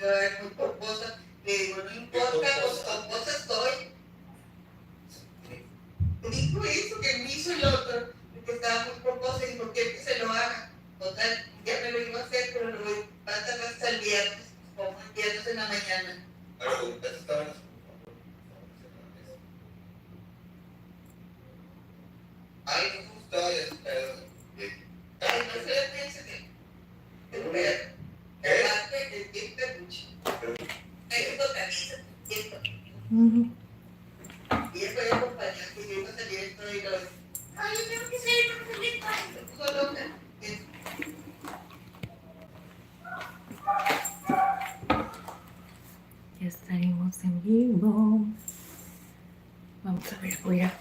va a ver muy pomposa. Le digo, no importa, pues pomposa estoy. Dijo eso, que me hizo el otro, que estaba muy pomposa, y dijo que se lo haga. Total, ya me lo iba a hacer, pero lo voy a tardar hasta el viernes, como el viernes en la mañana. Ahora, ¿ustedes estaban ay, no me gustaba ya esperando. Ay, no se le piense que lo vean. Aparte, el tiempo es mucho. Eso camisa, tiempo. Y él fue acompañado, que yo iba a salir esto y lo dice, ay, yo tengo que salir para salir para eso. Se puso loca. Ya estaremos en vivo. Vamos a ver, voy a...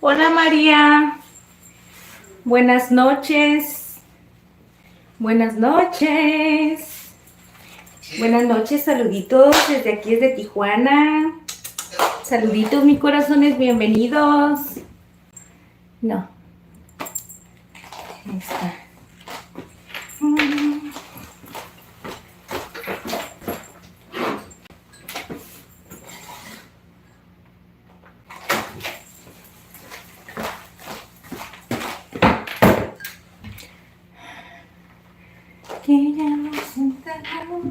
Hola María, buenas noches, buenas noches, buenas noches, saluditos desde aquí, desde Tijuana, saluditos mis corazones, bienvenidos. No, ahí está. Que ya nos sentamos.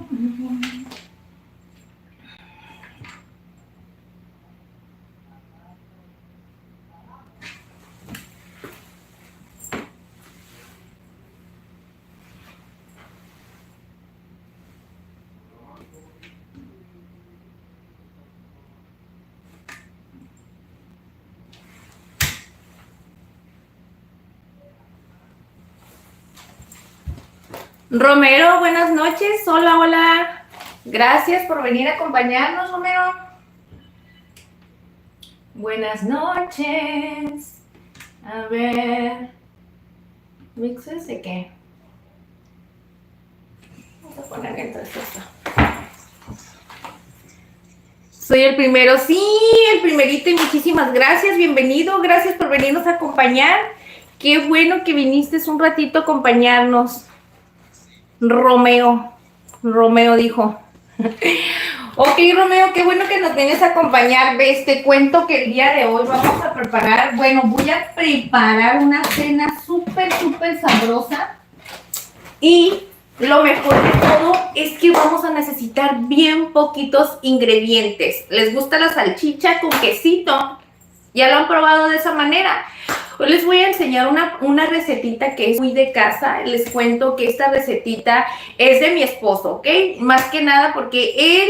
Romero, buenas noches. Hola, hola. Gracias por venir a acompañarnos, Romero. Buenas noches. A ver. ¿Mixes de qué? Vamos a poner entonces esto. Soy el primero. Sí, el primerito y muchísimas gracias. Bienvenido. Gracias por venirnos a acompañar. Qué bueno que viniste un ratito a acompañarnos. Romeo dijo. Ok, Romeo, qué bueno que nos vienes a acompañar. Ves, te cuento que el día de hoy vamos a preparar, bueno, voy a preparar una cena súper sabrosa. Y lo mejor de todo es que vamos a necesitar bien poquitos ingredientes. ¿Les gusta la salchicha con quesito? ¿Ya lo han probado de esa manera? Hoy les voy a enseñar una recetita que es muy de casa. Les cuento que esta recetita es de mi esposo, ¿ok? Más que nada porque él...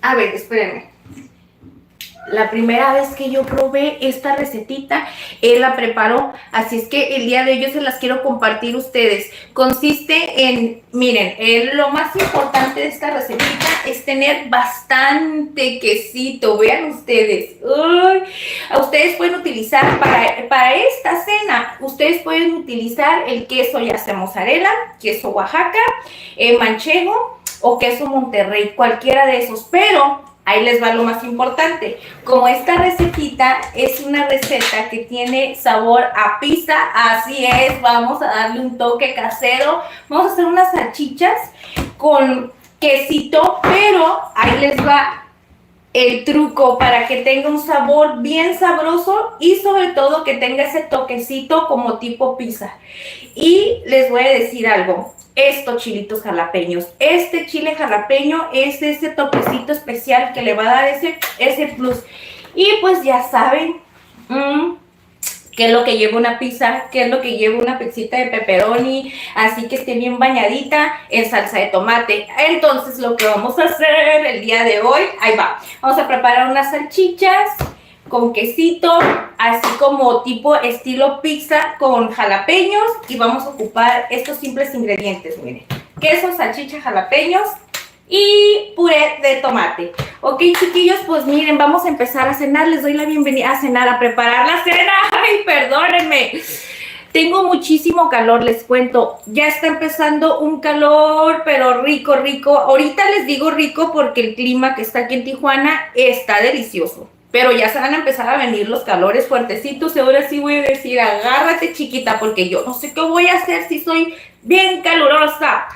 A ver, espérenme. La primera vez que yo probé esta recetita, él la preparó, así es que el día de hoy yo se las quiero compartir a ustedes. Consiste en, miren, lo más importante de esta recetita es tener bastante quesito, vean ustedes. Uy, ustedes pueden utilizar, para esta cena, ustedes pueden utilizar el queso ya sea mozzarella, queso Oaxaca, manchego o queso Monterrey, cualquiera de esos, pero... Ahí les va lo más importante. Como esta recetita es una receta que tiene sabor a pizza, así es, vamos a darle un toque casero. Vamos a hacer unas salchichas con quesito, pero ahí les va el truco para que tenga un sabor bien sabroso y sobre todo que tenga ese toquecito como tipo pizza. Y les voy a decir algo. Estos chilitos jalapeños, este chile jalapeño es ese toquecito especial que le va a dar ese plus. Y pues ya saben qué es lo que lleva una pizza, qué es lo que lleva una pizzita de pepperoni, así que esté bien bañadita en salsa de tomate. Entonces lo que vamos a hacer el día de hoy, ahí va, vamos a preparar unas salchichas con quesito, así como tipo estilo pizza con jalapeños, y vamos a ocupar estos simples ingredientes, miren, queso, salchicha, jalapeños, y puré de tomate. Ok, chiquillos, pues miren, vamos a empezar a cenar. Les doy la bienvenida a cenar, a preparar la cena. Ay, perdónenme. Tengo muchísimo calor, les cuento. Ya está empezando un calor, pero rico, rico. Ahorita les digo rico porque el clima que está aquí en Tijuana está delicioso. Pero ya se van a empezar a venir los calores fuertecitos. Y ahora sí voy a decir, agárrate, chiquita, porque yo no sé qué voy a hacer si soy bien calurosa.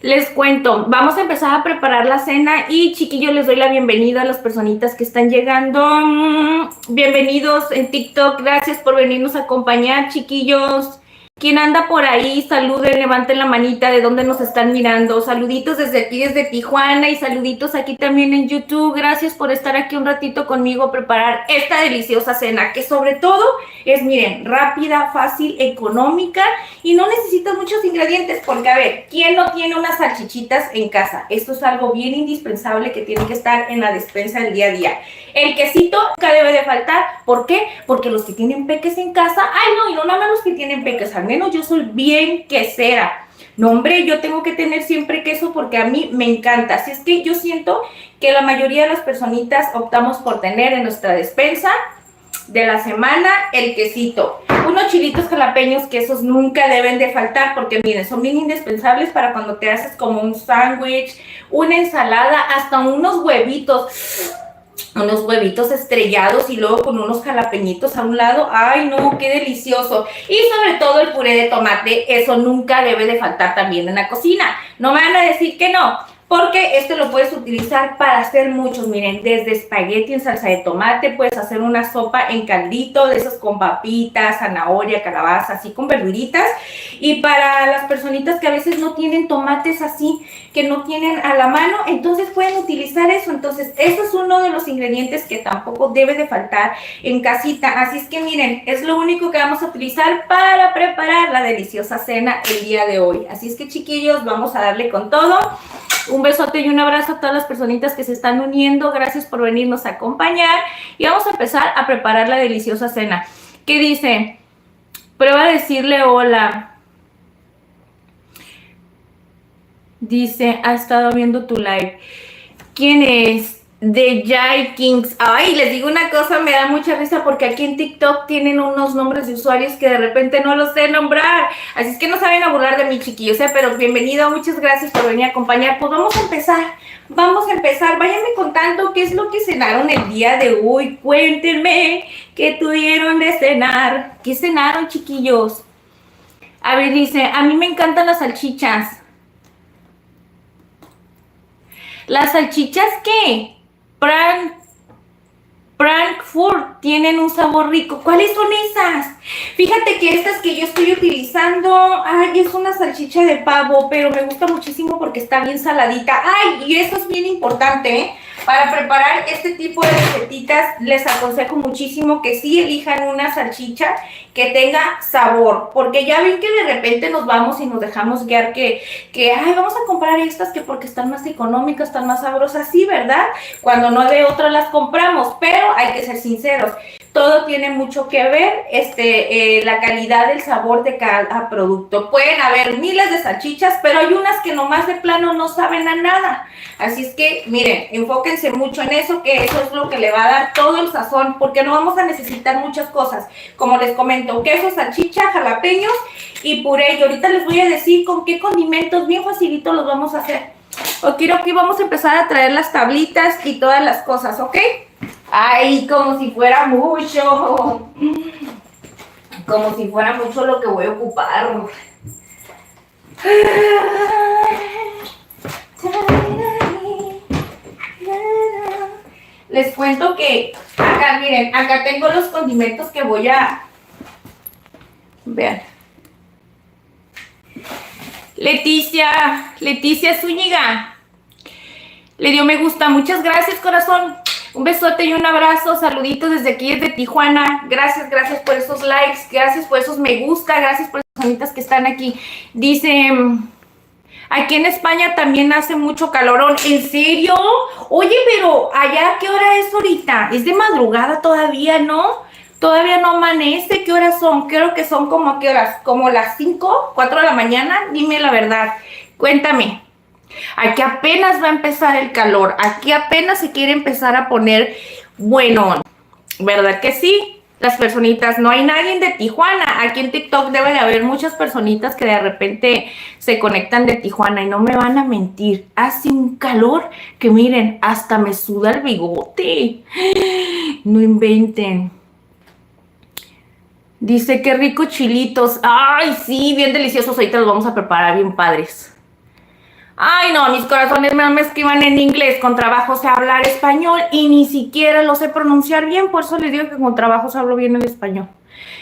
Les cuento, vamos a empezar a preparar la cena y chiquillos les doy la bienvenida a las personitas que están llegando. Bienvenidos en TikTok, gracias por venirnos a acompañar, chiquillos. Quien anda por ahí, saluden, levanten la manita de donde nos están mirando. Saluditos desde aquí, desde Tijuana, y saluditos aquí también en YouTube. Gracias por estar aquí un ratito conmigo a preparar esta deliciosa cena, que sobre todo es, miren, rápida, fácil, económica y no necesita muchos ingredientes, porque a ver, ¿quién no tiene unas salchichitas en casa? Esto es algo bien indispensable que tiene que estar en la despensa del día a día. El quesito nunca debe de faltar. ¿Por qué? Porque los que tienen peques en casa, ay no, y no nada más los que tienen peques, al menos yo soy bien quesera. No, hombre, yo tengo que tener siempre queso porque a mí me encanta. Así es que yo siento que la mayoría de las personitas optamos por tener en nuestra despensa de la semana el quesito. Unos chilitos jalapeños, que esos nunca deben de faltar porque miren, son bien indispensables para cuando te haces como un sándwich, una ensalada, hasta unos huevitos estrellados y luego con unos jalapeñitos a un lado. ¡Ay, no! ¡Qué delicioso! Y sobre todo el puré de tomate, eso nunca debe de faltar también en la cocina. No me van a decir que no, porque este lo puedes utilizar para hacer muchos, miren, desde espagueti en salsa de tomate, puedes hacer una sopa en caldito, de esos con papitas, zanahoria, calabaza, así con verduritas. Y para las personitas que a veces no tienen tomates así, que no tienen a la mano, entonces pueden utilizar eso. Entonces, eso es uno de los ingredientes que tampoco debe de faltar en casita. Así es que miren, es lo único que vamos a utilizar para preparar la deliciosa cena el día de hoy. Así es que, chiquillos, vamos a darle con todo. Un besote y un abrazo a todas las personitas que se están uniendo. Gracias por venirnos a acompañar. Y vamos a empezar a preparar la deliciosa cena. ¿Qué dice? Prueba a decirle hola. Dice, ha estado viendo tu live. ¿Quién es? De Jai Kings. Ay, les digo una cosa, me da mucha risa porque aquí en TikTok tienen unos nombres de usuarios que de repente no los sé nombrar. Así es que no saben a burlar de mí, chiquillos, pero bienvenido, muchas gracias por venir a acompañar. Pues vamos a empezar. Váyanme contando qué es lo que cenaron el día de hoy. Cuéntenme qué tuvieron de cenar. ¿Qué cenaron, chiquillos? A ver, dice, a mí me encantan las salchichas. ¿Las salchichas qué? Frankfurt tienen un sabor rico. ¿Cuáles son esas? Fíjate que estas que yo estoy utilizando, ay, es una salchicha de pavo, pero me gusta muchísimo porque está bien saladita. Ay, y eso es bien importante, ¿eh? Para preparar este tipo de recetitas, les aconsejo muchísimo que sí elijan una salchicha que tenga sabor, porque ya ven que de repente nos vamos y nos dejamos guiar que ay, vamos a comprar estas que porque están más económicas, están más sabrosas, sí, ¿verdad? Cuando no de otras las compramos, pero hay que ser sinceros. Todo tiene mucho que ver, la calidad del sabor de cada producto. Pueden haber miles de salchichas, pero hay unas que nomás de plano no saben a nada. Así es que, miren, enfóquense mucho en eso, que eso es lo que le va a dar todo el sazón, porque no vamos a necesitar muchas cosas. Como les comento, queso, salchicha, jalapeños y puré. Y ahorita les voy a decir con qué condimentos bien facilito los vamos a hacer. Ok, vamos a empezar a traer las tablitas y todas las cosas, ¿ok? Ay, como si fuera mucho. Como si fuera mucho lo que voy a ocupar. Les cuento que acá, miren, acá tengo los condimentos que voy a... Vean. Leticia Zúñiga le dio me gusta. Muchas gracias, corazón. Un besote y un abrazo, saluditos desde aquí, desde Tijuana. Gracias por esos likes, gracias por esos me gusta, gracias por las personitas que están aquí. Dice, aquí en España también hace mucho calorón. ¿En serio? Oye, pero allá, ¿qué hora es ahorita? Es de madrugada todavía, ¿no? Todavía no amanece. ¿Qué horas son? Creo que son como, ¿qué horas? ¿Como las 5, 4 de la mañana? Dime la verdad, cuéntame. Aquí apenas va a empezar el calor, aquí apenas se quiere empezar a poner bueno, ¿verdad que sí? Las personitas, no hay nadie de Tijuana. Aquí en TikTok debe de haber muchas personitas que de repente se conectan de Tijuana y no me van a mentir. Hace un calor que miren, hasta me suda el bigote. No inventen. Dice, qué rico chilitos. Ay, sí, bien deliciosos. Ahorita los vamos a preparar bien padres. Ay, no, mis corazones no me escriban en inglés. Con trabajo sé hablar español y ni siquiera lo sé pronunciar bien. Por eso les digo que con trabajo hablo bien el español.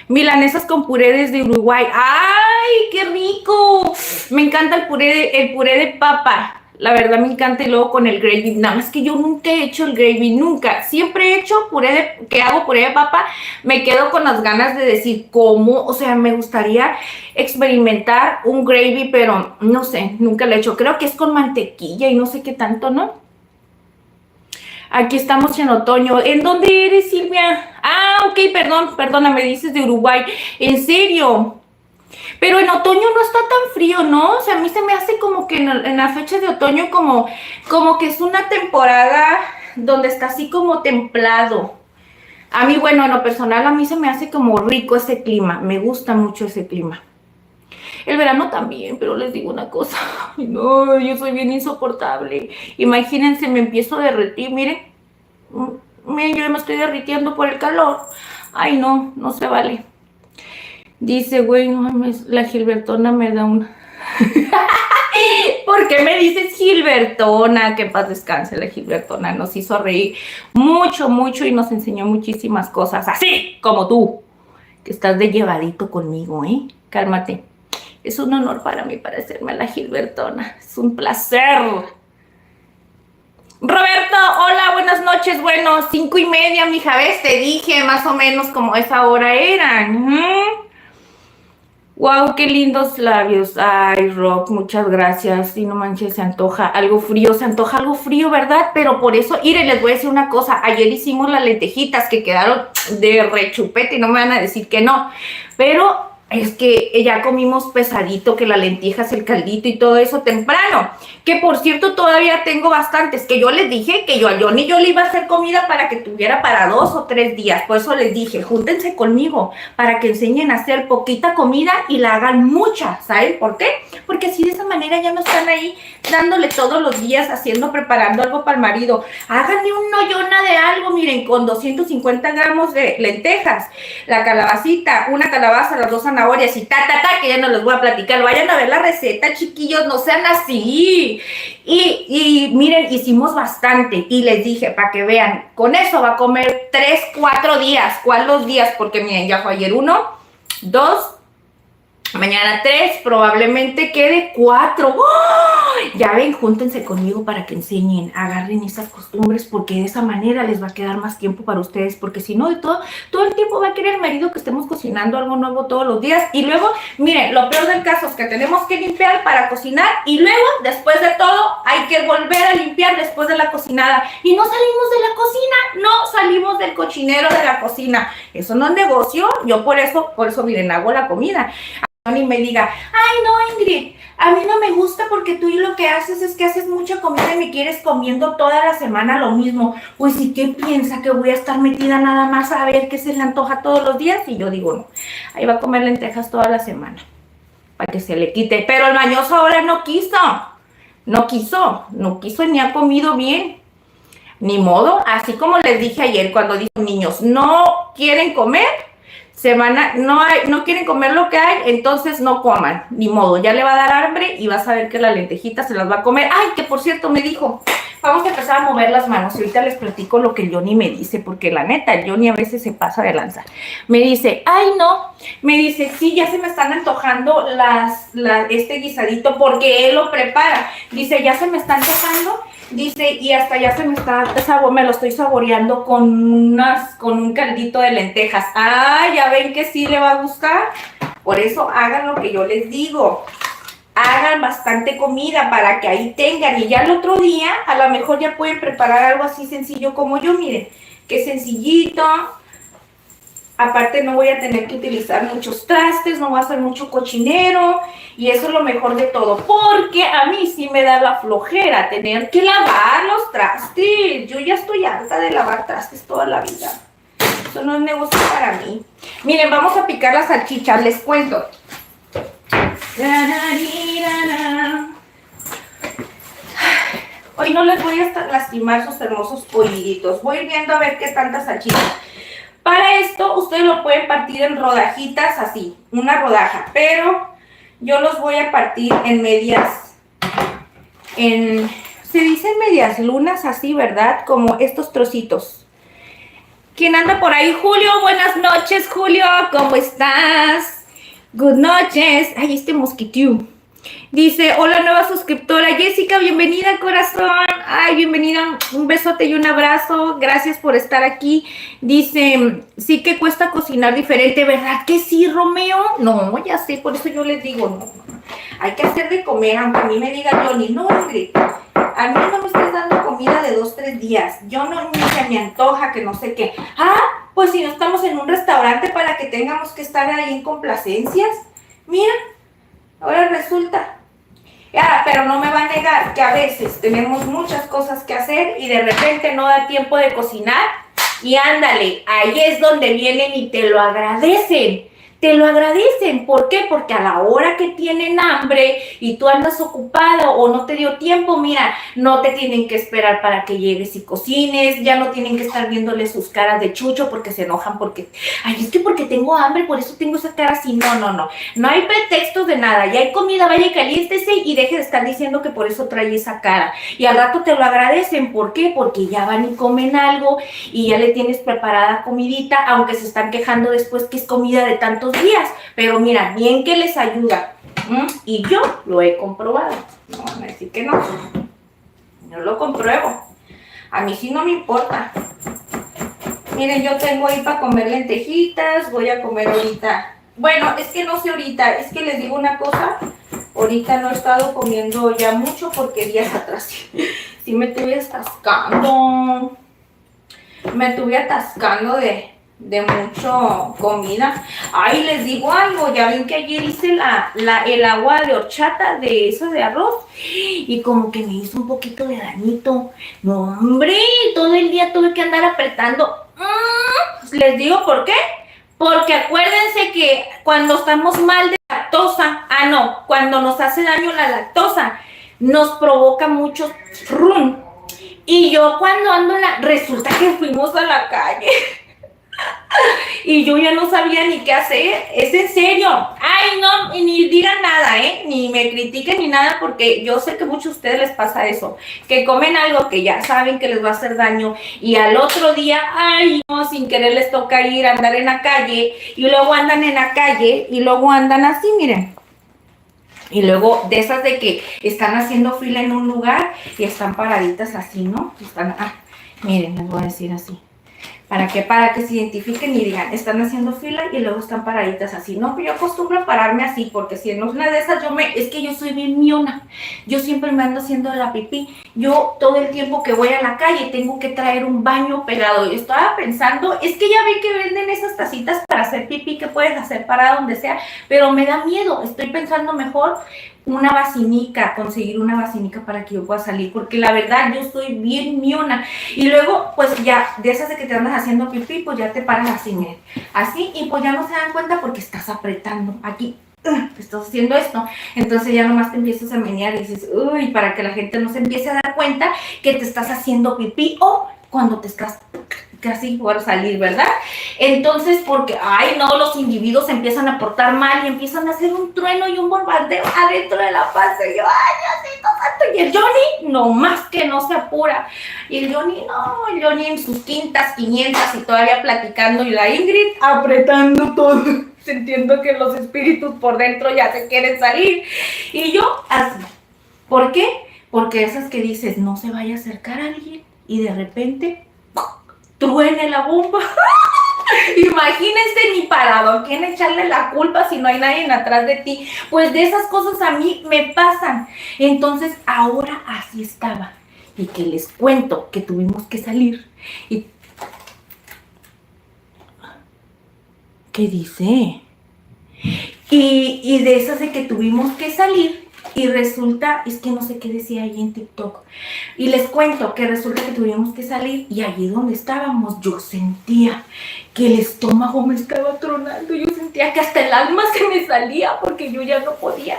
Milanesas con puré desde Uruguay. ¡Ay, qué rico! Me encanta el puré de papa. La verdad me encanta y luego con el gravy. Nada más que yo nunca he hecho el gravy, nunca. Siempre he hecho que hago puré de papa. Me quedo con las ganas de decir cómo. O sea, me gustaría experimentar un gravy, pero no sé, nunca lo he hecho. Creo que es con mantequilla y no sé qué tanto, ¿no? Aquí estamos en otoño. ¿En dónde eres, Silvia? Ah, ok, perdona, me dices de Uruguay. ¿En serio? Pero en otoño no está tan frío, ¿no? O sea, a mí se me hace como que en la fecha de otoño como que es una temporada donde está así como templado. A mí, bueno, en lo personal, a mí se me hace como rico ese clima. Me gusta mucho ese clima. El verano también, pero les digo una cosa. Ay, no, yo soy bien insoportable. Imagínense, me empiezo a derretir, miren. Miren, yo me estoy derritiendo por el calor. Ay, no, no se vale. Dice, güey, no, la Gilbertona me da una... ¿Por qué me dices Gilbertona? Que en paz descanse la Gilbertona. Nos hizo reír mucho, mucho y nos enseñó muchísimas cosas. Así como tú, que estás de llevadito conmigo, ¿eh? Cálmate. Es un honor para mí parecerme a la Gilbertona. Es un placer. Roberto, hola, buenas noches. Bueno, 5:30, mija, ves, te dije más o menos como esa hora eran. Wow, qué lindos labios. Ay, Rock, muchas gracias. Y no manches, se antoja algo frío, ¿verdad? Pero por eso, miren, les voy a decir una cosa. Ayer hicimos las lentejitas que quedaron de rechupete y no me van a decir que no. Pero es que ya comimos pesadito, que las lentejas, el caldito y todo eso temprano. Que por cierto, todavía tengo bastantes. Que yo les dije que yo a Johnny yo le iba a hacer comida para que tuviera para 2 o 3 días. Por eso les dije, júntense conmigo para que enseñen a hacer poquita comida y la hagan mucha. ¿Saben por qué? Porque así de esa manera ya no están ahí dándole todos los días preparando algo para el marido. Háganle una ollona de algo, miren, con 250 gramos de lentejas, la calabacita, una calabaza, las 2 zanahorias y que ya no les voy a platicar. Vayan a ver la receta, chiquillos, no sean así. Y miren, hicimos bastante y les dije, para que vean, con eso va a comer 3, 4 días. ¿Cuál los días? Porque miren, ya fue ayer 1, 2, mañana 3, probablemente quede 4. ¡Oh! Ya ven, júntense conmigo para que enseñen, agarren esas costumbres, porque de esa manera les va a quedar más tiempo para ustedes, porque si no, de todo el tiempo va a querer el marido que estemos cocinando algo nuevo todos los días. Y luego, miren, lo peor del caso es que tenemos que limpiar para cocinar y luego, después de todo, hay que volver a limpiar después de la cocinada. Y no salimos de la cocina, no salimos del cochinero de la cocina. Eso no es negocio. Yo por eso, miren, hago la comida. Y me diga, ay no, Ingrid, a mí no me gusta porque tú lo que haces es que haces mucha comida y me quieres comiendo toda la semana lo mismo. Pues ¿y qué piensa? ¿Que voy a estar metida nada más a ver qué se le antoja todos los días? Y yo digo, no, ahí va a comer lentejas toda la semana para que se le quite. Pero el mañoso ahora no quiso ni ha comido bien. Ni modo, así como les dije ayer cuando dije, niños, no quieren comer, no quieren comer lo que hay, entonces no coman, ni modo, ya le va a dar hambre y vas a ver que la lentejita se las va a comer. Ay, que por cierto me dijo, vamos a empezar a mover las manos y ahorita les platico lo que el Johnny me dice, porque la neta, el Johnny a veces se pasa de lanza. Me dice, ay no, me dice, sí, ya se me están antojando este guisadito porque él lo prepara. Dice, ya se me está antojando. Dice, y hasta ya me lo estoy saboreando con un caldito de lentejas. Ah, ya ven que sí le va a gustar. Por eso hagan lo que yo les digo. Hagan bastante comida para que ahí tengan. Y ya el otro día, a lo mejor ya pueden preparar algo así sencillo como yo. Miren, qué sencillito. Aparte no voy a tener que utilizar muchos trastes, no voy a hacer mucho cochinero y eso es lo mejor de todo, porque a mí sí me da la flojera tener que lavar los trastes. Yo ya estoy harta de lavar trastes toda la vida. Eso no es negocio para mí. Miren, vamos a picar las salchichas, les cuento. Hoy no les voy a lastimar sus hermosos pollitos. Voy viendo a ver qué tantas salchichas. Para esto, ustedes lo pueden partir en rodajitas así, una rodaja. Pero yo los voy a partir en medias, se dicen medias lunas así, ¿verdad? Como estos trocitos. ¿Quién anda por ahí? Julio, buenas noches, Julio. ¿Cómo estás? Good noches. Ay, este mosquitío. Dice, hola nueva suscriptora, Jessica, bienvenida corazón, ay, bienvenida, un besote y un abrazo, gracias por estar aquí. Dice, sí que cuesta cocinar diferente, ¿verdad que sí, Romeo? No, ya sé, por eso yo les digo, no, hay que hacer de comer, aunque a mí me diga Johnny, no, Ingrid, a mí no me estás dando comida de 2-3 días, yo no, ni se me antoja, que no sé qué. Pues si no estamos en un restaurante para que tengamos que estar ahí en complacencias, mira. Ahora resulta, pero no me va a negar que a veces tenemos muchas cosas que hacer y de repente no da tiempo de cocinar y ándale, ahí es donde vienen y te lo agradecen. Te lo agradecen, ¿por qué? Porque a la hora que tienen hambre y tú andas ocupado o no te dio tiempo, mira, no te tienen que esperar para que llegues y cocines, ya no tienen que estar viéndole sus caras de chucho porque se enojan porque, ay, es que porque tengo hambre, por eso tengo esa cara así, no hay pretextos de nada, ya hay comida, vaya y caliéntese y deje de estar diciendo que por eso trae esa cara, y al rato te lo agradecen, ¿por qué? Porque ya van y comen algo y ya le tienes preparada comidita, aunque se están quejando después que es comida de tantos días, pero mira, bien que les ayuda. Y yo lo he comprobado, no van a decir que no, yo lo compruebo, a mí sí no me importa. Miren, yo tengo ahí para comer lentejitas, voy a comer ahorita, bueno, es que no sé ahorita, es que les digo una cosa, ahorita no he estado comiendo ya mucho porque días atrás sí me estuve atascando de mucho comida. Ay, les digo algo, ya ven que ayer hice el agua de horchata de eso de arroz y como que me hizo un poquito de dañito. No, hombre, todo el día tuve que andar apretando. Les digo por qué. Porque acuérdense que cuando estamos mal de lactosa, cuando nos hace daño la lactosa, nos provoca mucho rum. Y yo cuando ando resulta que fuimos a la calle y yo ya no sabía ni qué hacer, es en serio. Ay, no, ni digan nada, ni me critiquen ni nada, porque yo sé que a muchos de ustedes les pasa eso, que comen algo que ya saben que les va a hacer daño y al otro día, ay, no, sin querer les toca andar en la calle y luego andan en la calle y luego andan así, miren. Y luego de esas de que están haciendo fila en un lugar y están paraditas así, ¿no? Miren, les voy a decir así. Para que se identifiquen y digan, están haciendo fila y luego están paraditas así. No, pero yo acostumbro a pararme así, porque si en una de esas es que yo soy bien miona. Yo siempre me ando haciendo la pipí. Yo todo el tiempo que voy a la calle tengo que traer un baño pegado. Y estaba pensando, es que ya ven que venden esas tacitas para hacer pipí que puedes hacer para donde sea, pero me da miedo. Estoy pensando mejor una vacinica, conseguir una vacinica para que yo pueda salir, porque la verdad yo estoy bien miona. Y luego pues ya de esas de que te andas haciendo pipí, pues ya te paras así, miren, así, y pues ya no se dan cuenta porque estás apretando aquí, estás haciendo esto, entonces ya nomás te empiezas a menear y dices, uy, para que la gente no se empiece a dar cuenta que te estás haciendo pipí o cuando te estás casi por salir, ¿verdad? Entonces, porque, ay, no, los individuos se empiezan a portar mal y empiezan a hacer un trueno y un bombardeo adentro de la panza. Y yo, ay, Diosito santo. Y el Johnny, no más que no se apura. Y el Johnny en sus quintas, 500 y todavía platicando. Y la Ingrid apretando todo. Sintiendo que los espíritus por dentro ya se quieren salir. Y yo, así. ¿Por qué? Porque esas que dices, no se vaya a acercar a alguien. Y de repente truene la bomba. Imagínense ni para quién echarle la culpa si no hay nadie atrás de ti. Pues de esas cosas a mí me pasan. Entonces ahora así estaba. Y que les cuento que tuvimos que salir. ¿Qué dice? Y de esas de que tuvimos que salir y resulta, es que no sé qué decía ahí en TikTok. Y les cuento que resulta que tuvimos que salir y allí donde estábamos yo sentía que el estómago me estaba tronando. Yo sentía que hasta el alma se me salía porque yo ya no podía.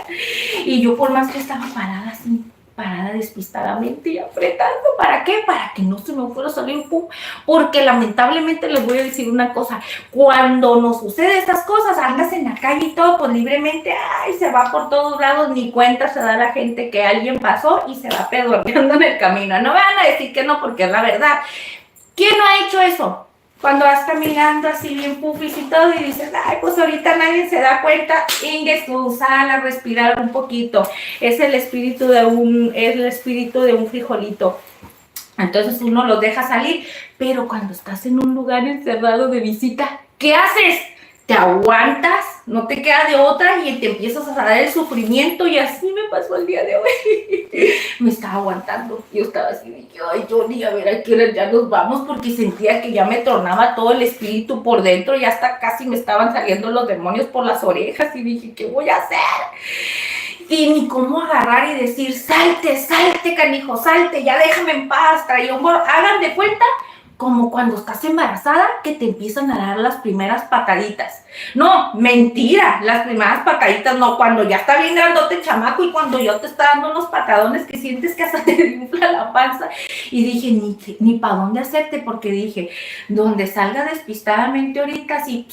Y yo por más que estaba parada así, parada despistadamente y apretando, ¿para qué? Para que no se me fuera a salir un pum, porque lamentablemente les voy a decir una cosa, cuando nos sucede estas cosas, andas en la calle y todo, pues libremente, ay, se va por todos lados, ni cuenta se da la gente que alguien pasó y se va pedorreando en el camino. No me van a decir que no, porque es la verdad. ¿Quién no ha hecho eso? Cuando vas caminando así bien pufis y todo y dices, ay, pues ahorita nadie se da cuenta, ingues tú, sal a respirar un poquito. Es el espíritu de un frijolito. Entonces uno los deja salir, pero cuando estás en un lugar encerrado de visita, ¿qué haces? Te aguantas, no te queda de otra y te empiezas a dar el sufrimiento y así me pasó el día de hoy. Me estaba aguantando, yo estaba así de que, ay, Johnny, a ver a qué hora ya nos vamos, porque sentía que ya me tornaba todo el espíritu por dentro y hasta casi me estaban saliendo los demonios por las orejas y dije, ¿qué voy a hacer? Y ni cómo agarrar y decir, salte, salte, canijo, salte, ya déjame en paz, traía un hagan de cuenta como cuando estás embarazada que te empiezan a dar las primeras pataditas. No, mentira, las primeras pataditas no, cuando ya está bien grandote el chamaco y cuando yo te está dando unos patadones que sientes que hasta te infla la panza. Y dije, ni para dónde hacerte, porque dije, donde salga despistadamente ahorita, sí,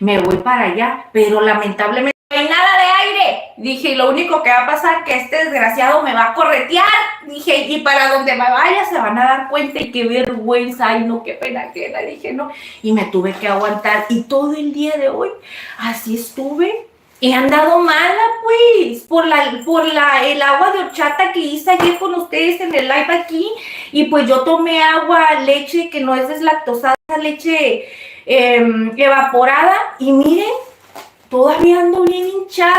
me voy para allá, pero lamentablemente no hay nada de aire. Dije, lo único que va a pasar es que este desgraciado me va a corretear. Dije, y para donde me vaya se van a dar cuenta y qué vergüenza, ay no, qué pena que era. Dije, no, y me tuve que aguantar. Y todo el día de hoy, así estuve. He andado mala, pues, por el agua de horchata que hice ayer con ustedes en el live aquí. Y pues yo tomé agua, leche que no es deslactosada, leche evaporada. Y miren, todavía ando bien hinchada.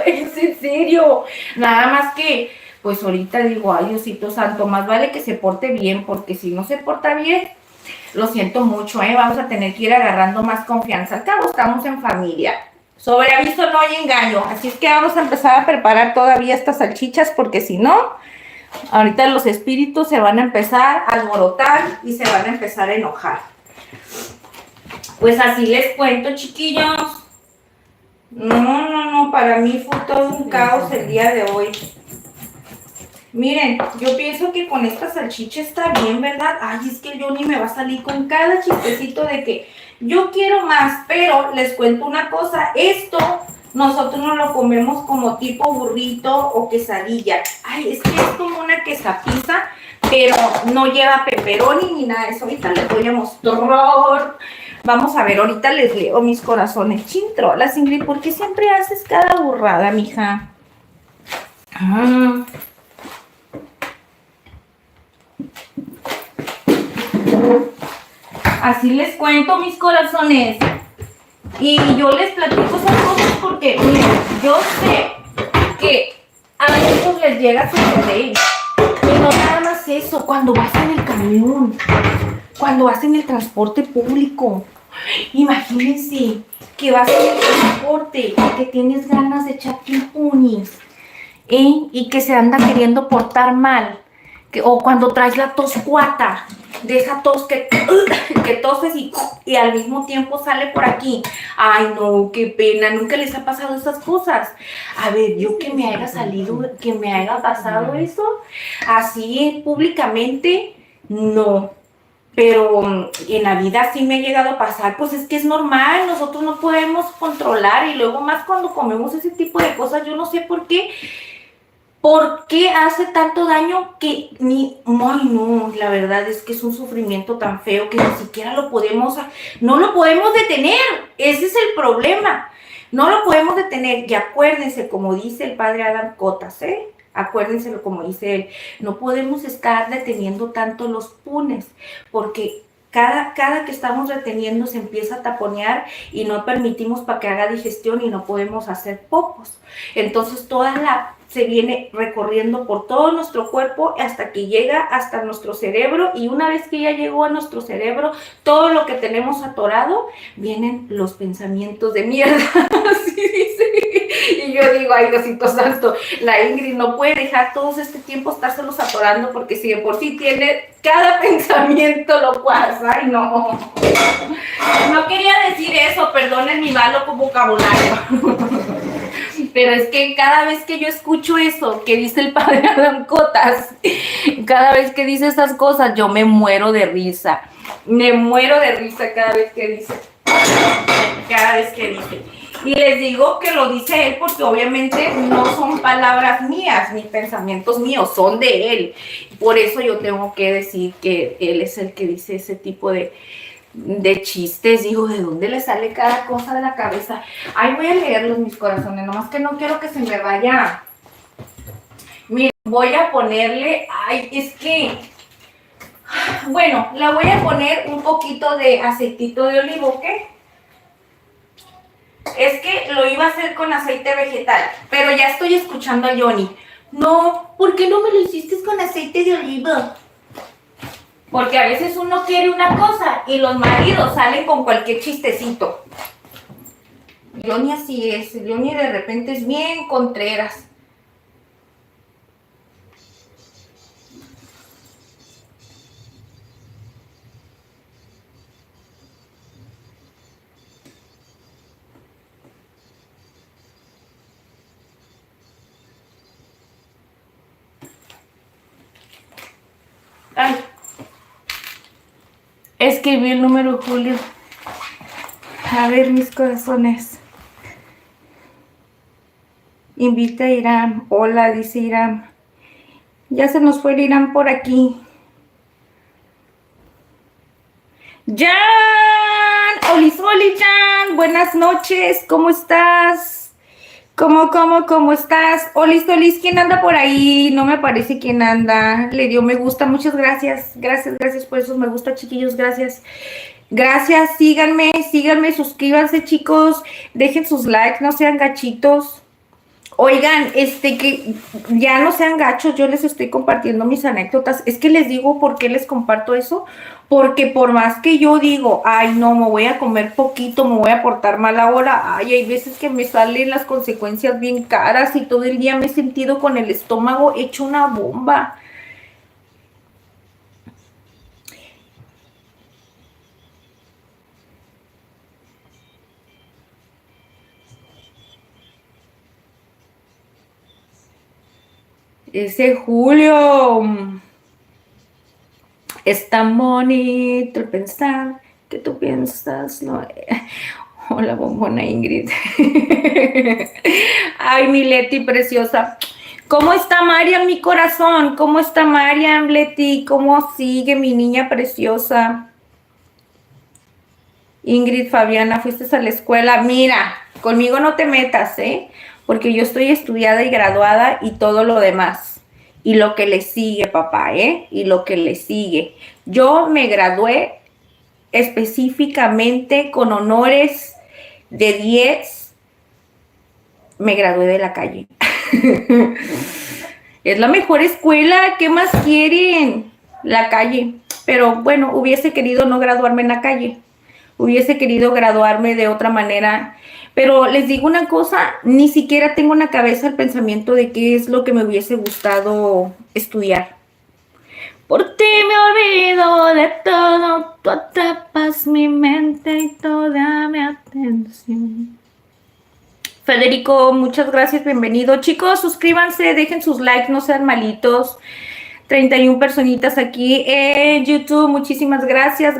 Es en serio. Nada más que, pues ahorita digo, ay Diosito santo, más vale que se porte bien, porque si no se porta bien, lo siento mucho, vamos a tener que ir agarrando más confianza. Al cabo estamos en familia. Sobre aviso no hay engaño. Así es que vamos a empezar a preparar todavía estas salchichas, porque si no, ahorita los espíritus se van a empezar a alborotar y se van a empezar a enojar. Pues así les cuento, chiquillos. No, para mí fue todo un caos el día de hoy. Miren, yo pienso que con esta salchicha está bien, ¿verdad? Ay, es que el Johnny me va a salir con cada chistecito de que yo quiero más, pero les cuento una cosa, esto nosotros no lo comemos como tipo burrito o quesadilla. Ay, es que es como una quesapizza, pero no lleva pepperoni ni nada de eso. Ahorita les voy a mostrar. Vamos a ver, ahorita les leo mis corazones. Chintrolas, Ingrid, ¿por qué siempre haces cada burrada, mija? Así les cuento, mis corazones. Y yo les platico esas cosas porque, miren, yo sé que a ellos les llega a suceder. Y no nada más eso, cuando vas en el camión, cuando vas en el transporte público. Imagínense que vas en el transporte y que tienes ganas de echarte un punis, y que se anda queriendo portar mal. O cuando traes la tos cuata, de esa tos que toses y al mismo tiempo sale por aquí. Ay, no, qué pena, nunca les ha pasado esas cosas. A ver, yo que me haya salido, que me haya pasado eso, así públicamente, no. Pero en la vida sí me ha llegado a pasar, pues es que es normal, nosotros no podemos controlar y luego más cuando comemos ese tipo de cosas, yo no sé por qué. ¿Por qué hace tanto daño que ni... Ay, no, la verdad es que es un sufrimiento tan feo que ni siquiera no lo podemos detener. Ese es el problema. No lo podemos detener. Y acuérdense, como dice el padre Adam Cotas, acuérdense como dice él, no podemos estar deteniendo tanto los punes, porque Cada que estamos reteniendo se empieza a taponear y no permitimos para que haga digestión y no podemos hacer popos. Entonces se viene recorriendo por todo nuestro cuerpo hasta que llega hasta nuestro cerebro, y una vez que ya llegó a nuestro cerebro, todo lo que tenemos atorado, vienen los pensamientos de mierda. Así dice. Y yo digo, ay, Diosito Santo, la Ingrid no puede dejar todo este tiempo estárselos atorando, porque si de por sí tiene cada pensamiento lo cual, ay, no. No quería decir eso, perdonen mi malo vocabulario. Pero es que cada vez que yo escucho eso que dice el padre Adam Cotas, cada vez que dice esas cosas, yo me muero de risa. Me muero de risa cada vez que dice. Cada vez que dice. Y les digo que lo dice él porque obviamente no son palabras mías ni pensamientos míos, son de él. Por eso yo tengo que decir que él es el que dice ese tipo de chistes. Digo, ¿de dónde le sale cada cosa de la cabeza? Ay, voy a leerlos, mis corazones, nomás que no quiero que se me vaya. Miren, voy a ponerle, ay, es que, bueno, le voy a poner un poquito de aceitito de olivo, ¿ok? Es que lo iba a hacer con aceite vegetal, pero ya estoy escuchando a Johnny. No, ¿por qué no me lo hiciste con aceite de oliva? Porque a veces uno quiere una cosa y los maridos salen con cualquier chistecito. Johnny así es, Johnny de repente es bien contreras. Ay. Escribí el número, Julio. A ver, mis corazones. Invita a Irán. Hola, dice Irán. Ya se nos fue el Irán por aquí. ¡Jan! ¡Oli, Jan! Buenas noches, ¿cómo estás? ¿Cómo estás? Olis, ¿quién anda por ahí? No me aparece quién anda. Le dio me gusta, muchas gracias. Gracias por esos me gusta, chiquillos, gracias. Gracias, síganme, suscríbanse, chicos. Dejen sus likes, no sean gachitos. Oigan, que ya no sean gachos, yo les estoy compartiendo mis anécdotas. Es que les digo por qué les comparto eso. Porque por más que yo digo, ay no, me voy a comer poquito, me voy a portar mal ahora, ay, hay veces que me salen las consecuencias bien caras y todo el día me he sentido con el estómago hecho una bomba. Ese Julio, es tan bonito el pensar que tú piensas, no. Hola, bombona Ingrid. Ay, mi Leti preciosa. ¿Cómo está Marian, mi corazón? ¿Cómo está Marian, Leti? ¿Cómo sigue mi niña preciosa? Ingrid, Fabiana, fuiste a la escuela. Mira, conmigo no te metas, porque yo estoy estudiada y graduada y todo lo demás. Y lo que le sigue, papá, y lo que le sigue. Yo me gradué específicamente con honores de 10. Me gradué de la calle. Es la mejor escuela, ¿qué más quieren? La calle. Pero bueno, hubiese querido no graduarme en la calle. Hubiese querido graduarme de otra manera. Pero les digo una cosa, ni siquiera tengo en la cabeza el pensamiento de qué es lo que me hubiese gustado estudiar. Por ti me olvido de todo, tú atrapas mi mente y toda mi atención. Federico, muchas gracias, bienvenido. Chicos, suscríbanse, dejen sus likes, no sean malitos. 31 personitas aquí en YouTube, muchísimas gracias.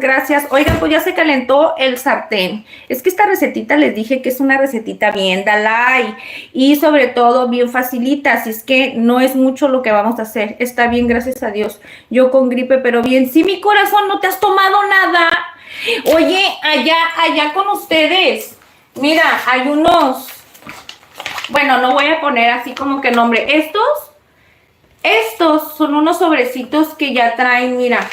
Oigan, pues ya se calentó el sartén. Es que esta recetita les dije que es una recetita bien Dalai y sobre todo bien facilita, así es que no es mucho lo que vamos a hacer. Está bien, gracias a Dios. Yo con gripe, pero bien. Sí, mi corazón, ¿no te has tomado nada? Oye, allá con ustedes, mira, hay unos, bueno, no voy a poner así como que nombre. Estos son unos sobrecitos que ya traen, mira,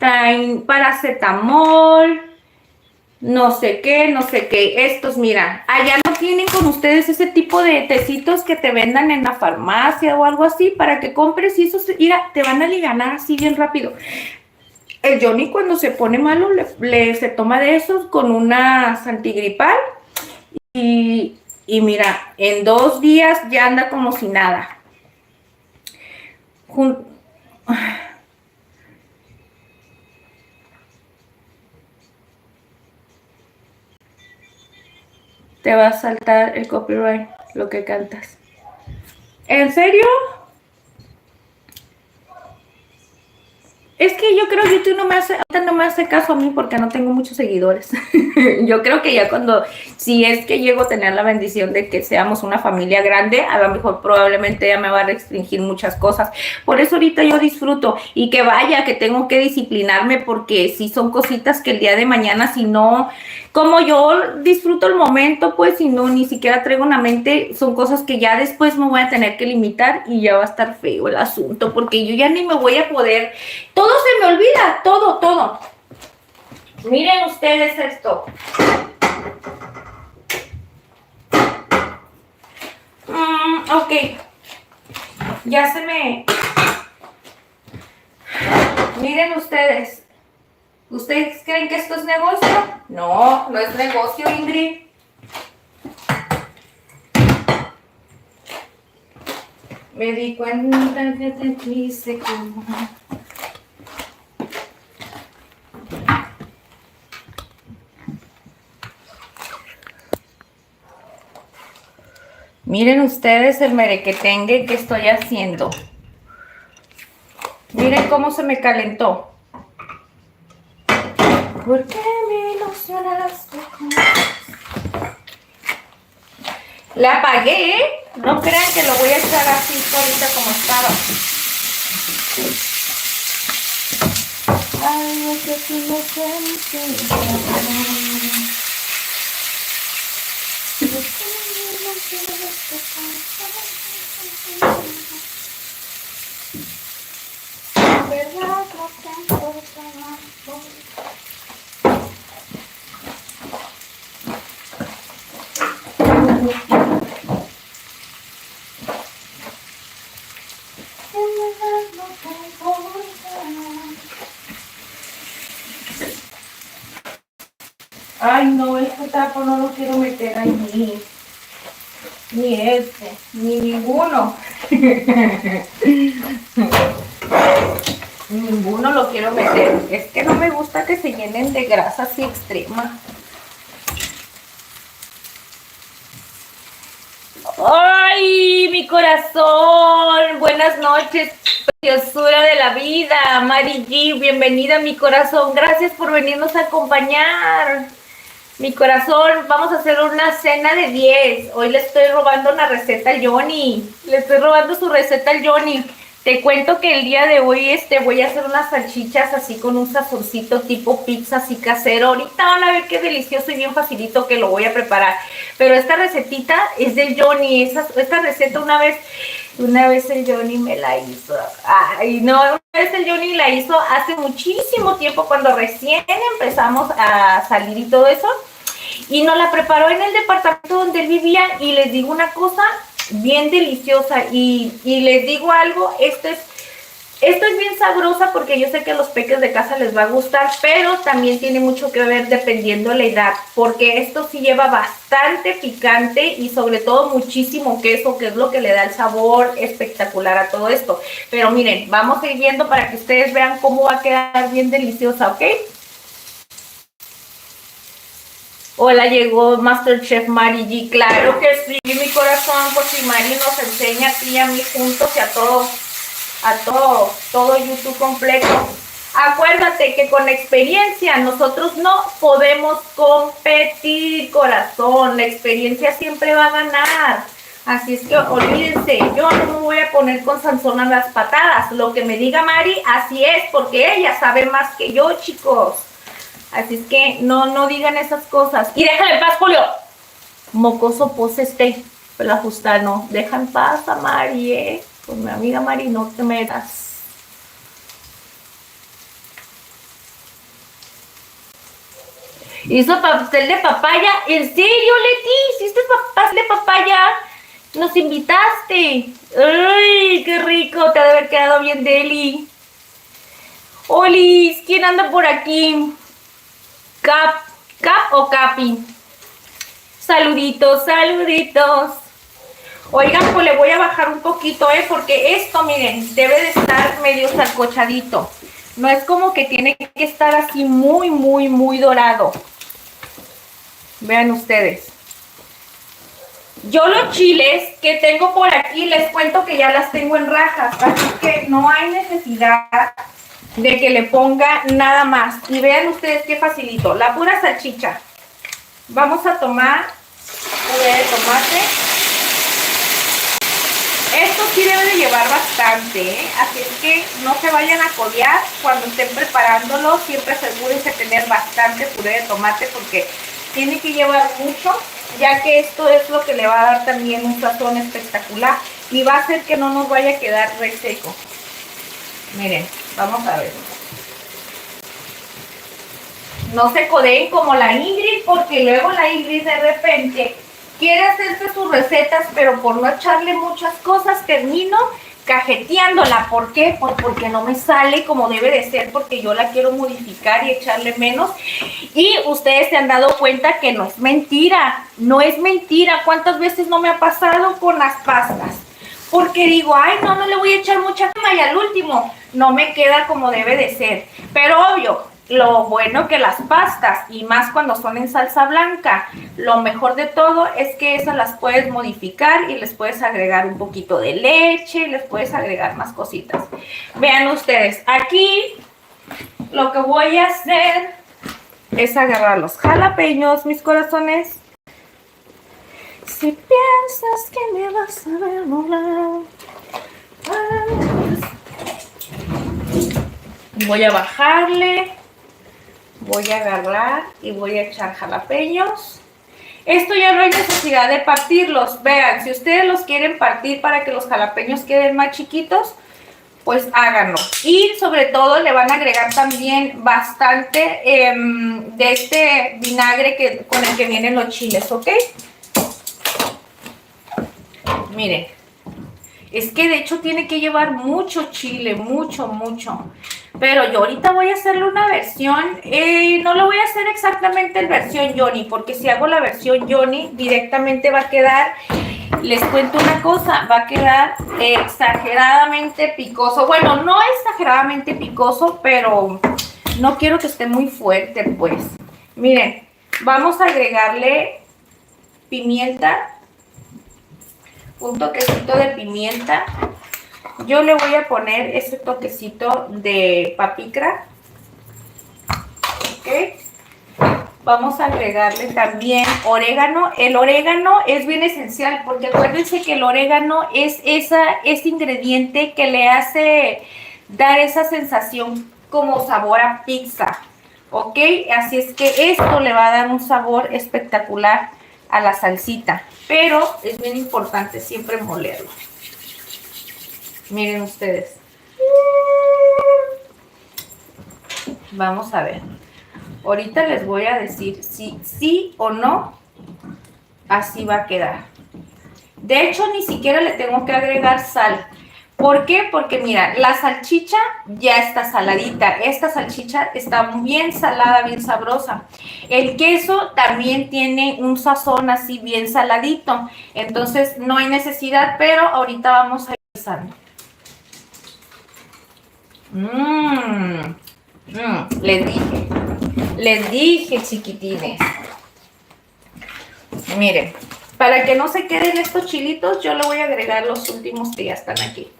traen paracetamol, no sé qué, no sé qué. Estos, mira, allá no tienen con ustedes ese tipo de tecitos que te vendan en la farmacia o algo así para que compres y esos, mira, te van a alivianar así bien rápido. El Johnny cuando se pone malo se toma de esos con una antigripal y mira, en 2 días ya anda como si nada. Te va a saltar el copyright lo que cantas. ¿En serio? Es que yo creo que YouTube ahorita no me hace caso a mí porque no tengo muchos seguidores. Yo creo que ya si es que llego a tener la bendición de que seamos una familia grande, a lo mejor probablemente ya me va a restringir muchas cosas. Por eso ahorita yo disfruto y que vaya, que tengo que disciplinarme porque sí son cositas que el día de mañana, si no, como yo disfruto el momento, pues si no, ni siquiera traigo una mente, son cosas que ya después me voy a tener que limitar y ya va a estar feo el asunto porque yo ya ni me voy a poder... Todo se me olvida, todo. Miren ustedes esto. Ok. Ya se me... Miren ustedes. ¿Ustedes creen que esto es negocio? No, no es negocio, Ingrid. Me di cuenta que te quise como... Miren ustedes el merequetengue que estoy haciendo. Miren cómo se me calentó. ¿Por qué me ilusionaste? La apagué, ¿eh? No crean que lo voy a echar así ahorita como estaba. Ay, que si no Ay, no, este tapo no lo quiero meter allí. Ni este, ni ninguno. Ninguno lo quiero meter. Es que no me gusta que se llenen de grasa así extrema. ¡Ay, mi corazón! Buenas noches, preciosura de la vida. Mari G, bienvenida, mi corazón. Gracias por venirnos a acompañar. Mi corazón, vamos a hacer una cena de 10. Hoy le estoy robando una receta al Johnny. Le estoy robando su receta al Johnny. Te cuento que el día de hoy voy a hacer unas salchichas así con un sazoncito tipo pizza así casero. Ahorita van a ver qué delicioso y bien facilito que lo voy a preparar. Pero esta recetita es del Johnny. Esta receta una vez el Johnny me la hizo. Ay, no, una vez el Johnny la hizo hace muchísimo tiempo cuando recién empezamos a salir y todo eso. Y nos la preparó en el departamento donde él vivía y les digo una cosa bien deliciosa y les digo algo, esto es bien sabrosa porque yo sé que a los peques de casa les va a gustar, pero también tiene mucho que ver dependiendo la edad, porque esto sí lleva bastante picante y sobre todo muchísimo queso, que es lo que le da el sabor espectacular a todo esto. Pero miren, vamos a ir viendo para que ustedes vean cómo va a quedar bien deliciosa, ¿ok? Hola, llegó Masterchef Mari G. Claro que sí, mi corazón, pues si Mari nos enseña a ti y a mí juntos y a todo YouTube completo. Acuérdate que con experiencia nosotros no podemos competir, corazón. La experiencia siempre va a ganar. Así es que olvídense, yo no me voy a poner con Sansón a las patadas. Lo que me diga Mari, así es, porque ella sabe más que yo, chicos. Así es que no digan esas cosas. Y déjame en paz, Julio. Mocoso pose la justa, no. Deja en paz a Mari, Con mi amiga Mari no te metas. Hizo pastel de papaya. ¿En serio, Leti? ¿Hiciste pastel de papaya? Nos invitaste. ¡Ay, qué rico! Te ha de haber quedado bien deli. Olis, ¿quién anda por aquí? ¿Cap o Capi? Saluditos, saluditos. Oigan, pues le voy a bajar un poquito, porque esto, miren, debe de estar medio salcochadito. No es como que tiene que estar así muy, muy, muy dorado. Vean ustedes. Yo los chiles que tengo por aquí, les cuento que ya las tengo en rajas, así que no hay necesidad de que le ponga nada más. Y vean ustedes qué facilito, la pura salchicha. Vamos a tomar puré de tomate. Esto sí debe de llevar bastante, así es que no se vayan a codear cuando estén preparándolo. Siempre asegúrense de tener bastante puré de tomate porque tiene que llevar mucho, ya que esto es lo que le va a dar también un sazón espectacular y va a hacer que no nos vaya a quedar reseco. Miren, vamos a ver. No se codeen como la Ingrid, porque luego la Ingrid de repente quiere hacerse sus recetas, pero por no echarle muchas cosas termino cajeteándola. ¿Por qué? Pues porque no me sale como debe de ser, porque yo la quiero modificar y echarle menos. Y ustedes se han dado cuenta que no es mentira, no es mentira. ¿Cuántas veces no me ha pasado con las pastas? Porque digo, ay, no le voy a echar mucha crema y al último no me queda como debe de ser. Pero obvio, lo bueno que las pastas, y más cuando son en salsa blanca, lo mejor de todo es que esas las puedes modificar y les puedes agregar un poquito de leche y les puedes agregar más cositas. Vean ustedes, aquí lo que voy a hacer es agarrar los jalapeños, mis corazones. Si piensas que me vas a ver volar, voy a bajarle. Voy a agarrar y voy a echar jalapeños. Esto ya no hay necesidad de partirlos. Vean, si ustedes los quieren partir para que los jalapeños queden más chiquitos, pues háganlo. Y sobre todo le van a agregar también bastante de este vinagre con el que vienen los chiles, ¿ok? Miren. Es que de hecho tiene que llevar mucho chile, mucho. Pero yo ahorita voy a hacerle una versión, no lo voy a hacer exactamente en versión Johnny, porque si hago la versión Johnny directamente va a quedar, les cuento una cosa, va a quedar exageradamente picoso. Bueno, no exageradamente picoso, pero no quiero que esté muy fuerte, pues. Miren, vamos a agregarle pimienta. Un toquecito de pimienta. Yo le voy a poner ese toquecito de paprika. Ok. Vamos a agregarle también orégano. El orégano es bien esencial porque acuérdense que el orégano es ese ingrediente que le hace dar esa sensación como sabor a pizza. Ok. Así es que esto le va a dar un sabor espectacular a la salsita, pero es bien importante siempre molerlo. Miren ustedes. Vamos a ver. Ahorita les voy a decir si sí o no así va a quedar. De hecho, ni siquiera le tengo que agregar sal. ¿Por qué? Porque mira, la salchicha ya está saladita. Esta salchicha está bien salada, bien sabrosa. El queso también tiene un sazón así bien saladito. Entonces no hay necesidad, pero ahorita vamos a ir usando. Les dije, chiquitines. Miren, para que no se queden estos chilitos, yo le voy a agregar los últimos que ya están aquí.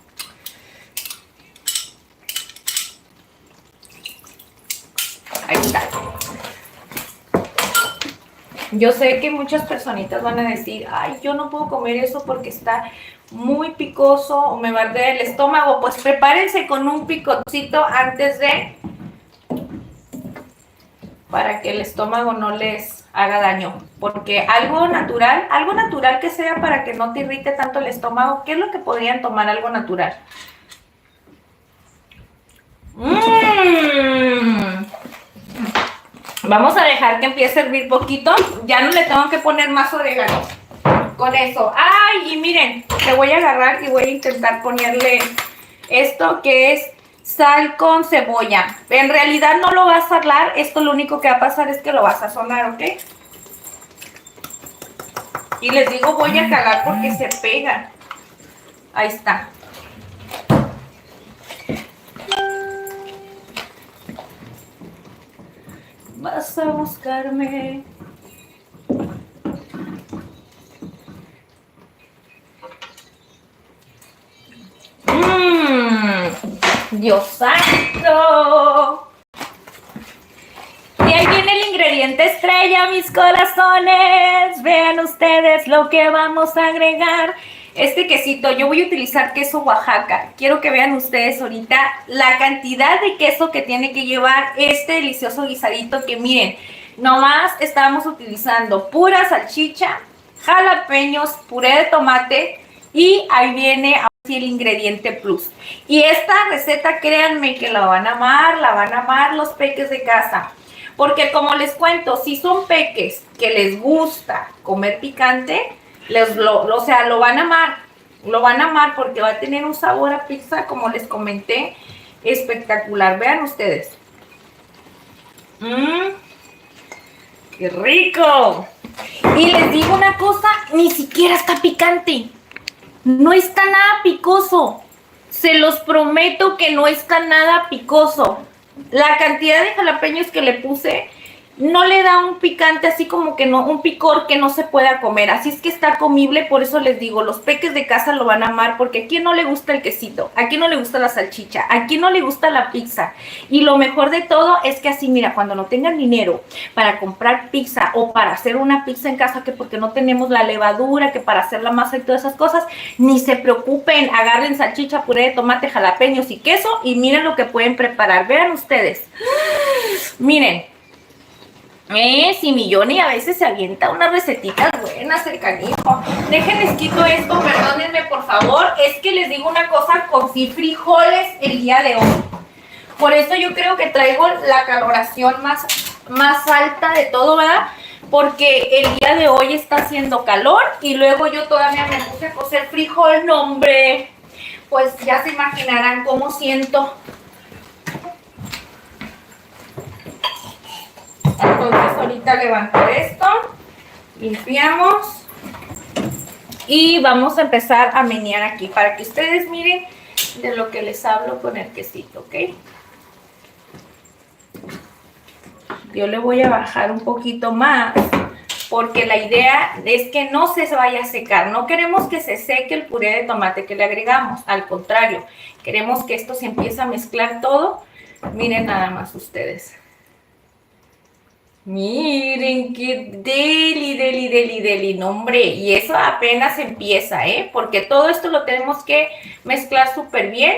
Ahí está. Yo sé que muchas personitas van a decir, ay, yo no puedo comer eso porque está muy picoso o me va a arder el estómago. Pues prepárense con un picocito antes de, para que el estómago no les haga daño. Porque algo natural que sea para que no te irrite tanto el estómago. ¿Qué es lo que podrían tomar algo natural? Vamos a dejar que empiece a hervir poquito. Ya no le tengo que poner más orégano. Con eso. ¡Ay! Y miren, te voy a agarrar y voy a intentar ponerle esto que es sal con cebolla. En realidad no lo vas a salar. Esto lo único que va a pasar es que lo vas a sazonar, ¿ok? Y les digo voy a calar porque se pega. Ahí está. Vas a buscarme. Dios santo. Y ahí viene el ingrediente estrella, mis corazones. Vean ustedes lo que vamos a agregar. Este quesito, yo voy a utilizar queso Oaxaca. Quiero que vean ustedes ahorita la cantidad de queso que tiene que llevar este delicioso guisadito. Que miren, nomás estamos utilizando pura salchicha, jalapeños, puré de tomate y ahí viene así el ingrediente plus. Y esta receta, créanme que la van a amar los peques de casa. Porque como les cuento, si son peques que les gusta comer picante, o sea, lo van a amar. Lo van a amar porque va a tener un sabor a pizza, como les comenté, espectacular. Vean ustedes. ¡Qué rico! Y les digo una cosa, ni siquiera está picante. No está nada picoso. Se los prometo que no está nada picoso. La cantidad de jalapeños que le puse no le da un picante así como que no, un picor que no se pueda comer. Así es que está comible, por eso les digo, los peques de casa lo van a amar, porque a quién no le gusta el quesito, a quién no le gusta la salchicha, a quién no le gusta la pizza. Y lo mejor de todo es que así, mira, cuando no tengan dinero para comprar pizza o para hacer una pizza en casa, que porque no tenemos la levadura, que para hacer la masa y todas esas cosas, ni se preocupen, agarren salchicha, puré de tomate, jalapeños y queso y miren lo que pueden preparar. Vean ustedes, miren. Si mi Johnny a veces se avienta unas recetitas buenas, el canijo. Déjenles quito esto, perdónenme por favor. Es que les digo una cosa, cocí frijoles el día de hoy. Por eso yo creo que traigo la caloración más alta de todo, ¿verdad? Porque el día de hoy está haciendo calor y luego yo todavía me puse a cocer frijol. No, hombre, pues ya se imaginarán cómo siento. Entonces ahorita levanto esto, limpiamos y vamos a empezar a menear aquí para que ustedes miren de lo que les hablo con el quesito, ¿ok? Yo le voy a bajar un poquito más porque la idea es que no se vaya a secar. No queremos que se seque el puré de tomate que le agregamos, al contrario, queremos que esto se empiece a mezclar todo. Miren nada más ustedes. Miren qué deli, no, hombre, y eso apenas empieza, porque todo esto lo tenemos que mezclar súper bien,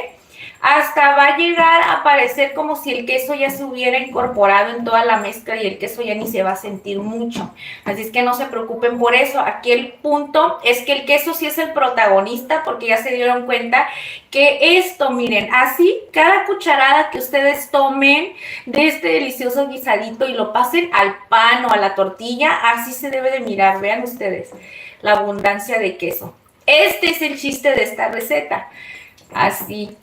hasta va a llegar a parecer como si el queso ya se hubiera incorporado en toda la mezcla y el queso ya ni se va a sentir mucho, así es que no se preocupen por eso. Aquí el punto es que el queso sí es el protagonista, porque ya se dieron cuenta que esto, miren, así, cada cucharada que ustedes tomen de este delicioso guisadito y lo pasen al pan o a la tortilla, así se debe de mirar. Vean ustedes la abundancia de queso. Este es el chiste de esta receta. Así.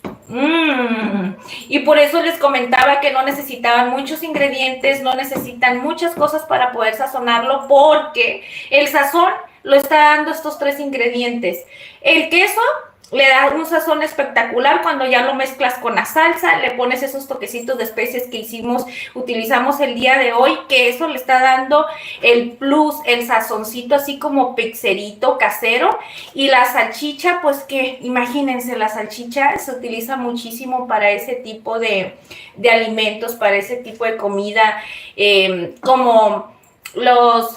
Y por eso les comentaba que no necesitaban muchos ingredientes, no necesitan muchas cosas para poder sazonarlo, porque el sazón lo está dando estos 3 ingredientes. El queso le da un sazón espectacular cuando ya lo mezclas con la salsa, le pones esos toquecitos de especies que utilizamos el día de hoy, que eso le está dando el plus, el sazoncito así como pizzerito casero. Y la salchicha, pues que imagínense, la salchicha se utiliza muchísimo para ese tipo de alimentos, para ese tipo de comida, como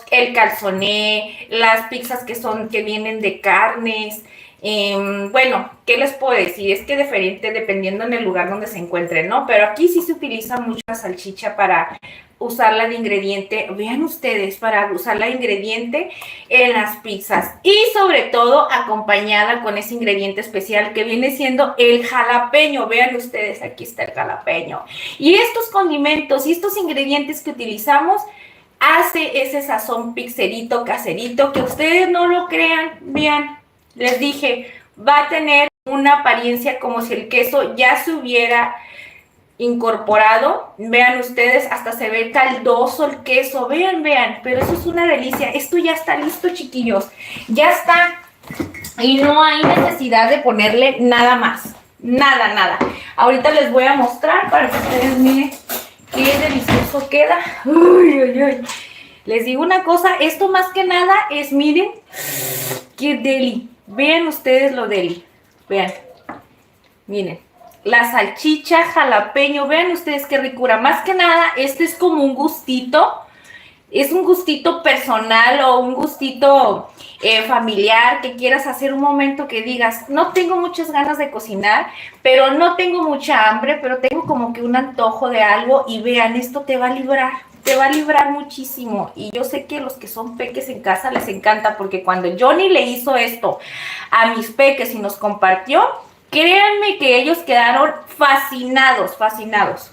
el calzoné, las pizzas que vienen de carnes. Bueno, ¿qué les puedo decir? Es que diferente dependiendo en el lugar donde se encuentren, ¿no? Pero aquí sí se utiliza mucho la salchicha para usarla de ingrediente, vean ustedes, para usarla de ingrediente en las pizzas y sobre todo acompañada con ese ingrediente especial que viene siendo el jalapeño. Vean ustedes, aquí está el jalapeño. Y estos condimentos y estos ingredientes que utilizamos hace ese sazón pizzerito, caserito, que ustedes no lo crean, vean, les dije, va a tener una apariencia como si el queso ya se hubiera incorporado. Vean ustedes, hasta se ve caldoso el queso, vean, pero eso es una delicia. Esto ya está listo, chiquillos, ya está, y no hay necesidad de ponerle nada más, nada. Ahorita les voy a mostrar para que ustedes miren qué delicioso queda. Uy. Les digo una cosa, esto más que nada es, miren, qué deli. Vean ustedes lo deli, vean, miren. La salchicha, jalapeño, vean ustedes qué ricura. Más que nada, este es como un gustito, es un gustito personal o un gustito familiar que quieras hacer un momento que digas, no tengo muchas ganas de cocinar, pero no tengo mucha hambre, pero tengo como que un antojo de algo y vean, esto te va a librar muchísimo. Y yo sé que los que son peques en casa les encanta porque cuando Johnny le hizo esto a mis peques y nos compartió, créanme que ellos quedaron fascinados.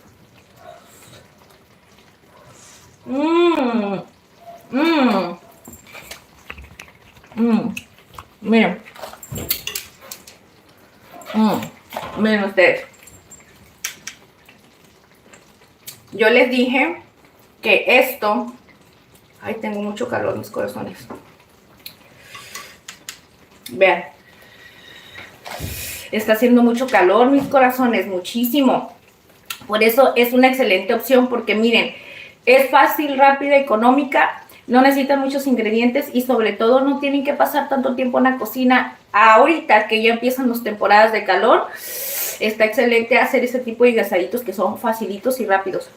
Miren. Miren ustedes. Yo les dije que esto... Ay, tengo mucho calor, mis corazones. Vean. Está haciendo mucho calor, mis corazones, muchísimo. Por eso es una excelente opción porque miren, es fácil, rápida, económica, no necesitan muchos ingredientes y sobre todo no tienen que pasar tanto tiempo en la cocina. Ahorita que ya empiezan las temporadas de calor, está excelente hacer ese tipo de guisaditos que son facilitos y rápidos.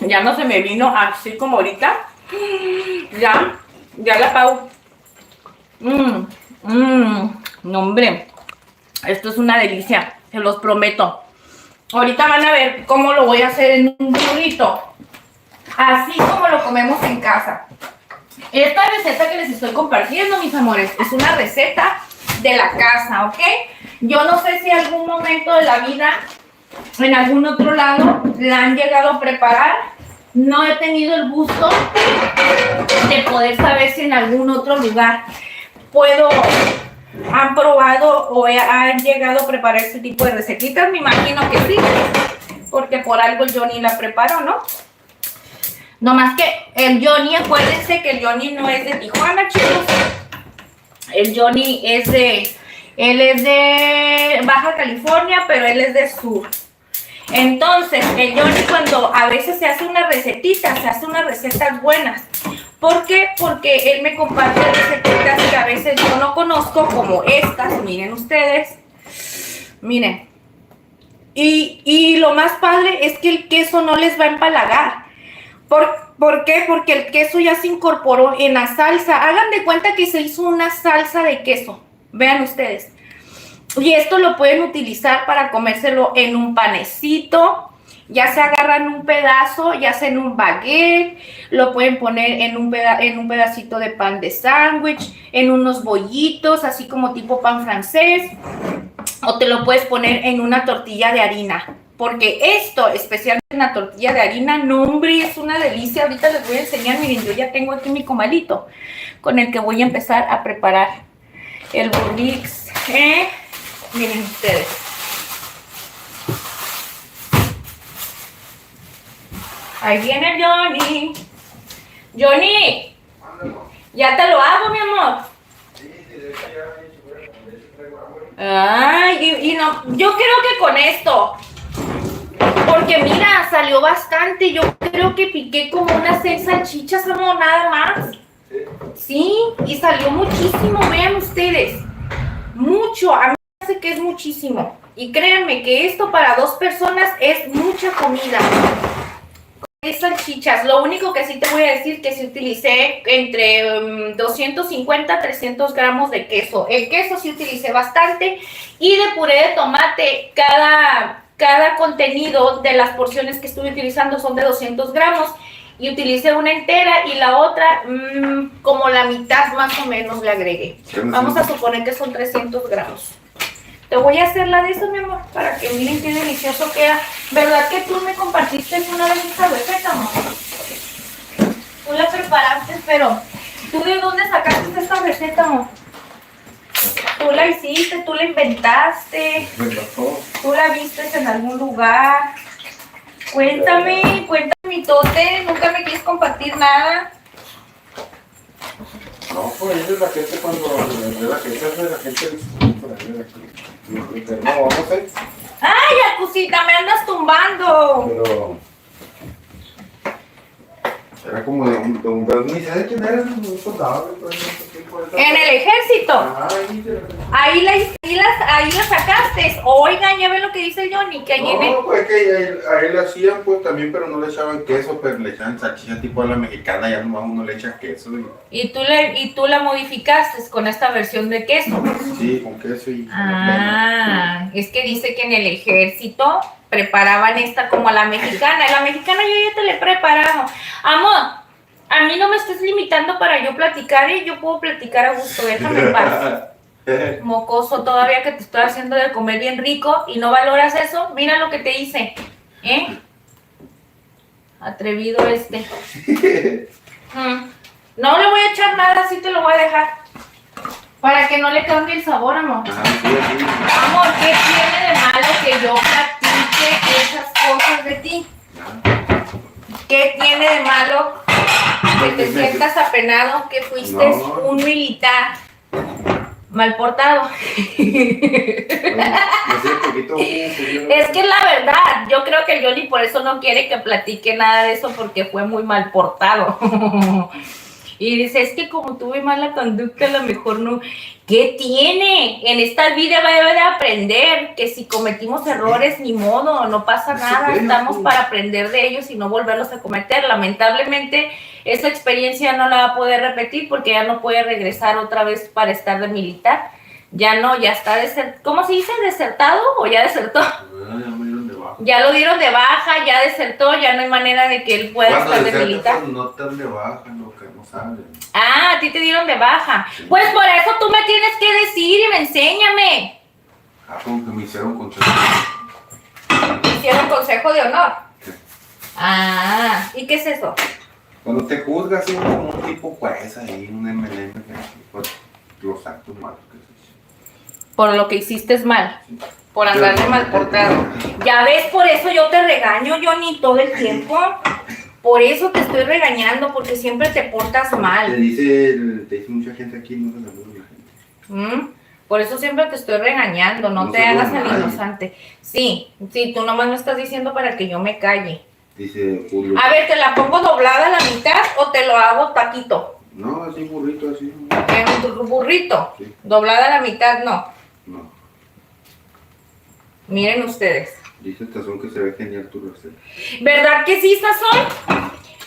Ya no se me vino así como ahorita. Ya la pago. No, hombre, esto es una delicia, se los prometo. Ahorita van a ver cómo lo voy a hacer en un burrito, así como lo comemos en casa. Esta receta que les estoy compartiendo, mis amores, es una receta de la casa, ¿ok? Yo no sé si algún momento de la vida, en algún otro lado, la han llegado a preparar. No he tenido el gusto de poder saber si en algún otro lugar han probado o han llegado a preparar este tipo de recetitas. Me imagino que sí, porque por algo el Johnny la preparó, ¿no? No más que el Johnny, acuérdense que el Johnny no es de Tijuana, chicos. El Johnny él es de Baja California, pero él es de sur. Entonces, el Johnny cuando a veces se hace una recetita, se hace unas recetas buenas. ¿Por qué? Porque él me comparte recetas que a veces yo no conozco, como estas, miren ustedes. Miren. Y lo más padre es que el queso no les va a empalagar. ¿Por qué? Porque el queso ya se incorporó en la salsa. Hagan de cuenta que se hizo una salsa de queso. Vean ustedes. Y esto lo pueden utilizar para comérselo en un panecito, ya se agarran un pedazo, ya sea en un baguette, lo pueden poner en un pedacito de pan de sándwich, en unos bollitos, así como tipo pan francés, o te lo puedes poner en una tortilla de harina, porque esto, especialmente en la tortilla de harina, no, hombre, es una delicia. Ahorita les voy a enseñar, miren, yo ya tengo aquí mi comalito, con el que voy a empezar a preparar el burrix, miren ustedes. Ahí viene el Johnny. Johnny, ya te lo hago, mi amor. Ay, y no, yo creo que con esto, porque mira, salió bastante. Yo creo que piqué como unas 6 salchichas, amor, nada más. Sí, y salió muchísimo, vean ustedes. Mucho, a mí me parece que es muchísimo. Y créanme que esto para 2 personas es mucha comida. salchichas. Lo único que sí te voy a decir que sí utilicé entre 250 a 300 gramos de queso. El queso sí utilicé bastante. Y de puré de tomate, cada contenido de las porciones que estuve utilizando son de 200 gramos. Y utilicé una entera y la otra como la mitad más o menos le agregué. Vamos a suponer que son 300 gramos. Te voy a hacer la de eso, mi amor, para que miren qué delicioso queda. ¿Verdad que tú me compartiste una vez esta receta, amor? Tú la preparaste, pero ¿tú de dónde sacaste esta receta, amor? Tú la hiciste, tú la inventaste, tú la viste en algún lugar. Cuéntame mi tote, nunca me quieres compartir nada. No, pues esa es la gente cuando la gente por ahí de aquí. No, vamos a ir. ¡Ay, Acusita, me andas tumbando! Pero era como de un ni sé de quién era, un soldado. En el ejército. Ahí la sacaste. Oigan, ya ven lo que dice el Johnny, que allí No, pues que a él le hacían pues también, pero no le echaban queso, pero le echaban salchicha tipo a la mexicana, ya nomás uno le echa queso. Y tú la modificaste con esta versión de queso. Sí, con queso y... Es que dice que en el ejército preparaban esta como a la mexicana. La mexicana yo ya te la he preparado. Amor, a mí no me estés limitando para yo platicar, yo puedo platicar a gusto, déjame en paz. Mocoso, todavía que te estoy haciendo de comer bien rico y no valoras eso, mira lo que te hice, atrevido este. No le voy a echar nada, así te lo voy a dejar, para que no le cambie el sabor, amor. Amor, ¿qué tiene de malo que yo platique esas cosas de ti? ¿Qué tiene de malo que te sientas apenado que fuiste un militar mal portado? Es que la verdad, yo creo que el Johnny por eso no quiere que platique nada de eso, porque fue muy mal portado. Y dice, es que como tuve mala conducta, a lo mejor no. ¿Qué tiene? En esta vida va a debe de aprender que si cometimos errores, ni modo, no pasa nada. Estamos para aprender de ellos y no volverlos a cometer. Lamentablemente, esa experiencia no la va a poder repetir porque ya no puede regresar otra vez para estar de militar. Ya no, ya está ¿cómo se dice? ¿Desertado o ya desertó? Ya lo dieron de baja, ya desertó, ya no hay manera de que él pueda estar de militar. No están de baja, no, que no saben. Ah, a ti te dieron de baja. Sí. Pues por eso tú me tienes que decir y me enséñame. Como que me hicieron consejo. ¿Me hicieron consejo de honor? Sí. ¿Y qué es eso? Cuando te juzgas, así como un tipo juez ahí, un MLM, por los actos malos que se hicieron. Por lo que hiciste es mal. Sí. Por andar de mal portado. Ya ves, por eso yo te regaño, Johnny, todo el tiempo. Por eso te estoy regañando, porque siempre te portas mal. Te dice mucha gente aquí, no se la la gente. Por eso siempre te estoy regañando, no te hagas el inocente. Sí, tú nomás me estás diciendo para que yo me calle. Dice Julio. A ver, ¿te la pongo doblada a la mitad o te lo hago taquito? No, así burrito, así. En tu burrito. Sí. Doblada a la mitad, no. No. Miren ustedes. Dice Tazón que se ve genial tu receta. ¿Verdad que sí, Tazón?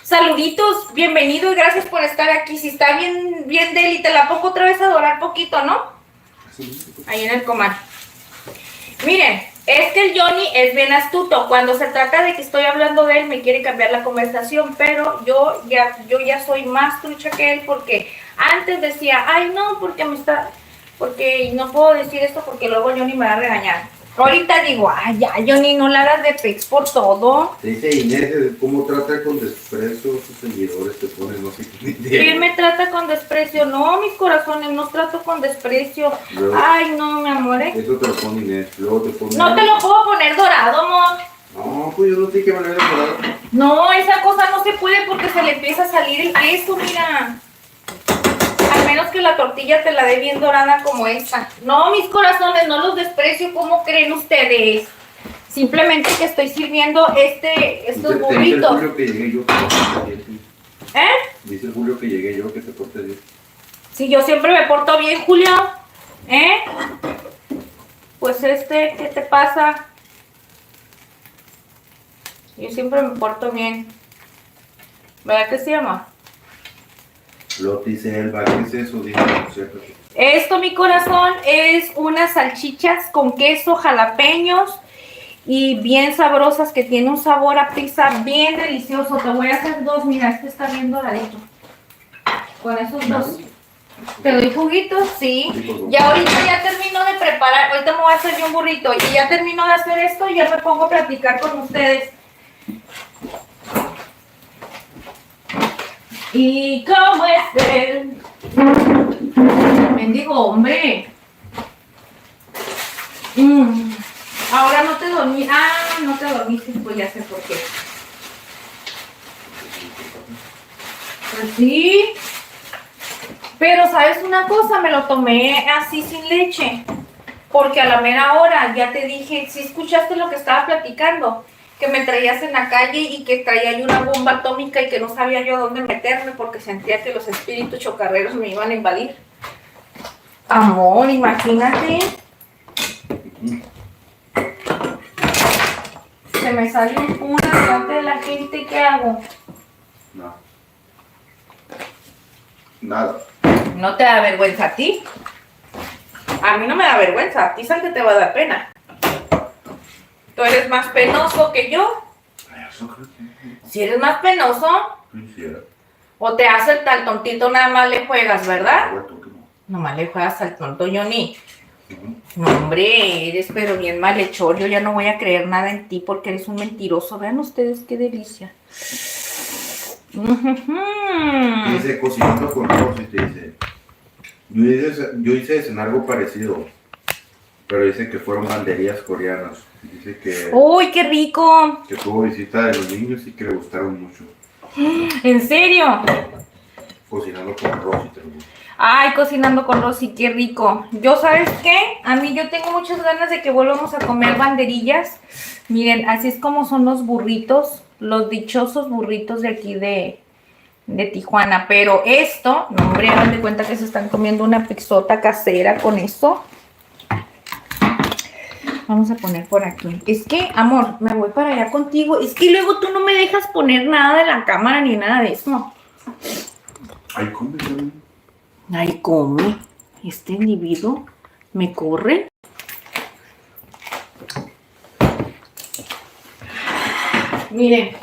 Saluditos, bienvenido y gracias por estar aquí. Si está bien Deli, te la pongo otra vez a dorar poquito, ¿no? Sí. Ahí en el comal. Miren, es que el Johnny es bien astuto. Cuando se trata de que estoy hablando de él, me quiere cambiar la conversación, pero yo ya soy más trucha que él, porque antes decía, ay no, porque no puedo decir esto porque luego Johnny me va a regañar. Ahorita digo, ay ya, Johnny, no la hagas de pex por todo. Dice Inés, ¿cómo trata con desprecio a sus seguidores? Te pone no sé qué. ¿Quién me trata con desprecio? No, mis corazones, no trato con desprecio. Luego, ay, no, mi amor. Eso te lo pone Inés, luego te pone... No te lo puedo poner dorado, amor. No, pues yo no sé qué manera de dorado. No, esa cosa no se puede porque se le empieza a salir el queso, mira. Al menos que la tortilla te la dé bien dorada como esta. No, mis corazones, no los desprecio. ¿Cómo creen ustedes? Simplemente que estoy sirviendo estos burritos. Dice Julio que llegué yo. Dice Julio que llegué yo, que te portes bien. Si yo siempre me porto bien, Julio. Pues ¿qué te pasa? Yo siempre me porto bien. ¿Verdad que se llama? Loti Selva, ¿qué es eso? Dime, por cierto. Esto, mi corazón, es unas salchichas con queso, jalapeños y bien sabrosas, que tiene un sabor a pizza bien delicioso. Te voy a hacer dos, mira, este está bien doradito. Con esos dos. ¿Te doy juguitos? Sí. Ya ahorita ya termino de preparar, ahorita me voy a hacer yo un burrito y ya termino de hacer esto y ya me pongo a platicar con ustedes. ¿Y cómo es él? Mendigo hombre. Ahora no te dormí. Ah, no te dormiste, pues ya sé por qué. Pues sí. Pero ¿sabes una cosa? Me lo tomé así sin leche. Porque a la mera hora ya te dije, si escuchaste lo que estaba platicando, que me traías en la calle y que traía yo una bomba atómica y que no sabía yo dónde meterme porque sentía que los espíritus chocarreros me iban a invadir. Amor, imagínate. Se me sale una delante de la gente, ¿qué hago? No. Nada. ¿No te da vergüenza a ti? A mí no me da vergüenza, a ti sal que te va a dar pena. Tú eres más penoso que yo. Eso creo que Si eres más penoso, no hiciera. o te hace el tal tontito, nada más le juegas, ¿verdad? Huerto que no. Nomás le juegas al tonto, Johnny. Ujú. No, hombre, eres pero bien malhechor. Yo ya no voy a creer nada en ti porque eres un mentiroso. Vean ustedes qué delicia. Dice, cocinando con Rosy, te dice. Yo hice de cenar algo parecido, pero dice que fueron banderías coreanas. Dice que ¡Uy, qué rico! tuvo visita de los niños y que le gustaron mucho. ¿En serio? Cocinando con Rosy, te lo digo. Ay, cocinando con Rosy, qué rico. Yo, ¿sabes qué? A mí yo tengo muchas ganas de que volvamos a comer banderillas. Miren, así es como son los burritos, los dichosos burritos de aquí de Tijuana. Pero esto, no, hombre, hagan de cuenta que se están comiendo una pizzota casera con esto. Vamos a poner por aquí. Es que, amor, me voy para allá contigo. Es que luego tú no me dejas poner nada de la cámara ni nada de eso. Ay, come también. Ay, come. Este individuo me corre. Miren.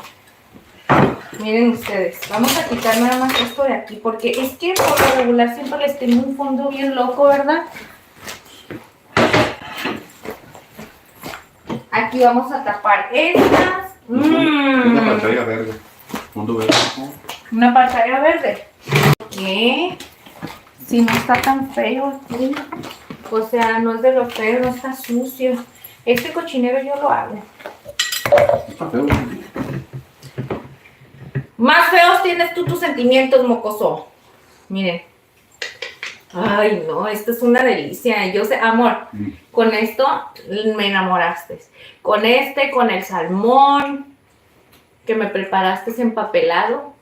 Miren ustedes. Vamos a quitar nada más esto de aquí. Porque es que por lo regular siempre les tengo un fondo bien loco, ¿verdad? Aquí vamos a tapar estas. Una pantalla verde. Fondo verde. Una pantalla verde. ¿Qué? Si no está tan feo aquí. O sea, no es de lo feo, no está sucio. Este cochinero yo lo hago. Está feo, ¿sí? Más feos tienes tú tus sentimientos, mocoso. Miren. Ay, no, esto es una delicia. Yo sé, amor, con esto me enamoraste. Con con el salmón que me preparaste empapelado,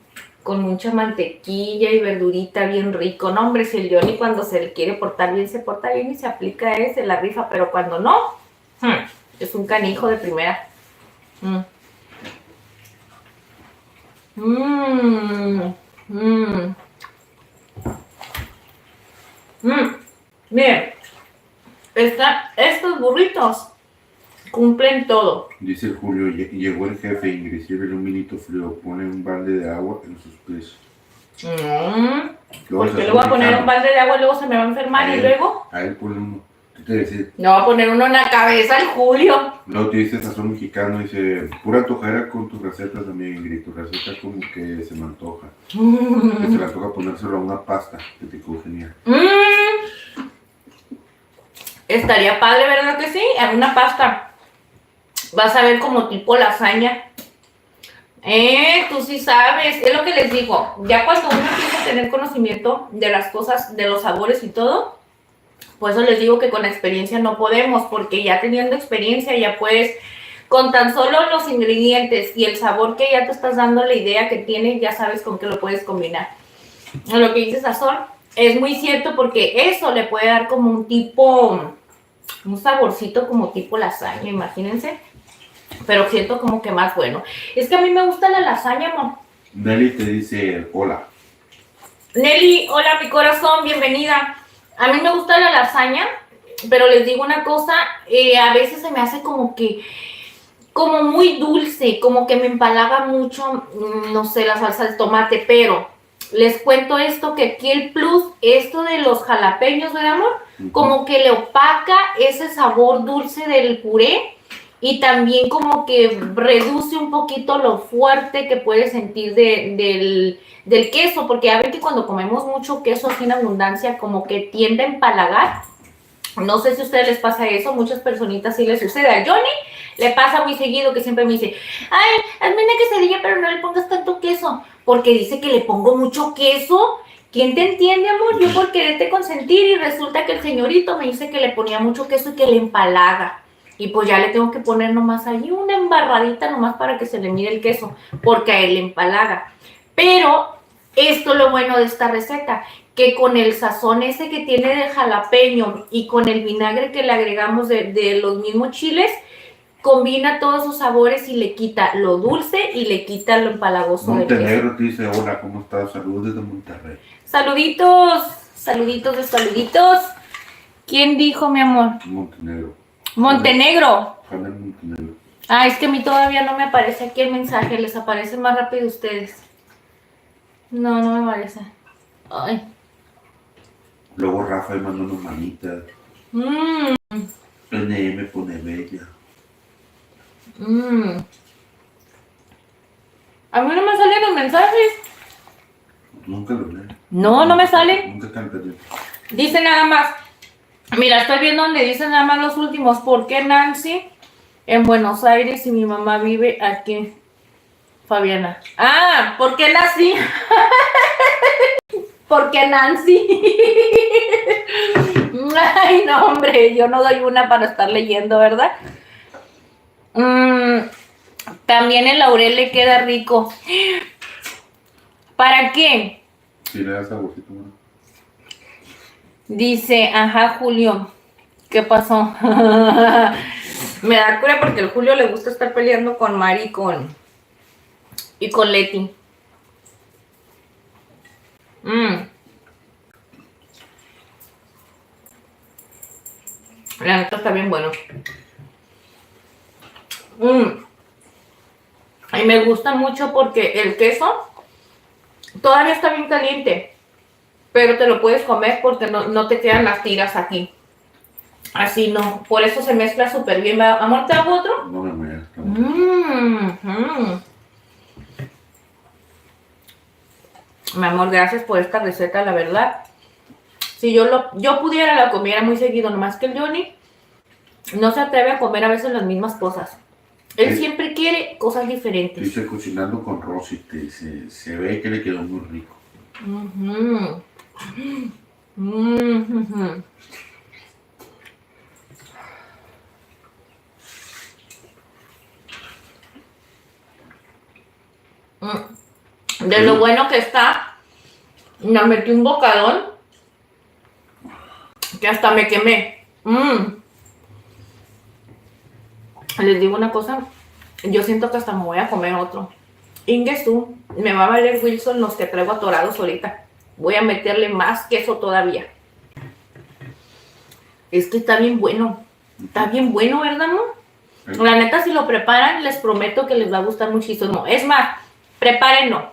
con mucha mantequilla y verdurita bien rico. No, hombre, si el Johnny cuando se le quiere portar bien, se porta bien y se aplica ese, la rifa, pero cuando no, es un canijo de primera. Miren, estos burritos cumplen todo. Dice el Julio, llegó el jefe Ingrid, sirve un vinito frío, pone un balde de agua en sus pies. Porque le voy a poner un balde de agua y luego se me va a enfermar y luego A él pone uno. ¿Qué te decía? le voy a poner uno en la cabeza al Julio. Luego te dice sazón mexicano, dice, pura tojera con tus recetas también, Ingrid. Tu receta como que se me antoja. Que se le antoja ponérselo a una pasta que te quedó genial. Estaría padre, ¿verdad que sí? En una pasta. Vas a ver como tipo lasaña. Tú sí sabes. Es lo que les digo. Ya cuando uno empieza a tener conocimiento de las cosas, de los sabores y todo, por eso les digo que con experiencia no podemos, porque ya teniendo experiencia ya puedes, con tan solo los ingredientes y el sabor que ya te estás dando, la idea que tienes, ya sabes con qué lo puedes combinar. Lo que dice Sazón es muy cierto, porque eso le puede dar como un tipo, un saborcito como tipo lasaña, imagínense. Pero siento como que más bueno. Es que a mí me gusta la lasaña, amor. Nelly te dice hola. Nelly, hola mi corazón, bienvenida. A mí me gusta la lasaña, pero les digo una cosa, a veces se me hace como muy dulce, como que me empalaga mucho, no sé, la salsa de tomate, pero les cuento esto, que aquí el plus, esto de los jalapeños, ¿verdad, amor? Como que le opaca ese sabor dulce del puré y también como que reduce un poquito lo fuerte que puedes sentir del queso, porque ya ven que cuando comemos mucho queso así en abundancia, como que tiende a empalagar. No sé si a ustedes les pasa eso, muchas personitas sí les sucede. A Johnny le pasa muy seguido que siempre me dice, ay, hazme una quesadilla, pero no le pongas tanto queso, porque dice que le pongo mucho queso. ¿Quién te entiende, amor? Yo por quererte consentir y resulta que el señorito me dice que le ponía mucho queso y que le empalaga. Y pues ya le tengo que poner nomás ahí una embarradita nomás para que se le mire el queso, porque a él le empalaga. Pero esto es lo bueno de esta receta, que con el sazón ese que tiene de jalapeño y con el vinagre que le agregamos de los mismos chiles, combina todos sus sabores y le quita lo dulce y le quita lo empalagoso del queso. Montenegro te dice hola, ¿cómo estás? Saludos desde Monterrey. Saluditos, saluditos de saluditos. ¿Quién dijo, mi amor? Montenegro. Montenegro. Janet Montenegro. Ah, es que a mí todavía no me aparece aquí el mensaje, les aparece más rápido a ustedes. No, no me aparece. Ay. Luego Rafa me mandó unas manitas. NM pone bella. A mí no me salen los mensajes. Nunca lo leo. No, no me sale. Nunca están pendientes. Dice nada más. Mira, estoy viendo donde dicen nada más los últimos. ¿Por qué Nancy en Buenos Aires y mi mamá vive aquí? Fabiana. Ah, ¿por qué Nancy? ¿Por qué Nancy? Ay, no, hombre, yo no doy una para estar leyendo, ¿verdad? También el laurel le queda rico. ¿Para qué? Sí, le das saborcito, bueno. Dice, ajá, Julio. ¿Qué pasó? Me da cura porque el Julio le gusta estar peleando con Mari y con Leti. La neta está bien bueno. Y me gusta mucho porque el queso todavía está bien caliente, pero te lo puedes comer porque no te quedan las tiras aquí. Así no, por eso se mezcla súper bien. Amor, ¿te hago otro? No me mueras. Mi amor, gracias por esta receta, la verdad. Si yo pudiera, la comiera muy seguido, nomás que el Johnny no se atreve a comer a veces las mismas cosas. Él siempre quiere cosas diferentes. Dice cocinando con Rosy, te dice, se ve que le quedó muy rico. De lo bueno que está, me metí un bocadón que hasta me quemé. Les digo una cosa, yo siento que hasta me voy a comer otro. Ingesu, me va a valer Wilson los que traigo atorados ahorita. Voy a meterle más queso todavía. Es que está bien bueno. Está bien bueno, ¿verdad, amor? La neta, si lo preparan, les prometo que les va a gustar muchísimo. Es más, prepárenlo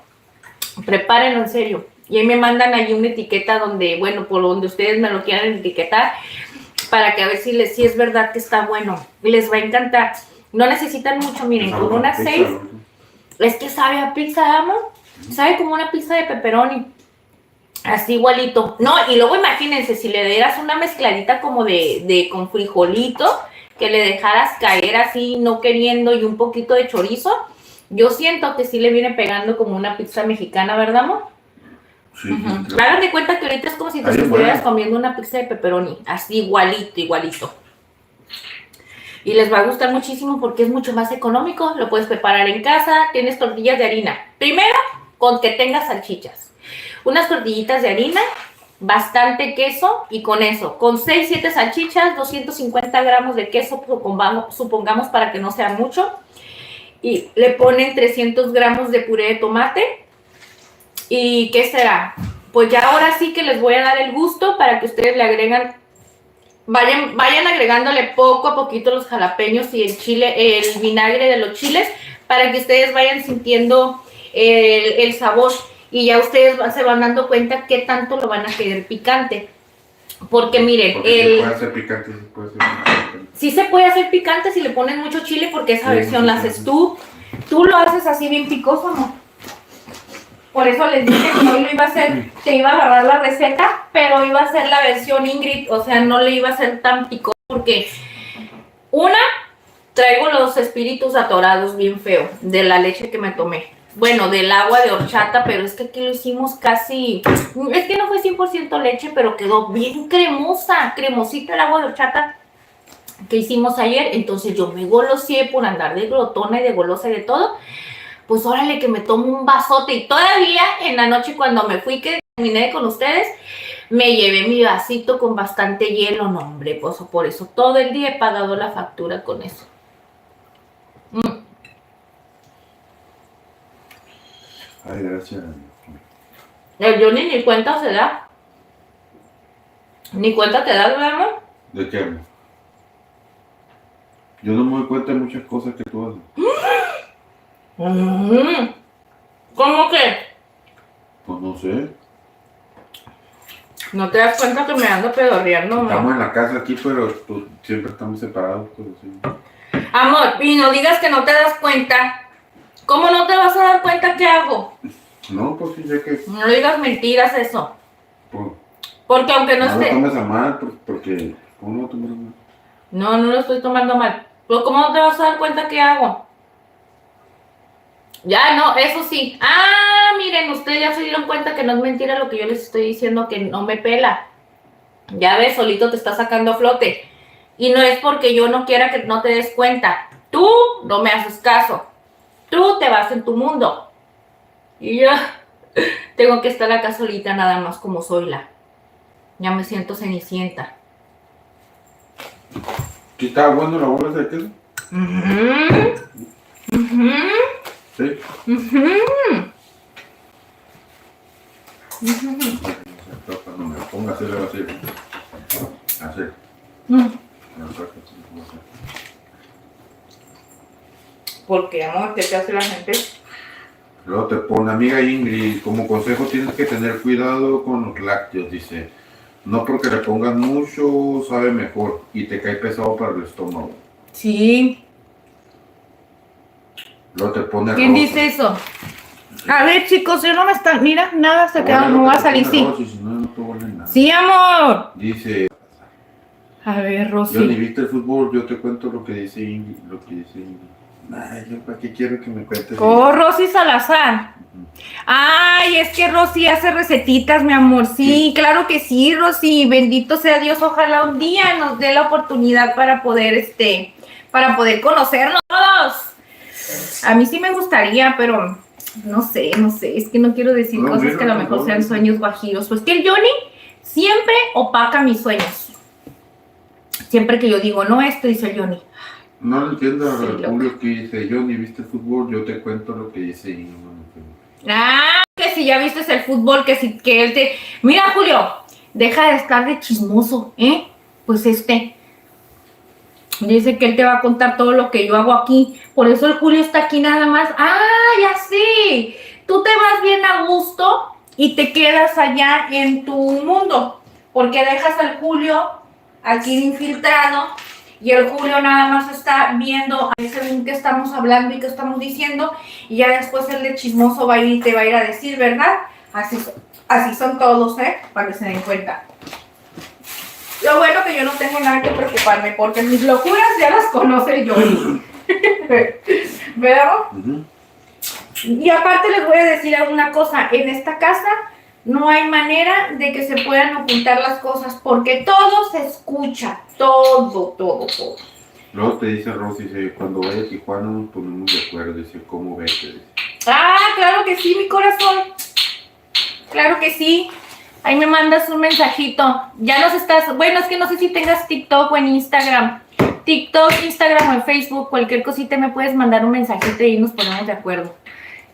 en serio. Y ahí me mandan ahí una etiqueta donde, bueno, por donde ustedes me lo quieran etiquetar, para que a ver si es verdad que está bueno. Les va a encantar. No necesitan mucho, miren, con unas 6. Es que sabe a pizza, amor. Sabe como una pizza de pepperoni. Así igualito. No, y luego imagínense, si le dieras una mezcladita como con frijolito, que le dejaras caer así, no queriendo, y un poquito de chorizo, yo siento que sí le viene pegando como una pizza mexicana, ¿verdad, amor? Sí. Hagan de cuenta que ahorita es como si te estuvieras comiendo una pizza de pepperoni, así igualito. Y les va a gustar muchísimo porque es mucho más económico, lo puedes preparar en casa, tienes tortillas de harina. Primero, con que tengas salchichas. Unas tortillitas de harina, bastante queso y con eso, con 6-7 salchichas, 250 gramos de queso, supongamos para que no sea mucho. Y le ponen 300 gramos de puré de tomate, ¿Y qué será? Pues ya ahora sí que les voy a dar el gusto para que ustedes le agregan, vayan agregándole poco a poquito los jalapeños y el chile, el vinagre de los chiles, para que ustedes vayan sintiendo el sabor y ya ustedes se van dando cuenta qué tanto lo van a querer picante. Porque miren, Porque se puede hacer picante, se puede hacer picante. sí se puede hacer picante si le pones mucho chile, porque esa versión la haces tú. Tú lo haces así bien picoso, ¿no? Por eso les dije que hoy lo iba a hacer, que iba a agarrar la receta, pero iba a ser la versión Ingrid, o sea, no le iba a ser tan picoso, porque traigo los espíritus atorados bien feo de la leche que me tomé. Bueno, del agua de horchata, pero es que aquí lo hicimos casi, es que no fue 100% leche, pero quedó bien cremosa, cremosita el agua de horchata que hicimos ayer. Entonces yo me goloseé por andar de glotona y de golosa y de todo. Pues órale que me tomo un vasote, y todavía en la noche cuando me fui, que terminé con ustedes, me llevé mi vasito con bastante hielo. No, hombre, pues por eso todo el día he pagado la factura con eso. Ay, gracias. El Johnny ni cuenta se da. Ni cuenta te das, ¿verdad, amor? ¿De qué, amor? Yo no me doy cuenta de muchas cosas que tú haces. ¿Cómo que? Pues no sé. ¿No te das cuenta que me ando pedorreando, amor? Estamos en la casa aquí, pero siempre estamos separados. Pero sí. Amor, y no digas que no te das cuenta. ¿Cómo no te vas a dar cuenta qué hago? No, pues sí, ya que... No digas mentiras eso. Pues, Porque aunque no no lo esté... tomes a mal, porque... ¿Cómo no lo tomas a mal? No, no lo estoy tomando mal. Pero ¿cómo no te vas a dar cuenta qué hago? Ya, no, eso sí. Ah, miren, ustedes ya se dieron cuenta que no es mentira lo que yo les estoy diciendo, que no me pela. Ya ves, solito te está sacando a flote. Y no es porque yo no quiera que no te des cuenta. Tú no me haces caso. Tú te vas en tu mundo. Y yo tengo que estar acá solita nada más como soy la. Ya me siento cenicienta. ¿Sí estaba bueno la bola de queso? Sí. Cuando me ponga a hacer así. Así. ¿Por qué, amor? ¿Qué te hace la gente? Luego te pone, amiga Ingrid, como consejo tienes que tener cuidado con los lácteos, dice. No porque le pongas mucho, sabe mejor y te cae pesado para el estómago. Sí. Luego te pone ¿Quién Rosy. dice eso? A ver, chicos, yo no me está... Mira, nada se queda, Bueno, no va a te salir, pone sí. Rosy, si no, no te vuelve nada. Sí, amor. Dice, A ver, yo ni Rosy. viste el fútbol, yo te cuento lo que dice Ingrid, Ay, yo para qué quiero que me cuentes. Oh, Rosy Salazar. Ay, es que Rosy hace recetitas, mi amor. Sí, claro que sí, Rosy. Bendito sea Dios. Ojalá un día nos dé la oportunidad para poder, conocernos todos. A mí sí me gustaría, pero no sé. Es que no quiero decir No, cosas mira, que a lo mejor no. sean sueños guajiros. Pues que el Johnny siempre opaca mis sueños. Siempre que yo digo, no, esto dice el Johnny. No lo entiendo a Sí, Julio que dice, yo ni viste el fútbol, yo te cuento lo que dice Ingrid. No lo entiendo. Ah, que si ya viste el fútbol, que él te... Mira, Julio, deja de estar de chismoso, ¿eh? Pues dice que él te va a contar todo lo que yo hago aquí. Por eso el Julio está aquí nada más. Ah, ya sé. Tú te vas bien a gusto y te quedas allá en tu mundo. Porque dejas al Julio aquí infiltrado y el Julio nada más está viendo a ese que estamos hablando y que estamos diciendo, y ya después el de chismoso va a ir y te va a ir a decir, ¿verdad? Así son todos, ¿eh? Para que se den cuenta. Lo bueno que yo no tengo nada que preocuparme, porque mis locuras ya las conoce yo. ¿Verdad? Y aparte les voy a decir alguna cosa, en esta casa no hay manera de que se puedan ocultar las cosas, porque todo se escucha, todo. Luego te dice Rosy, dice, cuando vaya a Tijuana nos ponemos de acuerdo, dice, ¿cómo ves? Dice. Ah, claro que sí, mi corazón. Claro que sí. Ahí me mandas un mensajito. Ya nos estás... Bueno, es que no sé si tengas TikTok o en Instagram. TikTok, Instagram o en Facebook, cualquier cosita me puedes mandar un mensajito y nos ponemos de acuerdo.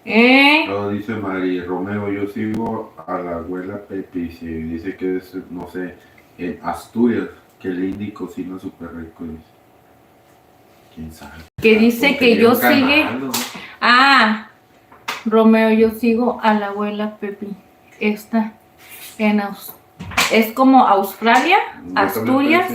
Luego dice Mari Romeo, yo sigo a la abuela Pepi, y dice que es, no sé, en Asturias, que Lindy cocina súper rico, dice. ¿Quién sabe? Que dice que yo sigue. ¿No? Ah, Romeo, yo sigo a la abuela Pepi. Esta es como Australia, Asturias.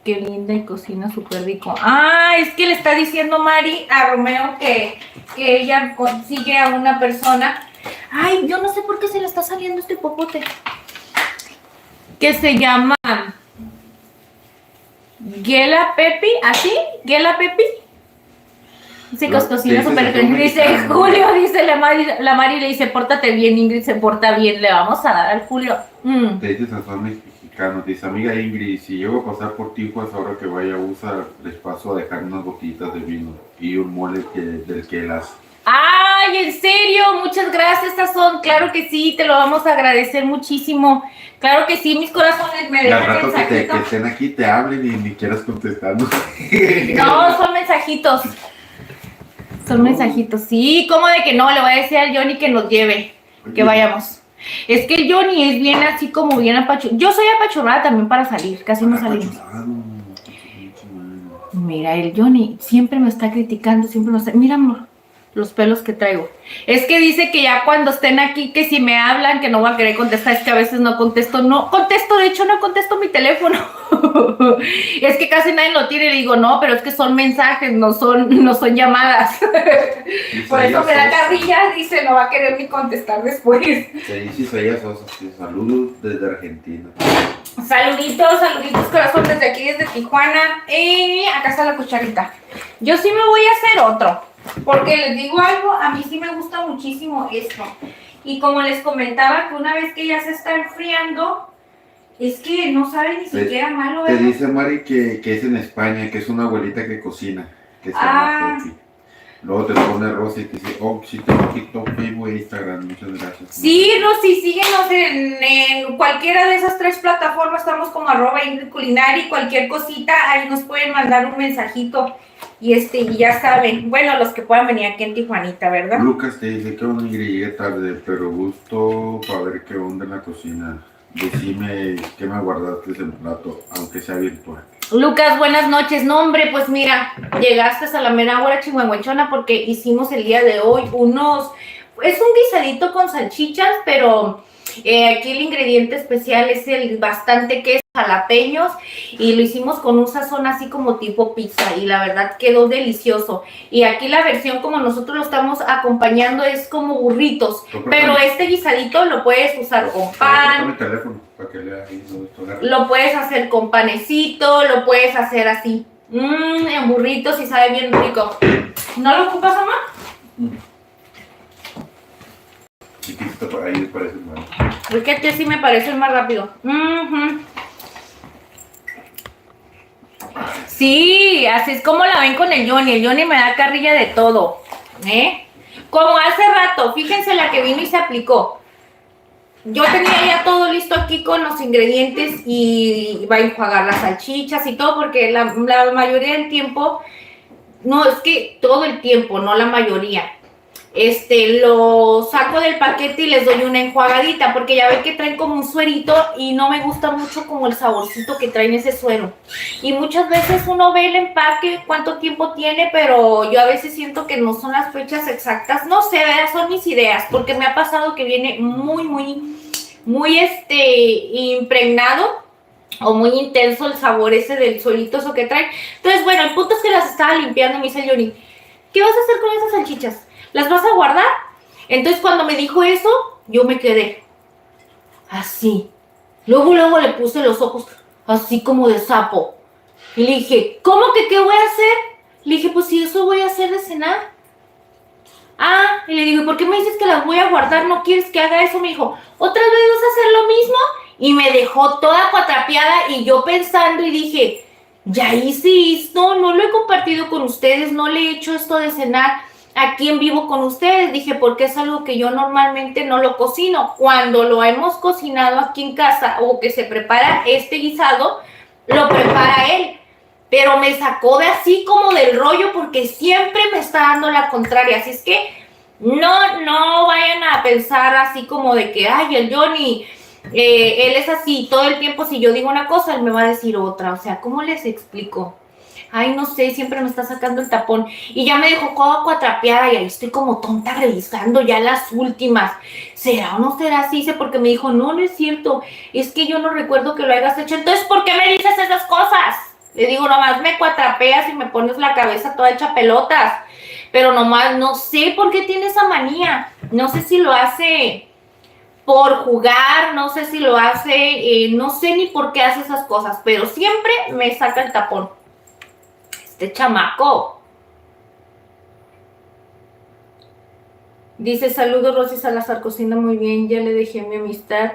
Qué linda y cocina súper rico. Ah, es que le está diciendo Mari a Romeo que ella consigue a una persona. Ay, yo no sé por qué se le está saliendo este popote. Que se llama Gela Pepi, ¿así? Gela Pepi. Dice que cocina súper rico. Dice Julio, dice la Mari le dice, pórtate bien, Ingrid se porta bien, le vamos a dar al Julio. Te dice Sazón Mexicano, dice, amiga Ingrid, si llego a pasar por Tijuas ahora que vaya a usar, les paso a dejar unas gotitas de vino y un mole del que las... ¡Ay, en serio! Muchas gracias, Sazón. Claro que sí, te lo vamos a agradecer muchísimo. Claro que sí, mis corazones me dejan rato mensajitos. que estén aquí te hablen y ni quieras contestar. No, son mensajitos. Son mensajitos. Sí, ¿cómo de que no? Le voy a decir al Johnny que nos lleve, que vayamos. Es que el Johnny es bien así como bien apachurrado. Yo soy apachurrada también para salir, casi no salimos. Mira, el Johnny siempre me está criticando, siempre me está... Mira, amor, los pelos que traigo. Es que dice que ya cuando estén aquí, que si me hablan, que no voy a querer contestar, es que a veces no contesto, de hecho no contesto mi teléfono. Es que casi nadie lo tiene, le digo, no, pero es que son mensajes, no son llamadas. Por eso me da carrilla, dice, no va a querer ni contestar después. Se dice Isaías Sosa, saludos desde Argentina. Saluditos, corazón, desde aquí, desde Tijuana. Acá está la cucharita. Yo sí me voy a hacer otro, porque les digo algo, a mí sí me gusta muchísimo esto. Y como les comentaba, que una vez que ya se está enfriando, es que no sabe ni siquiera malo. Te dice Mari que es en España, que es una abuelita que cocina, que se llama Pepi. Luego te pone Rosy y te dice, oh, sí tengo TikTok, Facebook e Instagram, muchas gracias. Sí, Rosy, síguenos en cualquiera de esas 3 plataformas, estamos como @Ingrid Culinari, cualquier cosita, ahí nos pueden mandar un mensajito. Y ya saben, bueno, los que puedan venir aquí en Tijuanita, ¿verdad? Lucas te dice que onda, Ingrid, llegué tarde, pero gusto para ver qué onda en la cocina. Decime qué me guardaste en el plato, aunque sea virtual. Lucas, buenas noches. No, hombre, pues mira, llegaste a la mera hora chihuahuenchona porque hicimos el día de hoy es un guisadito con salchichas, pero aquí el ingrediente especial es el bastante queso, jalapeños, y lo hicimos con un sazón así como tipo pizza, y la verdad quedó delicioso. Y aquí la versión como nosotros lo estamos acompañando es como burritos, pero este guisadito lo puedes usar con pan. Mi teléfono para que lea ahí, lo puedes hacer con panecito, lo puedes hacer así, en burritos y sabe bien rico. ¿No lo ocupas, mamá? Chiquito, por ahí les parece mal. Es que a ti sí me parece el más rápido. Sí, así es como la ven con el Johnny. El Johnny me da carrilla de todo, Como hace rato, fíjense la que vino y se aplicó. Yo tenía ya todo listo aquí con los ingredientes y iba a enjuagar las salchichas y todo, porque la mayoría del tiempo, no, es que todo el tiempo, no la mayoría, lo saco del paquete y les doy una enjuagadita, porque ya ven que traen como un suerito y no me gusta mucho como el saborcito que traen ese suero. Y muchas veces uno ve el empaque, cuánto tiempo tiene, pero yo a veces siento que no son las fechas exactas. No sé, son mis ideas, porque me ha pasado que viene muy impregnado o muy intenso el sabor ese del suerito, eso que traen. Entonces, bueno, el punto es que las estaba limpiando, me dice el Johnny, ¿qué vas a hacer con esas salchichas? ¿Las vas a guardar? Entonces cuando me dijo eso, yo me quedé así. Luego le puse los ojos así como de sapo. Y le dije, ¿cómo que qué voy a hacer? Le dije, pues si eso voy a hacer de cenar. Ah, y le digo, ¿por qué me dices que las voy a guardar? ¿No quieres que haga eso? Me dijo, ¿otra vez vas a hacer lo mismo? Y me dejó toda cuatrapeada y yo pensando y dije, ya hice esto, no lo he compartido con ustedes, no le he hecho esto de cenar aquí en vivo con ustedes. Dije, porque es algo que yo normalmente no lo cocino. Cuando lo hemos cocinado aquí en casa o que se prepara este guisado, lo prepara él. Pero me sacó de así como del rollo porque siempre me está dando la contraria. Así es que No vayan a pensar así como de que, ay, el Johnny, él es así, todo el tiempo si yo digo una cosa, él me va a decir otra. O sea, ¿cómo les explico? Ay, no sé, siempre me está sacando el tapón. Y ya me dejó cuatrapeada y ahí estoy como tonta revisando ya las últimas. ¿Será o no será así? Dice, porque me dijo, no es cierto, es que yo no recuerdo que lo hayas hecho. Entonces, ¿por qué me dices esas cosas? Le digo, nomás me cuatrapeas y me pones la cabeza toda hecha pelotas. Pero nomás no sé por qué tiene esa manía. No sé si lo hace por jugar, no sé si lo hace, no sé ni por qué hace esas cosas, pero siempre me saca el tapón. Este chamaco. Dice, saludos Rosy Salazar, cocina muy bien, ya le dejé mi amistad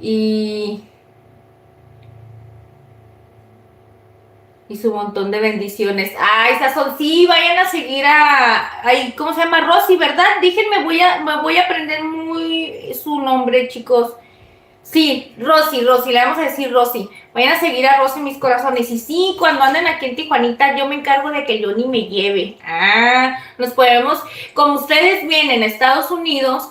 y su montón de bendiciones. Ah, esas son, sí, vayan a seguir ahí, ¿cómo se llama? Rosy, ¿verdad? Díjenme, me voy a aprender muy su nombre, chicos. Sí, Rosy, le vamos a decir Rosy. Vayan a seguir a Rosy, mis corazones. Y sí, cuando anden aquí en Tijuanita, yo me encargo de que Johnny me lleve. Nos podemos, como ustedes vienen a Estados Unidos,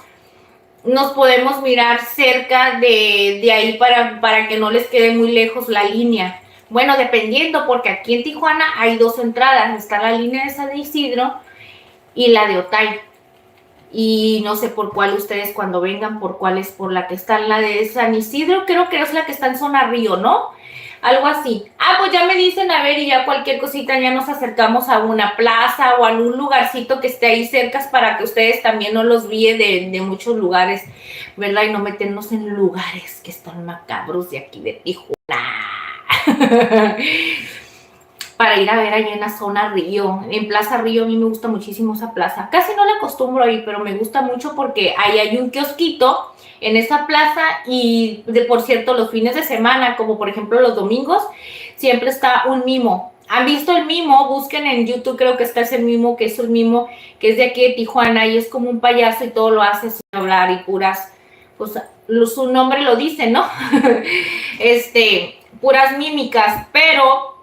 nos podemos mirar cerca de ahí para que no les quede muy lejos la línea. Bueno, dependiendo, porque aquí en Tijuana hay dos entradas. Está la línea esa de Isidro y la de Otay. Y no sé por cuál ustedes cuando vengan, por cuál es por la que está la de San Isidro, creo que es la que está en zona Río, ¿no? Algo así. Pues ya me dicen, a ver, y ya cualquier cosita ya nos acercamos a una plaza o a un lugarcito que esté ahí cerca para que ustedes también no los guíe de muchos lugares, ¿verdad? Y no meternos en lugares que están macabros de aquí de Tijuana. Para ir a ver allá en la zona Río, en Plaza Río. A mí me gusta muchísimo esa plaza, casi no la acostumbro ahí, pero me gusta mucho porque ahí hay un kiosquito en esa plaza y por cierto los fines de semana, como por ejemplo los domingos, siempre está un mimo. ¿Han visto el mimo? Busquen en YouTube, creo que está ese mimo, que es un mimo que es de aquí de Tijuana y es como un payaso y todo lo hace sin hablar y puras, pues su nombre lo dice, ¿no? Puras mímicas, pero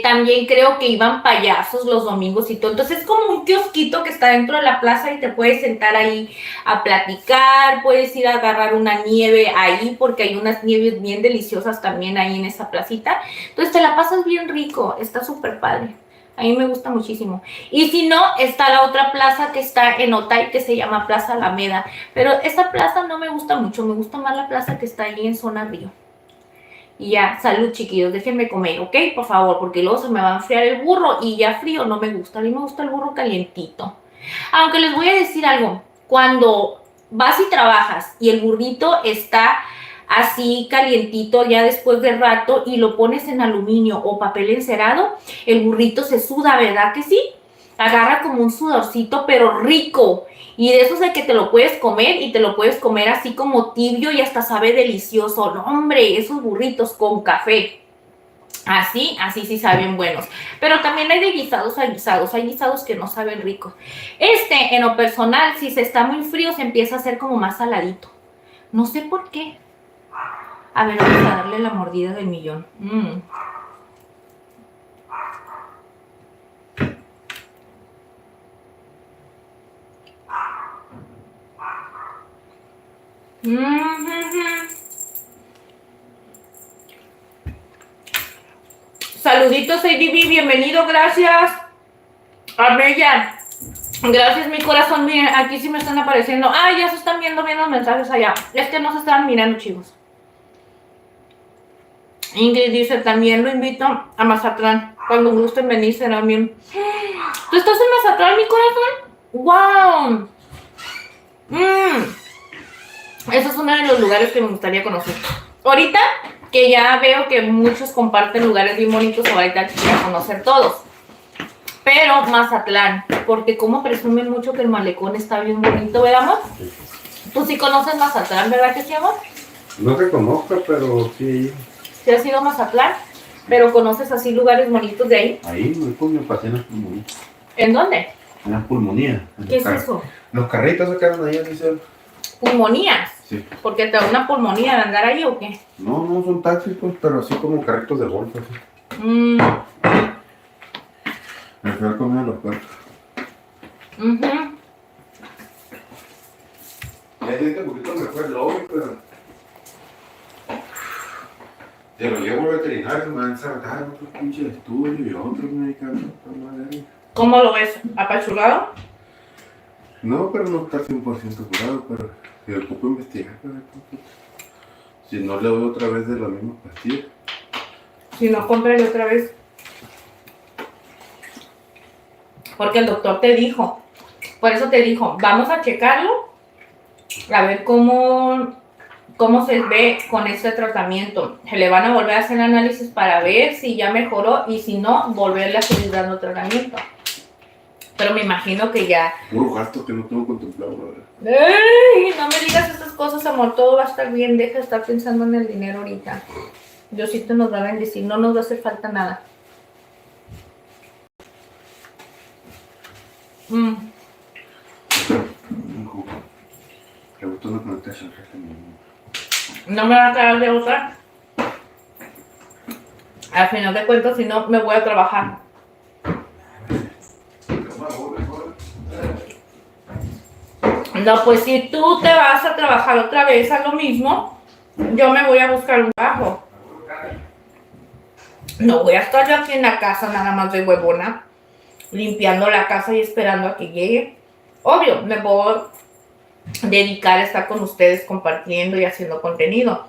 también creo que iban payasos los domingos y todo. Entonces es como un kiosquito que está dentro de la plaza y te puedes sentar ahí a platicar, puedes ir a agarrar una nieve ahí porque hay unas nieves bien deliciosas también ahí en esa placita. Entonces te la pasas bien rico, está súper padre. A mí me gusta muchísimo. Y si no, está la otra plaza que está en Otay que se llama Plaza Alameda. Pero esa plaza no me gusta mucho, me gusta más la plaza que está ahí en Zona Río. Y ya, salud chiquillos, déjenme comer, ¿ok? Por favor, porque luego se me va a enfriar el burro y ya frío no me gusta. A mí me gusta el burro calientito. Aunque les voy a decir algo, cuando vas y trabajas y el burrito está así calientito ya después de rato y lo pones en aluminio o papel encerado, el burrito se suda, ¿verdad que sí? Agarra como un sudorcito, pero rico. Y de esos de que te lo puedes comer y te lo puedes comer así como tibio y hasta sabe delicioso. No, hombre, esos burritos con café. Así sí saben buenos. Pero también hay de guisados a guisados. Hay guisados que no saben ricos. En lo personal, si se está muy frío, se empieza a hacer como más saladito. No sé por qué. A ver, vamos a darle la mordida del millón. Saluditos, ADB, bienvenido, gracias. Bella, gracias mi corazón. Miren, aquí sí me están apareciendo. Ya se están viendo bien los mensajes allá. Es que no se estaban mirando, chicos. Ingrid dice, también lo invito a Mazatlán. Cuando gusten venir será bien. ¿Tú estás en Mazatlán, mi corazón? ¡Wow! Ese es uno de los lugares que me gustaría conocer. Ahorita que ya veo que muchos comparten lugares bien bonitos, ahorita quiero conocer todos. Pero Mazatlán, porque como presumen mucho que el malecón está bien bonito, ¿verdad, amor? Tú sí conoces Mazatlán, ¿verdad que sí, amor? No te conozco, pero sí. ¿Sí has ido a Mazatlán? ¿Pero conoces así lugares bonitos de ahí? Ahí me pasé en las pulmonías. ¿En dónde? En las pulmonías. ¿Qué es eso? Los carritos se quedan ahí, dice. ¿Pulmonías? Sí. ¿Porque te da una pulmonía de andar ahí o qué? No son taxis, pues, pero así como carritos de golf, así. Me fui a comer a los perros. Te lo llevo al veterinario, me van a ensartar otro pinche estudio y otros medicamentos, madre. ¿Cómo lo ves? ¿Apachurrado? No, pero no está 100% curado, pero si ocupo investigar, pero si no le doy otra vez de la misma pastilla. Si no, cómprale otra vez. Porque el doctor te dijo, por eso te dijo, vamos a checarlo, a ver cómo se ve con este tratamiento. Se le van a volver a hacer análisis para ver si ya mejoró y si no, volverle a seguir dando tratamiento. Pero me imagino que ya... Puro gasto que no tengo contemplado, ¿verdad? ¡Ey! No me digas estas cosas, amor, todo va a estar bien, deja de estar pensando en el dinero ahorita. Diosito nos va a bendecir, no nos va a hacer falta nada. Le gustó una plantación. No me va a quedar de otra. Al final de cuentas, si no, me voy a trabajar. No, pues si tú te vas a trabajar otra vez a lo mismo, yo me voy a buscar un trabajo. No voy a estar yo aquí en la casa nada más de huevona, limpiando la casa y esperando a que llegue. Obvio, me puedo dedicar a estar con ustedes compartiendo y haciendo contenido.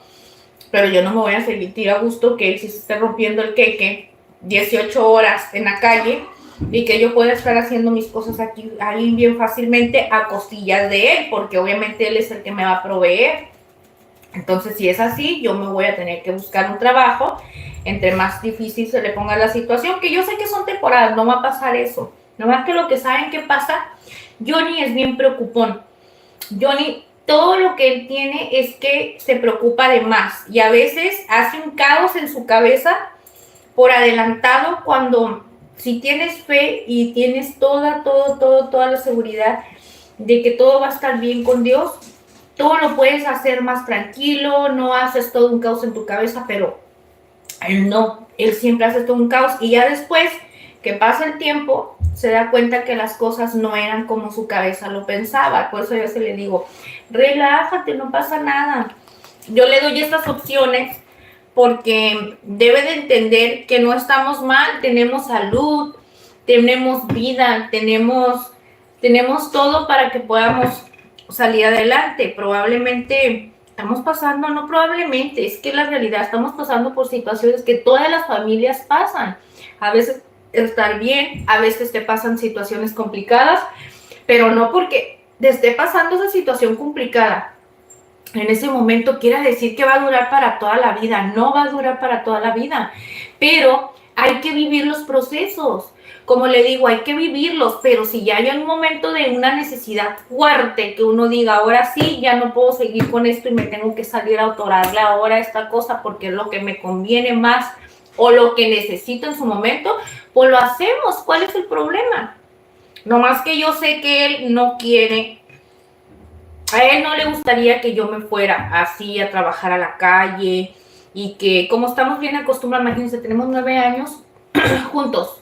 Pero yo no me voy a seguir tiro a gusto que él sí se esté rompiendo el queque 18 horas en la calle y que yo pueda estar haciendo mis cosas aquí ahí bien fácilmente a costillas de él, porque obviamente él es el que me va a proveer. Entonces, si es así, yo me voy a tener que buscar un trabajo. Entre más difícil se le ponga la situación, que yo sé que son temporadas, no va a pasar eso. Nomás que lo que saben que pasa, Johnny es bien preocupón. Johnny, todo lo que él tiene es que se preocupa de más y a veces hace un caos en su cabeza por adelantado cuando si tienes fe y tienes toda la seguridad de que todo va a estar bien con Dios, todo lo puedes hacer más tranquilo, no haces todo un caos en tu cabeza, pero él no, él siempre hace todo un caos y ya después que pasa el tiempo se da cuenta que las cosas no eran como su cabeza lo pensaba. Por eso yo se le digo, relájate, no pasa nada. Yo le doy estas opciones porque debe de entender que no estamos mal, tenemos salud, tenemos vida, tenemos todo para que podamos salir adelante. Probablemente estamos pasando, no probablemente, es que la realidad, estamos pasando por situaciones que todas las familias pasan. A veces estar bien, a veces te pasan situaciones complicadas, pero no porque te esté pasando esa situación complicada en ese momento quiera decir que va a durar para toda la vida. No va a durar para toda la vida, pero hay que vivir los procesos. Como le digo, hay que vivirlos, pero si ya hay un momento de una necesidad fuerte, que uno diga, ahora sí, ya no puedo seguir con esto y me tengo que salir a otorgarle ahora esta cosa porque es lo que me conviene más o lo que necesito en su momento, pues lo hacemos. ¿Cuál es el problema? Nomás que yo sé que él no quiere, a él no le gustaría que yo me fuera así a trabajar a la calle y que como estamos bien acostumbrados, imagínense, tenemos 9 años juntos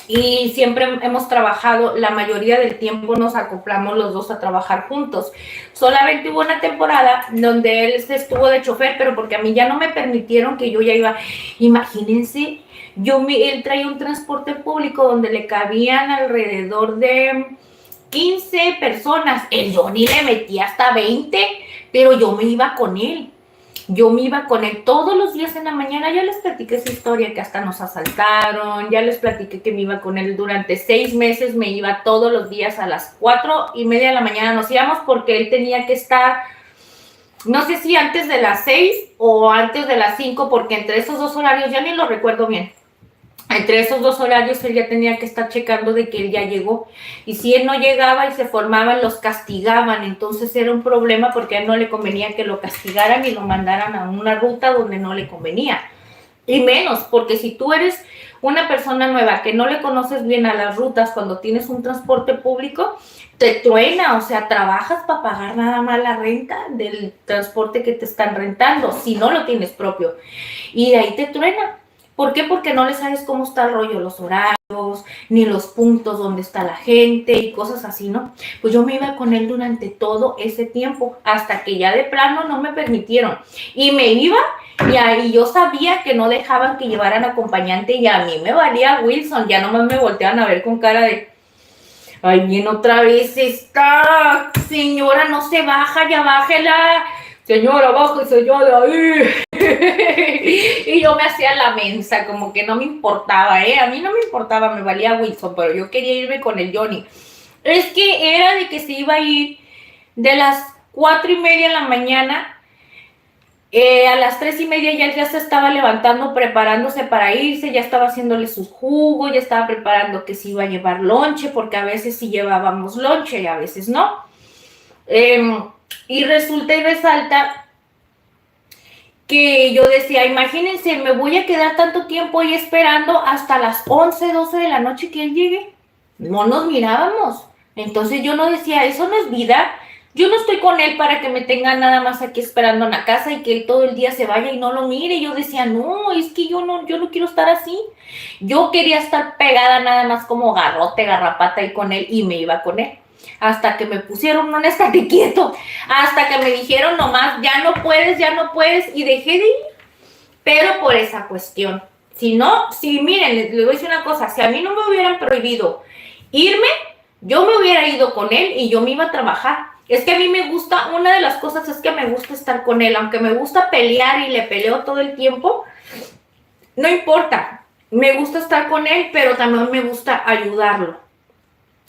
y siempre hemos trabajado, la mayoría del tiempo nos acoplamos los dos a trabajar juntos. Solamente hubo una temporada donde él se estuvo de chofer, pero porque a mí ya no me permitieron que yo ya iba, imagínense, él traía un transporte público donde le cabían alrededor de 15 personas, el Johnny le metía hasta 20, pero yo me iba con él. Yo me iba con él todos los días en la mañana. Ya les platiqué esa historia que hasta nos asaltaron. Ya les platiqué que me iba con él durante 6 meses. Me iba todos los días a las 4:30 de la mañana. Nos íbamos porque él tenía que estar, no sé si antes de las 6 o antes de las 5, porque entre esos dos horarios, ya ni lo recuerdo bien. Entre esos dos horarios él ya tenía que estar checando de que él ya llegó. Y si él no llegaba y se formaban, los castigaban. Entonces era un problema porque a él no le convenía que lo castigaran y lo mandaran a una ruta donde no le convenía. Y menos, porque si tú eres una persona nueva que no le conoces bien a las rutas cuando tienes un transporte público, te truena, o sea, trabajas para pagar nada más la renta del transporte que te están rentando, si no lo tienes propio. Y de ahí te truena. ¿Por qué? Porque no le sabes cómo está el rollo, los horarios, ni los puntos donde está la gente y cosas así, ¿no? Pues yo me iba con él durante todo ese tiempo, hasta que ya de plano no me permitieron. Y me iba y ahí yo sabía que no dejaban que llevaran acompañante y a mí me valía Wilson, ya nomás me volteaban a ver con cara de... Ay, bien otra vez esta señora, no se baja, ya bájela. Señora, bájese ya de ahí. Y yo me hacía la mensa, como que no me importaba, a mí no me importaba, me valía Wilson, pero yo quería irme con el Johnny. Es que era de que se iba a ir de las 4:30 de la mañana, a las 3:30 ya se estaba levantando, preparándose para irse, ya estaba haciéndole sus jugos, ya estaba preparando que se iba a llevar lonche, porque a veces sí llevábamos lonche y a veces no. Y resulta y resalta que yo decía, imagínense, me voy a quedar tanto tiempo ahí esperando hasta las 11, 12 de la noche que él llegue. No nos mirábamos. Entonces yo no decía, eso no es vida. Yo no estoy con él para que me tenga nada más aquí esperando en la casa y que él todo el día se vaya y no lo mire. Yo decía, no, es que yo no quiero estar así. Yo quería estar pegada nada más como garrote, garrapata y con él y me iba con él. Hasta que me pusieron un estate quieto, hasta que me dijeron nomás, ya no puedes, y dejé de ir, pero por esa cuestión. Si no, miren, les voy a decir una cosa, si a mí no me hubieran prohibido irme, yo me hubiera ido con él y yo me iba a trabajar. Es que a mí me gusta, una de las cosas es que me gusta estar con él, aunque me gusta pelear y le peleo todo el tiempo, no importa, me gusta estar con él, pero también me gusta ayudarlo.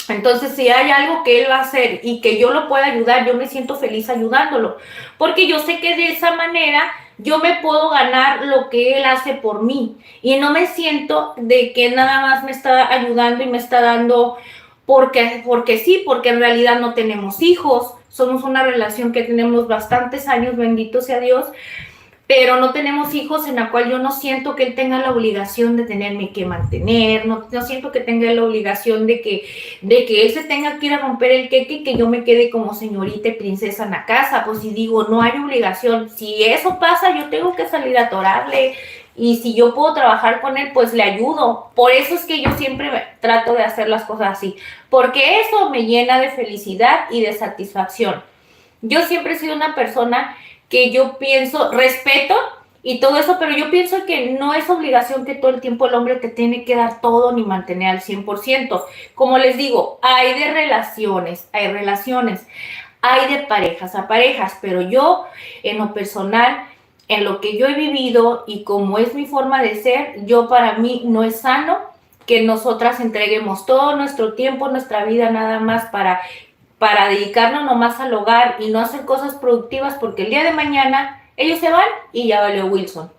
Entonces, si hay algo que él va a hacer y que yo lo pueda ayudar, yo me siento feliz ayudándolo, porque yo sé que de esa manera yo me puedo ganar lo que él hace por mí y no me siento de que nada más me está ayudando y me está dando porque sí, porque en realidad no tenemos hijos, somos una relación que tenemos bastantes años, bendito sea Dios, pero no tenemos hijos en la cual yo no siento que él tenga la obligación de tenerme que mantener, no siento que tenga la obligación de que él se tenga que ir a romper el queque y que yo me quede como señorita y princesa en la casa. Pues si digo, no hay obligación, si eso pasa yo tengo que salir a atorarle y si yo puedo trabajar con él pues le ayudo. Por eso es que yo siempre trato de hacer las cosas así, porque eso me llena de felicidad y de satisfacción. Yo siempre he sido una persona que yo pienso, respeto y todo eso, pero yo pienso que no es obligación que todo el tiempo el hombre te tiene que dar todo ni mantener al 100%. Como les digo, hay de relaciones, hay de parejas a parejas, pero yo en lo personal, en lo que yo he vivido y como es mi forma de ser, para mí no es sano que nosotras entreguemos todo nuestro tiempo, nuestra vida nada más para dedicarnos nomás al hogar y no hacer cosas productivas, porque el día de mañana ellos se van y ya valió Wilson.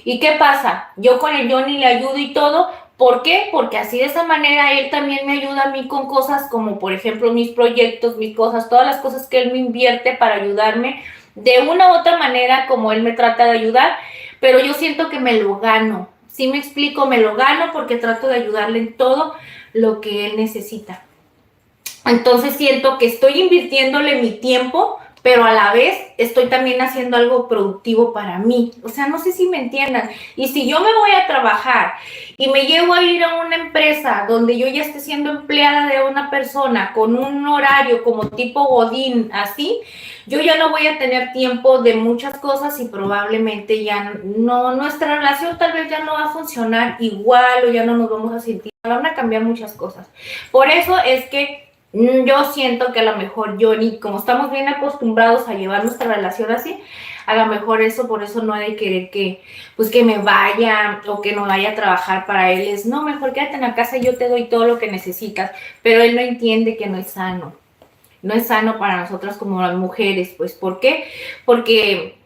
¿Y qué pasa? Yo con el Johnny le ayudo y todo. ¿Por qué? Porque así de esa manera él también me ayuda a mí con cosas como, por ejemplo, mis proyectos, mis cosas, todas las cosas que él me invierte para ayudarme de una u otra manera como él me trata de ayudar, pero yo siento que me lo gano. ¿Sí me explico? Me lo gano porque trato de ayudarle en todo lo que él necesita. Entonces siento que estoy invirtiéndole mi tiempo, pero a la vez estoy también haciendo algo productivo para mí. O sea, no sé si me entiendan. Y si yo me voy a trabajar y me llevo a ir a una empresa donde yo ya esté siendo empleada de una persona con un horario como tipo Godín, así, yo ya no voy a tener tiempo de muchas cosas y probablemente ya no, nuestra relación tal vez ya no va a funcionar igual o ya no nos vamos a sentir, van a cambiar muchas cosas. Por eso es que yo siento que a lo mejor Johnny, como estamos bien acostumbrados a llevar nuestra relación así, a lo mejor por eso no hay de querer que me vaya o que no vaya a trabajar para él. Es, no, mejor quédate en la casa y yo te doy todo lo que necesitas. Pero él no entiende que no es sano. No es sano para nosotras como las mujeres. Pues, ¿por qué? Porque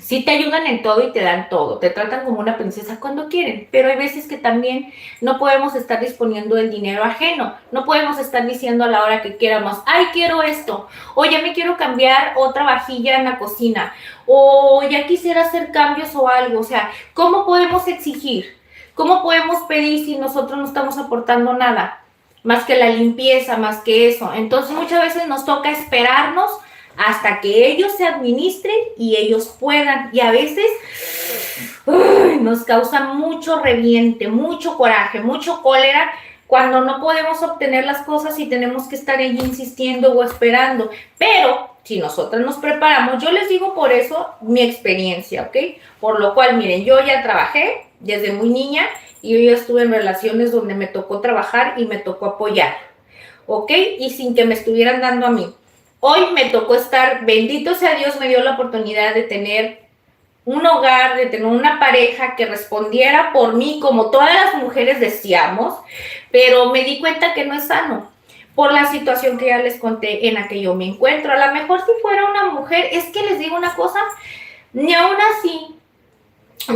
sí te ayudan en todo y te dan todo, te tratan como una princesa cuando quieren, pero hay veces que también no podemos estar disponiendo del dinero ajeno, no podemos estar diciendo a la hora que queramos, ay, quiero esto, o ya me quiero cambiar otra vajilla en la cocina, o ya quisiera hacer cambios o algo. O sea, ¿cómo podemos exigir? ¿Cómo podemos pedir si nosotros no estamos aportando nada? Más que la limpieza, más que eso. Entonces muchas veces nos toca esperarnos hasta que ellos se administren y ellos puedan. Y a veces nos causa mucho reviente, mucho coraje, mucho cólera cuando no podemos obtener las cosas y tenemos que estar ahí insistiendo o esperando. Pero si nosotras nos preparamos, yo les digo por eso mi experiencia, ¿ok? Por lo cual, miren, yo ya trabajé desde muy niña y yo ya estuve en relaciones donde me tocó trabajar y me tocó apoyar, ¿ok? Y sin que me estuvieran dando a mí. Hoy me tocó estar, bendito sea Dios, me dio la oportunidad de tener un hogar, de tener una pareja que respondiera por mí como todas las mujeres deseamos, pero me di cuenta que no es sano por la situación que ya les conté en la que yo me encuentro. A lo mejor si fuera una mujer, es que les digo una cosa, ni aún así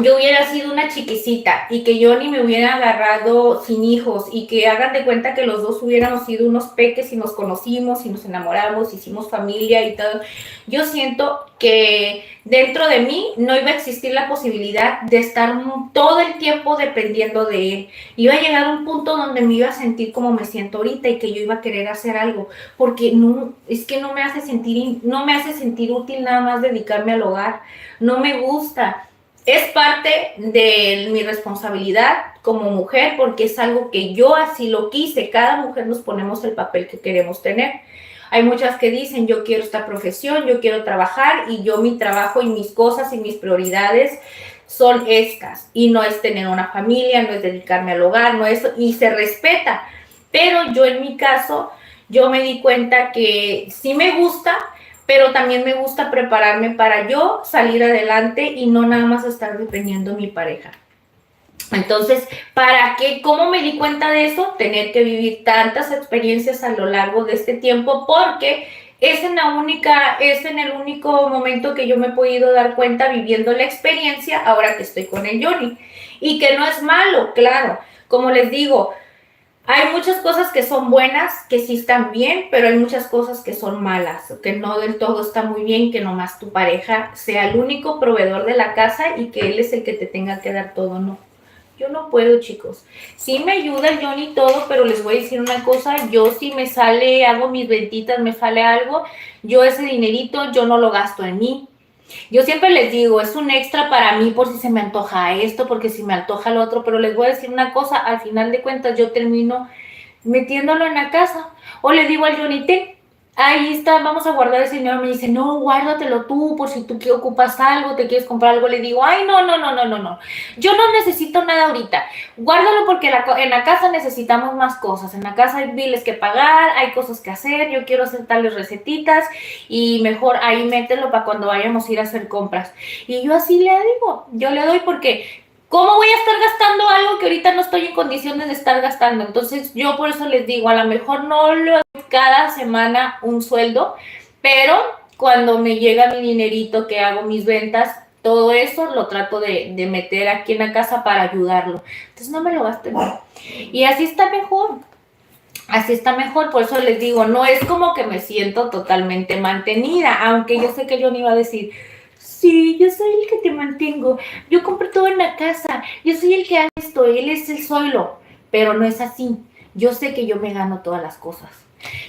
yo hubiera sido una chiquicita y que yo ni me hubiera agarrado sin hijos y que hagan de cuenta que los dos hubiéramos sido unos peques y nos conocimos y nos enamoramos, hicimos familia y todo. Yo siento que dentro de mí no iba a existir la posibilidad de estar todo el tiempo dependiendo de él. Iba a llegar a un punto donde me iba a sentir como me siento ahorita y que yo iba a querer hacer algo, porque no, es que no me hace sentir útil nada más dedicarme al hogar. No me gusta. Es parte de mi responsabilidad como mujer porque es algo que yo así lo quise. Cada mujer nos ponemos el papel que queremos tener. Hay muchas que dicen, yo quiero esta profesión, yo quiero trabajar y yo mi trabajo y mis cosas y mis prioridades son estas. Y no es tener una familia, no es dedicarme al hogar, no es, y se respeta. Pero yo en mi caso, yo me di cuenta que sí me gusta, pero también me gusta prepararme para yo salir adelante y no nada más estar dependiendo de mi pareja. Entonces, ¿para qué? ¿Cómo me di cuenta de eso? Tener que vivir tantas experiencias a lo largo de este tiempo, porque es en el único momento que yo me he podido dar cuenta viviendo la experiencia ahora que estoy con el Johnny. Y que no es malo, claro. Como les digo, hay muchas cosas que son buenas, que sí están bien, pero hay muchas cosas que son malas, que no del todo está muy bien, que nomás tu pareja sea el único proveedor de la casa y que él es el que te tenga que dar todo, no. Yo no puedo, chicos. Sí me ayuda el Johnny y todo, pero les voy a decir una cosa, yo si me sale, hago mis rentitas, me sale algo, yo ese dinerito, yo no lo gasto en mí. Yo siempre les digo, es un extra para mí por si se me antoja esto, porque si me antoja lo otro, pero les voy a decir una cosa, al final de cuentas yo termino metiéndolo en la casa, o le digo al Johnny, ahí está, vamos a guardar ese dinero, me dice, no, guárdatelo tú, por si tú ocupas algo, te quieres comprar algo, le digo, ay, no, yo no necesito nada ahorita, guárdalo porque en la casa necesitamos más cosas, en la casa hay biles que pagar, hay cosas que hacer, yo quiero hacer tales recetitas, y mejor ahí mételo para cuando vayamos a ir a hacer compras, y yo así le digo, yo le doy porque ¿cómo voy a estar gastando algo que ahorita no estoy en condiciones de estar gastando? Entonces, yo por eso les digo, a lo mejor no le doy cada semana un sueldo, pero cuando me llega mi dinerito que hago mis ventas, todo eso lo trato de meter aquí en la casa para ayudarlo. Entonces, no me lo gasto en mí. Y así está mejor. Así está mejor, por eso les digo, no es como que me siento totalmente mantenida, aunque yo sé que yo no iba a decir, sí, yo soy el que te mantengo, yo compro todo en la casa, yo soy el que hace esto, él es el suelo, pero no es así. Yo sé que yo me gano todas las cosas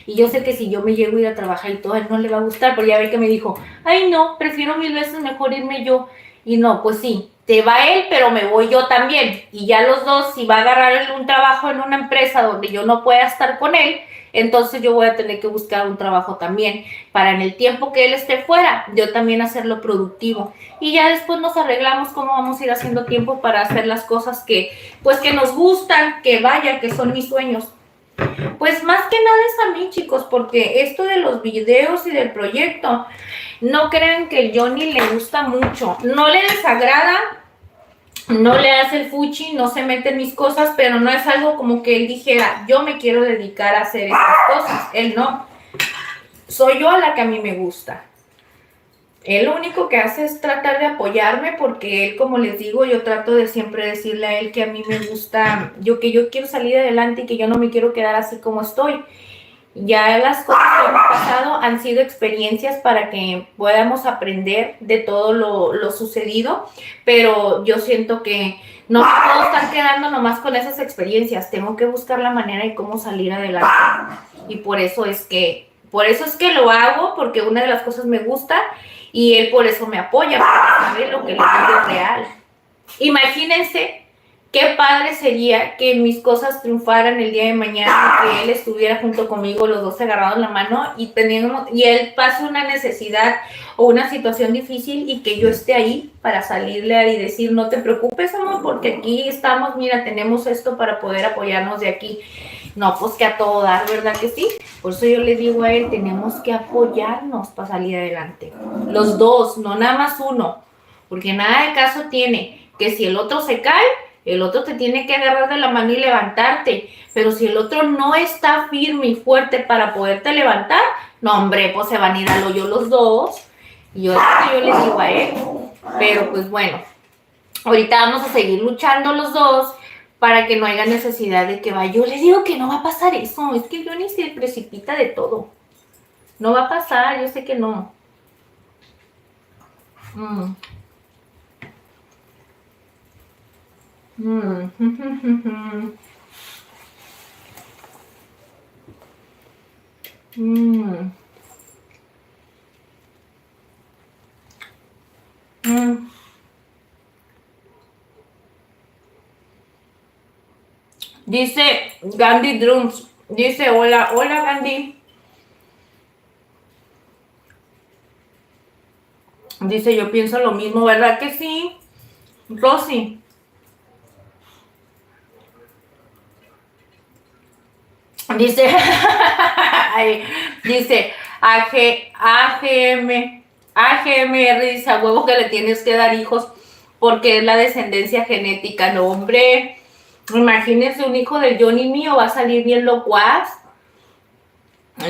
y yo sé que si yo me llego a ir a trabajar y todo, a él no le va a gustar, pero ya ve que me dijo, ay no, prefiero 1000 veces mejor irme yo. Y no, pues sí, te va él, pero me voy yo también, y ya los dos, si va a agarrar un trabajo en una empresa donde yo no pueda estar con él, entonces yo voy a tener que buscar un trabajo también para en el tiempo que él esté fuera, yo también hacerlo productivo. Y ya después nos arreglamos cómo vamos a ir haciendo tiempo para hacer las cosas que, pues que nos gustan, que vaya, que son mis sueños. Pues más que nada es a mí, chicos, porque esto de los videos y del proyecto, no crean que el Johnny le gusta mucho, no le desagrada, no le hace el fuchi, no se mete en mis cosas, pero no es algo como que él dijera, yo me quiero dedicar a hacer estas cosas. Él no. Soy yo la que a mí me gusta. Él lo único que hace es tratar de apoyarme porque él, como les digo, yo trato de siempre decirle a él que a mí me gusta, que yo quiero salir adelante y que yo no me quiero quedar así como estoy. Ya las cosas que hemos pasado han sido experiencias para que podamos aprender de todo lo sucedido, pero yo siento que no me puedo estar quedando nomás con esas experiencias, tengo que buscar la manera de cómo salir adelante. Y por eso es que Por eso es que lo hago, porque una de las cosas me gusta y él por eso me apoya, porque sabe lo que le digo es real. Imagínense qué padre sería que mis cosas triunfaran el día de mañana, que él estuviera junto conmigo, los dos agarrados la mano y él pase una necesidad o una situación difícil y que yo esté ahí para salirle y decir, no te preocupes, amor, porque aquí estamos, mira, tenemos esto para poder apoyarnos de aquí. No, pues que a todo dar, ¿verdad que sí? Por eso yo le digo a él, tenemos que apoyarnos para salir adelante. Los dos, no nada más uno, porque nada de caso tiene que si el otro se cae, el otro te tiene que agarrar de la mano y levantarte. Pero si el otro no está firme y fuerte para poderte levantar, no, hombre, pues se van a ir al hoyo los dos. Y yo le digo a él. Pero pues bueno, ahorita vamos a seguir luchando los dos para que no haya necesidad de que vaya. Yo le digo que no va a pasar eso. Es que Johnny se precipita de todo. No va a pasar, yo sé que no. Dice Gandhi Drums. Dice, hola Gandhi. Dice, yo pienso lo mismo, ¿verdad que sí? Rosy. Dice, dice, AGMR dice, a huevo que le tienes que dar hijos porque es la descendencia genética. No, hombre, imagínense un hijo del Johnny mío, va a salir bien locuaz.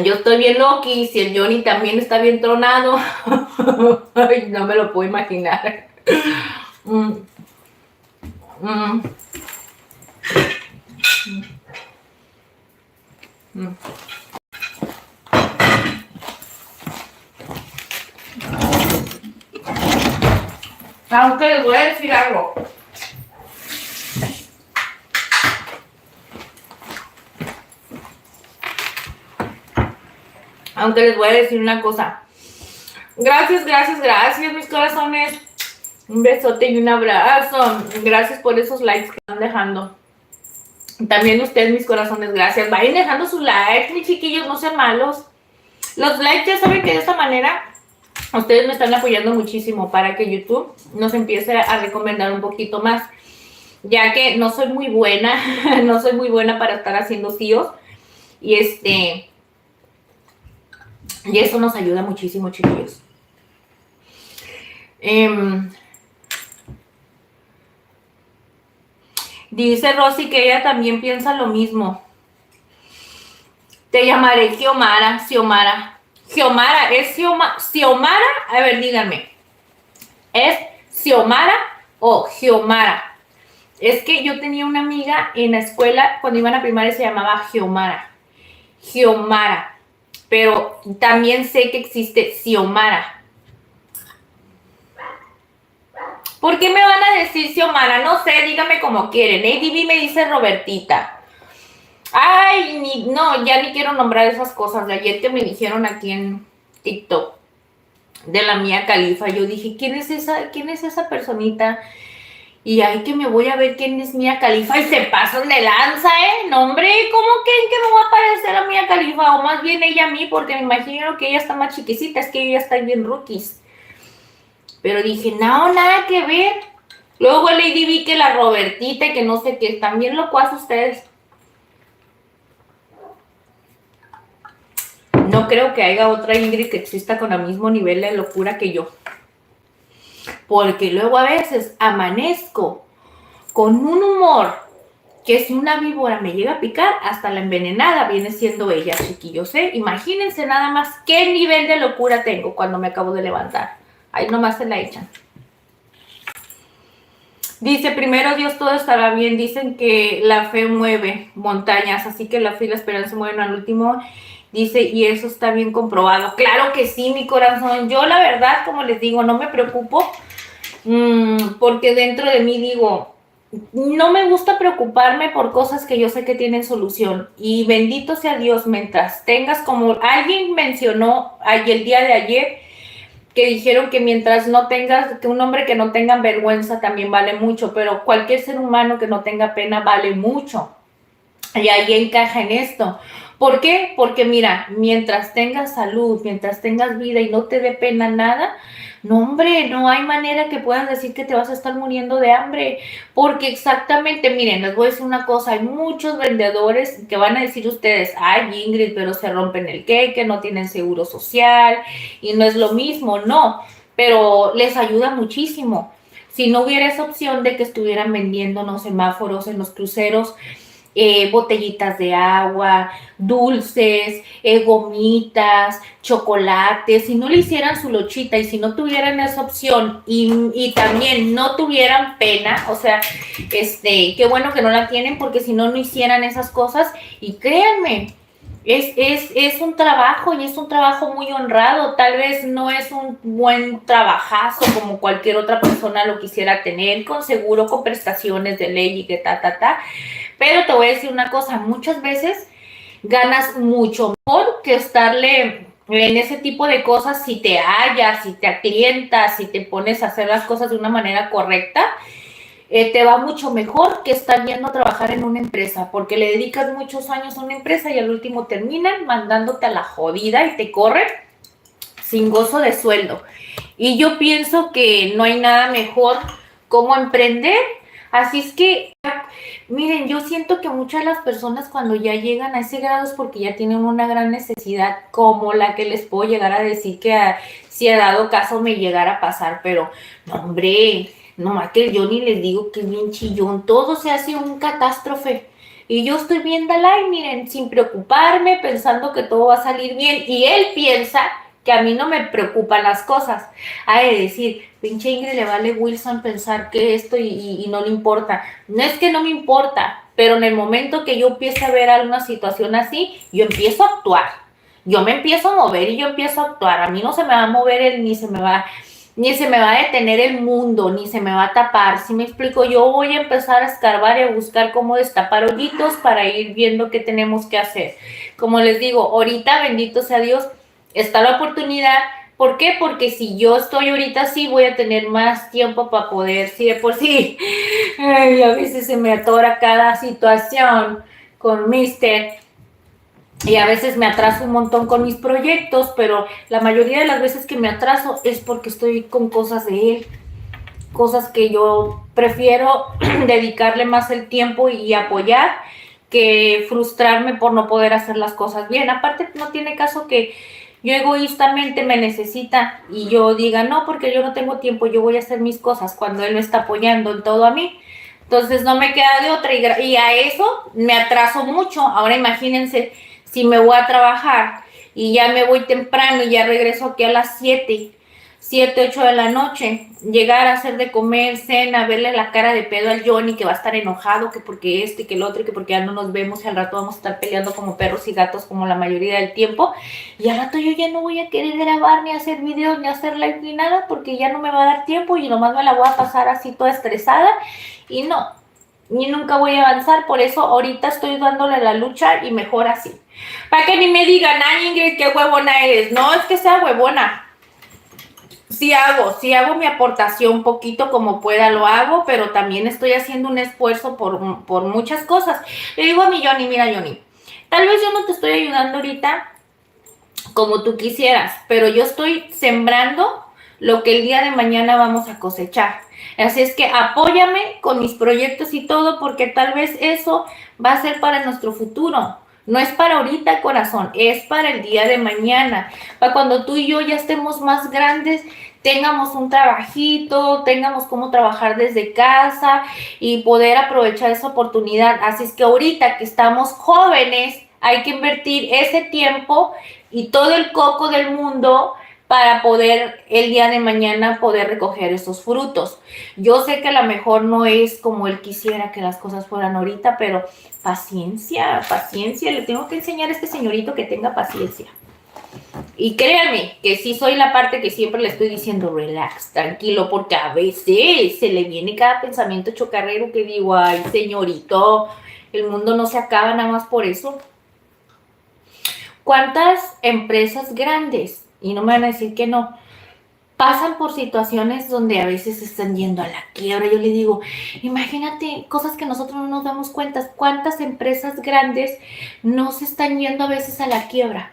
Yo estoy bien loqui y si el Johnny también está bien tronado, ay, no me lo puedo imaginar. Aunque les voy a decir algo. Aunque les voy a decir una cosa. Gracias, mis corazones. Un besote y un abrazo. Gracias por esos likes que están dejando. También ustedes, mis corazones, gracias. Vayan dejando sus likes, mis chiquillos, no sean malos. Los likes ya saben que de esta manera ustedes me están apoyando muchísimo para que YouTube nos empiece a recomendar un poquito más. Ya que no soy muy buena, no soy muy buena para estar haciendo CEOs. Y eso nos ayuda muchísimo, chiquillos. Dice Rosy que ella también piensa lo mismo. Te llamaré Xiomara. Xiomara, ¿es Xiomara? A ver, díganme. ¿Es Xiomara o Xiomara? Es que yo tenía una amiga en la escuela, cuando iba a la primaria se llamaba Xiomara. Pero también sé que existe Xiomara. ¿Por qué me van a decir Xiomara? No sé, dígame como quieren. ADB me dice Robertita. Ay, no, ya ni quiero nombrar esas cosas. De ayer que me dijeron aquí en TikTok de la Mía Khalifa, yo dije, ¿quién es esa personita? Y ay, que me voy a ver quién es Mía Khalifa y se pasan de lanza, No, hombre, ¿cómo creen que me va a parecer a Mía Khalifa? O más bien ella a mí, porque me imagino que ella está más chiquicita, es que ella está bien rookies. Pero dije, no, nada que ver. Luego el Lady vi que la Robertita y que no sé qué, están bien locuaz ustedes. No creo que haya otra Ingrid que exista con el mismo nivel de locura que yo. Porque luego a veces amanezco con un humor que si una víbora me llega a picar, hasta la envenenada viene siendo ella, chiquillos, Imagínense nada más qué nivel de locura tengo cuando me acabo de levantar. Ahí nomás se la echan. Dice, primero Dios, todo estará bien. Dicen que la fe mueve montañas, así que la fe y la esperanza mueven al último. Dice, y eso está bien comprobado. Claro que sí, mi corazón. Yo la verdad, como les digo, no me preocupo. Porque dentro de mí digo, no me gusta preocuparme por cosas que yo sé que tienen solución. Y bendito sea Dios, mientras tengas, como alguien mencionó el día de ayer, que dijeron que mientras no tengas, que un hombre que no tenga vergüenza también vale mucho, pero cualquier ser humano que no tenga pena vale mucho. Y ahí encaja en esto. ¿Por qué? Porque mira, mientras tengas salud, mientras tengas vida y no te dé pena nada, no hombre, no hay manera que puedas decir que te vas a estar muriendo de hambre. Porque exactamente, miren, les voy a decir una cosa, hay muchos vendedores que van a decir ustedes, ay Ingrid, pero se rompen el que no tienen seguro social y no es lo mismo, no, pero les ayuda muchísimo. Si no hubiera esa opción de que estuvieran vendiendo en los semáforos, en los cruceros, botellitas de agua, dulces, gomitas, chocolates, si no le hicieran su lochita y si no tuvieran esa opción y también no tuvieran pena, o sea, qué bueno que no la tienen porque si no, no hicieran esas cosas y créanme, es un trabajo y es un trabajo muy honrado, tal vez no es un buen trabajazo como cualquier otra persona lo quisiera tener, con seguro, con prestaciones de ley y que pero te voy a decir una cosa, muchas veces ganas mucho mejor que estarle en ese tipo de cosas si te hallas, si te aclientas, si te pones a hacer las cosas de una manera correcta, te va mucho mejor que estar yendo a trabajar en una empresa, porque le dedicas muchos años a una empresa y al último terminan mandándote a la jodida y te corren sin gozo de sueldo. Y yo pienso que no hay nada mejor como emprender. Así es que, miren, yo siento que muchas de las personas cuando ya llegan a ese grado es porque ya tienen una gran necesidad, como la que les puedo llegar a decir que si ha dado caso me llegara a pasar, pero no, hombre, nomás que yo ni les digo que es bien chillón, todo se hace un catástrofe. Y yo estoy viéndola y miren, sin preocuparme, pensando que todo va a salir bien. Y él piensa que a mí no me preocupan las cosas. Hay de decir, pinche Ingrid le vale Wilson pensar que esto y no le importa. No es que no me importa, pero en el momento que yo empiece a ver alguna situación así, yo empiezo a actuar. Yo me empiezo a mover y yo empiezo a actuar. A mí no se me va a mover ni se me va a detener el mundo, ni se me va a tapar. Si me explico, yo voy a empezar a escarbar y a buscar cómo destapar hoyitos para ir viendo qué tenemos que hacer. Como les digo, ahorita, bendito sea Dios, está la oportunidad. ¿Por qué? Porque si yo estoy ahorita así, voy a tener más tiempo para poder, si de por sí, ay, a veces se me atora cada situación con Mister, y a veces me atraso un montón con mis proyectos, pero la mayoría de las veces que me atraso es porque estoy con cosas de él, cosas que yo prefiero dedicarle más el tiempo y apoyar que frustrarme por no poder hacer las cosas bien. Aparte, no tiene caso que yo egoístamente me necesita y yo diga, no, porque yo no tengo tiempo, yo voy a hacer mis cosas cuando él me está apoyando en todo a mí. Entonces no me queda de otra y a eso me atraso mucho. Ahora imagínense si me voy a trabajar y ya me voy temprano y ya regreso aquí a las 7, 8 de la noche, llegar a hacer de comer, cena, verle la cara de pedo al Johnny que va a estar enojado, que porque esto y que el otro, y que porque ya no nos vemos y al rato vamos a estar peleando como perros y gatos como la mayoría del tiempo, y al rato yo ya no voy a querer grabar, ni hacer videos, ni hacer live, ni nada, porque ya no me va a dar tiempo y nomás me la voy a pasar así toda estresada, y no, ni nunca voy a avanzar. Por eso ahorita estoy dándole la lucha y mejor así. Para que ni me digan, ay Ingrid, qué huevona eres. No es que sea huevona. Sí hago mi aportación poquito como pueda, lo hago, pero también estoy haciendo un esfuerzo por muchas cosas. Le digo a mi Johnny, mira Johnny, tal vez yo no te estoy ayudando ahorita como tú quisieras, pero yo estoy sembrando lo que el día de mañana vamos a cosechar. Así es que apóyame con mis proyectos y todo, porque tal vez eso va a ser para nuestro futuro. No es para ahorita, corazón, es para el día de mañana. Para cuando tú y yo ya estemos más grandes, tengamos un trabajito, tengamos cómo trabajar desde casa y poder aprovechar esa oportunidad. Así es que ahorita que estamos jóvenes, hay que invertir ese tiempo y todo el coco del mundo para poder el día de mañana poder recoger esos frutos. Yo sé que a lo mejor no es como él quisiera que las cosas fueran ahorita, pero paciencia, le tengo que enseñar a este señorito que tenga paciencia. Y créanme que sí soy la parte que siempre le estoy diciendo relax, tranquilo, porque a veces se le viene cada pensamiento chocarrero que digo, ay, señorito, el mundo no se acaba nada más por eso. ¿Cuántas empresas grandes, y no me van a decir que no, pasan por situaciones donde a veces están yendo a la quiebra? Yo le digo, imagínate cosas que nosotros no nos damos cuenta, cuántas empresas grandes no se están yendo a veces a la quiebra.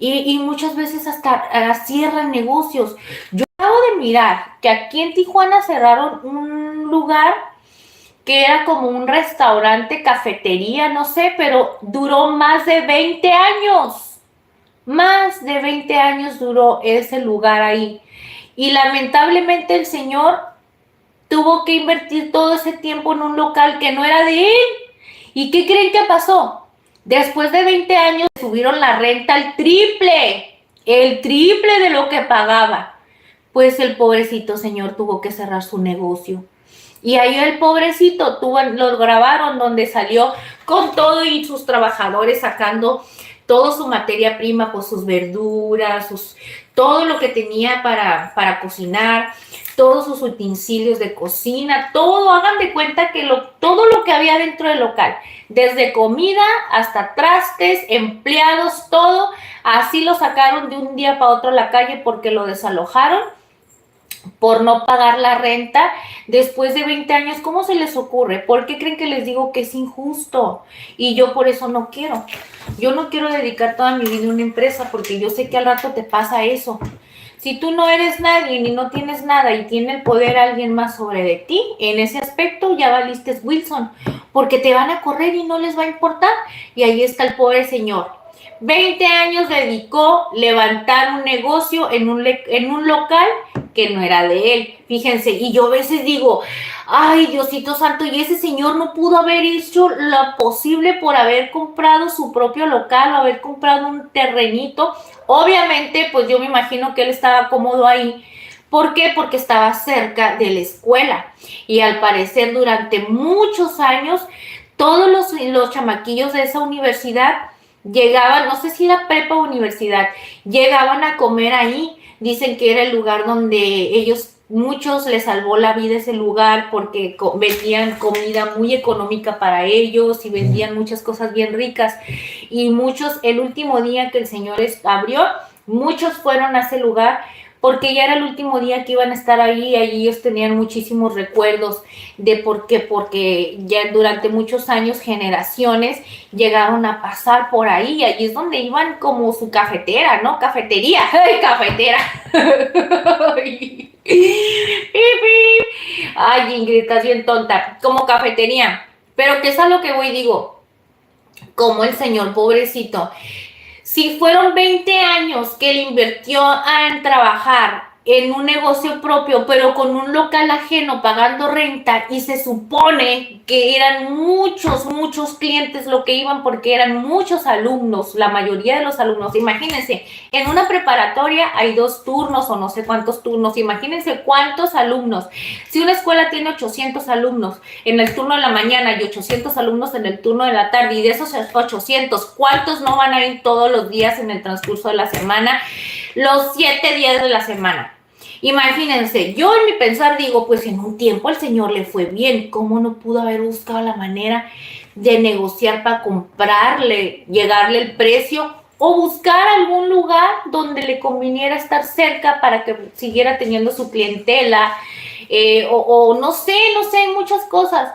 Y muchas veces hasta cierran negocios. Yo acabo de mirar que aquí en Tijuana cerraron un lugar que era como un restaurante, cafetería, no sé, pero duró más de 20 años. Más de 20 años duró ese lugar ahí. Y lamentablemente el señor tuvo que invertir todo ese tiempo en un local que no era de él. ¿Y qué creen que pasó? Después de 20 años subieron la renta al el triple de lo que pagaba. Pues el pobrecito señor tuvo que cerrar su negocio. Y ahí el pobrecito, lo grabaron donde salió con todo y sus trabajadores sacando toda su materia prima, pues sus verduras, todo lo que tenía para cocinar, todos sus utensilios de cocina, todo. Hagan de cuenta que todo lo que había dentro del local, desde comida hasta trastes, empleados, todo, así lo sacaron de un día para otro a la calle porque lo desalojaron por no pagar la renta después de 20 años. ¿Cómo se les ocurre? ¿Por qué creen que les digo que es injusto? Y yo por eso no quiero. Yo no quiero dedicar toda mi vida a una empresa porque yo sé que al rato te pasa eso. Si tú no eres nadie ni no tienes nada y tiene el poder alguien más sobre de ti, en ese aspecto ya valiste Wilson, porque te van a correr y no les va a importar. Y ahí está el pobre señor. 20 años dedicó levantar un negocio en un local que no era de él, fíjense. Y yo a veces digo, ay, Diosito santo, y ese señor no pudo haber hecho lo posible por haber comprado su propio local o haber comprado un terrenito. Obviamente, pues yo me imagino que él estaba cómodo ahí. ¿Por qué? Porque estaba cerca de la escuela. Y al parecer durante muchos años, todos los chamaquillos de esa universidad llegaban, no sé si era prepa o universidad, llegaban a comer ahí. Dicen que era el lugar donde muchos les salvó la vida ese lugar porque vendían comida muy económica para ellos y vendían muchas cosas bien ricas. Y muchos, el último día que el señor abrió, muchos fueron a ese lugar porque ya era el último día que iban a estar ahí. Allí ellos tenían muchísimos recuerdos de porque ya durante muchos años, generaciones, llegaron a pasar por ahí. Y allí es donde iban como su cafetera, ¿no? Cafetería, ¡ay, cafetera! Ay, Ingrid, estás bien tonta. Como cafetería. Pero ¿qué es a lo que voy? Digo, como el señor pobrecito, si fueron 20 años que él invirtió en trabajar en un negocio propio, pero con un local ajeno pagando renta, y se supone que eran muchos clientes lo que iban porque eran muchos alumnos, la mayoría de los alumnos. Imagínense, en una preparatoria hay 2 turnos o no sé cuántos turnos, imagínense cuántos alumnos. Si una escuela tiene 800 alumnos en el turno de la mañana y 800 alumnos en el turno de la tarde, y de esos 800, ¿cuántos no van a ir todos los días en el transcurso de la semana? Los 7 días de la semana. Imagínense, yo en mi pensar digo, pues en un tiempo al señor le fue bien, ¿cómo no pudo haber buscado la manera de negociar para comprarle, llegarle el precio o buscar algún lugar donde le conviniera estar cerca para que siguiera teniendo su clientela, o no sé, muchas cosas?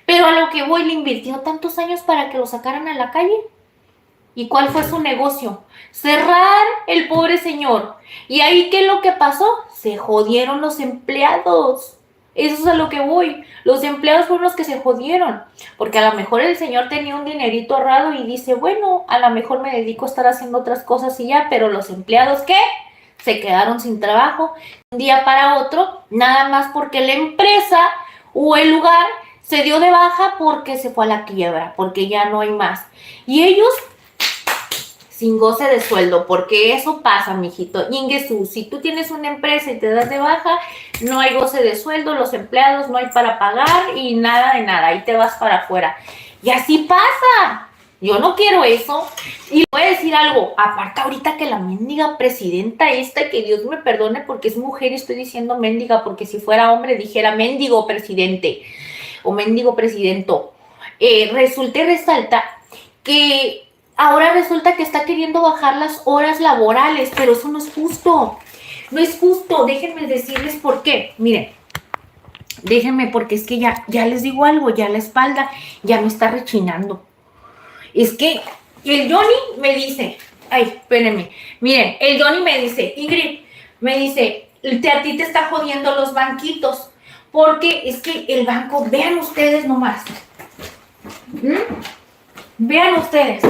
Pero a lo que voy, le invirtió tantos años para que lo sacaran a la calle. ¿Y cuál fue su negocio? Cerrar el pobre señor. ¿Y ahí qué es lo que pasó? Se jodieron los empleados. Eso es a lo que voy. Los empleados fueron los que se jodieron. Porque a lo mejor el señor tenía un dinerito ahorrado y dice, bueno, a lo mejor me dedico a estar haciendo otras cosas y ya. Pero los empleados, ¿qué? Se quedaron sin trabajo de un día para otro, nada más porque la empresa o el lugar se dio de baja porque se fue a la quiebra, porque ya no hay más. Y ellos sin goce de sueldo, porque eso pasa, mijito. Ingesu, si tú tienes una empresa y te das de baja, no hay goce de sueldo, los empleados no hay para pagar y nada de nada, ahí te vas para afuera. Y así pasa. Yo no quiero eso. Y voy a decir algo, aparte ahorita que la mendiga presidenta esta, que Dios me perdone porque es mujer y estoy diciendo mendiga, porque si fuera hombre dijera mendigo presidente o mendigo presidento. Resulta y resalta que ahora resulta que está queriendo bajar las horas laborales, pero eso no es justo. No es justo, déjenme decirles por qué. Miren, déjenme, porque es que ya les digo algo, ya la espalda ya me está rechinando. Es que el Johnny me dice, ay, espérenme, miren, el Johnny me dice, Ingrid, me dice, a ti te está jodiendo los banquitos, porque es que el banco, vean ustedes nomás, vean ustedes,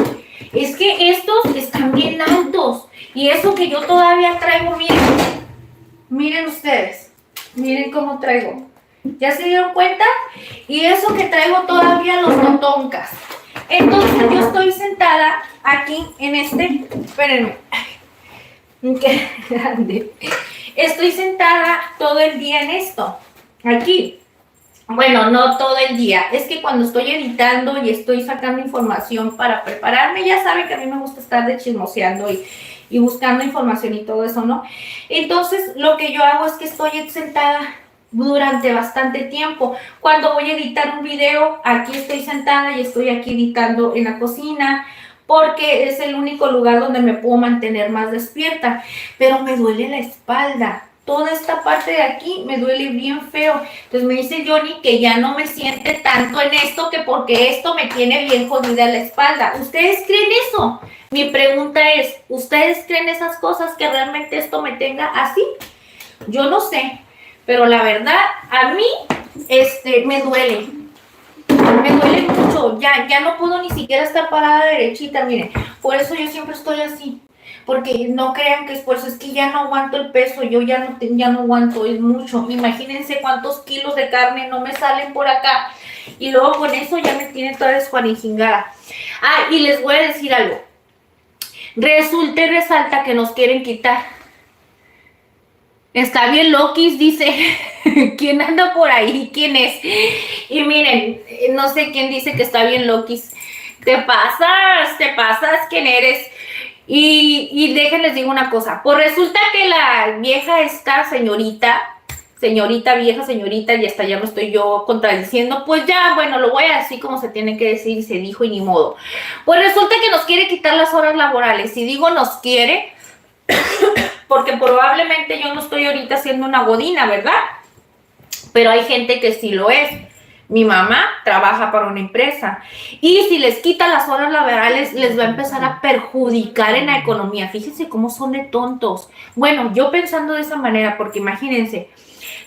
es que estos están bien altos, y eso que yo todavía traigo, miren ustedes, miren cómo traigo, ¿ya se dieron cuenta? Y eso que traigo todavía los totoncas. Entonces yo estoy sentada aquí en espérenme, qué grande, estoy sentada todo el día en esto, aquí. Bueno, no todo el día, es que cuando estoy editando y estoy sacando información para prepararme, ya saben que a mí me gusta estar de chismoseando y buscando información y todo eso, ¿no? Entonces, lo que yo hago es que estoy sentada durante bastante tiempo. Cuando voy a editar un video, aquí estoy sentada y estoy aquí editando en la cocina, porque es el único lugar donde me puedo mantener más despierta, pero me duele la espalda. Toda esta parte de aquí me duele bien feo. Entonces me dice Johnny que ya no me siente tanto en esto, que porque esto me tiene bien jodida la espalda. ¿Ustedes creen eso? Mi pregunta es, ¿ustedes creen esas cosas, que realmente esto me tenga así? Yo no sé, pero la verdad, a mí, me duele mucho. Ya no puedo ni siquiera estar parada derechita, miren. Por eso yo siempre estoy así. Porque no crean que es por eso, es que ya no aguanto el peso, yo ya no aguanto, es mucho. Imagínense cuántos kilos de carne no me salen por acá. Y luego con eso ya me tiene toda descuarijingada. Ah, y les voy a decir algo. Resulta y resalta que nos quieren quitar. Está bien Lokis, dice. ¿Quién anda por ahí? ¿Quién es? Y miren, no sé quién dice que está bien Lokis. Te pasas, ¿quién eres? Y déjenles digo una cosa, pues resulta que la vieja esta señorita, y hasta ya me estoy yo contradiciendo, pues ya, bueno, lo voy a decir como se tiene que decir y se dijo y ni modo. Pues resulta que nos quiere quitar las horas laborales, y digo nos quiere, porque probablemente yo no estoy ahorita siendo una godina, ¿verdad? Pero hay gente que sí lo es. Mi mamá trabaja para una empresa y si les quita las horas laborales les va a empezar a perjudicar en la economía. Fíjense cómo son de tontos. Bueno, yo pensando de esa manera, porque imagínense,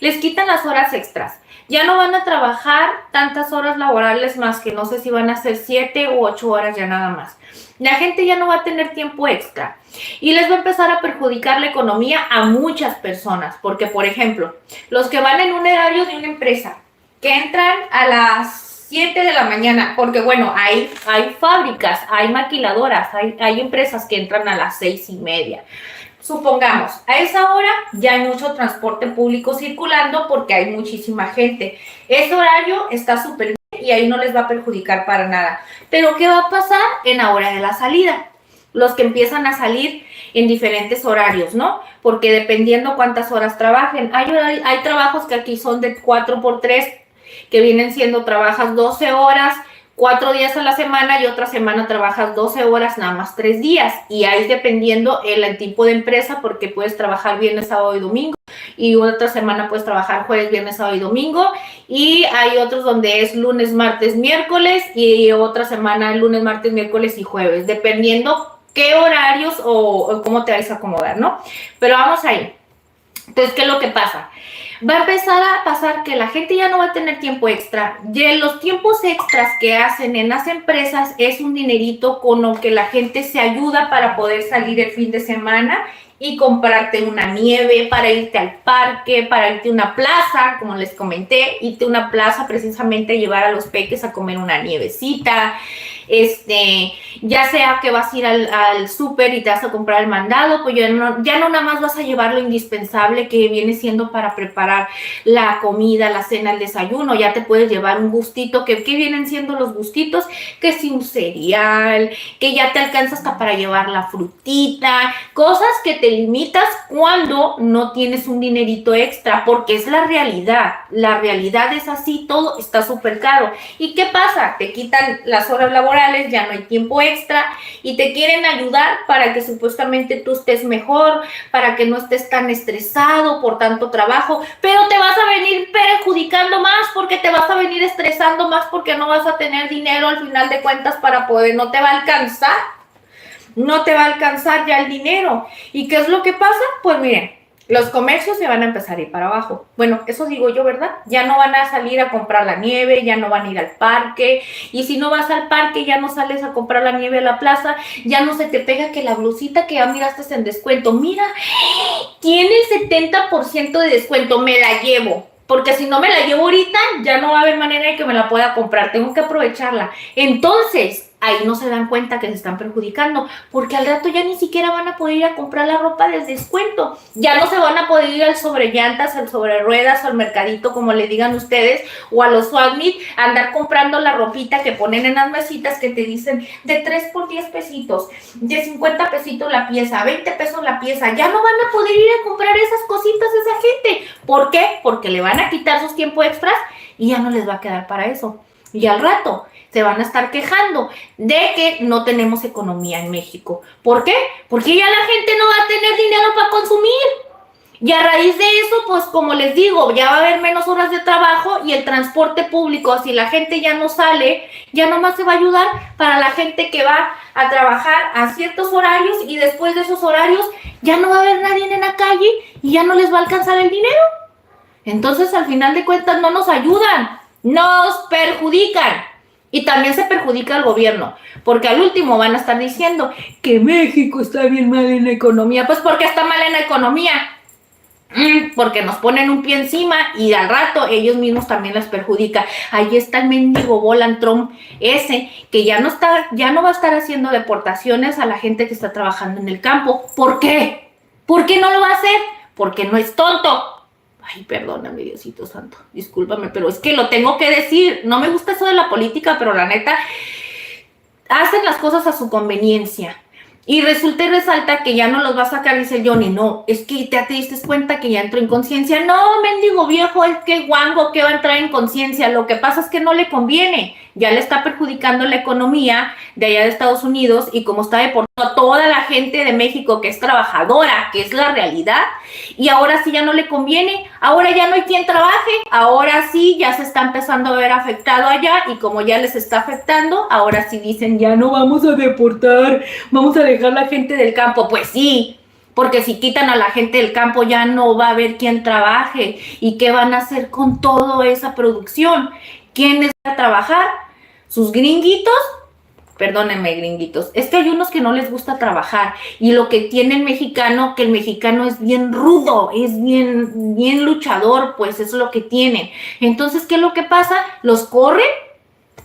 les quitan las horas extras. Ya no van a trabajar tantas horas laborales más, que no sé si van a ser 7 u 8 horas ya nada más. La gente ya no va a tener tiempo extra y les va a empezar a perjudicar la economía a muchas personas, porque por ejemplo, los que van en un horario de una empresa, que entran a las 7 de la mañana, porque bueno, hay fábricas, hay maquiladoras, hay empresas que entran a las 6:30. Supongamos, a esa hora ya hay mucho transporte público circulando porque hay muchísima gente. Ese horario está súper bien y ahí no les va a perjudicar para nada. Pero ¿qué va a pasar en la hora de la salida? Los que empiezan a salir en diferentes horarios, ¿no? Porque dependiendo cuántas horas trabajen, hay trabajos que aquí son de 4x3, que vienen siendo, trabajas 12 horas, 4 días a la semana, y otra semana trabajas 12 horas, nada más 3 días. Y ahí dependiendo el tipo de empresa, porque puedes trabajar viernes, sábado y domingo, y otra semana puedes trabajar jueves, viernes, sábado y domingo, y hay otros donde es lunes, martes, miércoles, y otra semana lunes, martes, miércoles y jueves, dependiendo qué horarios o cómo te vais a acomodar, ¿no? Pero vamos ahí. Entonces, ¿qué es lo que pasa? Va a empezar a pasar que la gente ya no va a tener tiempo extra. Y los tiempos extras que hacen en las empresas es un dinerito con lo que la gente se ayuda para poder salir el fin de semana y comprarte una nieve para irte al parque, para irte a una plaza, como les comenté, irte a una plaza precisamente a llevar a los peques a comer una nievecita, ya sea que vas a ir al súper y te vas a comprar el mandado, pues ya no nada más vas a llevar lo indispensable que viene siendo para preparar la comida, la cena, el desayuno, ya te puedes llevar un gustito, ¿qué vienen siendo los gustitos? Que si un cereal, que ya te alcanza hasta para llevar la frutita, cosas que te limitas cuando no tienes un dinerito extra, porque es la realidad es así, todo está súper caro. ¿Y qué pasa? Te quitan las horas laborales, ya no hay tiempo extra y te quieren ayudar para que supuestamente tú estés mejor, para que no estés tan estresado por tanto trabajo, pero te vas a venir perjudicando más porque te vas a venir estresando más porque no vas a tener dinero al final de cuentas para poder, no te va a alcanzar ya el dinero. ¿Y qué es lo que pasa? Pues miren, los comercios se van a empezar a ir para abajo. Bueno, eso digo yo, ¿verdad? Ya no van a salir a comprar la nieve, ya no van a ir al parque. Y si no vas al parque, ya no sales a comprar la nieve a la plaza, ya no se te pega que la blusita que ya miraste en descuento. Mira, tiene el 70% de descuento, me la llevo. Porque si no me la llevo ahorita, ya no va a haber manera de que me la pueda comprar. Tengo que aprovecharla. Entonces, ahí no se dan cuenta que se están perjudicando, porque al rato ya ni siquiera van a poder ir a comprar la ropa de descuento, ya no se van a poder ir al sobre llantas, al sobre ruedas, al mercadito, como le digan ustedes, o a los swap meet, a andar comprando la ropita que ponen en las mesitas que te dicen de 3 por 10 pesitos, de 50 pesitos la pieza, 20 pesos la pieza, ya no van a poder ir a comprar esas cositas a esa gente. ¿Por qué? Porque le van a quitar sus tiempos extras y ya no les va a quedar para eso. Y al rato se van a estar quejando de que no tenemos economía en México. ¿Por qué? Porque ya la gente no va a tener dinero para consumir. Y a raíz de eso, pues como les digo, ya va a haber menos horas de trabajo y el transporte público, si la gente ya no sale, ya nomás se va a ayudar para la gente que va a trabajar a ciertos horarios y después de esos horarios ya no va a haber nadie en la calle y ya no les va a alcanzar el dinero. Entonces, al final de cuentas, no nos ayudan, nos perjudican. Y también se perjudica al gobierno, porque al último van a estar diciendo que México está bien mal en la economía. Pues porque está mal en la economía, porque nos ponen un pie encima y al rato ellos mismos también les perjudica. Ahí está el mendigo Donald Trump ese, que ya no va a estar haciendo deportaciones a la gente que está trabajando en el campo. ¿Por qué? ¿Por qué no lo va a hacer? Porque no es tonto. Ay, perdóname, Diosito Santo, discúlpame, pero es que lo tengo que decir. No me gusta eso de la política, pero la neta, hacen las cosas a su conveniencia. Y resulta y resalta que ya no los va a sacar, dice el Johnny. No, es que te diste cuenta que ya entró en conciencia. No, mendigo viejo, es que guango que va a entrar en conciencia. Lo que pasa es que no le conviene. Ya le está perjudicando la economía de allá de Estados Unidos y como está deportando a toda la gente de México que es trabajadora, que es la realidad, y ahora sí ya no le conviene, ahora ya no hay quien trabaje, ahora sí ya se está empezando a ver afectado allá y como ya les está afectando, ahora sí dicen ya no vamos a deportar, vamos a dejar la gente del campo. Pues sí, porque si quitan a la gente del campo ya no va a haber quien trabaje. ¿Y qué van a hacer con toda esa producción? ¿Quiénes van a trabajar? ¿Sus gringuitos? Perdónenme, gringuitos, es que hay unos que no les gusta trabajar y lo que tiene el mexicano, que el mexicano es bien rudo, es bien luchador, pues es lo que tienen. Entonces, ¿qué es lo que pasa? Los corren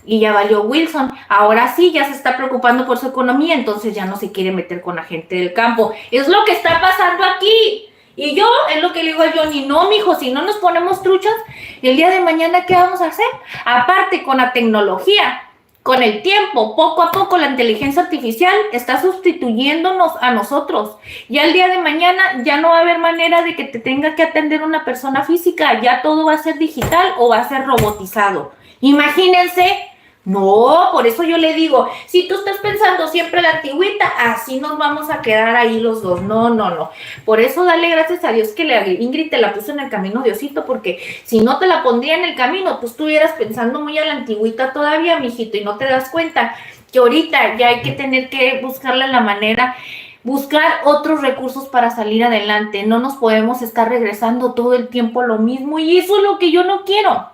y ya valió Wilson. Ahora sí, ya se está preocupando por su economía, entonces ya no se quiere meter con la gente del campo. Es lo que está pasando aquí. Y yo, es lo que le digo a Johnny, no, mijo, si no nos ponemos truchas, el día de mañana, ¿qué vamos a hacer? Aparte, con la tecnología, con el tiempo, poco a poco la inteligencia artificial está sustituyéndonos a nosotros. Ya el día de mañana ya no va a haber manera de que te tenga que atender una persona física, ya todo va a ser digital o va a ser robotizado. Imagínense. No, por eso yo le digo, si tú estás pensando siempre la antigüita, así nos vamos a quedar ahí los dos. No. Por eso dale gracias a Dios que Ingrid te la puso en el camino, Diosito, porque si no te la pondría en el camino, pues estuvieras pensando muy a la antigüita todavía, mijito, y no te das cuenta que ahorita ya hay que tener que buscarle la manera, buscar otros recursos para salir adelante. No nos podemos estar regresando todo el tiempo lo mismo y eso es lo que yo no quiero.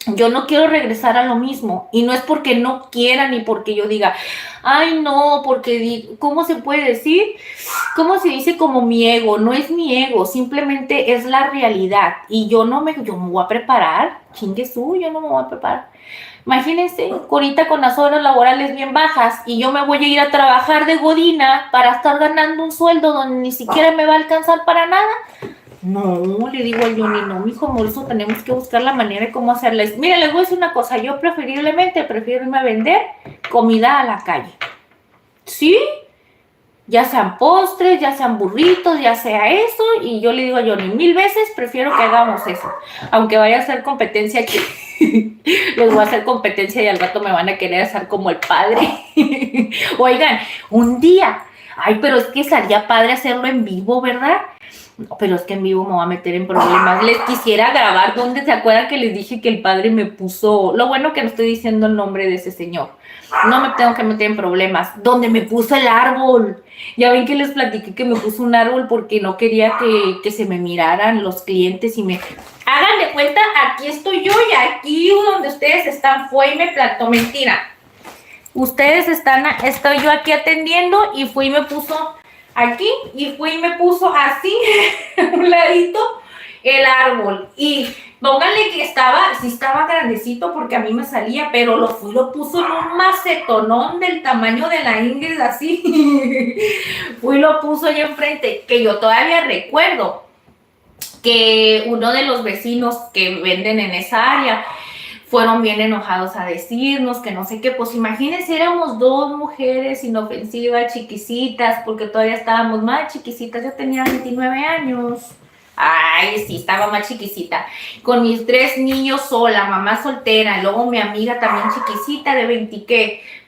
yo no quiero regresar a lo mismo, y no es porque no quiera ni porque yo diga, ay no, porque, ¿cómo se puede decir? ¿Cómo se dice? Como mi ego, no es mi ego, simplemente es la realidad, y yo me voy a preparar, chingue su, yo no me voy a preparar. Imagínense, ahorita con las horas laborales bien bajas, y yo me voy a ir a trabajar de godina para estar ganando un sueldo donde ni siquiera me va a alcanzar para nada. No, le digo a Johnny, no, mijo, por eso tenemos que buscar la manera de cómo hacerles. Mira, les voy a decir una cosa, yo prefiero irme a vender comida a la calle. ¿Sí? Ya sean postres, ya sean burritos, ya sea eso, y yo le digo a Johnny, 1000 veces prefiero que hagamos eso, aunque vaya a hacer competencia aquí. Les voy a hacer competencia y al rato me van a querer hacer como el padre. Oigan, un día, ay, pero es que sería padre hacerlo en vivo, ¿verdad? No, pero es que en vivo me voy a meter en problemas. Les quisiera grabar donde se acuerdan que les dije que el padre me puso, lo bueno que no estoy diciendo el nombre de ese señor, no me tengo que meter en problemas, donde me puso el árbol. Ya ven que les platiqué que me puso un árbol porque no quería que se me miraran los clientes y me... Hagan de cuenta, aquí estoy yo y aquí donde ustedes están fue y me plantó, mentira. Ustedes están, estoy yo aquí atendiendo y fue y me puso aquí y fue y me puso así, a un ladito, el árbol. Y pónganle que sí estaba grandecito porque a mí me salía, pero lo puso en un macetonón del tamaño de la Ingrid, así. Fui y lo puso allá enfrente, que yo todavía recuerdo que uno de los vecinos que venden en esa área fueron bien enojados a decirnos que no sé qué, pues imagínense, éramos 2 mujeres inofensivas, chiquicitas, porque todavía estábamos más chiquicitas, yo tenía 29 años. Ay, sí, estaba más chiquicita, con mis 3 niños sola, mamá soltera, luego mi amiga también chiquicita de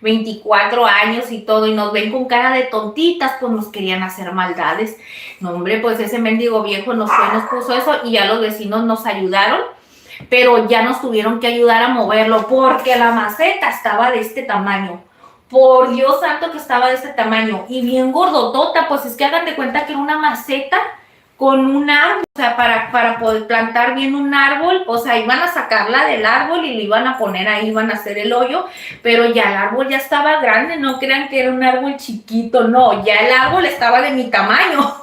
24 años y todo, y nos ven con cara de tontitas, pues nos querían hacer maldades. No, hombre, pues ese mendigo viejo nos puso eso, y ya los vecinos nos ayudaron, pero ya nos tuvieron que ayudar a moverlo, porque la maceta estaba de este tamaño. Por Dios santo que estaba de este tamaño, y bien gordotota, pues es que hagan de cuenta que era una maceta con un árbol, o sea, para poder plantar bien un árbol, o sea, iban a sacarla del árbol y lo iban a poner ahí, iban a hacer el hoyo, pero ya el árbol ya estaba grande, no crean que era un árbol chiquito, no, ya el árbol estaba de mi tamaño,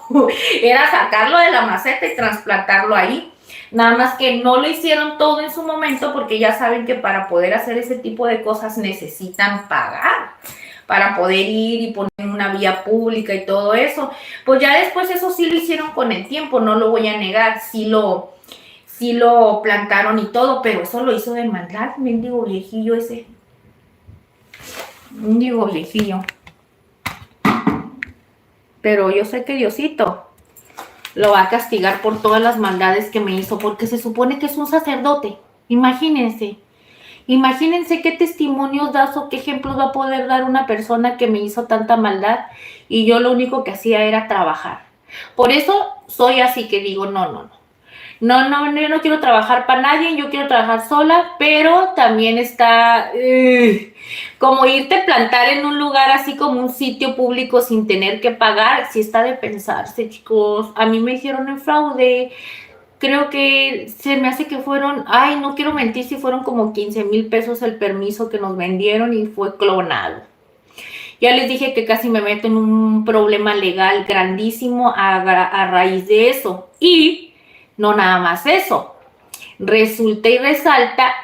era sacarlo de la maceta y trasplantarlo ahí. Nada más que no lo hicieron todo en su momento porque ya saben que para poder hacer ese tipo de cosas necesitan pagar para poder ir y poner una vía pública y todo eso. Pues ya después eso sí lo hicieron con el tiempo, no lo voy a negar, sí lo plantaron y todo, pero eso lo hizo de maldad, mendigo viejillo ese. Mendigo viejillo. Pero yo sé que Diosito lo va a castigar por todas las maldades que me hizo, porque se supone que es un sacerdote. Imagínense qué testimonios das o qué ejemplos va a poder dar una persona que me hizo tanta maldad y yo lo único que hacía era trabajar. Por eso soy así, que digo, no, yo no quiero trabajar para nadie, yo quiero trabajar sola, pero también está como irte a plantar en un lugar así como un sitio público sin tener que pagar, sí está de pensarse, chicos. A mí me hicieron el fraude, creo que se me hace que fueron, ay, no quiero mentir, si fueron como 15,000 pesos el permiso que nos vendieron y fue clonado. Ya les dije que casi me meto en un problema legal grandísimo a raíz de eso. Y no nada más eso, resulta y resalta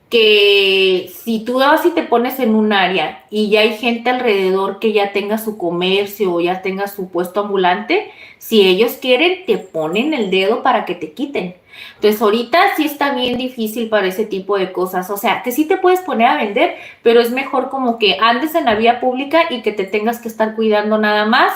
que si tú vas y te pones en un área y ya hay gente alrededor que ya tenga su comercio o ya tenga su puesto ambulante, si ellos quieren te ponen el dedo para que te quiten. Entonces ahorita sí está bien difícil para ese tipo de cosas, o sea, que sí te puedes poner a vender, pero es mejor como que andes en la vía pública y que te tengas que estar cuidando nada más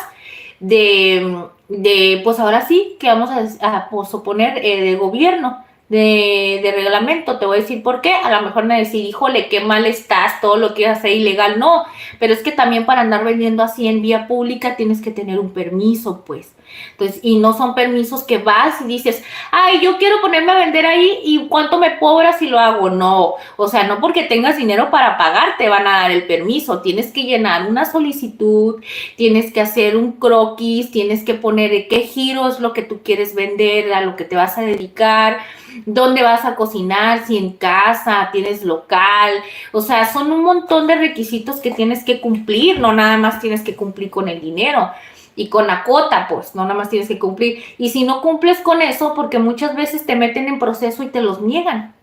pues ahora sí, que vamos a suponer de gobierno, de reglamento. Te voy a decir por qué. A lo mejor me decir, híjole, qué mal estás, todo lo que haces ilegal. No, pero es que también para andar vendiendo así en vía pública tienes que tener un permiso, pues. Entonces, y no son permisos que vas y dices, ay, yo quiero ponerme a vender ahí y cuánto me cobras si lo hago. No, o sea, no porque tengas dinero para pagar te van a dar el permiso. Tienes que llenar una solicitud, tienes que hacer un croquis, tienes que poner qué giro es lo que tú quieres vender, a lo que te vas a dedicar. dónde vas a cocinar, si en casa, tienes local, o sea, son un montón de requisitos que tienes que cumplir, no nada más tienes que cumplir con el dinero. Y con la cuota, pues, no nada más tienes que cumplir. Y si no cumples con eso, porque muchas veces te meten en proceso y te los niegan.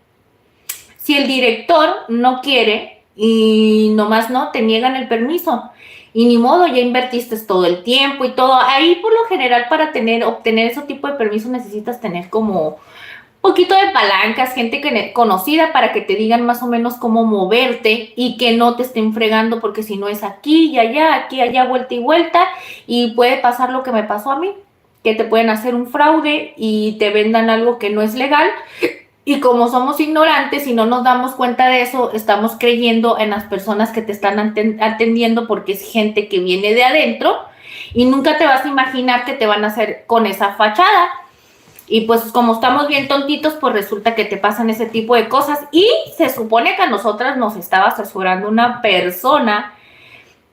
Si el director no quiere y nomás no, te niegan el permiso. Y ni modo, ya invertiste todo el tiempo y todo. Ahí por lo general para obtener ese tipo de permiso necesitas tener como poquito de palancas, gente conocida para que te digan más o menos cómo moverte y que no te estén fregando, porque si no es aquí y allá, vuelta y vuelta, y puede pasar lo que me pasó a mí, que te pueden hacer un fraude y te vendan algo que no es legal. Y como somos ignorantes y no nos damos cuenta de eso, estamos creyendo en las personas que te están atendiendo porque es gente que viene de adentro y nunca te vas a imaginar que te van a hacer con esa fachada. Y pues como estamos bien tontitos, pues resulta que te pasan ese tipo de cosas. Y se supone que a nosotras nos estaba asesorando una persona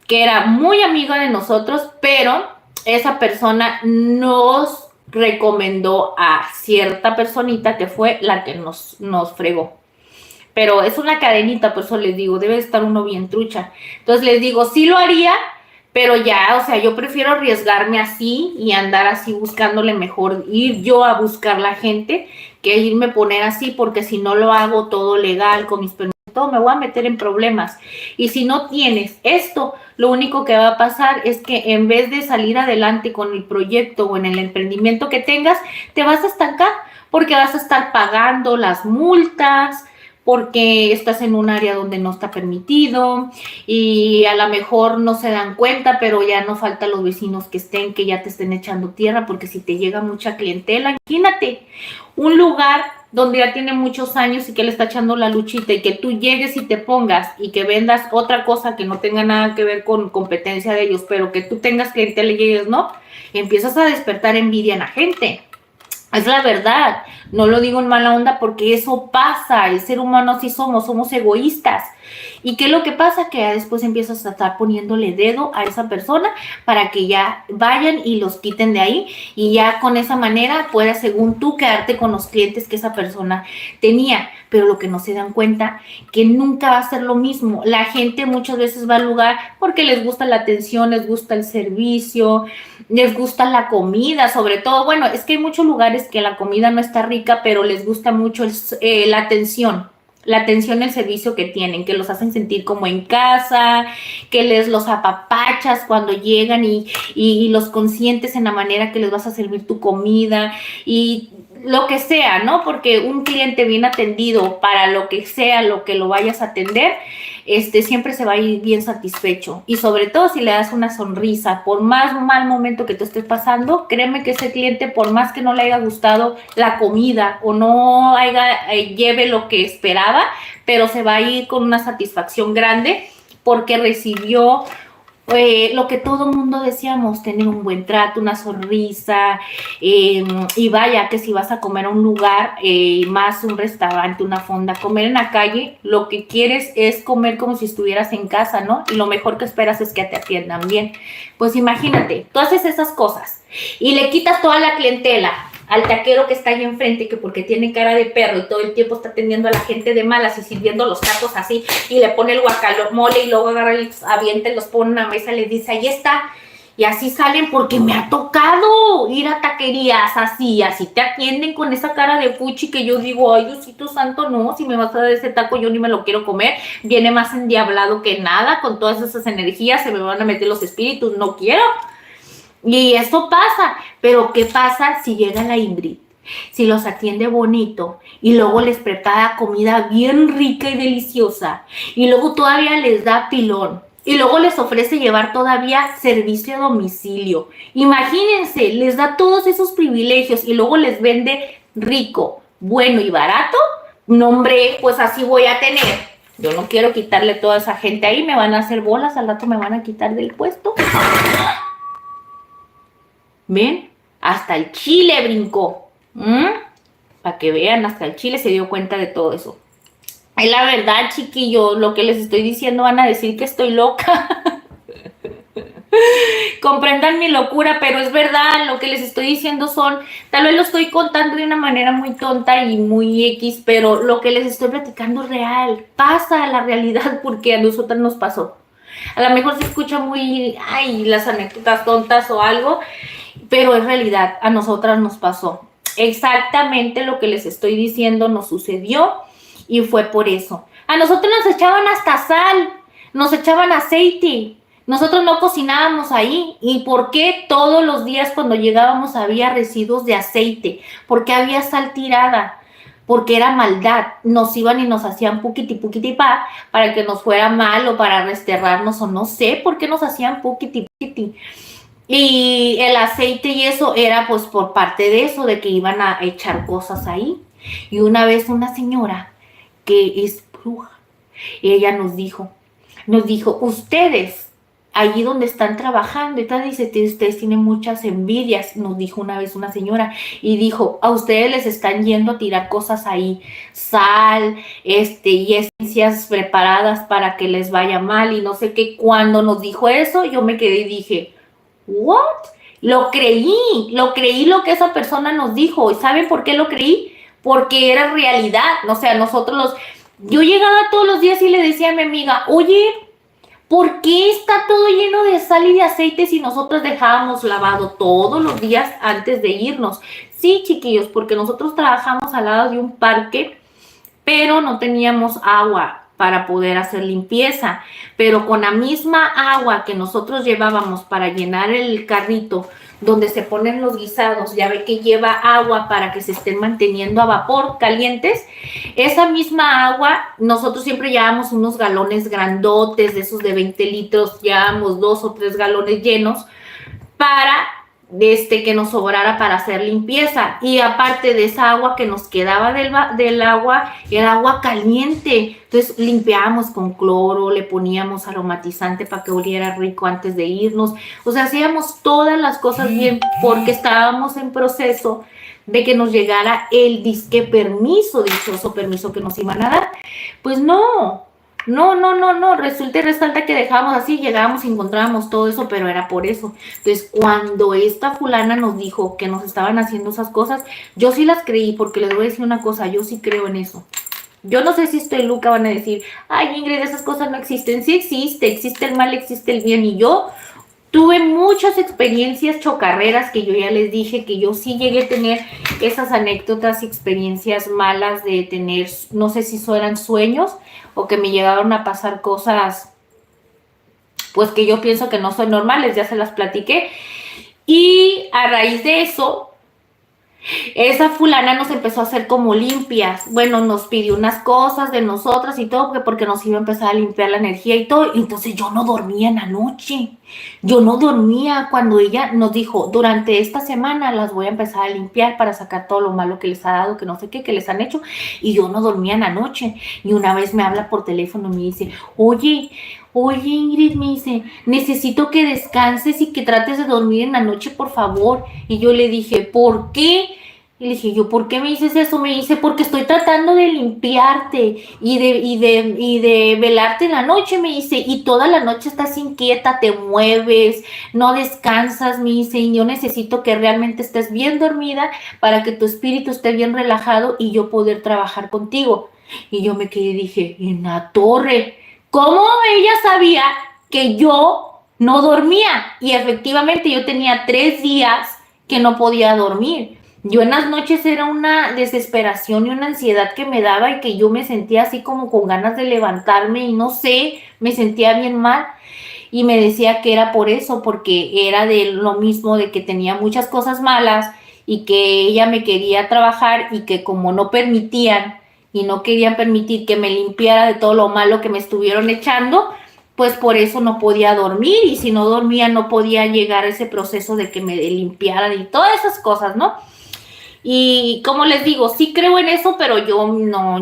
que era muy amiga de nosotros, pero esa persona nos recomendó a cierta personita que fue la que nos fregó. Pero es una cadenita, por eso les digo, debe estar uno bien trucha. Entonces les digo, sí lo haría, pero ya, o sea, yo prefiero arriesgarme así y andar así buscándole mejor, ir yo a buscar la gente que irme a poner así, porque si no lo hago todo legal, con mis permisos, todo, me voy a meter en problemas. Y si no tienes esto, lo único que va a pasar es que en vez de salir adelante con el proyecto o en el emprendimiento que tengas, te vas a estancar, porque vas a estar pagando las multas, porque estás en un área donde no está permitido y a lo mejor no se dan cuenta, pero ya no falta los vecinos que ya te estén echando tierra, porque si te llega mucha clientela, imagínate, un lugar donde ya tiene muchos años y que le está echando la luchita y que tú llegues y te pongas y que vendas otra cosa que no tenga nada que ver con competencia de ellos, pero que tú tengas clientela y llegues, ¿no? Empiezas a despertar envidia en la gente. Es la verdad, no lo digo en mala onda porque eso pasa, el ser humano así somos egoístas. ¿Y qué es lo que pasa? Que ya después empiezas a estar poniéndole dedo a esa persona para que ya vayan y los quiten de ahí y ya con esa manera puedas, según tú, quedarte con los clientes que esa persona tenía. Pero lo que no se dan cuenta, que nunca va a ser lo mismo. La gente muchas veces va al lugar porque les gusta la atención, les gusta el servicio, les gusta la comida, sobre todo. Bueno, es que hay muchos lugares que la comida no está rica, pero les gusta mucho la atención. La atención, el servicio que tienen, que los hacen sentir como en casa, que los apapachas cuando llegan y los consientes en la manera que les vas a servir tu comida y lo que sea, ¿no? Porque un cliente bien atendido para lo que sea, lo que lo vayas a atender, siempre se va a ir bien satisfecho. Y sobre todo si le das una sonrisa, por más mal momento que te estés pasando, créeme que ese cliente, por más que no le haya gustado la comida o no lleve lo que esperaba, pero se va a ir con una satisfacción grande porque recibió lo que todo mundo decíamos, tener un buen trato, una sonrisa, y vaya que si vas a comer a un lugar, más un restaurante, una fonda, comer en la calle, lo que quieres es comer como si estuvieras en casa, ¿no? Y lo mejor que esperas es que te atiendan bien. Pues imagínate, tú haces esas cosas y le quitas toda la clientela al taquero que está ahí enfrente, que porque tiene cara de perro y todo el tiempo está atendiendo a la gente de malas y sirviendo los tacos así, y le pone el guacamole y luego agarra y avienta y los pone en una mesa y les dice, ahí está. Y así salen, porque me ha tocado ir a taquerías así te atienden con esa cara de fuchi que yo digo, ay, Diosito santo, no, si me vas a dar ese taco yo ni me lo quiero comer, viene más endiablado que nada, con todas esas energías se me van a meter los espíritus, no quiero. Y eso pasa, pero ¿qué pasa si llega la Ingrid? Si los atiende bonito y luego les prepara comida bien rica y deliciosa y luego todavía les da pilón y luego les ofrece llevar todavía servicio a domicilio. Imagínense, les da todos esos privilegios y luego les vende rico, bueno y barato. No, hombre, pues así voy a tener. Yo no quiero quitarle toda esa gente ahí, me van a hacer bolas, al rato me van a quitar del puesto. ¿Ven? Hasta el chile brincó. Para que vean, hasta el chile se dio cuenta de todo eso. Es la verdad, chiquillos, lo que les estoy diciendo van a decir que estoy loca. Comprendan mi locura, pero es verdad, lo que les estoy diciendo tal vez lo estoy contando de una manera muy tonta y muy X, pero lo que les estoy platicando es real, pasa a la realidad porque a nosotros nos pasó. A lo mejor se escucha muy, ay, las anécdotas tontas o algo, pero es realidad, a nosotras nos pasó. Exactamente lo que les estoy diciendo nos sucedió y fue por eso. A nosotros nos echaban hasta sal, nos echaban aceite. Nosotros no cocinábamos ahí. ¿Y por qué todos los días cuando llegábamos había residuos de aceite? Porque había sal tirada. Porque era maldad. Nos iban y nos hacían puquiti puquiti pa para que nos fuera mal o para desterrarnos o no sé por qué nos hacían puquiti puquiti. Y el aceite y eso era pues por parte de eso, de que iban a echar cosas ahí. Y una vez una señora que es bruja, ella nos dijo, ustedes, allí donde están trabajando, y tal, dice, ustedes tienen muchas envidias, nos dijo una vez una señora, y dijo, a ustedes les están yendo a tirar cosas ahí, sal, y esencias preparadas para que les vaya mal, y no sé qué. Cuando nos dijo eso, yo me quedé y dije, ¿what? Lo creí lo que esa persona nos dijo. ¿Y saben por qué lo creí? Porque era realidad. O sea, yo llegaba todos los días y le decía a mi amiga, oye, ¿por qué está todo lleno de sal y de aceite si nosotros dejábamos lavado todos los días antes de irnos? Sí, chiquillos, porque nosotros trabajamos al lado de un parque, pero no teníamos agua para poder hacer limpieza, pero con la misma agua que nosotros llevábamos para llenar el carrito donde se ponen los guisados, ya ve que lleva agua para que se estén manteniendo a vapor calientes, esa misma agua, nosotros siempre llevábamos unos galones grandotes, de esos de 20 litros, llevábamos 2 o 3 galones llenos para que nos sobrara para hacer limpieza. Y aparte de esa agua que nos quedaba del agua, era agua caliente. Entonces limpiábamos con cloro, le poníamos aromatizante para que oliera rico antes de irnos. O sea, hacíamos todas las cosas bien porque estábamos en proceso de que nos llegara el dichoso permiso que nos iban a dar. Pues no, resulta y resalta que dejábamos así, llegábamos y encontrábamos todo eso, pero era por eso. Entonces, cuando esta fulana nos dijo que nos estaban haciendo esas cosas, yo sí las creí, porque les voy a decir una cosa, yo sí creo en eso. Yo no sé si estoy Luca, van a decir, ay, Ingrid, esas cosas no existen. Sí existe el mal, existe el bien, y yo tuve muchas experiencias chocarreras que yo ya les dije que yo sí llegué a tener esas anécdotas y experiencias malas de tener, no sé si eso eran sueños o que me llegaron a pasar cosas, pues que yo pienso que no son normales, ya se las platiqué. Y a raíz de eso, esa fulana nos empezó a hacer como limpias. Bueno, nos pidió unas cosas de nosotras y todo, porque nos iba a empezar a limpiar la energía y todo. Entonces yo no dormía en la noche. Yo no dormía cuando ella nos dijo, durante esta semana las voy a empezar a limpiar para sacar todo lo malo que les ha dado, que no sé qué, que les han hecho. Y yo no dormía en la noche. Y una vez me habla por teléfono y me dice, oye, Ingrid, me dice, necesito que descanses y que trates de dormir en la noche, por favor. Y yo le dije, ¿por qué? Y le dije yo, ¿por qué me dices eso? Me dice, porque estoy tratando de limpiarte y de velarte en la noche, me dice, y toda la noche estás inquieta, te mueves, no descansas, me dice, y yo necesito que realmente estés bien dormida para que tu espíritu esté bien relajado y yo poder trabajar contigo. Y yo me quedé y dije, en la torre, ¿cómo ella sabía que yo no dormía? Y efectivamente yo tenía 3 días que no podía dormir. Yo en las noches era una desesperación y una ansiedad que me daba y que yo me sentía así como con ganas de levantarme y no sé, me sentía bien mal. Y me decía que era por eso, porque era de lo mismo, de que tenía muchas cosas malas y que ella me quería trabajar y que como no permitían y no querían permitir que me limpiara de todo lo malo que me estuvieron echando, pues por eso no podía dormir, y si no dormía no podía llegar a ese proceso de que me limpiaran y todas esas cosas, ¿no? Y como les digo, sí creo en eso, pero yo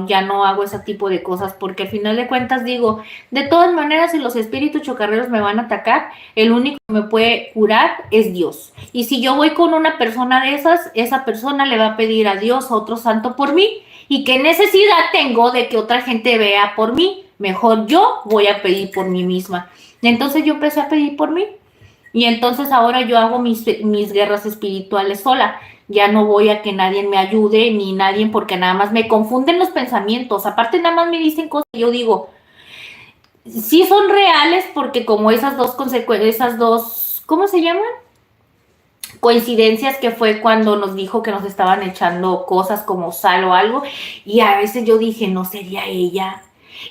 ya no hago ese tipo de cosas, porque al final de cuentas digo, de todas maneras, si los espíritus chocarreros me van a atacar, el único que me puede curar es Dios. Y si yo voy con una persona de esas, esa persona le va a pedir a Dios, a otro santo por mí, y qué necesidad tengo de que otra gente vea por mí, mejor yo voy a pedir por mí misma. Entonces yo empecé a pedir por mí. Y entonces ahora yo hago mis guerras espirituales sola. Ya no voy a que nadie me ayude, ni nadie, porque nada más me confunden los pensamientos. Aparte, nada más me dicen cosas y yo digo, sí son reales, porque como esas dos, ¿cómo se llaman? Coincidencias, que fue cuando nos dijo que nos estaban echando cosas como sal o algo, y a veces yo dije, no sería ella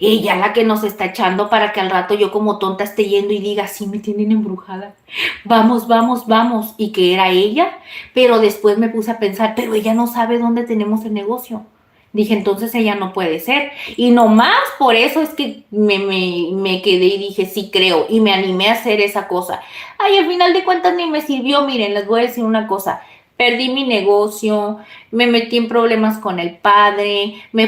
la que nos está echando para que al rato yo como tonta esté yendo y diga, sí, me tienen embrujada, vamos, vamos, vamos, y que era ella. Pero después me puse a pensar, pero ella no sabe dónde tenemos el negocio. Dije, entonces ella no puede ser. Y nomás por eso es que me quedé y dije, sí creo. Y me animé a hacer esa cosa. Ay, al final de cuentas ni me sirvió. Miren, les voy a decir una cosa. Perdí mi negocio, me metí en problemas con el padre, me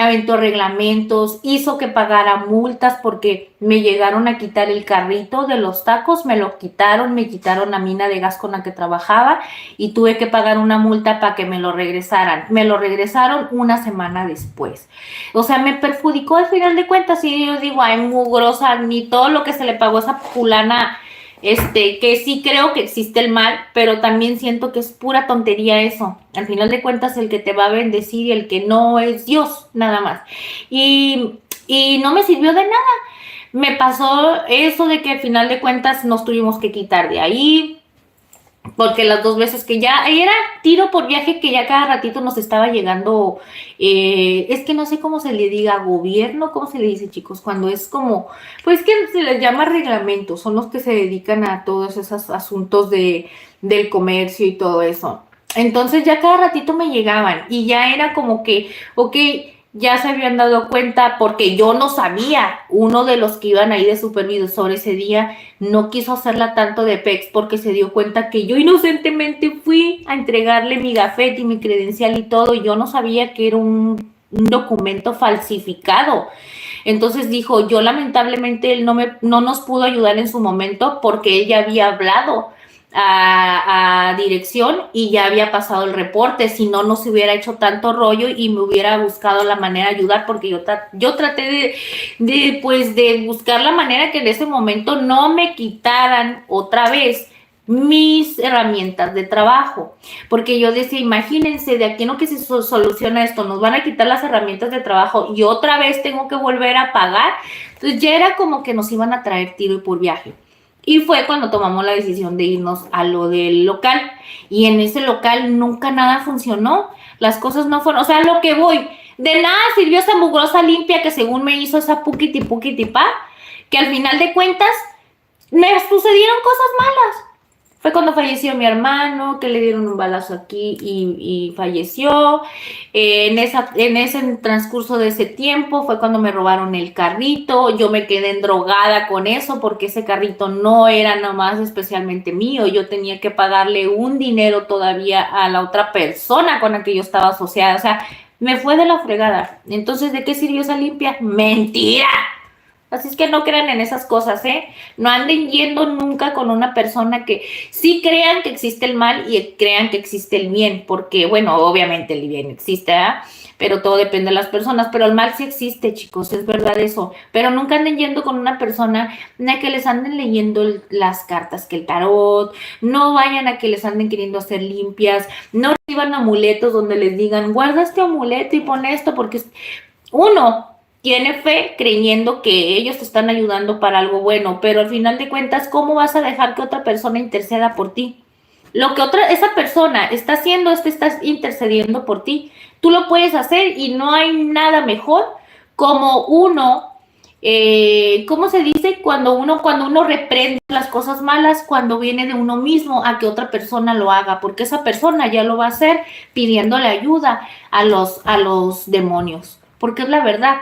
aventó reglamentos, hizo que pagara multas porque me llegaron a quitar el carrito de los tacos, me lo quitaron, me quitaron la mina de gas con la que trabajaba y tuve que pagar una multa para que me lo regresaran. Me lo regresaron una semana después. O sea, me perjudicó al final de cuentas y yo digo, ay, mugrosa, ni todo lo que se le pagó a esa fulana. Que sí creo que existe el mal, pero también siento que es pura tontería eso. Al final de cuentas, el que te va a bendecir y el que no es Dios, nada más. Y no me sirvió de nada. Me pasó eso de que al final de cuentas nos tuvimos que quitar de ahí, porque las dos veces que ya era tiro por viaje, que ya cada ratito nos estaba llegando, es que no sé cómo se le diga, gobierno, cómo se le dice, chicos, cuando es como, pues que se les llama reglamentos, son los que se dedican a todos esos asuntos del comercio y todo eso. Entonces ya cada ratito me llegaban y ya era como que, ok, ya se habían dado cuenta porque yo no sabía. Uno de los que iban ahí de supervisor ese día no quiso hacerla tanto de pex porque se dio cuenta que yo inocentemente fui a entregarle mi gafete y mi credencial y todo, y yo no sabía que era un documento falsificado. Entonces dijo, yo lamentablemente él no nos pudo ayudar en su momento porque él ya había hablado a dirección y ya había pasado el reporte. Si no, no se hubiera hecho tanto rollo y me hubiera buscado la manera de ayudar, porque yo traté de buscar la manera que en ese momento no me quitaran otra vez mis herramientas de trabajo, porque yo decía, imagínense, de aquí no que se soluciona esto, nos van a quitar las herramientas de trabajo y otra vez tengo que volver a pagar. Entonces ya era como que nos iban a traer tiro y por viaje. Y fue cuando tomamos la decisión de irnos a lo del local. Y en ese local nunca nada funcionó. Las cosas no fueron, o sea, lo que voy. De nada sirvió esa mugrosa limpia que según me hizo esa puquiti pa, que al final de cuentas me sucedieron cosas malas. Fue cuando falleció mi hermano, que le dieron un balazo aquí y falleció. En ese transcurso de ese tiempo fue cuando me robaron el carrito. Yo me quedé endrogada con eso porque ese carrito no era nomás especialmente mío. Yo tenía que pagarle un dinero todavía a la otra persona con la que yo estaba asociada. O sea, me fue de la fregada. Entonces, ¿de qué sirvió esa limpia? ¡Mentira! Así es que no crean en esas cosas, ¿eh? No anden yendo nunca con una persona que sí crean que existe el mal y crean que existe el bien, porque, bueno, obviamente el bien existe, ¿eh? Pero todo depende de las personas, pero el mal sí existe, chicos, es verdad eso. Pero nunca anden yendo con una persona a que les anden leyendo las cartas, que el tarot, no vayan a que les anden queriendo hacer limpias, no reciban amuletos donde les digan, guarda este amuleto y pon esto, porque uno tiene fe creyendo que ellos te están ayudando para algo bueno, pero al final de cuentas, ¿cómo vas a dejar que otra persona interceda por ti? Lo que esa persona está haciendo es que estás intercediendo por ti. Tú lo puedes hacer y no hay nada mejor como uno, ¿cómo se dice? Cuando uno reprende las cosas malas, cuando viene de uno mismo a que otra persona lo haga, porque esa persona ya lo va a hacer pidiéndole ayuda a los demonios, porque es la verdad.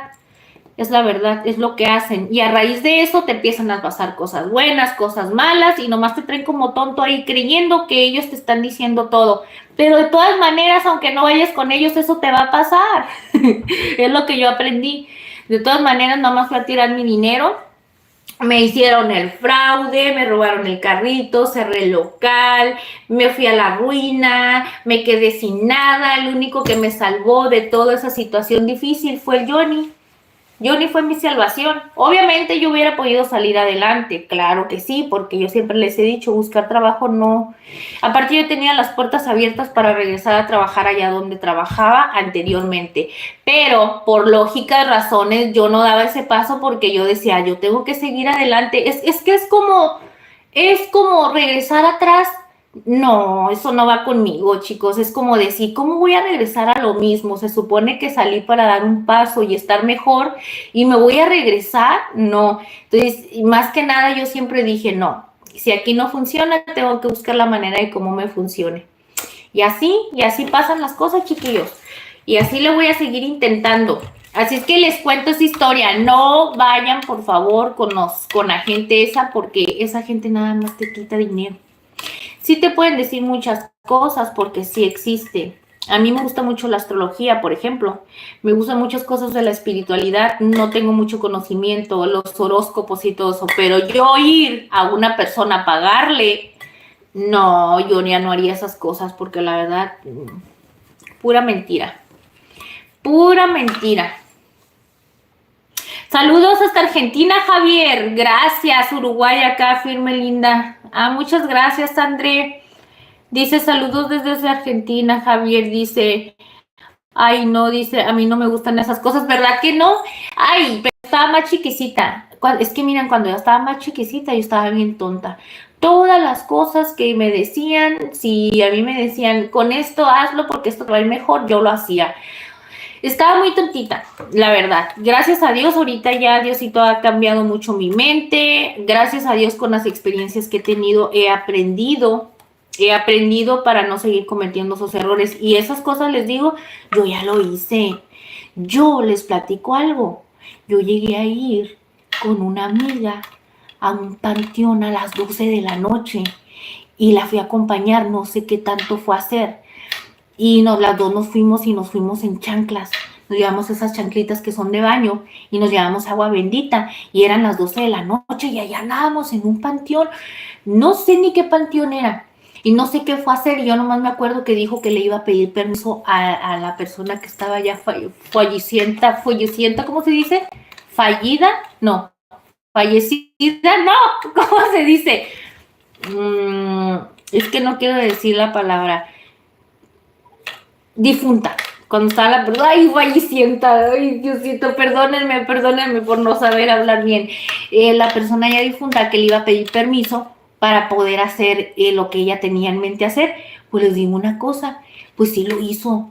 Es la verdad, es lo que hacen. Y a raíz de eso te empiezan a pasar cosas buenas, cosas malas, y nomás te traen como tonto ahí creyendo que ellos te están diciendo todo. Pero de todas maneras, aunque no vayas con ellos, eso te va a pasar. Es lo que yo aprendí. De todas maneras, nomás fui a tirar mi dinero. Me hicieron el fraude, me robaron el carrito, cerré el local, me fui a la ruina, me quedé sin nada. El único que me salvó de toda esa situación difícil fue el Johnny. Johnny fue mi salvación. Obviamente yo hubiera podido salir adelante, claro que sí, porque yo siempre les he dicho, buscar trabajo no. Aparte yo tenía las puertas abiertas para regresar a trabajar allá donde trabajaba anteriormente, pero por lógicas razones yo no daba ese paso porque yo decía, yo tengo que seguir adelante. Es que es como regresar atrás. No, eso no va conmigo, chicos. Es como decir, ¿cómo voy a regresar a lo mismo? Se supone que salí para dar un paso y estar mejor y me voy a regresar. No. Entonces, más que nada, yo siempre dije, no, si aquí no funciona, tengo que buscar la manera de cómo me funcione. Y así pasan las cosas, chiquillos. Y así lo voy a seguir intentando. Así es que les cuento esa historia. No vayan, por favor, con la gente esa, porque esa gente nada más te quita dinero. Sí te pueden decir muchas cosas porque sí existen. A mí me gusta mucho la astrología, por ejemplo. Me gustan muchas cosas de la espiritualidad. No tengo mucho conocimiento, los horóscopos y todo eso. Pero yo ir a una persona a pagarle, no, yo ya no haría esas cosas porque la verdad, pura mentira. Pura mentira. Saludos hasta Argentina, Javier. Gracias, Uruguay, acá, firme, linda. Muchas gracias, André. Dice, saludos desde Argentina, Javier. Dice, ay, no, dice, a mí no me gustan esas cosas, ¿verdad que no? Ay, pero estaba más chiquisita. Es que miren, cuando yo estaba más chiquisita, yo estaba bien tonta. Todas las cosas que me decían, si a mí me decían, con esto hazlo porque esto te va a ir mejor, yo lo hacía. Estaba muy tontita, la verdad. Gracias a Dios, ahorita ya Diosito ha cambiado mucho mi mente. Gracias a Dios, con las experiencias que he tenido, he aprendido para no seguir cometiendo esos errores. Y esas cosas, les digo, yo ya lo hice. Yo les platico algo. Yo llegué a ir con una amiga a un panteón a las 12 de la noche y la fui a acompañar, no sé qué tanto fue a hacer. Y las dos nos fuimos en chanclas. Nos llevamos esas chanclitas que son de baño y nos llevamos agua bendita. Y eran las 12 de la noche y allá andábamos en un panteón. No sé ni qué panteón era. Y no sé qué fue a hacer. Yo nomás me acuerdo que dijo que le iba a pedir permiso a la persona que estaba ya fallecida, ¿cómo se dice? ¿Fallida? No. ¿Fallecida? No. ¿Cómo se dice? Es que no quiero decir la palabra. Difunta, cuando estaba la persona, ay, fallecienta, ay, Diosito, perdónenme por no saber hablar bien. La persona ya difunta que le iba a pedir permiso para poder hacer lo que ella tenía en mente hacer. Pues les digo una cosa, pues sí lo hizo.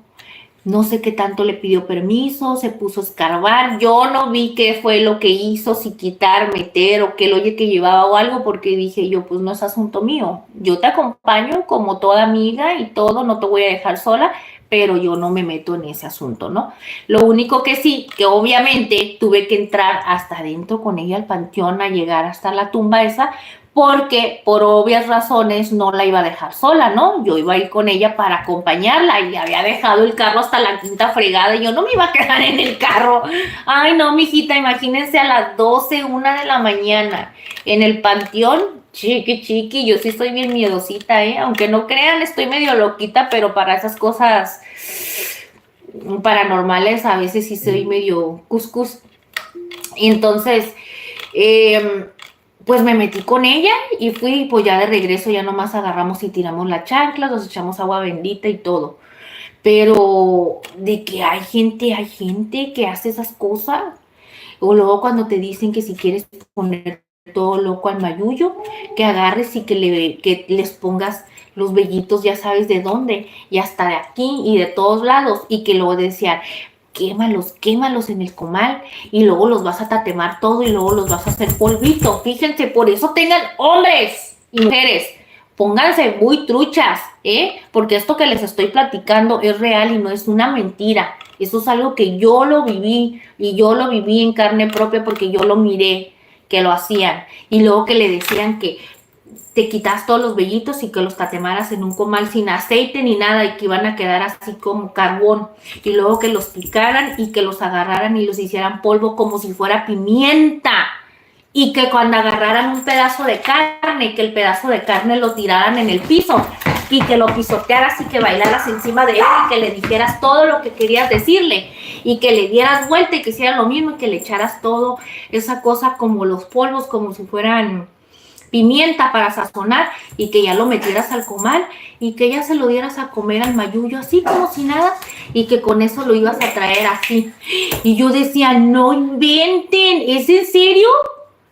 No sé qué tanto le pidió permiso, se puso a escarbar. Yo no vi qué fue lo que hizo, si quitar, meter o qué oye que llevaba o algo, porque dije yo, pues no es asunto mío. Yo te acompaño como toda amiga y todo, no te voy a dejar sola, pero yo no me meto en ese asunto, ¿no? Lo único que sí, que obviamente tuve que entrar hasta adentro con ella al panteón, a llegar hasta la tumba esa, porque por obvias razones no la iba a dejar sola, ¿no? Yo iba a ir con ella para acompañarla y había dejado el carro hasta la quinta fregada y yo no me iba a quedar en el carro. Ay, no, mijita, imagínense a las 12, 1 de la mañana en el panteón. Chiqui, yo sí estoy bien miedosita, aunque no crean, estoy medio loquita, pero para esas cosas paranormales a veces sí soy medio cuscus. Y entonces, pues me metí con ella y fui, pues ya de regreso ya nomás agarramos y tiramos la chancla, nos echamos agua bendita y todo. Pero de que hay gente que hace esas cosas. O luego cuando te dicen que si quieres poner todo loco al mayuyo, que agarres y que les pongas los vellitos, ya sabes de dónde, y hasta de aquí y de todos lados, y que luego decían, quémalos en el comal, y luego los vas a tatemar todo, y luego los vas a hacer polvito. Fíjense, por eso tengan hombres y mujeres, pónganse muy truchas, porque esto que les estoy platicando es real y no es una mentira. Eso es algo que yo lo viví, y yo lo viví en carne propia porque yo lo miré que lo hacían, y luego que le decían que te quitas todos los vellitos y que los tatemaras en un comal sin aceite ni nada y que iban a quedar así como carbón, y luego que los picaran y que los agarraran y los hicieran polvo como si fuera pimienta, y que cuando agarraran un pedazo de carne, que el pedazo de carne lo tiraran en el piso y que lo pisotearas y que bailaras encima de él y que le dijeras todo lo que querías decirle y que le dieras vuelta y que hiciera lo mismo y que le echaras todo esa cosa como los polvos, como si fueran pimienta para sazonar y que ya lo metieras al comal y que ya se lo dieras a comer al mayullo así como si nada y que con eso lo ibas a traer así. Y yo decía, no inventen, ¿es en serio?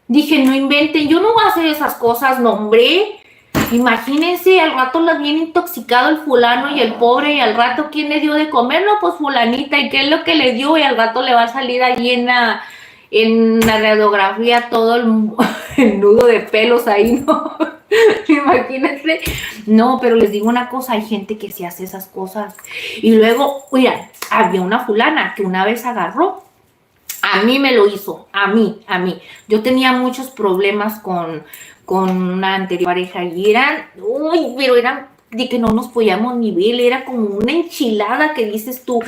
Dije, no inventen, yo no voy a hacer esas cosas, no hombre. Imagínense, al rato las viene intoxicado el fulano y el pobre, y al rato ¿quién le dio de comer? No, pues fulanita, ¿y qué es lo que le dio? Y al rato le va a salir allí en la radiografía todo el nudo de pelos ahí, ¿no? Imagínense. No, pero les digo una cosa, hay gente que sí hace esas cosas. Y luego, mira, había una fulana que una vez agarró, a mí me lo hizo, a mí. Yo tenía muchos problemas con una anterior pareja y eran de que no nos podíamos ni ver, era como una enchilada que dices tú,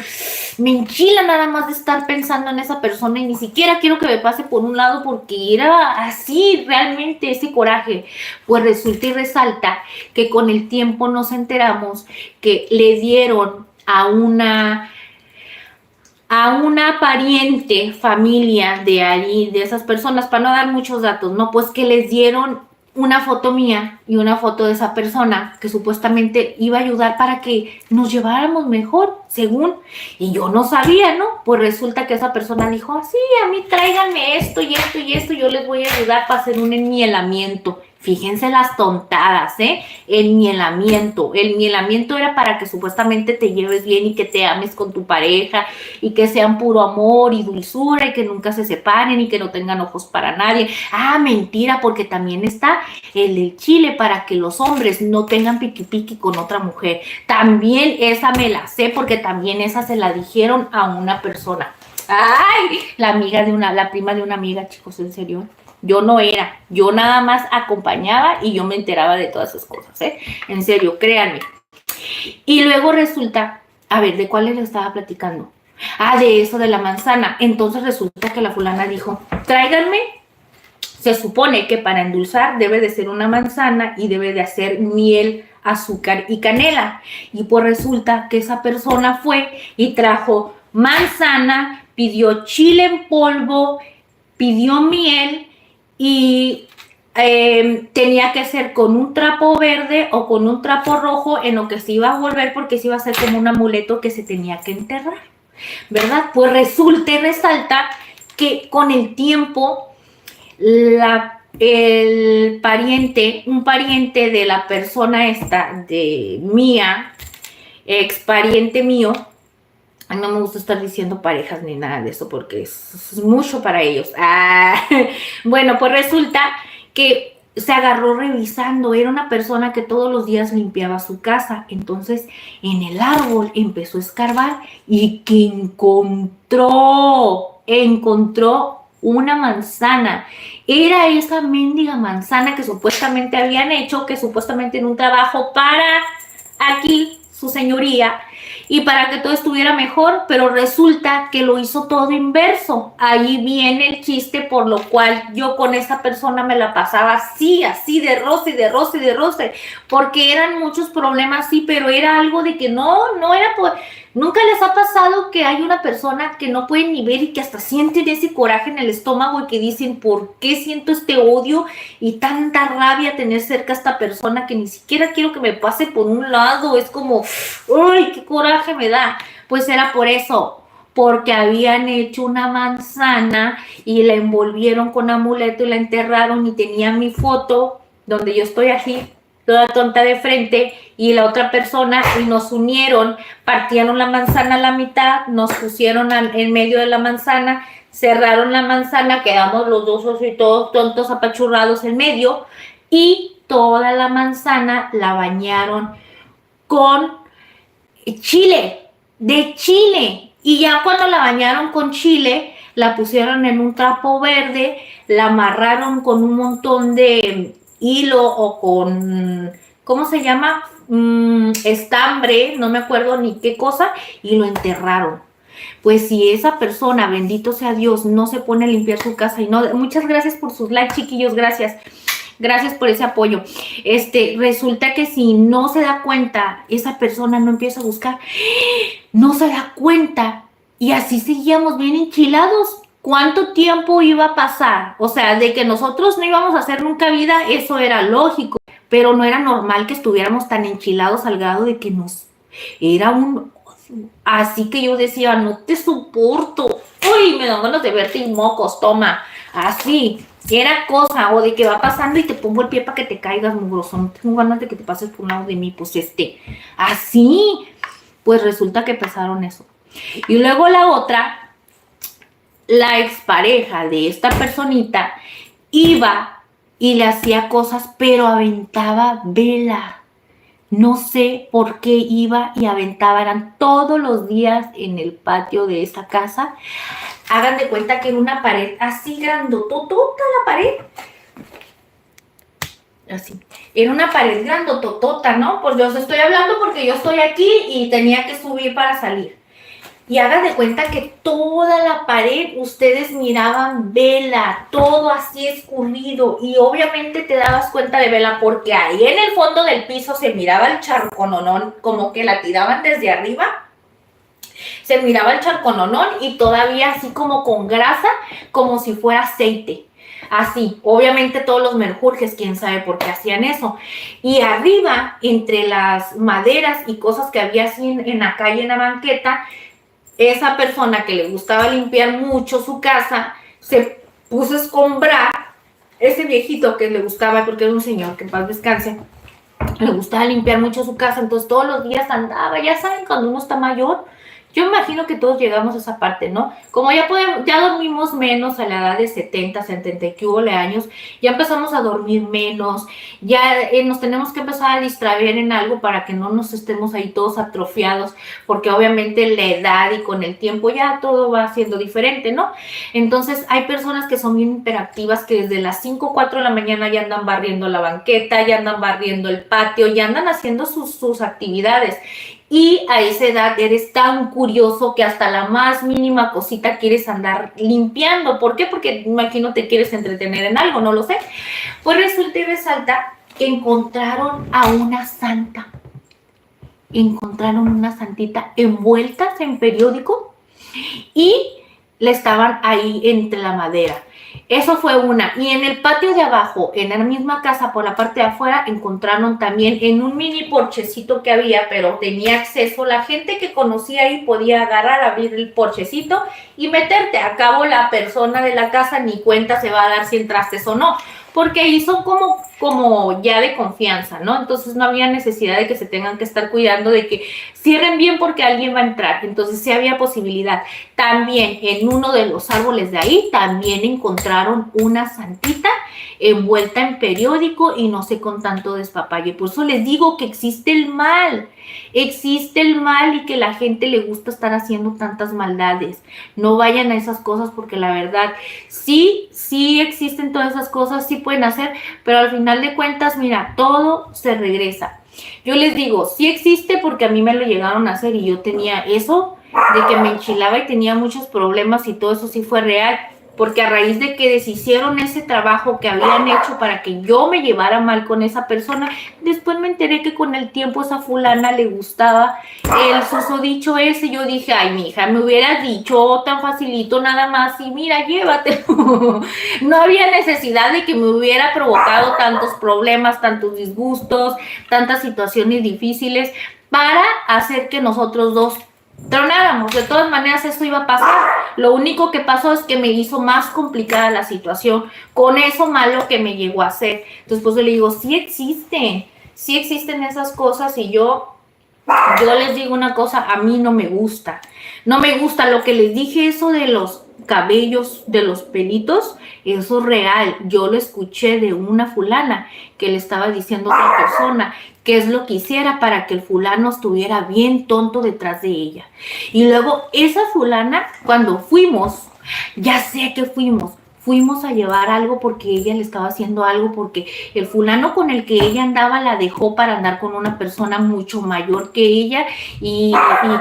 me enchila nada más de estar pensando en esa persona y ni siquiera quiero que me pase por un lado porque era así realmente ese coraje. Pues resulta y resalta que con el tiempo nos enteramos que le dieron a una pariente, familia de allí, de esas personas, para no dar muchos datos, ¿no? Pues que les dieron una foto mía y una foto de esa persona que supuestamente iba a ayudar para que nos lleváramos mejor, según, y yo no sabía, ¿no? Pues resulta que esa persona dijo, sí, a mí tráiganme esto y esto y esto, yo les voy a ayudar para hacer un enmielamiento. Fíjense las tontadas, el mielamiento era para que supuestamente te lleves bien y que te ames con tu pareja y que sean puro amor y dulzura y que nunca se separen y que no tengan ojos para nadie. Ah, mentira, porque también está el del chile para que los hombres no tengan piqui piqui con otra mujer. También esa me la sé porque también esa se la dijeron a una persona. Ay, la prima de una amiga, chicos, en serio. Yo no era, yo nada más acompañaba y yo me enteraba de todas esas cosas, en serio, créanme. Y luego resulta, a ver, ¿de cuál les estaba platicando? Ah, de eso de la manzana. Entonces resulta que la fulana dijo, tráiganme, se supone que para endulzar debe de ser una manzana y debe de hacer miel, azúcar y canela. Y pues resulta que esa persona fue y trajo manzana, pidió chile en polvo, pidió miel, y tenía que ser con un trapo verde o con un trapo rojo en lo que se iba a volver porque se iba a hacer como un amuleto que se tenía que enterrar, ¿verdad? Pues resulta y resalta que con el tiempo un pariente de la persona esta, de mía, ex pariente mío, no me gusta estar diciendo parejas ni nada de eso porque es mucho para ellos. Bueno, pues resulta que se agarró revisando. Era una persona que todos los días limpiaba su casa. Entonces, en el árbol empezó a escarbar y que encontró una manzana. Era esa mendiga manzana que supuestamente habían hecho, que supuestamente en un trabajo para aquí, su señoría, y para que todo estuviera mejor, pero resulta que lo hizo todo inverso. Ahí viene el chiste por lo cual yo con esa persona me la pasaba así de roce, porque eran muchos problemas, sí, pero era algo de que no era por... ¿Nunca les ha pasado que hay una persona que no pueden ni ver y que hasta sienten ese coraje en el estómago y que dicen, ¿por qué siento este odio y tanta rabia tener cerca a esta persona que ni siquiera quiero que me pase por un lado? Es como, ¡ay, qué coraje me da! Pues era por eso, porque habían hecho una manzana y la envolvieron con amuleto y la enterraron y tenía mi foto donde yo estoy así, toda tonta de frente, y la otra persona, y nos unieron, partieron la manzana a la mitad, nos pusieron en medio de la manzana, cerraron la manzana, quedamos los dos así todos tontos apachurrados en medio, y toda la manzana la bañaron con chile, y ya cuando la bañaron con chile, la pusieron en un trapo verde, la amarraron con un montón de hilo o con, ¿cómo se llama? Estambre, no me acuerdo ni qué cosa, y lo enterraron. Pues si esa persona, bendito sea Dios, no se pone a limpiar su casa y no, muchas gracias por sus likes, chiquillos, gracias. Gracias por ese apoyo. Resulta que si no se da cuenta, esa persona no empieza a buscar, no se da cuenta y así seguíamos bien enchilados. ¿Cuánto tiempo iba a pasar? O sea, de que nosotros no íbamos a hacer nunca vida, eso era lógico, pero no era normal que estuviéramos tan enchilados al grado de que era un... Así que yo decía, no te soporto. Uy, me dan ganas de verte y mocos, toma. Así, era cosa, o de que va pasando y te pongo el pie para que te caigas, mugroso. No tengo ganas de que te pases por un lado de mí, pues así. Pues resulta que empezaron eso. Y luego la otra, la expareja de esta personita iba y le hacía cosas, pero aventaba vela. No sé por qué iba y aventaba, eran todos los días en el patio de esa casa. Hagan de cuenta que era una pared así grandotota la pared. Así. Era una pared grandototota, ¿no? Pues yo os estoy hablando porque yo estoy aquí y tenía que subir para salir. Y hagan de cuenta que toda la pared ustedes miraban vela, todo así escurrido. Y obviamente te dabas cuenta de vela porque ahí en el fondo del piso se miraba el charcononón, como que la tiraban desde arriba. Se miraba el charcononón y todavía así como con grasa, como si fuera aceite. Así, obviamente todos los menjurjes, quién sabe por qué hacían eso. Y arriba, entre las maderas y cosas que había así en la calle, en la banqueta, esa persona que le gustaba limpiar mucho su casa, se puso a escombrar. Ese viejito que le gustaba, porque era un señor, que en paz descanse, le gustaba limpiar mucho su casa, entonces todos los días andaba. Ya saben, cuando uno está mayor, yo imagino que todos llegamos a esa parte, ¿no? Como ya dormimos menos a la edad de 70, 70 años, ya empezamos a dormir menos, ya nos tenemos que empezar a distraer en algo para que no nos estemos ahí todos atrofiados, porque obviamente la edad y con el tiempo ya todo va siendo diferente, ¿no? Entonces hay personas que son bien hiperactivas, que desde las 5 o 4 de la mañana ya andan barriendo la banqueta, ya andan barriendo el patio, ya andan haciendo sus actividades. Y a esa edad eres tan curioso que hasta la más mínima cosita quieres andar limpiando. ¿Por qué? Porque imagino te quieres entretener en algo, no lo sé. Pues resulta y resalta que encontraron a una santa. Encontraron una santita envueltas en periódico y le estaban ahí entre la madera. Eso fue una. Y en el patio de abajo, en la misma casa, por la parte de afuera, encontraron también en un mini porchecito que había, pero tenía acceso. La gente que conocía ahí podía agarrar, abrir el porchecito y meterte. A cabo la persona de la casa ni cuenta se va a dar si entraste o no, porque ahí son como ya de confianza, ¿no? Entonces no había necesidad de que se tengan que estar cuidando de que cierren bien porque alguien va a entrar. Entonces sí había posibilidad. También en uno de los árboles de ahí también encontraron una santita envuelta en periódico y no sé, con tanto despapalle. Por eso les digo que existe el mal y que la gente le gusta estar haciendo tantas maldades. No vayan a esas cosas porque la verdad sí existen todas esas cosas, sí pueden hacer, pero al final de cuentas, mira, todo se regresa. Yo les digo, sí existe porque a mí me lo llegaron a hacer y yo tenía eso de que me enchilaba y tenía muchos problemas y todo eso sí fue real. Porque a raíz de que deshicieron ese trabajo que habían hecho para que yo me llevara mal con esa persona, después me enteré que con el tiempo esa fulana le gustaba el susodicho ese. Yo dije, ay, mija, me hubieras dicho tan facilito nada más y mira, llévatelo. No había necesidad de que me hubiera provocado tantos problemas, tantos disgustos, tantas situaciones difíciles para hacer que nosotros dos tronáramos. De todas maneras eso iba a pasar. Lo único que pasó es que me hizo más complicada la situación con eso malo que me llegó a hacer. Entonces pues yo le digo, sí existen esas cosas y yo les digo una cosa, a mí no me gusta lo que les dije, eso de los cabellos, de los pelitos, eso es real. Yo lo escuché de una fulana que le estaba diciendo a otra persona qué es lo que hiciera para que el fulano estuviera bien tonto detrás de ella. Y luego esa fulana, cuando fuimos, ya sé que fuimos fuimos a llevar algo porque ella le estaba haciendo algo, porque el fulano con el que ella andaba la dejó para andar con una persona mucho mayor que ella y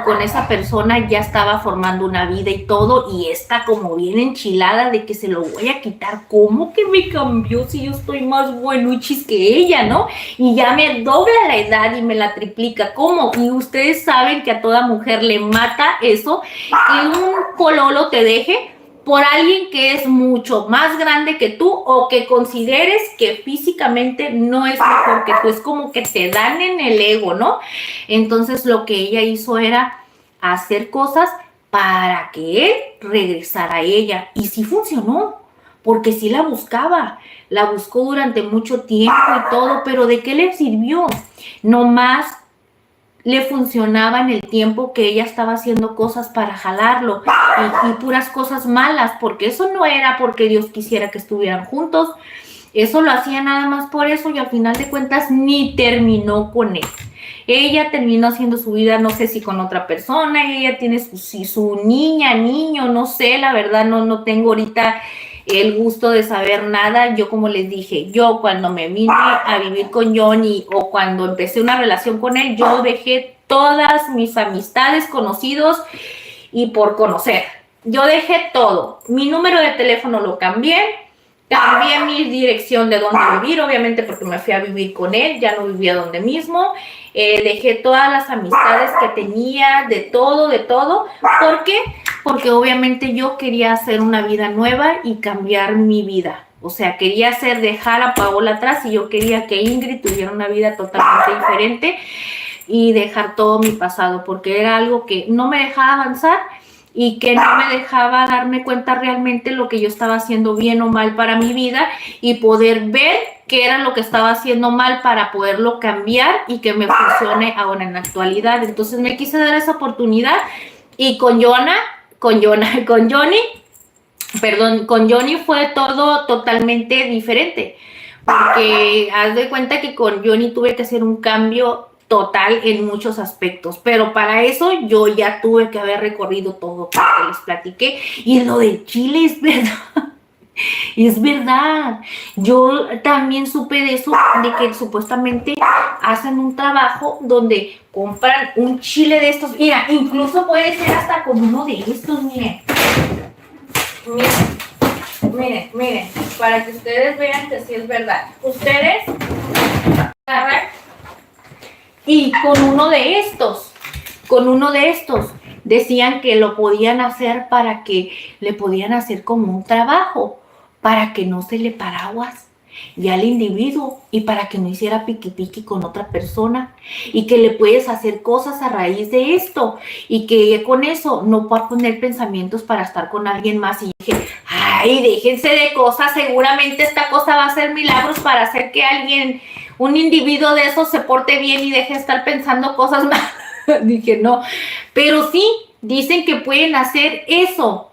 con esa persona ya estaba formando una vida y todo, y está como bien enchilada de que se lo voy a quitar. ¿Cómo que me cambió si yo estoy más buenuchis que ella, no? Y ya me dobla la edad y me la triplica. ¿Cómo? Y ustedes saben que a toda mujer le mata eso, que un pololo te deje por alguien que es mucho más grande que tú o que consideres que físicamente no es mejor que tú. Es como que te dan en el ego, ¿no? Entonces lo que ella hizo era hacer cosas para que él regresara a ella. Y sí funcionó, porque sí la buscaba. La buscó durante mucho tiempo y todo, pero ¿de qué le sirvió? Nomás le funcionaba en el tiempo que ella estaba haciendo cosas para jalarlo y puras cosas malas, porque eso no era porque Dios quisiera que estuvieran juntos, eso lo hacía nada más por eso y al final de cuentas ni terminó con él. Ella terminó haciendo su vida, no sé si con otra persona, ella tiene su niña, niño, no sé, la verdad no tengo ahorita el gusto de saber nada. Yo, como les dije, yo cuando me vine a vivir con Johnny o cuando empecé una relación con él, yo dejé todas mis amistades, conocidos y por conocer. Yo dejé todo. Mi número de teléfono lo cambié mi dirección de dónde vivir, obviamente porque me fui a vivir con él, ya no vivía donde mismo. Dejé todas las amistades que tenía, de todo. ¿Por qué? Porque obviamente yo quería hacer una vida nueva y cambiar mi vida. O sea, quería dejar a Paola atrás y yo quería que Ingrid tuviera una vida totalmente diferente y dejar todo mi pasado, porque era algo que no me dejaba avanzar y que no me dejaba darme cuenta realmente lo que yo estaba haciendo bien o mal para mi vida y poder ver qué era lo que estaba haciendo mal para poderlo cambiar y que me funcione ahora en la actualidad. Entonces me quise dar esa oportunidad y con Johnny fue todo totalmente diferente, porque haz de cuenta que con Johnny tuve que hacer un cambio total en muchos aspectos, pero para eso yo ya tuve que haber recorrido todo lo que les platiqué. Y lo de Chile es verdad. Es verdad, yo también supe de eso, de que supuestamente hacen un trabajo donde compran un chile de estos. Mira, incluso puede ser hasta con uno de estos, miren, para que ustedes vean que sí es verdad. Ustedes agarran y con uno de estos decían que lo podían hacer para que le podían hacer como un trabajo, para que no se le paraguas ya al individuo y para que no hiciera piqui con otra persona, y que le puedes hacer cosas a raíz de esto y que con eso no va a poner pensamientos para estar con alguien más. Y dije, ay, déjense de cosas, seguramente esta cosa va a hacer milagros para hacer que un individuo de esos se porte bien y deje de estar pensando cosas malas. Dije, no, pero sí, dicen que pueden hacer eso.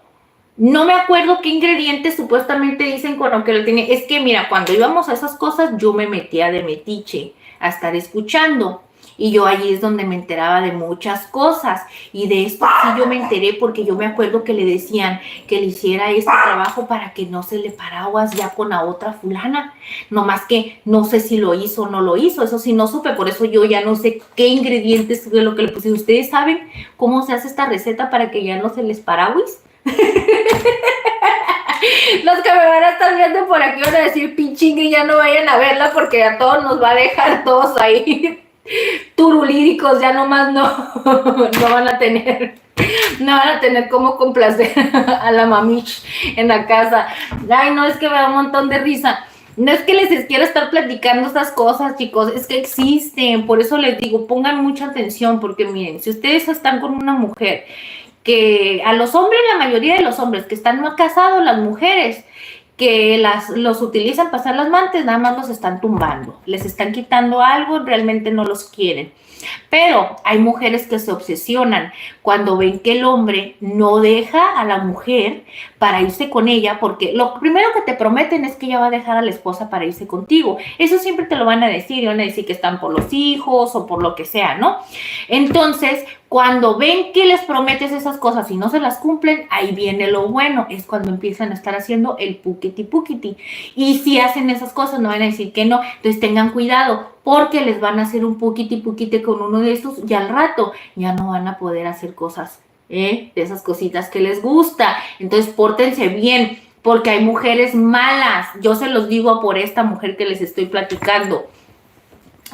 No me acuerdo qué ingredientes supuestamente dicen con lo que lo tiene. Es que mira, cuando íbamos a esas cosas, yo me metía de metiche a estar escuchando. Y yo allí es donde me enteraba de muchas cosas. Y de esto sí yo me enteré porque yo me acuerdo que le decían que le hiciera este trabajo para que no se le paraguas ya con la otra fulana. Nomás que no sé si lo hizo o no lo hizo. Eso sí no supe, por eso yo ya no sé qué ingredientes de lo que le puse. ¿Ustedes saben cómo se hace esta receta para que ya no se les paraguis? Los que me van a estar viendo por aquí van a decir, pinchingue, ya no vayan a verla porque a todos nos va a dejar todos ahí turulíricos, ya nomás no van a tener cómo complacer a la mamich en la casa. Ay, no, es que me da un montón de risa. No es que les quiero estar platicando estas cosas, chicos, es que existen. Por eso les digo, pongan mucha atención, porque miren, si ustedes están con una mujer, que a los hombres, la mayoría de los hombres que están no casados, las mujeres que los utilizan para hacer las mantes, nada más los están tumbando, les están quitando algo, realmente no los quieren. Pero hay mujeres que se obsesionan cuando ven que el hombre no deja a la mujer para irse con ella, porque lo primero que te prometen es que ella va a dejar a la esposa para irse contigo. Eso siempre te lo van a decir, y van a decir que están por los hijos o por lo que sea, ¿no? Entonces, Cuando ven que les prometes esas cosas y no se las cumplen, ahí viene lo bueno, es cuando empiezan a estar haciendo el puquiti puquiti. Y si hacen esas cosas, no van a decir que no, entonces tengan cuidado, porque les van a hacer un puquiti puquiti con uno de estos y al rato ya no van a poder hacer cosas, de esas cositas que les gusta. Entonces pórtense bien, porque hay mujeres malas, yo se los digo por esta mujer que les estoy platicando.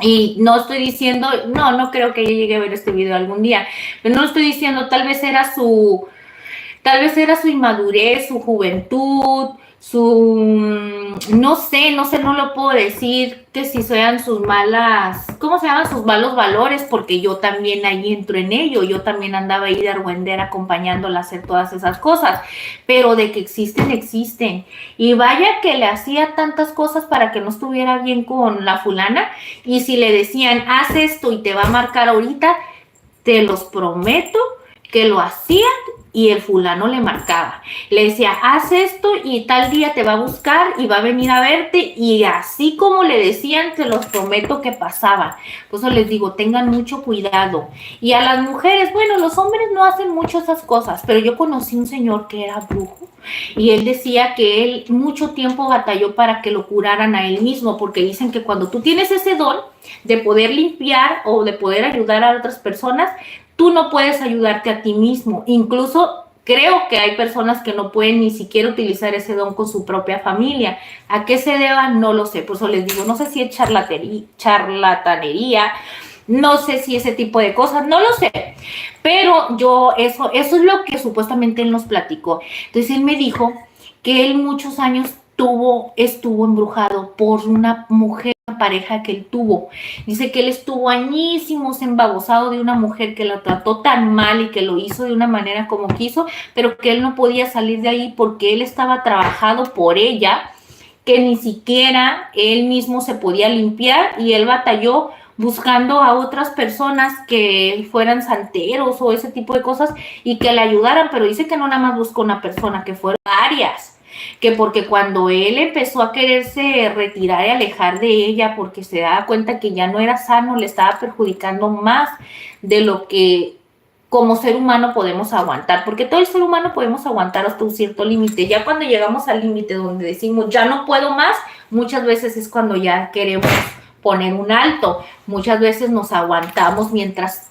Y no estoy diciendo, no creo que ella llegue a ver este video algún día, pero no lo estoy diciendo, tal vez era su inmadurez, su juventud, no sé, no lo puedo decir que si sean sus malas, ¿cómo se llaman? Sus malos valores, porque yo también ahí entro en ello, yo también andaba ahí de argüendera acompañándola a hacer todas esas cosas, pero de que existen, y vaya que le hacía tantas cosas para que no estuviera bien con la fulana, y si le decían, haz esto y te va a marcar ahorita, te los prometo que lo hacía y el fulano le marcaba. Le decía, haz esto y tal día te va a buscar y va a venir a verte, y así como le decían, te los prometo que pasaban. Por eso les digo, tengan mucho cuidado. Y a las mujeres, bueno, los hombres no hacen mucho esas cosas, pero yo conocí un señor que era brujo y él decía que él mucho tiempo batalló para que lo curaran a él mismo, porque dicen que cuando tú tienes ese don de poder limpiar o de poder ayudar a otras personas, tú no puedes ayudarte a ti mismo. Incluso creo que hay personas que no pueden ni siquiera utilizar ese don con su propia familia. ¿A qué se deba? No lo sé. Por eso les digo, no sé si es charlatanería, no sé si ese tipo de cosas, no lo sé. Pero eso es lo que supuestamente él nos platicó. Entonces él me dijo que él muchos años estuvo embrujado por una mujer, pareja que él tuvo. Dice que él estuvo añísimos embabosado de una mujer que lo trató tan mal y que lo hizo de una manera como quiso, pero que él no podía salir de ahí porque él estaba trabajado por ella, que ni siquiera él mismo se podía limpiar, y él batalló buscando a otras personas que fueran santeros o ese tipo de cosas y que le ayudaran, pero dice que no nada más buscó una persona, que fueron varias. Que porque cuando él empezó a quererse retirar y alejar de ella porque se daba cuenta que ya no era sano, le estaba perjudicando más de lo que como ser humano podemos aguantar, porque todo el ser humano podemos aguantar hasta un cierto límite. Ya cuando llegamos al límite donde decimos ya no puedo más, muchas veces es cuando ya queremos poner un alto. Muchas veces nos aguantamos mientras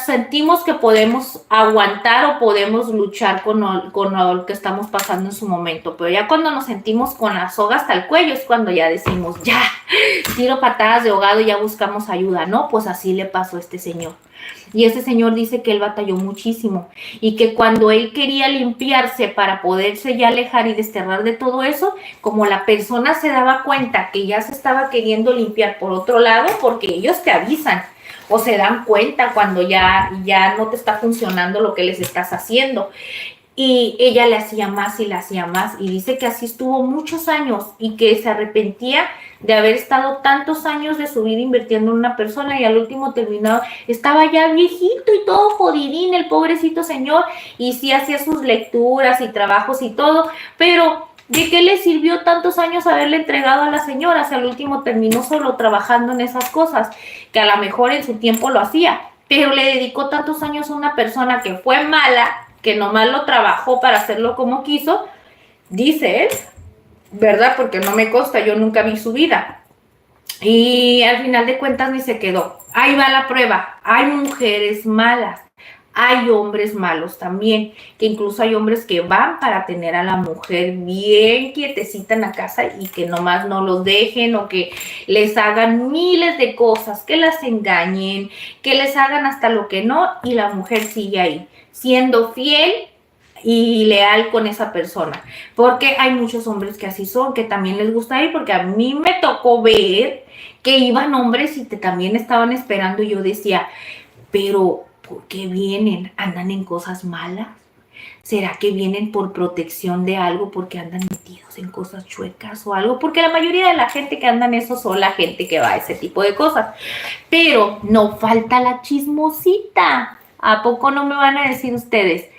sentimos que podemos aguantar o podemos luchar con lo que estamos pasando en su momento, pero ya cuando nos sentimos con la soga hasta el cuello es cuando ya decimos, ya, tiro patadas de ahogado y ya buscamos ayuda, ¿no? Pues así le pasó a este señor. Y ese señor dice que él batalló muchísimo y que cuando él quería limpiarse para poderse ya alejar y desterrar de todo eso, como la persona se daba cuenta que ya se estaba queriendo limpiar por otro lado, porque ellos te avisan, o se dan cuenta cuando ya no te está funcionando lo que les estás haciendo. Y ella le hacía más y le hacía más, y dice que así estuvo muchos años y que se arrepentía de haber estado tantos años de su vida invirtiendo en una persona, y al último terminado estaba ya viejito y todo jodidín el pobrecito señor, y sí hacía sus lecturas y trabajos y todo, pero ¿de qué le sirvió tantos años haberle entregado a la señora? Si al último terminó solo trabajando en esas cosas, que a lo mejor en su tiempo lo hacía, pero le dedicó tantos años a una persona que fue mala, que nomás lo trabajó para hacerlo como quiso, dice él, ¿verdad? Porque no me consta, yo nunca vi su vida. Y al final de cuentas ni se quedó. Ahí va la prueba. Hay mujeres malas, hay hombres malos también, que incluso hay hombres que van para tener a la mujer bien quietecita en la casa y que nomás no los dejen, o que les hagan miles de cosas, que las engañen, que les hagan hasta lo que no, y la mujer sigue ahí, siendo fiel y leal con esa persona, porque hay muchos hombres que así son, que también les gusta ir, porque a mí me tocó ver que iban hombres y también estaban esperando, y yo decía, pero ¿por qué vienen? ¿Andan en cosas malas? ¿Será que vienen por protección de algo, porque andan metidos en cosas chuecas o algo? Porque la mayoría de la gente que anda en eso son la gente que va a ese tipo de cosas, pero no falta la chismosita. ¿A poco no me van a decir ustedes?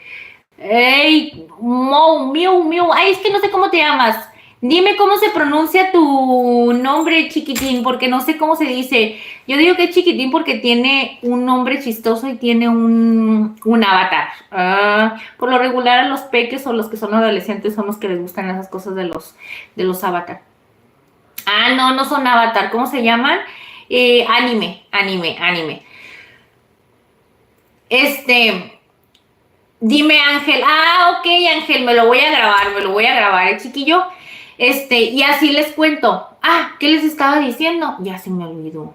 ¡Ey! ¡Miu, miu! ¡Ay, es que no sé cómo te llamas! Dime cómo se pronuncia tu nombre, chiquitín, porque no sé cómo se dice. Yo digo que es chiquitín porque tiene un nombre chistoso y tiene un avatar. Por lo regular a los peques o los que son adolescentes son los que les gustan esas cosas de los avatar. No, no son avatar. ¿Cómo se llaman? Anime. Dime Ángel. Ok, Ángel, me lo voy a grabar, chiquillo. Y así les cuento. ¿Qué les estaba diciendo? Ya se me olvidó.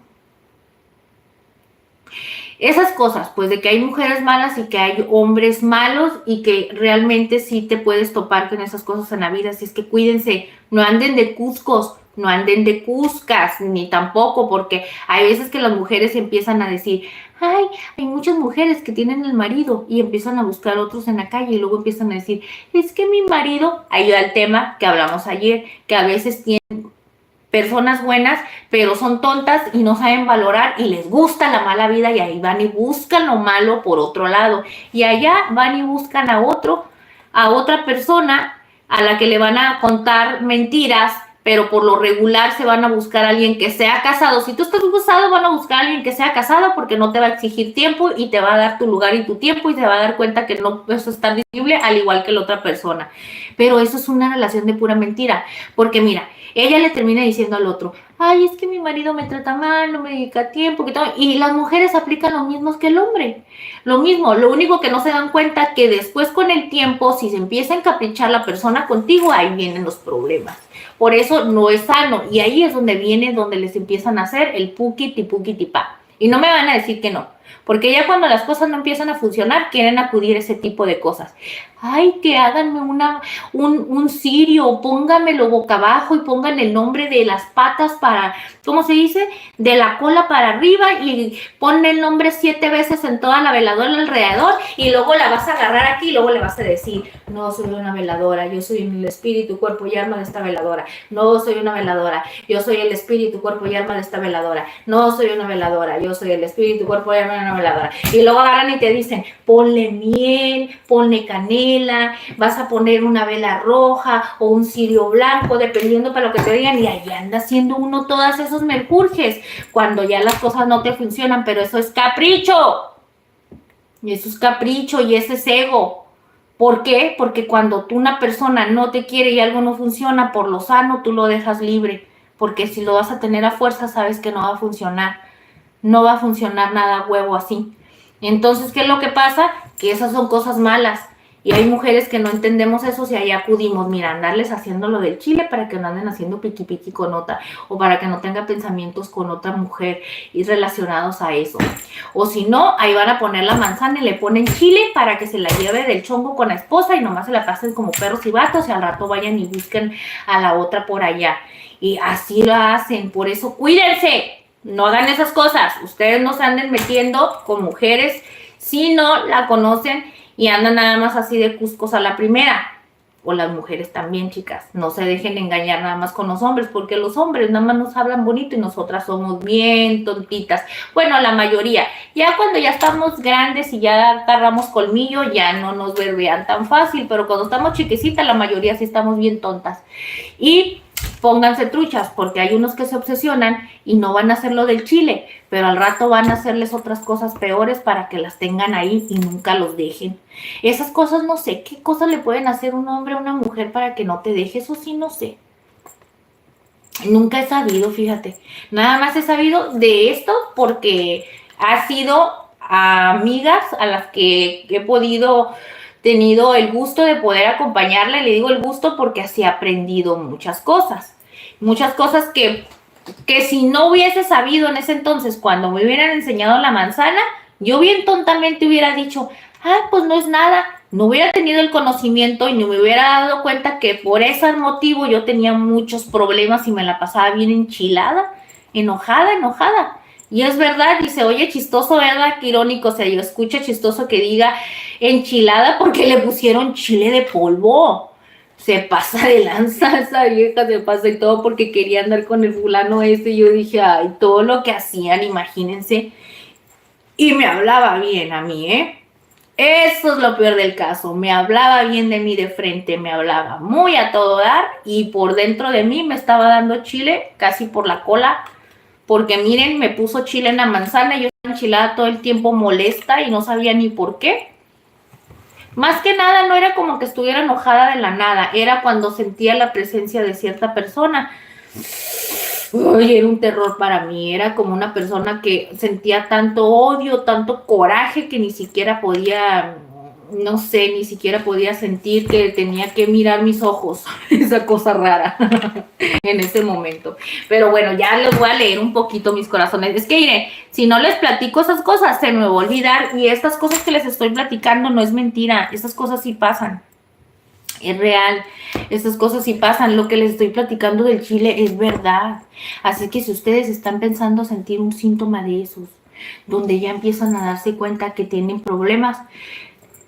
Esas cosas, pues de que hay mujeres malas y que hay hombres malos y que realmente sí te puedes topar con esas cosas en la vida. Así es que cuídense, no anden de cuscos, no anden de cuscas, ni tampoco, porque hay veces que las mujeres empiezan a decir, hay muchas mujeres que tienen el marido y empiezan a buscar otros en la calle y luego empiezan a decir, es que mi marido, ayuda al tema que hablamos ayer, que a veces tienen personas buenas, pero son tontas y no saben valorar y les gusta la mala vida y ahí van y buscan lo malo por otro lado. Y allá van y buscan a otra persona a la que le van a contar mentiras, pero por lo regular se van a buscar a alguien que sea casado. Si tú estás casado, van a buscar a alguien que sea casado porque no te va a exigir tiempo y te va a dar tu lugar y tu tiempo y se va a dar cuenta que no eso está disponible al igual que la otra persona. Pero eso es una relación de pura mentira, porque mira, ella le termina diciendo al otro, es que mi marido me trata mal, no me dedica tiempo, que todo. Y las mujeres aplican lo mismo que el hombre. Lo mismo, lo único que no se dan cuenta que después con el tiempo, si se empieza a encaprichar la persona contigo, ahí vienen los problemas. Por eso no es sano. Y ahí es donde les empiezan a hacer el puquiti-puquiti-pa. Y no me van a decir que no. Porque ya cuando las cosas no empiezan a funcionar, quieren acudir a ese tipo de cosas. Que háganme un cirio, pónganmelo boca abajo y pongan el nombre de las patas para, ¿cómo se dice? De la cola para arriba y pon el nombre 7 veces en toda la veladora alrededor y luego la vas a agarrar aquí y luego le vas a decir, no soy una veladora, yo soy el espíritu, cuerpo y alma de esta veladora. No soy una veladora, yo soy el espíritu, cuerpo y alma de esta veladora. No soy una veladora, yo soy el espíritu, cuerpo y alma de una veladora. Y luego agarran y te dicen, ponle miel, ponle canela, vas a poner una vela roja o un cirio blanco, dependiendo para lo que te digan, y ahí anda haciendo uno todas esos merjurjes, cuando ya las cosas no te funcionan, pero eso es capricho. Y eso es capricho y ese es ego. ¿Por qué? Porque cuando una persona no te quiere y algo no funciona, por lo sano tú lo dejas libre, porque si lo vas a tener a fuerza sabes que no va a funcionar. No va a funcionar nada huevo así. Entonces, ¿qué es lo que pasa? Que esas son cosas malas. Y hay mujeres que no entendemos eso si ahí acudimos, mira, andarles haciendo lo del chile para que no anden haciendo piqui piqui con otra, o para que no tenga pensamientos con otra mujer y relacionados a eso. O si no, ahí van a poner la manzana y le ponen chile para que se la lleve del chongo con la esposa y nomás se la pasen como perros y vatos y al rato vayan y busquen a la otra por allá. Y así lo hacen, por eso cuídense, no hagan esas cosas. Ustedes no se anden metiendo con mujeres si no la conocen y andan nada más así de cuscos a la primera. O las mujeres también, chicas. No se dejen engañar nada más con los hombres, porque los hombres nada más nos hablan bonito y nosotras somos bien tontitas. Bueno, la mayoría. Ya cuando ya estamos grandes y ya agarramos colmillo, ya no nos verbean tan fácil, pero cuando estamos chiquicitas, la mayoría sí estamos bien tontas. Y pónganse truchas, porque hay unos que se obsesionan y no van a hacer lo del chile, pero al rato van a hacerles otras cosas peores para que las tengan ahí y nunca los dejen. Esas cosas no sé, ¿qué cosas le pueden hacer un hombre a una mujer para que no te deje? Eso sí no sé. Nunca he sabido, fíjate. Nada más he sabido de esto porque ha sido amigas a las que he tenido el gusto de poder acompañarla, y le digo el gusto porque así he aprendido muchas cosas que si no hubiese sabido en ese entonces, cuando me hubieran enseñado la manzana, yo bien tontamente hubiera dicho, pues no es nada, no hubiera tenido el conocimiento y no me hubiera dado cuenta que por ese motivo yo tenía muchos problemas y me la pasaba bien enchilada, enojada. Y es verdad, y se oye chistoso, ¿verdad? Qué irónico, o sea, yo escucho chistoso que diga enchilada porque le pusieron chile de polvo. Se pasa de lanza esa vieja, se pasa y todo porque quería andar con el fulano ese. Y yo dije, todo lo que hacían, imagínense. Y me hablaba bien a mí, Eso es lo peor del caso. Me hablaba bien de mí de frente, me hablaba muy a todo dar y por dentro de mí me estaba dando chile casi por la cola. Porque miren, me puso chile en la manzana y yo estaba enchilada todo el tiempo molesta y no sabía ni por qué. Más que nada no era como que estuviera enojada de la nada, era cuando sentía la presencia de cierta persona. Uy, era un terror para mí, era como una persona que sentía tanto odio, tanto coraje que ni siquiera podía, no sé, ni siquiera podía sentir que tenía que mirar mis ojos, esa cosa rara en ese momento. Pero bueno, ya les voy a leer un poquito mis corazones. Es que miren, si no les platico esas cosas, se me va a olvidar y estas cosas que les estoy platicando no es mentira, esas cosas sí pasan. Es real, esas cosas sí pasan, lo que les estoy platicando del chile es verdad, así que si ustedes están pensando sentir un síntoma de esos, donde ya empiezan a darse cuenta que tienen problemas,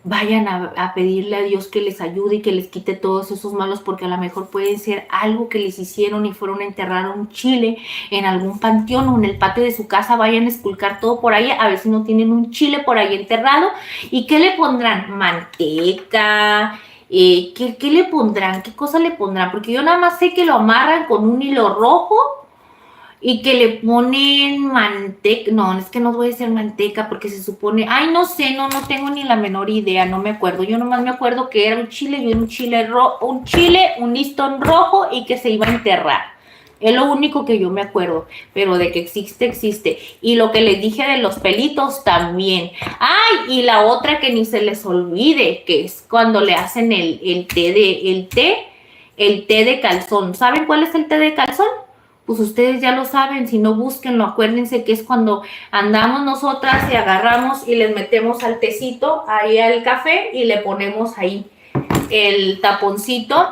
vayan a pedirle a Dios que les ayude y que les quite todos esos malos, porque a lo mejor pueden ser algo que les hicieron y fueron a enterrar un chile en algún panteón o en el patio de su casa, vayan a esculcar todo por ahí, a ver si no tienen un chile por ahí enterrado. ¿Y qué le pondrán? Manteca. ¿Qué le pondrán? ¿Qué cosa le pondrán? Porque yo nada más sé que lo amarran con un hilo rojo y que le ponen manteca. No, es que no voy a decir manteca porque se supone, ay, no sé, no tengo ni la menor idea, no me acuerdo. Yo nomás me acuerdo que era un chile y un listón rojo y que se iba a enterrar. Es lo único que yo me acuerdo, pero de que existe, existe. Y lo que les dije de los pelitos también. Ay, y la otra que ni se les olvide, que es cuando le hacen el té de calzón. ¿Saben cuál es el té de calzón? Pues ustedes ya lo saben, si no búsquenlo, acuérdense que es cuando andamos nosotras y agarramos y les metemos al tecito, ahí al café y le ponemos ahí el taponcito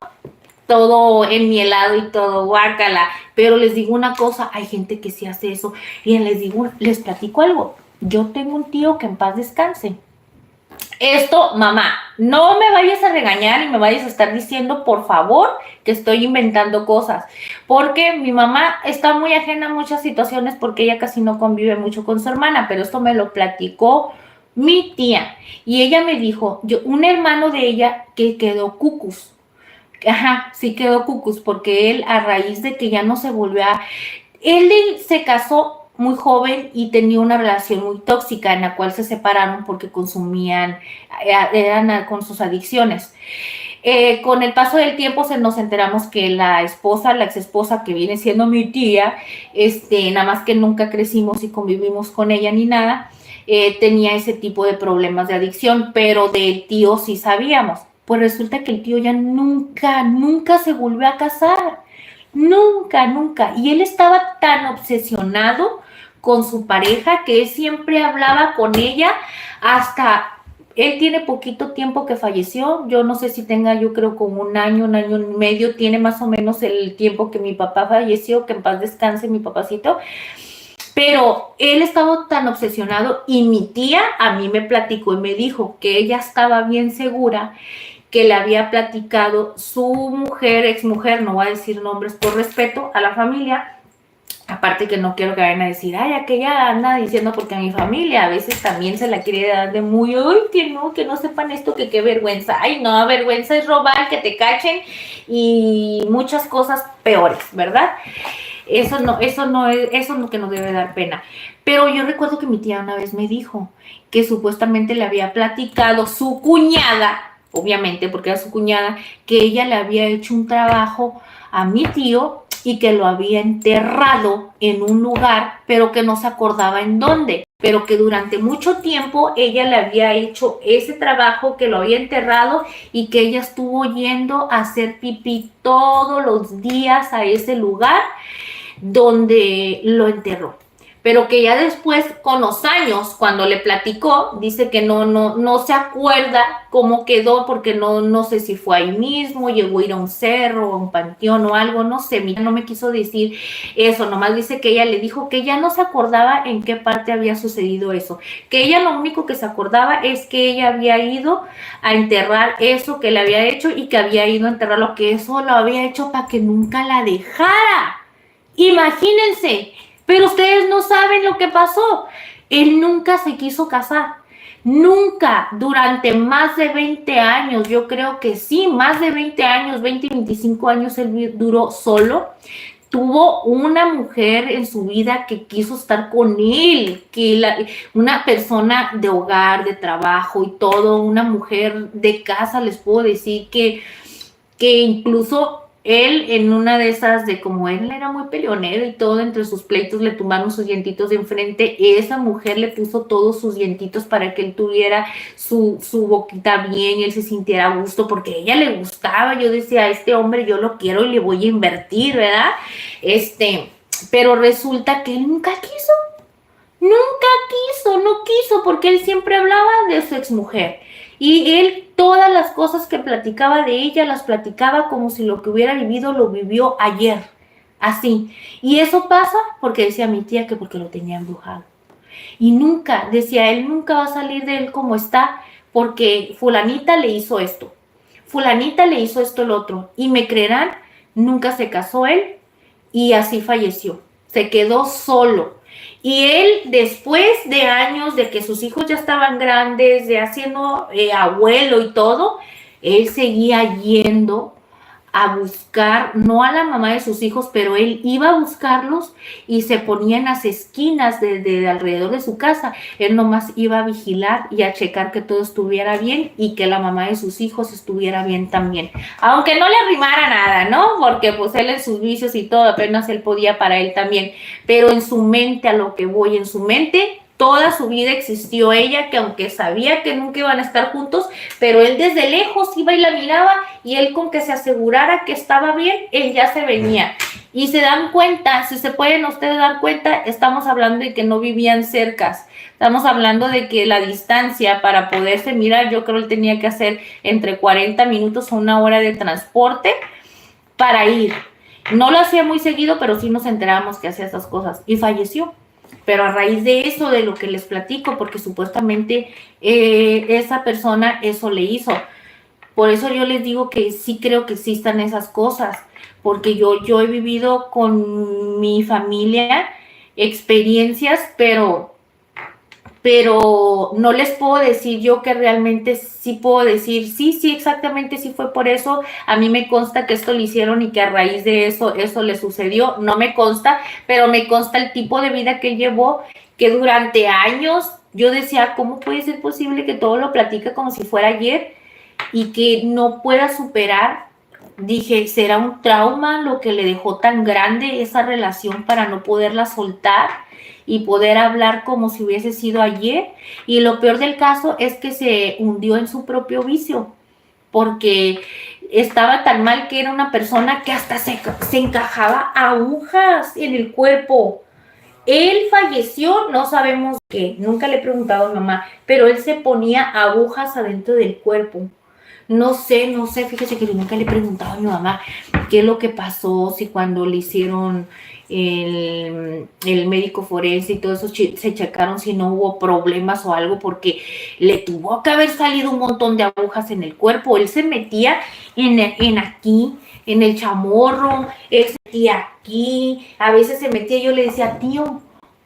todo enmielado y todo guácala, pero les digo una cosa, hay gente que sí hace eso, y les platico algo, yo tengo un tío que en paz descanse, esto, mamá, no me vayas a regañar y me vayas a estar diciendo, por favor, que estoy inventando cosas, porque mi mamá está muy ajena a muchas situaciones porque ella casi no convive mucho con su hermana, pero esto me lo platicó mi tía, y ella me dijo, un hermano de ella que quedó cucus. Ajá, sí quedó cucus, porque él a raíz de que ya no se volvió a... Él se casó muy joven y tenía una relación muy tóxica en la cual se separaron porque consumían, eran con sus adicciones. Con el paso del tiempo nos enteramos que la ex esposa que viene siendo mi tía, nada más que nunca crecimos y convivimos con ella ni nada, tenía ese tipo de problemas de adicción, pero del tío sí sabíamos. Pues resulta que el tío ya nunca se volvió a casar. Nunca. Y él estaba tan obsesionado con su pareja que él siempre hablaba con ella hasta... Él tiene poquito tiempo que falleció. Yo no sé si tenga, yo creo como un año y medio. Tiene más o menos el tiempo que mi papá falleció, que en paz descanse mi papacito. Pero él estaba tan obsesionado y mi tía a mí me platicó y me dijo que ella estaba bien segura que le había platicado su mujer, exmujer, no voy a decir nombres por respeto a la familia, aparte que no quiero que vayan a decir, ay, aquella anda diciendo porque a mi familia a veces también se la quiere dar de muy, ay, que no sepan esto, que qué vergüenza, ay, no, vergüenza es robar, que te cachen y muchas cosas peores, ¿verdad? Eso que nos debe dar pena. Pero yo recuerdo que mi tía una vez me dijo que supuestamente le había platicado su cuñada, obviamente porque era su cuñada, que ella le había hecho un trabajo a mi tío y que lo había enterrado en un lugar, pero que no se acordaba en dónde, pero que durante mucho tiempo ella le había hecho ese trabajo, que lo había enterrado y que ella estuvo yendo a hacer pipí todos los días a ese lugar donde lo enterró. Pero que ya después, con los años, cuando le platicó, dice que no se acuerda cómo quedó, porque no sé si fue ahí mismo, llegó a ir a un cerro, a un panteón o algo, no sé, no me quiso decir eso, nomás dice que ella le dijo que ya no se acordaba en qué parte había sucedido eso, que ella lo único que se acordaba es que ella había ido a enterrar eso que le había hecho y que había ido a enterrarlo, que eso lo había hecho para que nunca la dejara. Imagínense. Pero ustedes no saben lo que pasó. Él nunca se quiso casar. Nunca durante más de 20 años, yo creo que sí, más de 20 años, 20, 25 años él duró solo. Tuvo una mujer en su vida que quiso estar con él, una persona de hogar, de trabajo y todo, una mujer de casa, les puedo decir que incluso él en una de esas, de como él era muy peleonero y todo, entre sus pleitos le tumbaron sus dientitos de enfrente, esa mujer le puso todos sus dientitos para que él tuviera su boquita bien y él se sintiera a gusto, porque a ella le gustaba. Yo decía, a este hombre yo lo quiero y le voy a invertir, ¿verdad? Pero resulta que él nunca quiso. Nunca quiso, no quiso, porque él siempre hablaba de su exmujer. Y él todas las cosas que platicaba de ella, las platicaba como si lo que hubiera vivido lo vivió ayer. Así. Y eso pasa porque decía mi tía que porque lo tenía embrujado. Y nunca, decía él, nunca va a salir de él como está porque fulanita le hizo esto. Fulanita le hizo esto el otro. Y me creerán, nunca se casó él y así falleció. Se quedó solo. Y él, después de años de que sus hijos ya estaban grandes, de haciendo abuelo y todo, él seguía yendo a buscar, no a la mamá de sus hijos, pero él iba a buscarlos y se ponía en las esquinas de alrededor de su casa. Él nomás iba a vigilar y a checar que todo estuviera bien y que la mamá de sus hijos estuviera bien también. Aunque no le arrimara nada, ¿no? Porque pues él en sus vicios y todo, apenas él podía para él también. Pero en su mente, a lo que voy, en su mente, toda su vida existió ella, que aunque sabía que nunca iban a estar juntos, pero él desde lejos iba y la miraba y él con que se asegurara que estaba bien, él ya se venía. Y se dan cuenta, si se pueden ustedes dar cuenta, estamos hablando de que no vivían cercas. Estamos hablando de que la distancia para poderse mirar, yo creo que él tenía que hacer entre 40 minutos o una hora de transporte para ir. No lo hacía muy seguido, pero sí nos enterábamos que hacía esas cosas. Y falleció. Pero a raíz de eso, de lo que les platico, porque supuestamente esa persona eso le hizo. Por eso yo les digo que sí creo que existan esas cosas, porque yo he vivido con mi familia experiencias, pero no les puedo decir yo que realmente sí puedo decir, sí, exactamente sí fue por eso. A mí me consta que esto le hicieron y que a raíz de eso le sucedió. No me consta, pero me consta el tipo de vida que él llevó, que durante años yo decía, ¿cómo puede ser posible que todo lo platica como si fuera ayer y que no pueda superar? Dije, ¿será un trauma lo que le dejó tan grande esa relación para no poderla soltar y poder hablar como si hubiese sido ayer? Y lo peor del caso es que se hundió en su propio vicio, porque estaba tan mal que era una persona que hasta se encajaba agujas en el cuerpo. Él falleció, no sabemos qué, nunca le he preguntado a mi mamá, pero él se ponía agujas adentro del cuerpo. No sé, fíjese que yo nunca le he preguntado a mi mamá qué es lo que pasó, si cuando le hicieron el médico forense y todo eso se checaron si no hubo problemas o algo, porque le tuvo que haber salido un montón de agujas en el cuerpo. Él se metía en aquí, en el chamorro, él se metía aquí, a veces se metía, yo le decía, tío,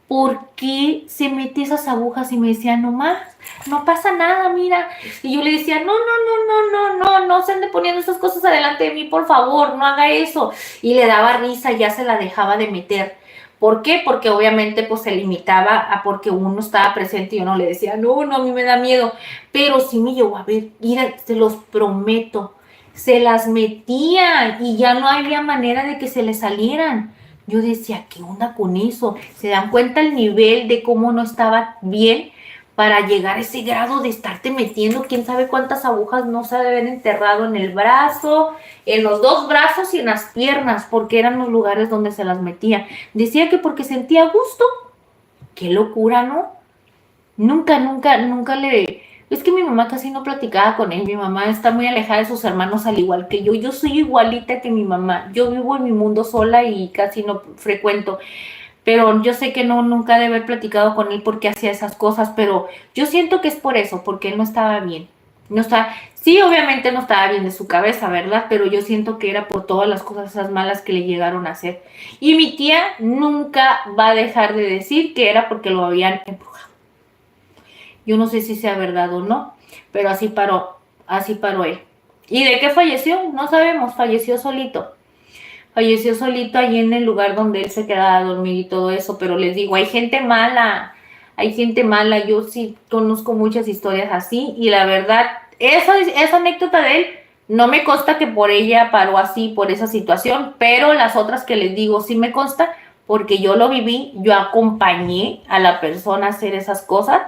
¿por qué se mete esas agujas? Y me decía, no más, no pasa nada, mira. Y yo le decía, no se ande poniendo esas cosas adelante de mí, por favor, no haga eso. Y le daba risa, ya se la dejaba de meter. ¿Por qué? Porque obviamente pues se limitaba a porque uno estaba presente y uno le decía, no, a mí me da miedo. Pero sí me llegó a ver, mira, se los prometo, se las metía y ya no había manera de que se le salieran. Yo decía, ¿qué onda con eso? ¿Se dan cuenta el nivel de cómo no estaba bien para llegar a ese grado de estarte metiendo? ¿Quién sabe cuántas agujas no se habían enterrado en el brazo, en los dos brazos y en las piernas? Porque eran los lugares donde se las metía. Decía que porque sentía gusto. ¡Qué locura!, ¿no? Nunca le... Es que mi mamá casi no platicaba con él. Mi mamá está muy alejada de sus hermanos al igual que yo. Yo soy igualita que mi mamá. Yo vivo en mi mundo sola y casi no frecuento. Pero yo sé que nunca debe haber platicado con él porque hacía esas cosas. Pero yo siento que es por eso, porque él no estaba bien. Sí, obviamente no estaba bien de su cabeza, ¿verdad? Pero yo siento que era por todas las cosas esas malas que le llegaron a hacer. Y mi tía nunca va a dejar de decir que era porque lo habían embrujado. Yo no sé si sea verdad o no, pero así paró él. ¿Y de qué falleció? No sabemos, falleció solito ahí en el lugar donde él se quedaba a dormir y todo eso, pero les digo, hay gente mala, yo sí conozco muchas historias así, y la verdad, esa anécdota de él, no me consta que por ella paró así, por esa situación, pero las otras que les digo sí me consta, porque yo lo viví, yo acompañé a la persona a hacer esas cosas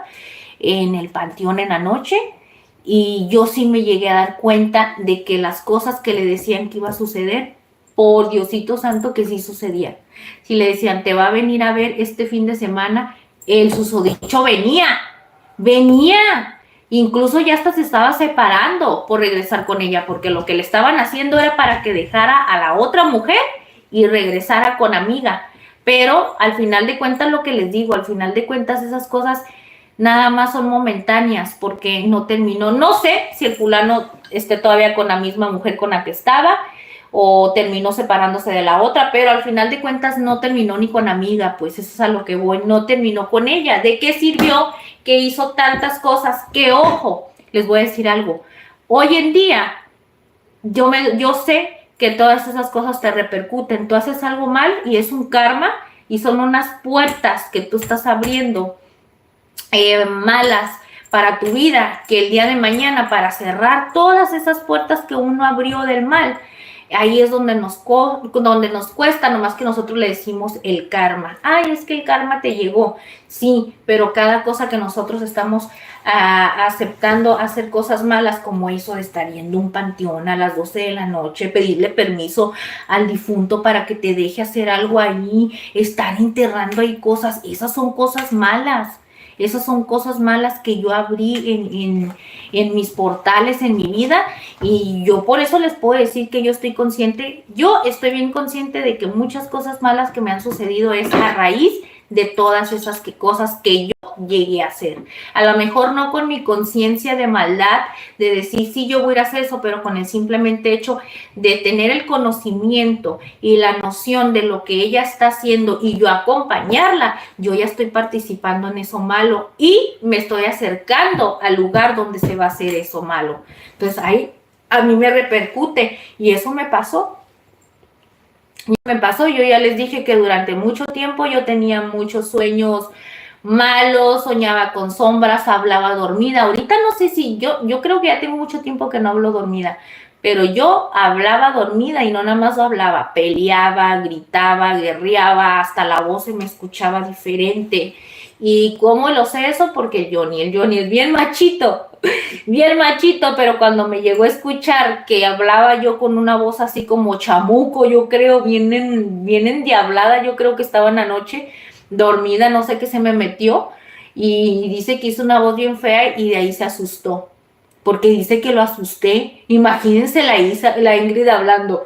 en el panteón en la noche, y yo sí me llegué a dar cuenta de que las cosas que le decían que iba a suceder, por Diosito santo que sí sucedían. Si le decían, te va a venir a ver este fin de semana, el susodicho venía. Incluso ya hasta se estaba separando por regresar con ella, porque lo que le estaban haciendo era para que dejara a la otra mujer y regresara con amiga. Pero al final de cuentas, lo que les digo, al final de cuentas esas cosas nada más son momentáneas, porque no terminó. No sé si el fulano esté todavía con la misma mujer con la que estaba, o terminó separándose de la otra, pero al final de cuentas no terminó ni con amiga, pues eso es a lo que voy, no terminó con ella. ¿De qué sirvió que hizo tantas cosas? Que ojo, les voy a decir algo, hoy en día yo sé que todas esas cosas te repercuten, tú haces algo mal y es un karma, y son unas puertas que tú estás abriendo malas para tu vida, que el día de mañana, para cerrar todas esas puertas que uno abrió del mal, ahí es donde nos cuesta, nomás que nosotros le decimos el karma. Ay, es que el karma te llegó. Sí, pero cada cosa que nosotros estamos aceptando hacer cosas malas, como eso de estar yendo a un panteón a las 12 de la noche, pedirle permiso al difunto para que te deje hacer algo ahí, estar enterrando ahí cosas, esas son cosas malas. Esas son cosas malas que yo abrí en mis portales, en mi vida, y yo por eso les puedo decir que yo estoy bien consciente de que muchas cosas malas que me han sucedido es a raíz de todas esas cosas que yo llegué a hacer. A lo mejor no con mi conciencia de maldad, de decir, sí, yo voy a ir a hacer eso, pero con el simplemente hecho de tener el conocimiento y la noción de lo que ella está haciendo y yo acompañarla, yo ya estoy participando en eso malo y me estoy acercando al lugar donde se va a hacer eso malo. Entonces ahí a mí me repercute, y eso me pasó. Yo ya les dije que durante mucho tiempo yo tenía muchos sueños malos, soñaba con sombras, hablaba dormida. Ahorita no sé si yo creo que ya tengo mucho tiempo que no hablo dormida, pero yo hablaba dormida, y no nada más hablaba, peleaba, gritaba, guerreaba, hasta la voz se me escuchaba diferente. ¿Y cómo lo sé eso? Porque el Johnny es bien machito, pero cuando me llegó a escuchar que hablaba yo con una voz así como chamuco, yo creo, bien endiablada, yo creo que estaba en la noche dormida, no sé qué se me metió, y dice que hizo una voz bien fea, y de ahí se asustó, porque dice que lo asusté. Imagínense la Ingrid hablando.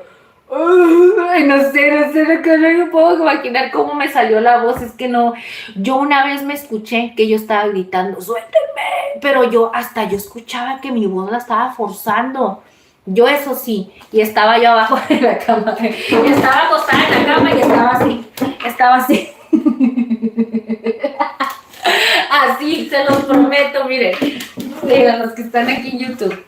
Ay, no sé, no me puedo imaginar cómo me salió la voz. Es que no, yo una vez me escuché que yo estaba gritando, suéltenme, pero yo escuchaba que mi voz la estaba forzando. Yo eso sí, y estaba yo abajo de la cama, estaba acostada en la cama y estaba así. Así, se los prometo, miren, los que están aquí en YouTube.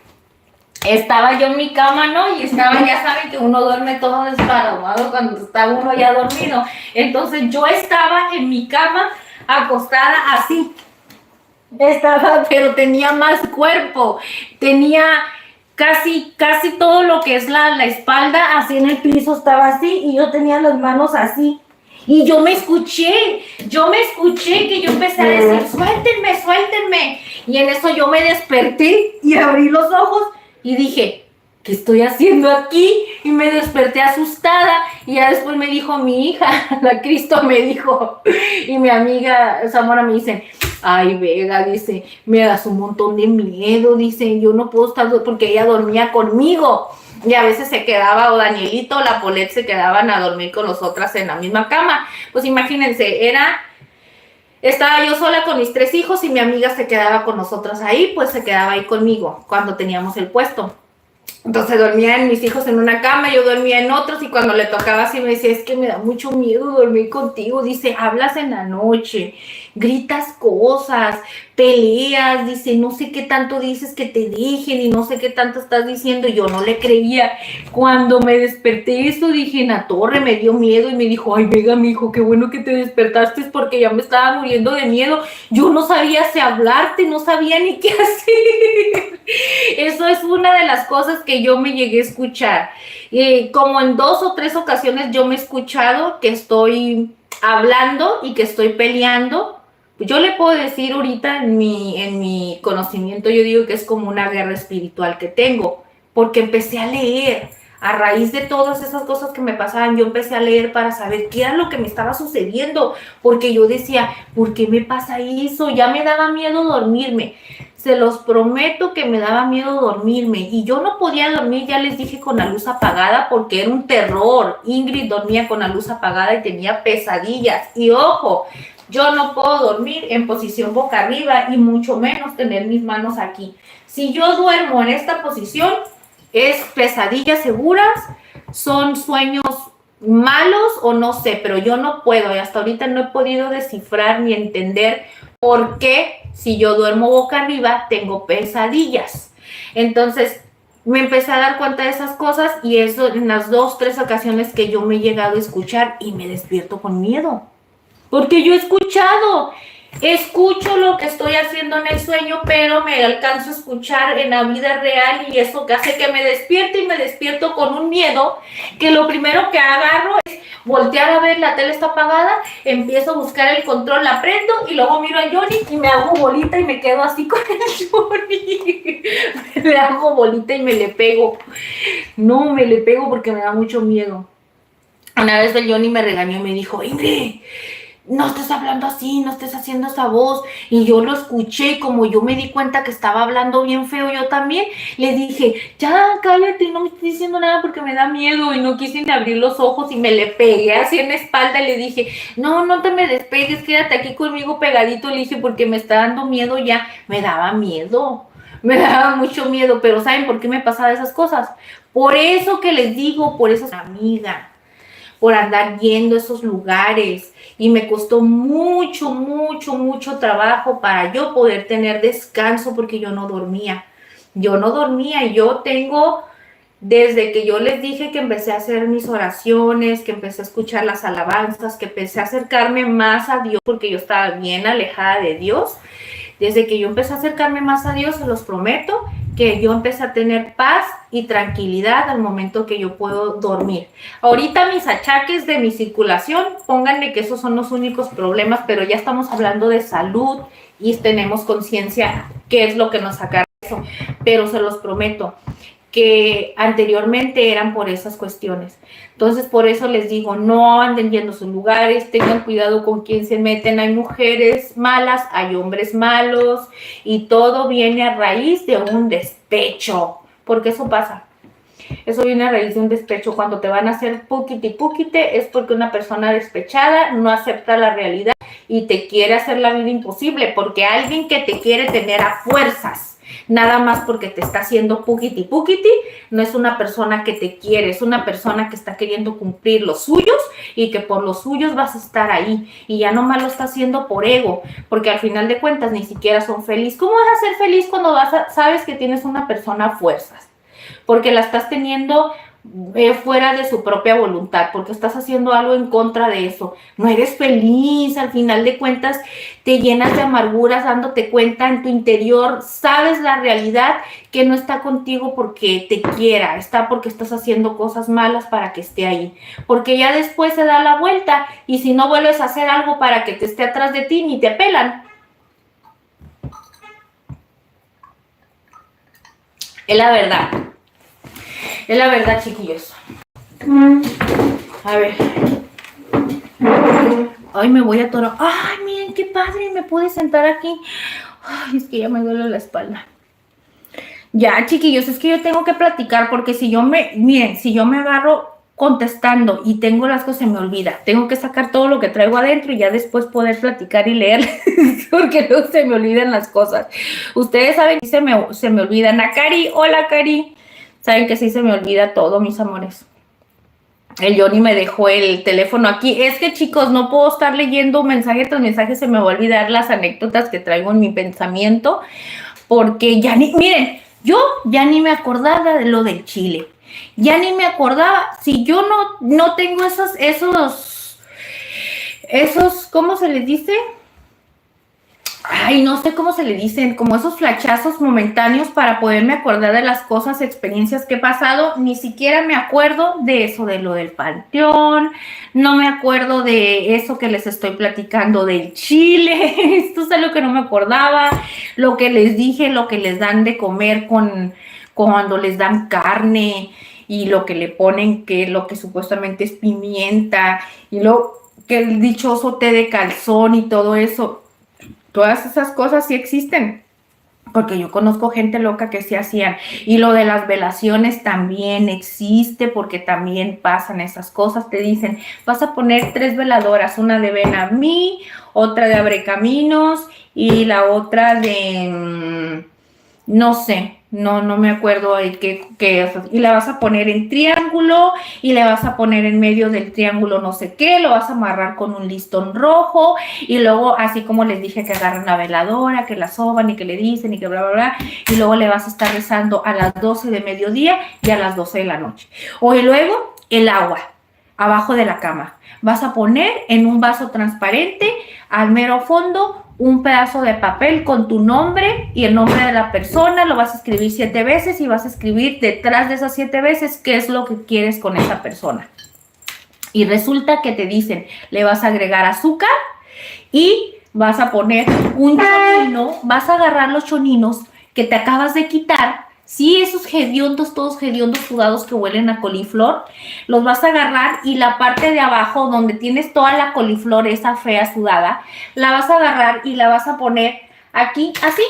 Estaba yo en mi cama, ¿no? Y ya saben que uno duerme todo desparramado cuando está uno ya dormido. Entonces yo estaba en mi cama acostada así. Pero tenía más cuerpo. Tenía casi todo lo que es la espalda así en el piso, estaba así, y yo tenía las manos así. Y yo me escuché que yo empecé a decir, suéltenme. Y en eso yo me desperté y abrí los ojos y dije, ¿qué estoy haciendo aquí? Y me desperté asustada, y ya después me dijo mi hija, la Cristo me dijo, y mi amiga Zamora me dice, ay Vega, dice, me das un montón de miedo, dice, yo no puedo estar, porque ella dormía conmigo. Y a veces se quedaba, o Danielito o la Polet se quedaban a dormir con nosotras en la misma cama. Pues imagínense, estaba yo sola con mis 3 hijos, y mi amiga se quedaba con nosotras ahí, pues se quedaba ahí conmigo cuando teníamos el puesto. Entonces dormían mis hijos en una cama, yo dormía en otros, y cuando le tocaba así me decía, es que me da mucho miedo dormir contigo, dice, hablas en la noche, gritas cosas, peleas, dice, no sé qué tanto dices que te dejen y no sé qué tanto estás diciendo. Y yo no le creía. Cuando me desperté eso, dije, en la torre, me dio miedo y me dijo, ay, Vega, mijo, qué bueno que te despertaste porque ya me estaba muriendo de miedo. Yo no sabía si hablarte, no sabía ni qué hacer. Eso es una de las cosas que yo me llegué a escuchar. Como en 2 o 3 ocasiones yo me he escuchado que estoy hablando y que estoy peleando. Yo le puedo decir ahorita en mi conocimiento, yo digo que es como una guerra espiritual que tengo, porque empecé a leer. A raíz de todas esas cosas que me pasaban, yo empecé a leer para saber qué era lo que me estaba sucediendo, porque yo decía, ¿por qué me pasa eso? Ya me daba miedo dormirme. Se los prometo que me daba miedo dormirme y yo no podía dormir, ya les dije, con la luz apagada porque era un terror. Ingrid dormía con la luz apagada y tenía pesadillas. Y ojo, yo no puedo dormir en posición boca arriba y mucho menos tener mis manos aquí. Si yo duermo en esta posición, es pesadillas seguras, son sueños malos o no sé, pero yo no puedo y hasta ahorita no he podido descifrar ni entender por qué si yo duermo boca arriba tengo pesadillas. Entonces me empecé a dar cuenta de esas cosas y eso en las 2, 3 ocasiones que yo me he llegado a escuchar y me despierto con miedo. Porque yo he escucho lo que estoy haciendo en el sueño, pero me alcanzo a escuchar en la vida real y eso que hace que me despierte y me despierto con un miedo que lo primero que agarro es voltear a ver, la tele está apagada, empiezo a buscar el control, la prendo y luego miro a Johnny y me hago bolita y me quedo así con el Johnny. Me hago bolita y me le pego. No, me le pego porque me da mucho miedo. Una vez el Johnny me regañó y me dijo, Ingrid, no estés hablando así, no estés haciendo esa voz. Y yo lo escuché y como yo me di cuenta que estaba hablando bien feo yo también, le dije, ya cállate, no me estés diciendo nada porque me da miedo. Y no quise ni abrir los ojos y me le pegué así en la espalda y le dije, no te me despegues, quédate aquí conmigo pegadito. Le dije, porque me está dando miedo ya. Me daba miedo, me daba mucho miedo, pero ¿saben por qué me pasaban esas cosas? Por eso que les digo, por eso, amiga, por andar yendo a esos lugares. Y me costó mucho trabajo para yo poder tener descanso porque yo no dormía. Y yo tengo, desde que yo les dije que empecé a hacer mis oraciones, que empecé a escuchar las alabanzas, que empecé a acercarme más a Dios porque yo estaba bien alejada de Dios. Desde que yo empecé a acercarme más a Dios, se los prometo, que yo empecé a tener paz y tranquilidad al momento que yo puedo dormir. Ahorita mis achaques de mi circulación, pónganle que esos son los únicos problemas, pero ya estamos hablando de salud y tenemos conciencia qué es lo que nos saca eso. Pero se los prometo que anteriormente eran por esas cuestiones. Entonces, por eso les digo, no anden yendo a sus lugares, tengan cuidado con quién se meten. Hay mujeres malas, hay hombres malos, y todo viene a raíz de un despecho, porque eso pasa. Eso viene a raíz de un despecho. Cuando te van a hacer puquite, es porque una persona despechada no acepta la realidad y te quiere hacer la vida imposible, porque alguien que te quiere tener a fuerzas, nada más porque te está haciendo puquiti, no es una persona que te quiere, es una persona que está queriendo cumplir los suyos y que por los suyos vas a estar ahí. Y ya nomás lo está haciendo por ego, porque al final de cuentas ni siquiera son felices. ¿Cómo vas a ser feliz cuando sabes que tienes una persona a fuerzas? Porque la estás teniendo fuera de su propia voluntad, porque estás haciendo algo en contra de eso. No eres feliz, al final de cuentas te llenas de amarguras dándote cuenta en tu interior, sabes la realidad que no está contigo porque te quiera, está porque estás haciendo cosas malas para que esté ahí, porque ya después se da la vuelta y si no vuelves a hacer algo para que te esté atrás de ti, ni te pelan. Es la verdad, chiquillos. A ver. Ay, me voy a atorar. Ay, miren qué padre, me pude sentar aquí. Ay, es que ya me duele la espalda. Ya, chiquillos, es que yo tengo que platicar porque si yo me agarro contestando y tengo las cosas, se me olvida. Tengo que sacar todo lo que traigo adentro y ya después poder platicar y leer porque luego se me olvidan las cosas. Ustedes saben que se me olvidan. A Cari, hola Cari. Saben que sí se me olvida todo, mis amores. El Johnny me dejó el teléfono aquí. Es que, chicos, no puedo estar leyendo mensaje tras mensaje. Se me va a olvidar las anécdotas que traigo en mi pensamiento. Porque ya ni... Miren, yo ya ni me acordaba de lo del chile. Ya ni me acordaba. Si yo no tengo esos, ¿cómo se les dice? Ay, no sé cómo se le dicen, como esos flachazos momentáneos para poderme acordar de las cosas, experiencias que he pasado. Ni siquiera me acuerdo de eso, de lo del panteón, no me acuerdo de eso que les estoy platicando del chile. Esto es algo que no me acordaba, lo que les dije, lo que les dan de comer cuando les dan carne y lo que le ponen, que lo que supuestamente es pimienta y lo que el dichoso té de calzón y todo eso. Todas esas cosas sí existen, porque yo conozco gente loca que sí hacían. Y lo de las velaciones también existe, porque también pasan esas cosas. Te dicen, vas a poner 3 veladoras, una de Ven a mí, otra de Abre Caminos y la otra de... no sé, no me acuerdo qué es. Y la vas a poner en triángulo y le vas a poner en medio del triángulo no sé qué, lo vas a amarrar con un listón rojo y luego, así como les dije, que agarran la veladora, que la soban y que le dicen y que bla, bla, bla, y luego le vas a estar rezando a las 12 de mediodía y a las 12 de la noche. O y luego el agua abajo de la cama. Vas a poner en un vaso transparente al mero fondo un pedazo de papel con tu nombre y el nombre de la persona. Lo vas a escribir 7 veces y vas a escribir detrás de esas 7 veces qué es lo que quieres con esa persona. Y resulta que te dicen, le vas a agregar azúcar y vas a poner un chonino, vas a agarrar los choninos que te acabas de quitar. Sí, esos hediondos, todos hediondos sudados que huelen a coliflor, los vas a agarrar y la parte de abajo donde tienes toda la coliflor, esa fea sudada, la vas a agarrar y la vas a poner aquí, así.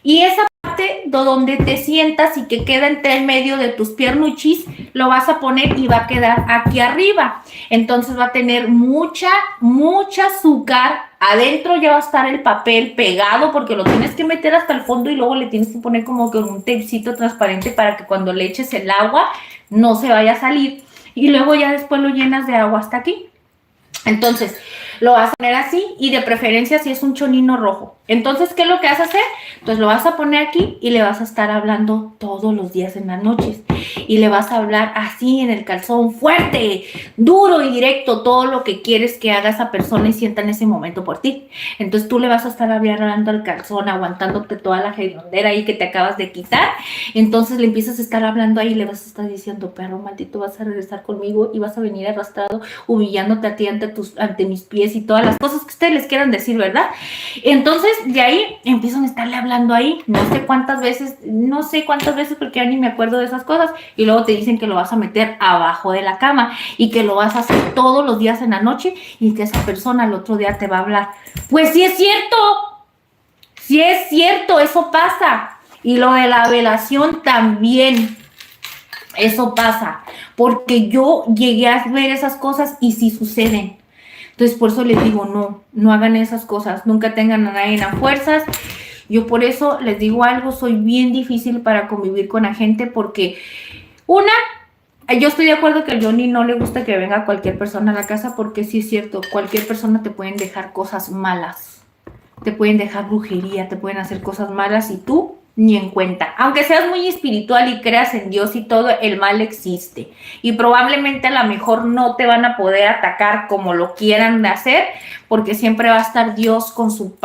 Y esa parte donde te sientas y que queda entre el medio de tus piernuchis, lo vas a poner y va a quedar aquí arriba. Entonces va a tener mucha azúcar. Adentro ya va a estar el papel pegado porque lo tienes que meter hasta el fondo y luego le tienes que poner como que un tapecito transparente para que cuando le eches el agua no se vaya a salir. Y luego ya después lo llenas de agua hasta aquí. Entonces, lo vas a poner así y de preferencia si es un chonino rojo. Entonces, ¿qué es lo que vas a hacer? Pues lo vas a poner aquí y le vas a estar hablando todos los días en las noches. Y le vas a hablar así en el calzón, fuerte, duro y directo, todo lo que quieres que haga esa persona y sienta en ese momento por ti. Entonces, tú le vas a estar hablando al calzón, aguantándote toda la hediondera ahí que te acabas de quitar. Entonces, le empiezas a estar hablando ahí y le vas a estar diciendo, perro maldito, vas a regresar conmigo y vas a venir arrastrado, humillándote a ti ante mis pies y todas las cosas que ustedes les quieran decir, ¿verdad? Entonces, de ahí empiezan a estarle hablando ahí, no sé cuántas veces porque ya ni me acuerdo de esas cosas, y luego te dicen que lo vas a meter abajo de la cama y que lo vas a hacer todos los días en la noche y que esa persona el otro día te va a hablar. Pues sí es cierto, eso pasa. Y lo de la velación también, eso pasa, porque yo llegué a ver esas cosas y sí suceden. Entonces, por eso les digo, no hagan esas cosas, nunca tengan a nadie a fuerzas. Yo por eso les digo algo, soy bien difícil para convivir con la gente porque, yo estoy de acuerdo que a Johnny no le gusta que venga cualquier persona a la casa porque sí es cierto, cualquier persona te pueden dejar cosas malas, te pueden dejar brujería, te pueden hacer cosas malas y tú ni en cuenta. Aunque seas muy espiritual y creas en Dios y todo, el mal existe. Y probablemente a lo mejor no te van a poder atacar como lo quieran hacer, porque siempre va a estar Dios con su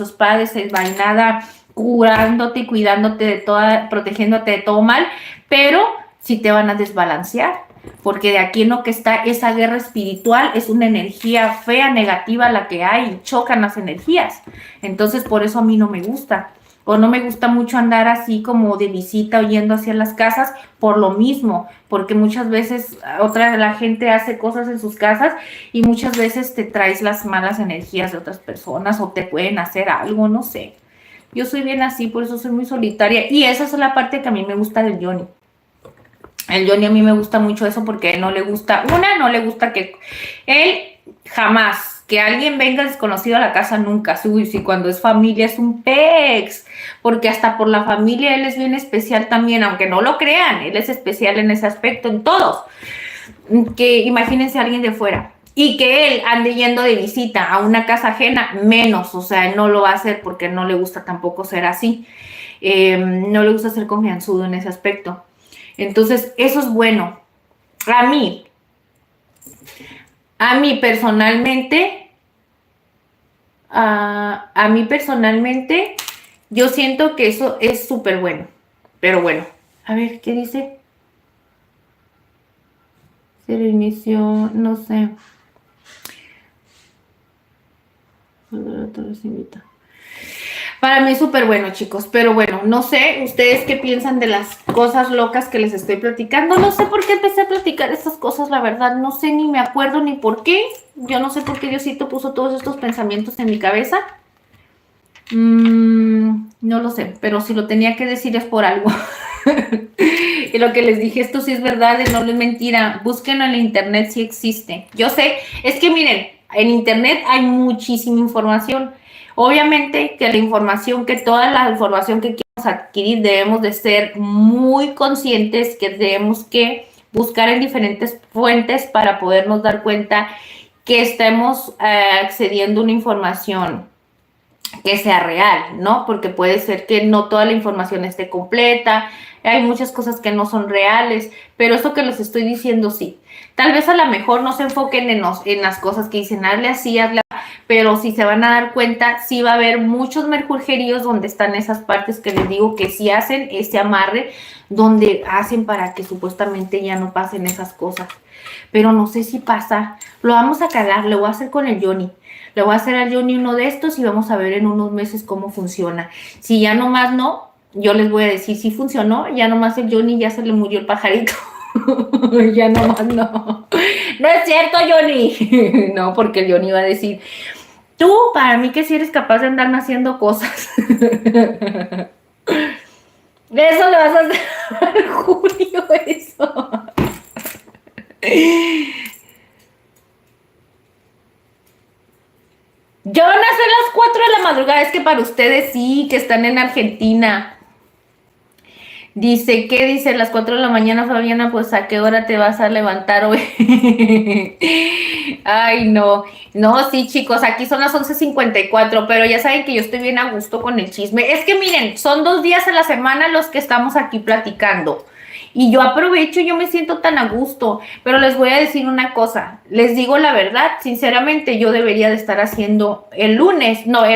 espada desenvainada, curándote y cuidándote de protegiéndote de todo mal, pero sí te van a desbalancear. Porque de aquí en lo que está esa guerra espiritual es una energía fea, negativa la que hay, y chocan las energías. Entonces por eso a mí no me gusta. O no me gusta mucho andar así como de visita o yendo hacia las casas por lo mismo, porque muchas veces la gente hace cosas en sus casas y muchas veces te traes las malas energías de otras personas o te pueden hacer algo, no sé. Yo soy bien así, por eso soy muy solitaria y esa es la parte que a mí me gusta del Johnny. El Johnny a mí me gusta mucho eso porque a él no le gusta, no le gusta que él jamás que alguien venga desconocido a la casa, nunca. Si cuando es familia es un pex, porque hasta por la familia él es bien especial también, aunque no lo crean, él es especial en ese aspecto, en todos. que imagínense a alguien de fuera y que él ande yendo de visita a una casa ajena, menos, o sea, no lo va a hacer porque no le gusta tampoco ser así. No le gusta ser confianzudo en ese aspecto. Entonces, eso es bueno. A mí personalmente, yo siento que eso es súper bueno. Pero bueno, a ver, ¿qué dice? Se reinició, no sé. Para mí es súper bueno, chicos, pero bueno, no sé, ustedes qué piensan de las cosas locas que les estoy platicando. No sé por qué empecé a platicar estas cosas, la verdad, no sé, ni me acuerdo ni por qué. Yo no sé por qué Diosito puso todos estos pensamientos en mi cabeza. No lo sé, pero si lo tenía que decir es por algo. Y lo que les dije, esto sí es verdad, no es mentira. Búsquenlo en la internet, sí existe. Yo sé, es que miren, en internet hay muchísima información. Obviamente que toda la información que queremos adquirir, debemos de ser muy conscientes que debemos que buscar en diferentes fuentes para podernos dar cuenta que estemos accediendo a una información que sea real, ¿no? Porque puede ser que no toda la información esté completa, hay muchas cosas que no son reales, pero eso que les estoy diciendo sí. Tal vez a lo mejor no se enfoquen en las cosas que dicen, hazle así, hazle así, pero si se van a dar cuenta, sí va a haber muchos mercurjeríos donde están esas partes que les digo que sí hacen ese amarre, donde hacen para que supuestamente ya no pasen esas cosas. Pero no sé si pasa, lo vamos a calar, lo voy a hacer con el Johnny. Le voy a hacer a Johnny uno de estos y vamos a ver en unos meses cómo funciona. Si ya nomás no, yo les voy a decir si funcionó, ya nomás el Johnny ya se le murió el pajarito. Ya nomás no. No es cierto, Johnny. No, porque el Johnny va a decir, tú, para mí que si eres capaz de andarme haciendo cosas. Eso le vas a hacer a Julio, eso. Yo van a ser las 4 de la madrugada, es que para ustedes sí, que están en Argentina. Dice, ¿qué dice? Las 4 de la mañana, Fabiana, pues ¿a qué hora te vas a levantar hoy? Ay, no. No, sí, chicos, aquí son las 11:54, pero ya saben que yo estoy bien a gusto con el chisme. Es que miren, son 2 días a la semana los que estamos aquí platicando. Y yo aprovecho, yo me siento tan a gusto, pero les voy a decir una cosa, les digo la verdad, sinceramente yo debería de estar haciendo el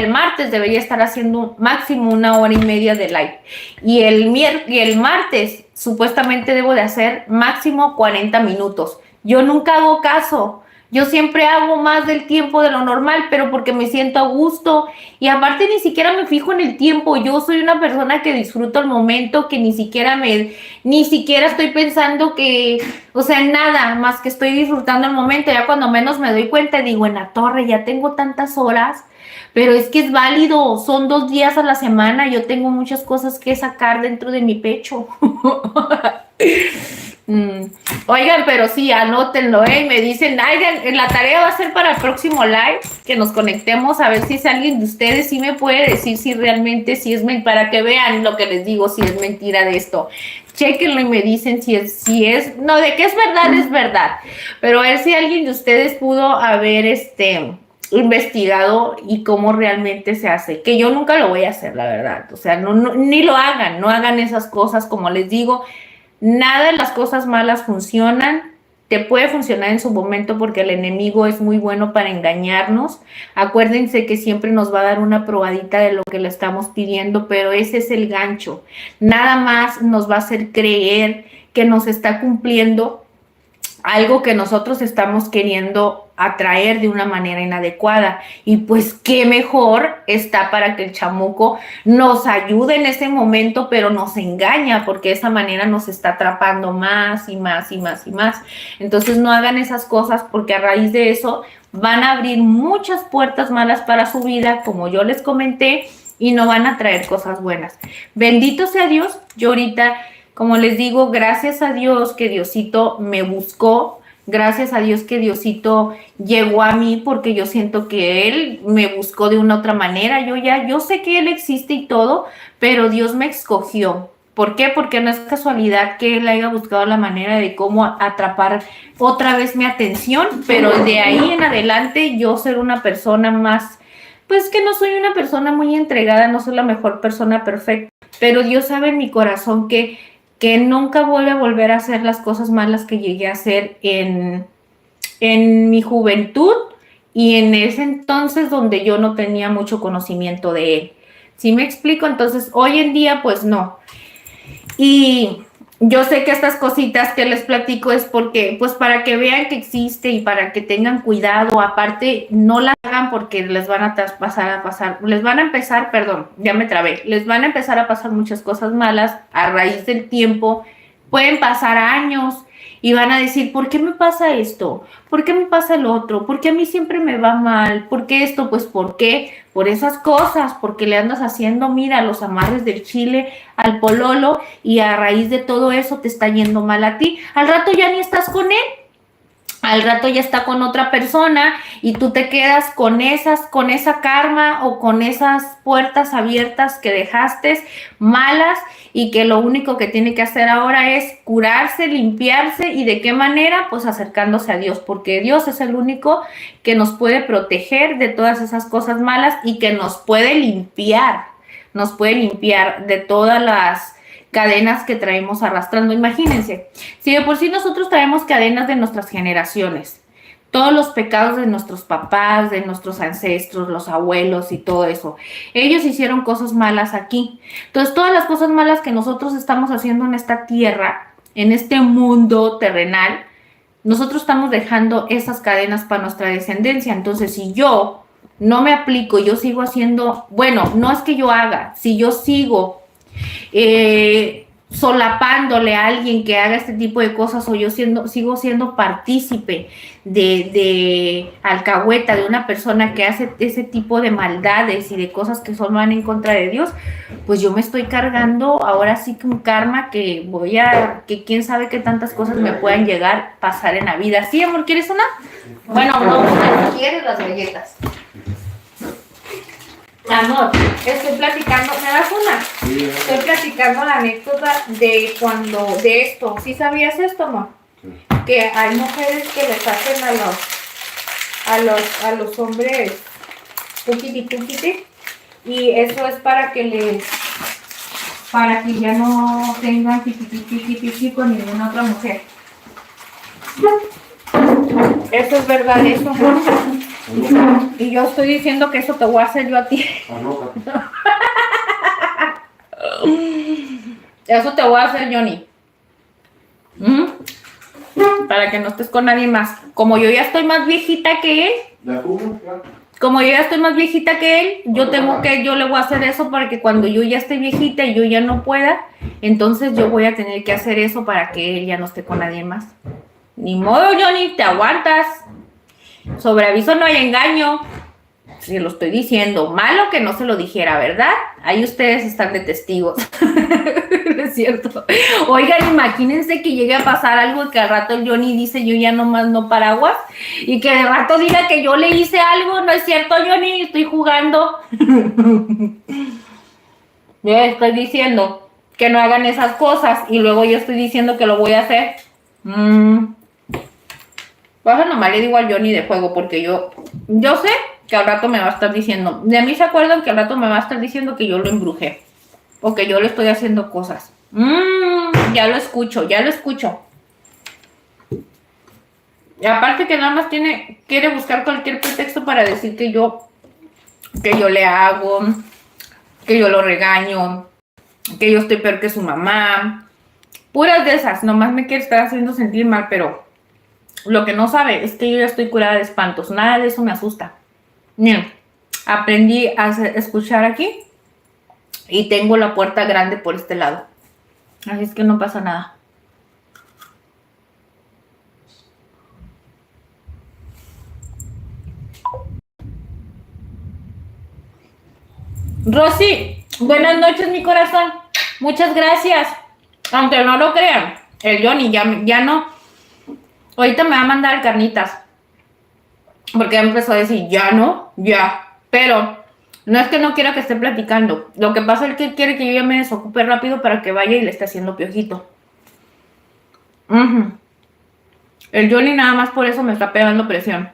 martes debería estar haciendo máximo 1 hora y media de live, y el martes supuestamente debo de hacer máximo 40 minutos, yo nunca hago caso. Yo siempre hago más del tiempo de lo normal, pero porque me siento a gusto. Y aparte ni siquiera me fijo en el tiempo. Yo soy una persona que disfruto el momento, que ni siquiera estoy pensando o sea, nada, más que estoy disfrutando el momento. Ya cuando menos me doy cuenta, digo, en la torre, ya tengo tantas horas. Pero es que es válido, son 2 días a la semana. Yo tengo muchas cosas que sacar dentro de mi pecho. Oigan, pero sí, anótenlo, y me dicen, oigan, la tarea va a ser para el próximo live, que nos conectemos a ver si alguien de ustedes sí me puede decir si realmente, si es para que vean lo que les digo, si es mentira de esto. Chéquenlo y me dicen si es, no, de que es verdad, pero a ver si alguien de ustedes pudo haber, investigado y cómo realmente se hace, que yo nunca lo voy a hacer, la verdad, o sea, ni lo hagan, no hagan esas cosas, como les digo. Nada de las cosas malas funcionan, te puede funcionar en su momento porque el enemigo es muy bueno para engañarnos. Acuérdense que siempre nos va a dar una probadita de lo que le estamos pidiendo, pero ese es el gancho. Nada más nos va a hacer creer que nos está cumpliendo algo que nosotros estamos queriendo atraer de una manera inadecuada, y pues qué mejor está para que el chamuco nos ayude en ese momento, pero nos engaña porque de esa manera nos está atrapando más y más y más y más. Entonces no hagan esas cosas, porque a raíz de eso van a abrir muchas puertas malas para su vida, como yo les comenté, y no van a traer cosas buenas. Bendito sea Dios. Yo ahorita, como les digo, gracias a Dios que Diosito me buscó, gracias a Dios que Diosito llegó a mí, porque yo siento que Él me buscó de una otra manera. Yo sé que Él existe y todo, pero Dios me escogió. ¿Por qué? Porque no es casualidad que él haya buscado la manera de cómo atrapar otra vez mi atención, pero de ahí en adelante yo ser una persona más, pues que no soy una persona muy entregada, no soy la mejor persona perfecta, pero Dios sabe en mi corazón que nunca voy a volver a hacer las cosas malas que llegué a hacer en mi juventud y en ese entonces donde yo no tenía mucho conocimiento de él. ¿Sí me explico? Entonces, hoy en día, pues no. Y yo sé que estas cositas que les platico es porque, pues para que vean que existe y para que tengan cuidado. Aparte, no la hagan porque les van a les van a empezar, perdón, ya me trabé, les van a empezar a pasar muchas cosas malas a raíz del tiempo. Pueden pasar años y van a decir, ¿por qué me pasa esto? ¿Por qué me pasa el otro? ¿Por qué a mí siempre me va mal? ¿Por qué esto? Pues ¿por qué? Por esas cosas, porque le andas haciendo, mira, los amarres del chile al pololo y a raíz de todo eso te está yendo mal a ti. Al rato ya ni estás con él. Al rato ya está con otra persona y tú te quedas con esa karma o con esas puertas abiertas que dejaste malas y que lo único que tiene que hacer ahora es curarse, limpiarse y de qué manera, pues acercándose a Dios, porque Dios es el único que nos puede proteger de todas esas cosas malas y que nos puede limpiar de todas las cadenas que traemos arrastrando. Imagínense, si de por sí nosotros traemos cadenas de nuestras generaciones, todos los pecados de nuestros papás, de nuestros ancestros, los abuelos y todo eso, ellos hicieron cosas malas aquí. Entonces, todas las cosas malas que nosotros estamos haciendo en esta tierra, en este mundo terrenal, nosotros estamos dejando esas cadenas para nuestra descendencia. Entonces, si yo no me aplico, yo sigo haciendo, bueno, no es que yo haga, si yo sigo solapándole a alguien que haga este tipo de cosas o yo sigo siendo partícipe de alcahueta de una persona que hace ese tipo de maldades y de cosas que solo van en contra de Dios, pues yo me estoy cargando ahora sí que un karma que que quién sabe qué tantas cosas me puedan llegar a pasar en la vida. ¿Sí, amor? ¿Quieres una? Bueno, no, ¿quieres las galletas? Amor, estoy platicando, ¿me das una? Sí, Estoy platicando la anécdota de esto. ¿Sí sabías esto, amor? sí. Que hay mujeres que les hacen a los hombres puquiti, y eso es para que ya no tengan piqui con ninguna otra mujer. Eso es verdad, eso, amor. Y yo estoy diciendo que eso te voy a hacer yo a ti. Eso te voy a hacer, Johnny. Para que no estés con nadie más. Como yo ya estoy más viejita que él, yo le voy a hacer eso para que cuando yo ya esté viejita y yo ya no pueda, entonces yo voy a tener que hacer eso para que él ya no esté con nadie más. Ni modo, Johnny, te aguantas. Sobre aviso no hay engaño. Si lo estoy diciendo, malo que no se lo dijera, ¿verdad? Ahí ustedes están de testigos. Es cierto. Oigan, imagínense que llegue a pasar algo que al rato el Johnny dice yo ya nomás no paraguas y que de rato diga que yo le hice algo. No es cierto, Johnny, estoy jugando. Yo estoy diciendo que no hagan esas cosas y luego yo estoy diciendo que lo voy a hacer. Baja nomás le digo al Johnny de juego porque yo sé que al rato me va a estar diciendo, de mí se acuerdan que al rato me va a estar diciendo que yo lo embrujé o que yo le estoy haciendo cosas. Ya lo escucho. Y aparte que nada más quiere buscar cualquier pretexto para decir que yo le hago, que yo lo regaño, que yo estoy peor que su mamá. Puras de esas, nomás me quiere estar haciendo sentir mal, pero lo que no sabe es que yo ya estoy curada de espantos. Nada de eso me asusta. Miren, aprendí a escuchar aquí y tengo la puerta grande por este lado. Así es que no pasa nada. Rosy, buenas noches, mi corazón. Muchas gracias. Aunque no lo crean, el Johnny ya no. Ahorita me va a mandar carnitas. Porque empezó a decir, ya no, ya. Pero No es que no quiera que esté platicando. Lo que pasa es que quiere que yo ya me desocupe rápido para que vaya y le esté haciendo piojito. El Johnny nada más por eso me está pegando presión.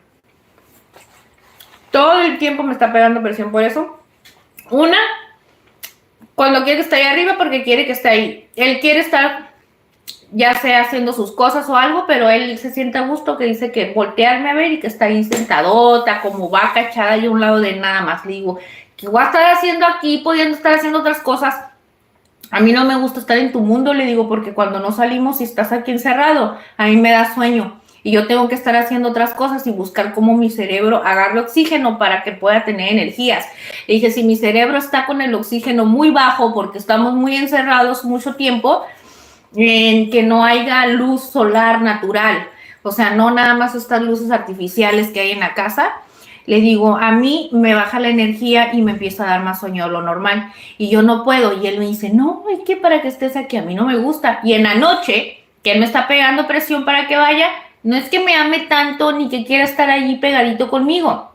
Todo el tiempo me está pegando presión por eso. Una, cuando quiere que esté ahí arriba porque quiere que esté ahí. Él quiere estar ya sea haciendo sus cosas o algo, pero él se siente a gusto, que dice que voltearme a ver y que está ahí sentadota, como vaca echada y a un lado de nada más. Le digo, ¿qué voy a estar haciendo aquí, pudiendo estar haciendo otras cosas? A mí no me gusta estar en tu mundo, le digo, porque cuando no salimos y estás aquí encerrado, a mí me da sueño. Y yo tengo que estar haciendo otras cosas y buscar cómo mi cerebro agarre oxígeno para que pueda tener energías. Le dije, si mi cerebro está con el oxígeno muy bajo porque estamos muy encerrados mucho tiempo, en que no haya luz solar natural, o sea, no nada más estas luces artificiales que hay en la casa, le digo, a mí me baja la energía y me empieza a dar más sueño de lo normal, y yo no puedo, y él me dice, no, es que para que estés aquí, a mí no me gusta, y en la noche, que él me está pegando presión para que vaya, no es que me ame tanto, ni que quiera estar allí pegadito conmigo,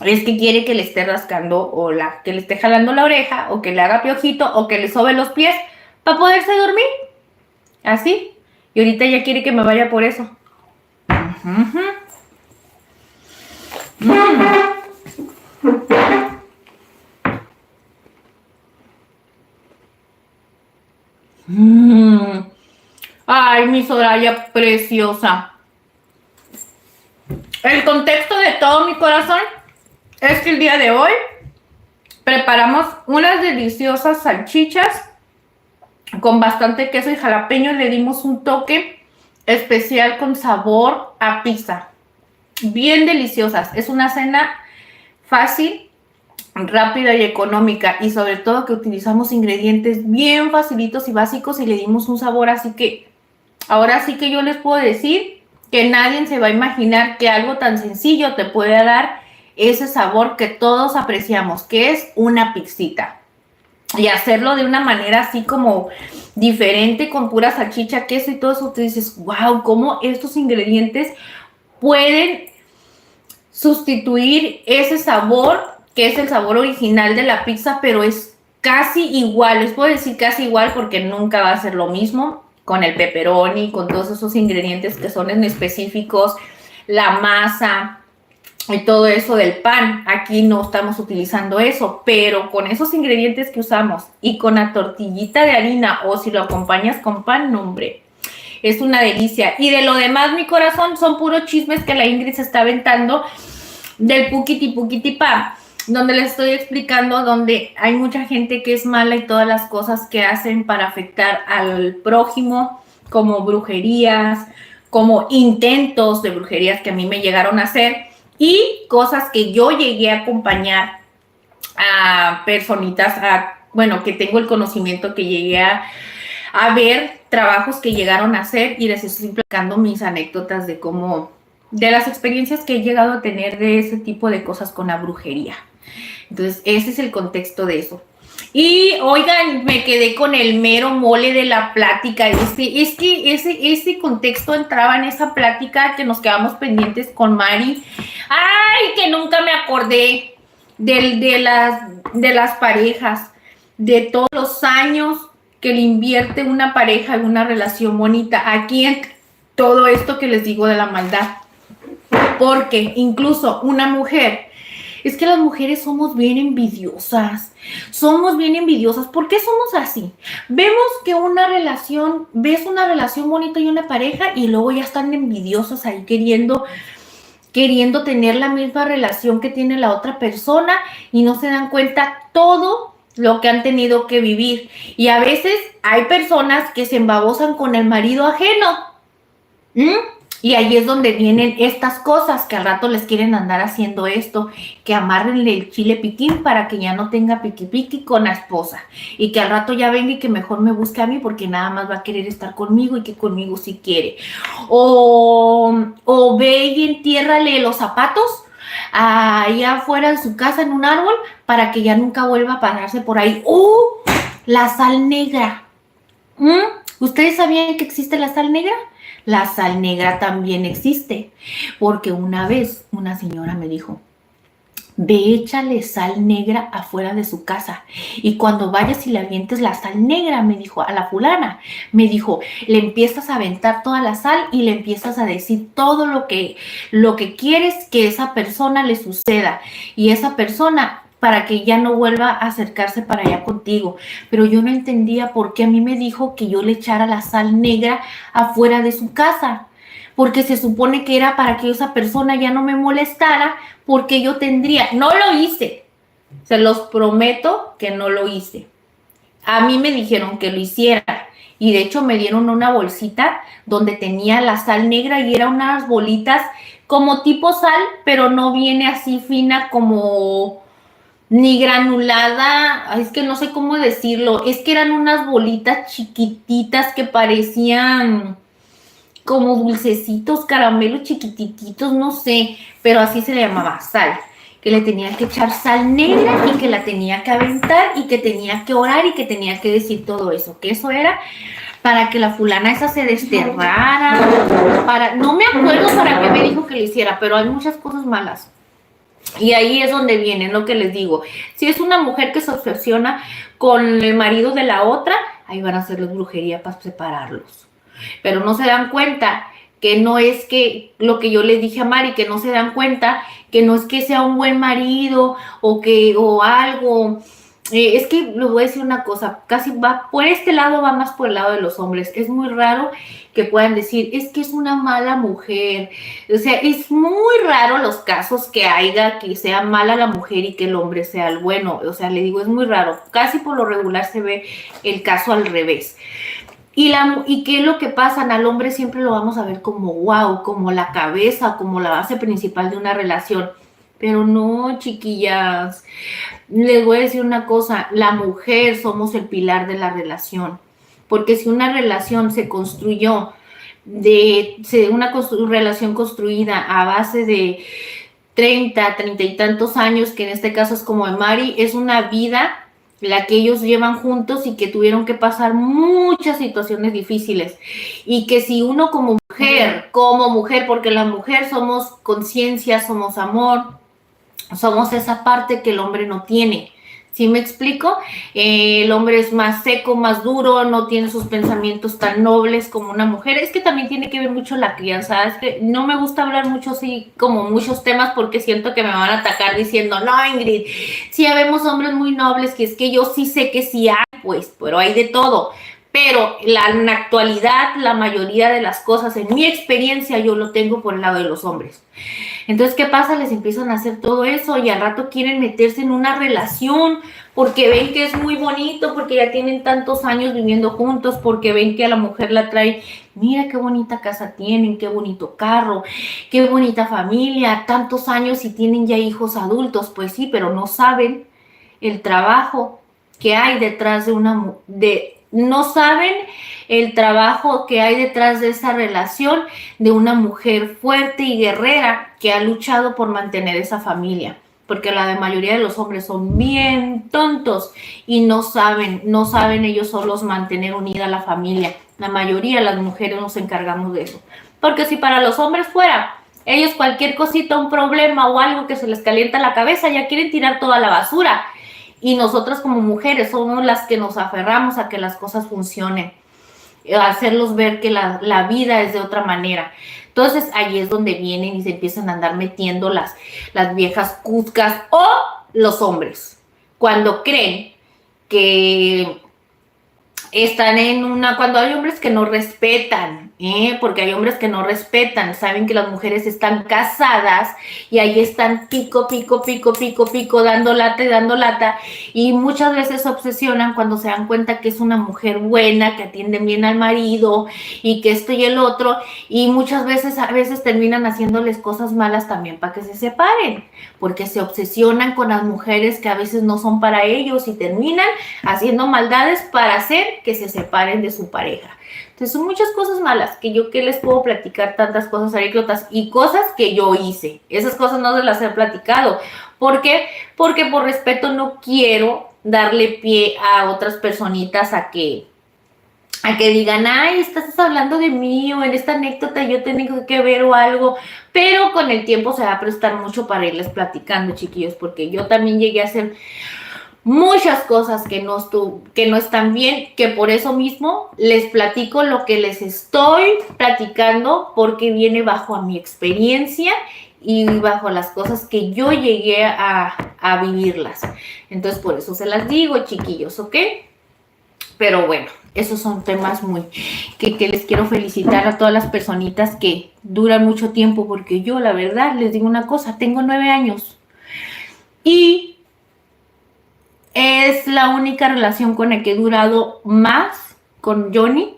es que quiere que le esté rascando, o que le esté jalando la oreja, o que le haga piojito, o que le sobe los pies, para poderse dormir. Así. Y ahorita ya quiere que me vaya por eso. Ay, mi Soraya preciosa. El contexto de todo mi corazón es que el día de hoy preparamos unas deliciosas salchichas con bastante queso y jalapeño. Le dimos un toque especial con sabor a pizza. Bien deliciosas. Es una cena fácil, rápida y económica, y sobre todo que utilizamos ingredientes bien facilitos y básicos y le dimos un sabor, así que ahora sí que yo les puedo decir que nadie se va a imaginar que algo tan sencillo te puede dar ese sabor que todos apreciamos, que es una pizzita. Y hacerlo de una manera así como diferente, con pura salchicha, queso y todo eso, te dices, wow, cómo estos ingredientes pueden sustituir ese sabor, que es el sabor original de la pizza, pero es casi igual. Les puedo decir casi igual porque nunca va a ser lo mismo con el pepperoni, con todos esos ingredientes que son en específicos, la masa y todo eso del pan. Aquí no estamos utilizando eso, pero con esos ingredientes que usamos y con la tortillita de harina, o si lo acompañas con pan, no, hombre, es una delicia. Y de lo demás, mi corazón, son puros chismes que la Ingrid se está aventando del puquiti pa, donde les estoy explicando donde hay mucha gente que es mala y todas las cosas que hacen para afectar al prójimo, como brujerías, como intentos de brujerías que a mí me llegaron a hacer, y cosas que yo llegué a acompañar a personitas, bueno, que tengo el conocimiento, que llegué a ver trabajos que llegaron a hacer, y les estoy explicando mis anécdotas de cómo, de las experiencias que he llegado a tener de ese tipo de cosas con la brujería. Entonces, ese es el contexto de eso. Y, oigan, me quedé con el mero mole de la plática. Es que ese contexto entraba en esa plática que nos quedamos pendientes con Mari. ¡Ay, que nunca me acordé de las parejas! De todos los años que le invierte una pareja en una relación bonita. Aquí en todo esto que les digo de la maldad. Porque incluso una mujer, es que las mujeres somos bien envidiosas. Somos bien envidiosas. ¿Por qué somos así? Vemos que ves una relación bonita y una pareja, y luego ya están envidiosos ahí queriendo tener la misma relación que tiene la otra persona, y no se dan cuenta todo lo que han tenido que vivir. Y a veces hay personas que se embabosan con el marido ajeno. Y ahí es donde vienen estas cosas, que al rato les quieren andar haciendo esto, que amárrenle el chile piquín para que ya no tenga piqui piqui con la esposa, y que al rato ya venga y que mejor me busque a mí porque nada más va a querer estar conmigo, y que conmigo sí quiere. O ve y entiérrale los zapatos allá afuera de su casa en un árbol para que ya nunca vuelva a pararse por ahí. La sal negra. ¿Ustedes sabían que existe la sal negra? La sal negra también existe, porque una vez una señora me dijo, ve, échale sal negra afuera de su casa. Y cuando vayas y le avientes la sal negra, me dijo, a la fulana, me dijo, le empiezas a aventar toda la sal y le empiezas a decir todo lo que quieres que esa persona le suceda. Y esa persona, para que ya no vuelva a acercarse para allá contigo. Pero yo no entendía por qué a mí me dijo que yo le echara la sal negra afuera de su casa. Porque se supone que era para que esa persona ya no me molestara, porque yo tendría, no lo hice, se los prometo que no lo hice. A mí me dijeron que lo hiciera y de hecho me dieron una bolsita donde tenía la sal negra y eran unas bolitas como tipo sal, pero no viene así fina como ni granulada, es que no sé cómo decirlo, es que eran unas bolitas chiquititas que parecían como dulcecitos, caramelos chiquititos, no sé, pero así se le llamaba, sal, que le tenía que echar sal negra y que la tenía que aventar y que tenía que orar y que tenía que decir todo eso, que eso era para que la fulana esa se desterrara, no me acuerdo para qué me dijo que lo hiciera, pero hay muchas cosas malas. Y ahí es donde viene lo que les digo. Si es una mujer que se obsesiona con el marido de la otra, ahí van a hacerles brujería para separarlos. Pero no se dan cuenta que no es que lo que yo les dije a Mari, que no se dan cuenta que no es que sea un buen marido o algo. Es que les voy a decir una cosa, casi va por este lado, va más por el lado de los hombres. Es muy raro que puedan decir, es que es una mala mujer. O sea, es muy raro los casos que haya, que sea mala la mujer y que el hombre sea el bueno. O sea, le digo, es muy raro. Casi por lo regular se ve el caso al revés. ¿Y qué es lo que pasa? Al hombre siempre lo vamos a ver como wow, como la cabeza, como la base principal de una relación. Pero no, chiquillas. Les voy a decir una cosa, la mujer somos el pilar de la relación. Porque si una relación se construyó, relación construida a base de 30 y tantos años, que en este caso es como de Mari, es una vida la que ellos llevan juntos y que tuvieron que pasar muchas situaciones difíciles. Y que si uno como mujer, porque la mujer somos conciencia, somos amor, somos esa parte que el hombre no tiene. ¿Sí me explico? El hombre es más seco, más duro, no tiene sus pensamientos tan nobles como una mujer. Es que también tiene que ver mucho la crianza. Es que no me gusta hablar mucho así como muchos temas porque siento que me van a atacar diciendo, no, Ingrid, sí habemos hombres muy nobles, que es que yo sí sé que sí hay, pues, pero hay de todo. Pero en la actualidad, la mayoría de las cosas, en mi experiencia, yo lo tengo por el lado de los hombres. Entonces, ¿qué pasa? Les empiezan a hacer todo eso y al rato quieren meterse en una relación porque ven que es muy bonito, porque ya tienen tantos años viviendo juntos, porque ven que a la mujer la trae, mira qué bonita casa tienen, qué bonito carro, qué bonita familia, tantos años y tienen ya hijos adultos. Pues sí, pero no saben el trabajo que hay detrás no saben el trabajo que hay detrás de esa relación de una mujer fuerte y guerrera que ha luchado por mantener esa familia. Porque la mayoría de los hombres son bien tontos y no saben ellos solos mantener unida la familia. La mayoría de las mujeres nos encargamos de eso. Porque si para los hombres fuera, ellos cualquier cosita, un problema o algo que se les calienta la cabeza, ya quieren tirar toda la basura. Y nosotras como mujeres somos las que nos aferramos a que las cosas funcionen, a hacerlos ver que la vida es de otra manera. Entonces ahí es donde vienen y se empiezan a andar metiendo las viejas cuscas o los hombres. Cuando creen que están cuando hay hombres que no respetan, porque hay hombres que no respetan, saben que las mujeres están casadas y ahí están pico, dando lata, y muchas veces se obsesionan cuando se dan cuenta que es una mujer buena, que atiende bien al marido y que esto y el otro, y muchas veces, a veces terminan haciéndoles cosas malas también para que se separen, porque se obsesionan con las mujeres que a veces no son para ellos y terminan haciendo maldades para hacer que se separen de su pareja. Entonces son muchas cosas malas que les puedo platicar, tantas cosas anécdotas y cosas que yo hice. Esas cosas no se las he platicado. ¿Por qué? Porque por respeto no quiero darle pie a otras personitas a que a que digan, ay, estás hablando de mí o en esta anécdota yo tengo que ver o algo, pero con el tiempo se va a prestar mucho para irles platicando, chiquillos, porque yo también llegué a hacer muchas cosas que no están bien, que por eso mismo les platico lo que les estoy platicando, porque viene bajo a mi experiencia y bajo las cosas que yo llegué a vivirlas. Entonces, por eso se las digo, chiquillos, ¿ok? Pero bueno, esos son temas muy que les quiero felicitar a todas las personitas que duran mucho tiempo, porque yo, la verdad, les digo una cosa, tengo 9 años y es la única relación con la que he durado más con Johnny,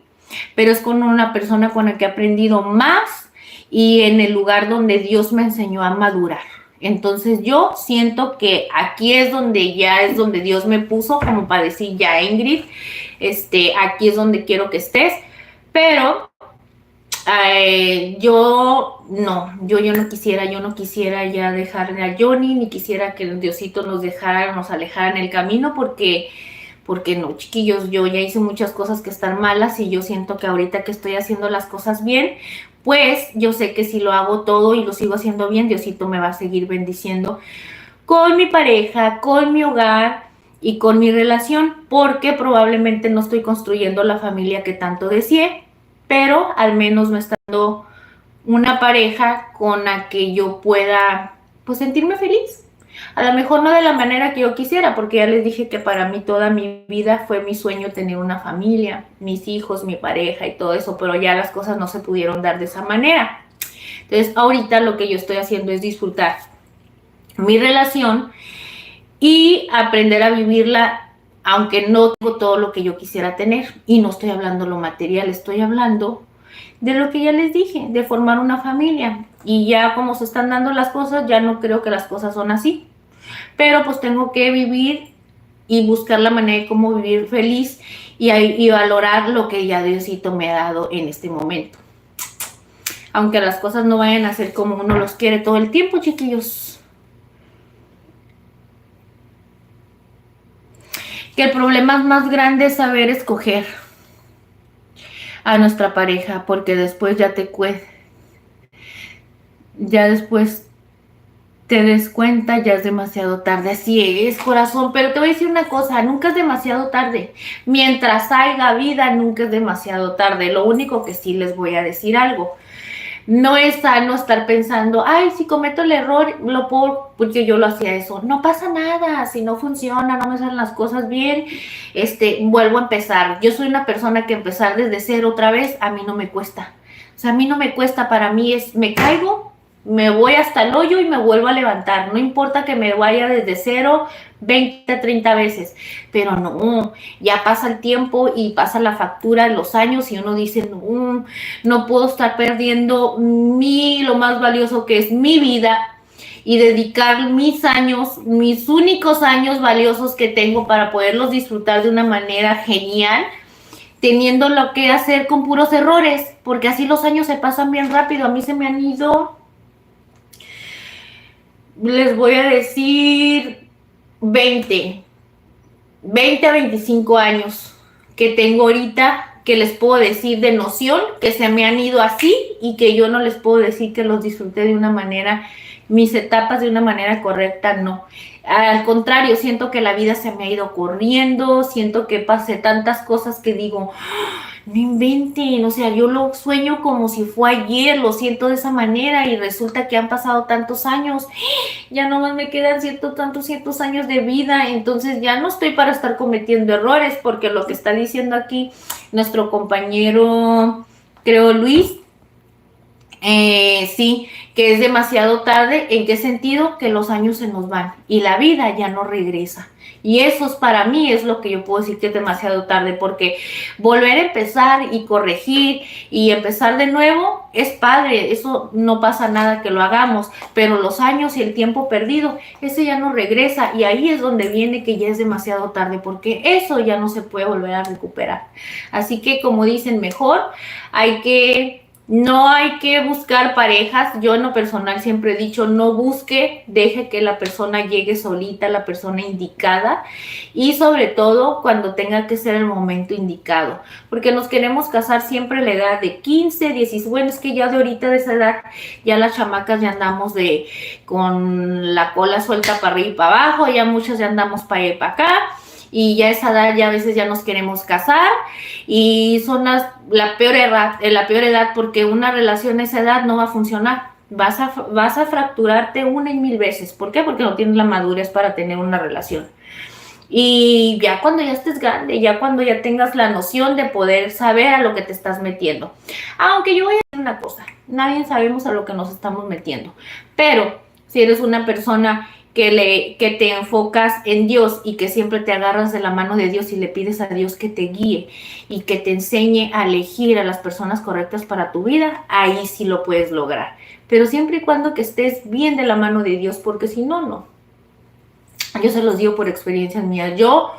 pero es con una persona con la que he aprendido más y en el lugar donde Dios me enseñó a madurar. Entonces yo siento que aquí es donde Dios me puso como para decir, ya Ingrid, aquí es donde quiero que estés, pero yo no quisiera ya dejar a Johnny, ni quisiera que Diosito nos alejara en el camino, porque no, chiquillos, yo ya hice muchas cosas que están malas y yo siento que ahorita que estoy haciendo las cosas bien, pues yo sé que si lo hago todo y lo sigo haciendo bien, Diosito me va a seguir bendiciendo con mi pareja, con mi hogar y con mi relación, porque probablemente no estoy construyendo la familia que tanto deseé, pero al menos me está dando una pareja con la que yo pueda, pues, sentirme feliz. A lo mejor no de la manera que yo quisiera, porque ya les dije que para mí toda mi vida fue mi sueño tener una familia, mis hijos, mi pareja y todo eso, pero ya las cosas no se pudieron dar de esa manera. Entonces ahorita lo que yo estoy haciendo es disfrutar mi relación y aprender a vivirla, aunque no tengo todo lo que yo quisiera tener. Y no estoy hablando lo material, estoy hablando de lo que ya les dije, de formar una familia. Y ya como se están dando las cosas, ya no creo que las cosas son así. Pero pues tengo que vivir y buscar la manera de cómo vivir feliz y valorar lo que ya Diosito me ha dado en este momento. Aunque las cosas no vayan a ser como uno los quiere todo el tiempo, chiquillos. Que el problema más grande es saber escoger a nuestra pareja, porque después ya después te des cuenta, ya es demasiado tarde. Así es, corazón, pero te voy a decir una cosa, nunca es demasiado tarde. Mientras haya vida, nunca es demasiado tarde. Lo único que sí les voy a decir algo. No es sano estar pensando, ay, si cometo el error, lo puedo, porque yo lo hacía eso. No pasa nada, si no funciona, no me salen las cosas bien, vuelvo a empezar. Yo soy una persona que empezar desde cero otra vez, a mí no me cuesta. O sea, a mí no me cuesta, para mí es, me caigo, me voy hasta el hoyo y me vuelvo a levantar. No importa que me vaya desde cero 20, 30 veces, pero no, ya pasa el tiempo y pasa la factura, los años, y uno dice, no puedo estar perdiendo lo más valioso que es mi vida y dedicar mis años, mis únicos años valiosos que tengo para poderlos disfrutar de una manera genial, teniendo lo que hacer con puros errores, porque así los años se pasan bien rápido. A mí se me han ido, les voy a decir, 20 a 25 años que tengo ahorita, que les puedo decir de noción, que se me han ido así y que yo no les puedo decir que los disfruté de una manera, mis etapas de una manera correcta, no. Al contrario, siento que la vida se me ha ido corriendo, siento que pasé tantas cosas que digo, no inventen, o sea, yo lo sueño como si fue ayer, lo siento de esa manera y resulta que han pasado tantos años, ya nomás me quedan cientos años de vida, entonces ya no estoy para estar cometiendo errores, porque lo que está diciendo aquí nuestro compañero, creo Luis, sí, que es demasiado tarde. ¿En qué sentido? Que los años se nos van y la vida ya no regresa. Y eso es, para mí es lo que yo puedo decir que es demasiado tarde, porque volver a empezar y corregir y empezar de nuevo es padre, eso no pasa nada que lo hagamos, pero los años y el tiempo perdido, ese ya no regresa, y ahí es donde viene que ya es demasiado tarde, porque eso ya no se puede volver a recuperar. Así que, como dicen, mejor hay que No hay que buscar parejas. Yo en lo personal siempre he dicho, no busque, deje que la persona llegue solita, la persona indicada, y sobre todo cuando tenga que ser el momento indicado, porque nos queremos casar siempre a la edad de 15, 16, bueno, es que ya de ahorita de esa edad, ya las chamacas ya andamos con la cola suelta para arriba y para abajo, ya muchas ya andamos para allá y para acá, y ya a esa edad ya a veces ya nos queremos casar y son la peor edad porque una relación a esa edad no va a funcionar. Vas a fracturarte una y mil veces. ¿Por qué? Porque no tienes la madurez para tener una relación. Y ya cuando ya estés grande, ya cuando ya tengas la noción de poder saber a lo que te estás metiendo. Aunque yo voy a decir una cosa, nadie sabemos a lo que nos estamos metiendo. Pero si eres una persona que te enfocas en Dios y que siempre te agarras de la mano de Dios y le pides a Dios que te guíe y que te enseñe a elegir a las personas correctas para tu vida, ahí sí lo puedes lograr. Pero siempre y cuando que estés bien de la mano de Dios, porque si no, no. Yo se los digo por experiencias mías. Yo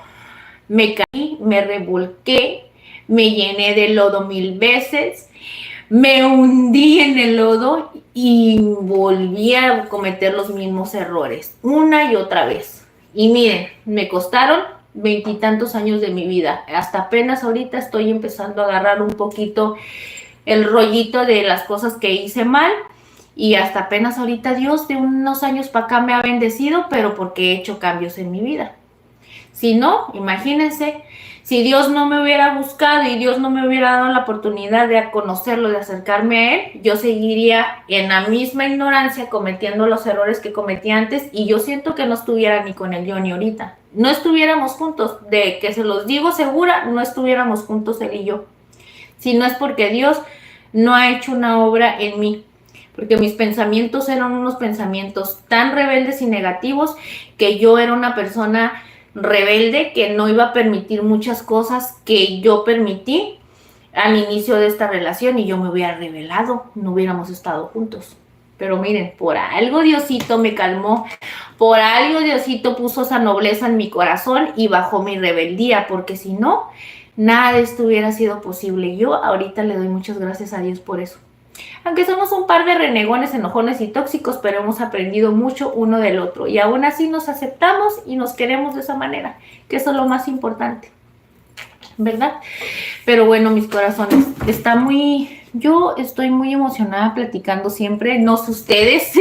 me caí, me revolqué, me llené de lodo 1000 veces, me hundí en el lodo y volví a cometer los mismos errores una y otra vez. Y miren, me costaron 20 y tantos años de mi vida. Hasta apenas ahorita estoy empezando a agarrar un poquito el rollito de las cosas que hice mal. Y hasta apenas ahorita Dios de unos años para acá me ha bendecido, pero porque he hecho cambios en mi vida. Si no, imagínense, si Dios no me hubiera buscado y Dios no me hubiera dado la oportunidad de conocerlo, de acercarme a Él, yo seguiría en la misma ignorancia cometiendo los errores que cometí antes y yo siento que no estuviera ni con el Johnny ahorita. No estuviéramos juntos, de que se los digo segura, no estuviéramos juntos él y yo. Si no es porque Dios no ha hecho una obra en mí. Porque mis pensamientos eran unos pensamientos tan rebeldes y negativos que yo era una persona rebelde que no iba a permitir muchas cosas que yo permití al inicio de esta relación y yo me hubiera rebelado, no hubiéramos estado juntos. Pero miren, por algo Diosito me calmó, por algo Diosito puso esa nobleza en mi corazón y bajó mi rebeldía, porque si no, nada de esto hubiera sido posible. Yo ahorita le doy muchas gracias a Dios por eso. Aunque somos un par de renegones, enojones y tóxicos, pero hemos aprendido mucho uno del otro. Y aún así nos aceptamos y nos queremos de esa manera, que eso es lo más importante, ¿verdad? Pero bueno, mis corazones, yo estoy muy emocionada platicando siempre, no sé ustedes,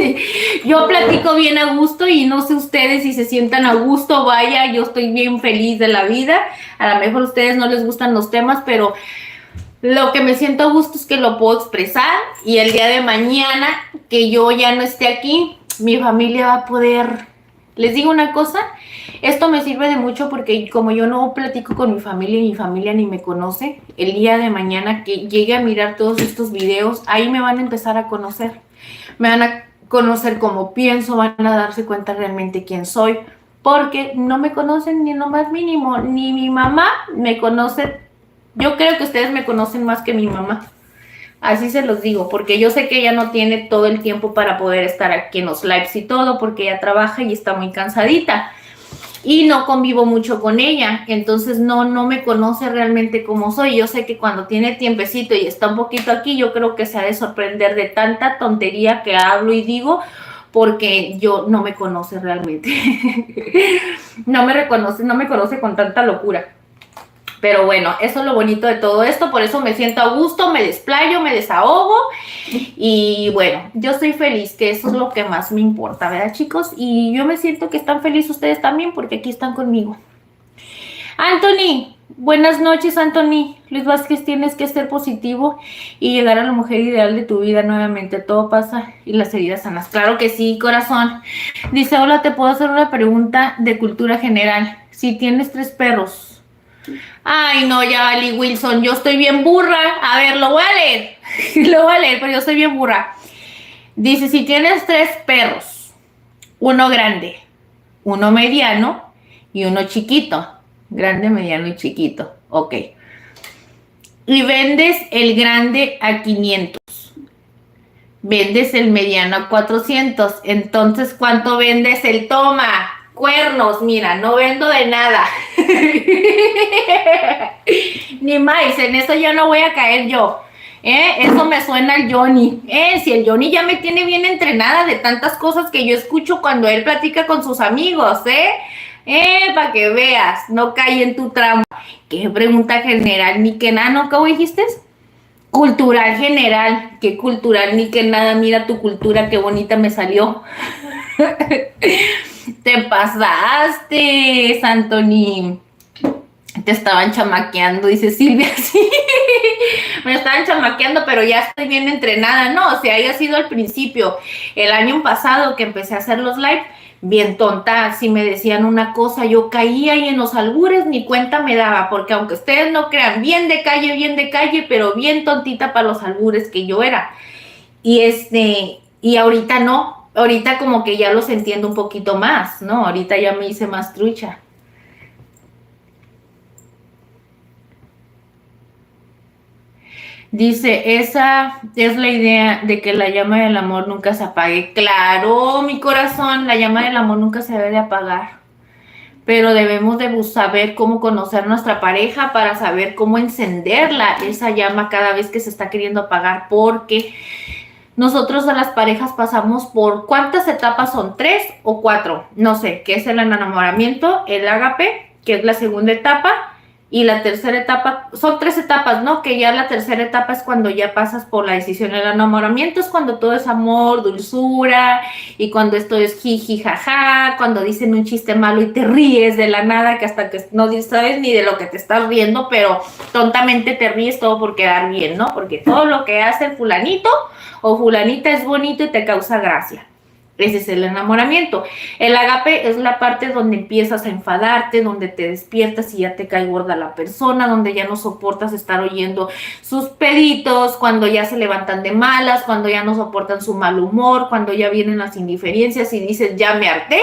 yo platico bien a gusto y no sé ustedes si se sientan a gusto, vaya, yo estoy bien feliz de la vida, a lo mejor a ustedes no les gustan los temas, pero lo que me siento a gusto es que lo puedo expresar y el día de mañana que yo ya no esté aquí, mi familia va a poder. Les digo una cosa, esto me sirve de mucho porque como yo no platico con mi familia ni me conoce, el día de mañana que llegue a mirar todos estos videos, ahí me van a empezar a conocer. Me van a conocer cómo pienso, van a darse cuenta realmente quién soy, porque no me conocen ni lo más mínimo, ni mi mamá me conoce. Yo creo que ustedes me conocen más que mi mamá. Así se los digo, porque yo sé que ella no tiene todo el tiempo para poder estar aquí en los lives y todo, porque ella trabaja y está muy cansadita. Y no convivo mucho con ella, entonces no me conoce realmente como soy. Yo sé que cuando tiene tiempecito y está un poquito aquí, yo creo que se ha de sorprender de tanta tontería que hablo y digo, porque yo no me conoce realmente. No me conoce con tanta locura. Pero bueno, eso es lo bonito de todo esto, por eso me siento a gusto, me desplayo, me desahogo y bueno, yo estoy feliz, que eso es lo que más me importa, ¿verdad, chicos? Y yo me siento que están felices ustedes también porque aquí están conmigo. Anthony, buenas noches, Anthony. Luis Vázquez, tienes que ser positivo y llegar a la mujer ideal de tu vida nuevamente. Todo pasa y las heridas sanas. Claro que sí, corazón. Dice, hola, ¿te puedo hacer una pregunta de cultura general? Si tienes 3 perros. Ay, no, ya valí, Wilson, yo estoy bien burra. A ver, lo voy a leer. Lo voy a leer, pero yo estoy bien burra. Dice, si tienes 3 perros, uno grande, uno mediano y uno chiquito. Grande, mediano y chiquito. Ok. Y vendes el grande a 500. Vendes el mediano a 400. Entonces, ¿cuánto vendes el toma? Cuernos, mira, no vendo de nada. Ni más, en eso yo no voy a caer yo. Eso me suena al Johnny. Si el Johnny ya me tiene bien entrenada de tantas cosas que yo escucho cuando él platica con sus amigos, para que veas, no cae en tu trampa. ¿Qué pregunta general? Ni que nada, ¿no? ¿Cómo dijiste? Cultural general. ¿Qué cultural? Ni que nada, mira tu cultura, qué bonita me salió. Te pasaste, Santoni. Te estaban chamaqueando, dice Silvia, sí. Me estaban chamaqueando, pero ya estoy bien entrenada. No, o sea, haya sido al principio, el año pasado que empecé a hacer los live, bien tonta. Si me decían una cosa, yo caía ahí en los albures, ni cuenta me daba, porque aunque ustedes no crean, bien de calle, pero bien tontita para los albures que yo era. Y ahorita no, ahorita como que ya los entiendo un poquito más, ¿no? Ahorita ya me hice más trucha. Dice, esa es la idea de que la llama del amor nunca se apague. Claro, mi corazón, la llama del amor nunca se debe de apagar. Pero debemos de saber cómo conocer nuestra pareja para saber cómo encenderla, esa llama cada vez que se está queriendo apagar. Porque nosotros a las parejas pasamos por, ¿cuántas etapas son? ¿3 o 4? No sé, que es el enamoramiento, el ágape, que es la segunda etapa. Y la tercera etapa, son 3 etapas, ¿no? Que ya la tercera etapa es cuando ya pasas por la decisión. El enamoramiento es cuando todo es amor, dulzura, y cuando esto es jiji, jaja, cuando dicen un chiste malo y te ríes de la nada, que hasta que no sabes ni de lo que te estás riendo, pero tontamente te ríes todo por quedar bien, ¿no? Porque todo lo que hace el fulanito o fulanita es bonito y te causa gracia. Ese es el enamoramiento. El ágape es la parte donde empiezas a enfadarte, donde te despiertas y ya te cae gorda la persona, donde ya no soportas estar oyendo sus peditos, cuando ya se levantan de malas, cuando ya no soportan su mal humor, cuando ya vienen las indiferencias y dices, ya me harté,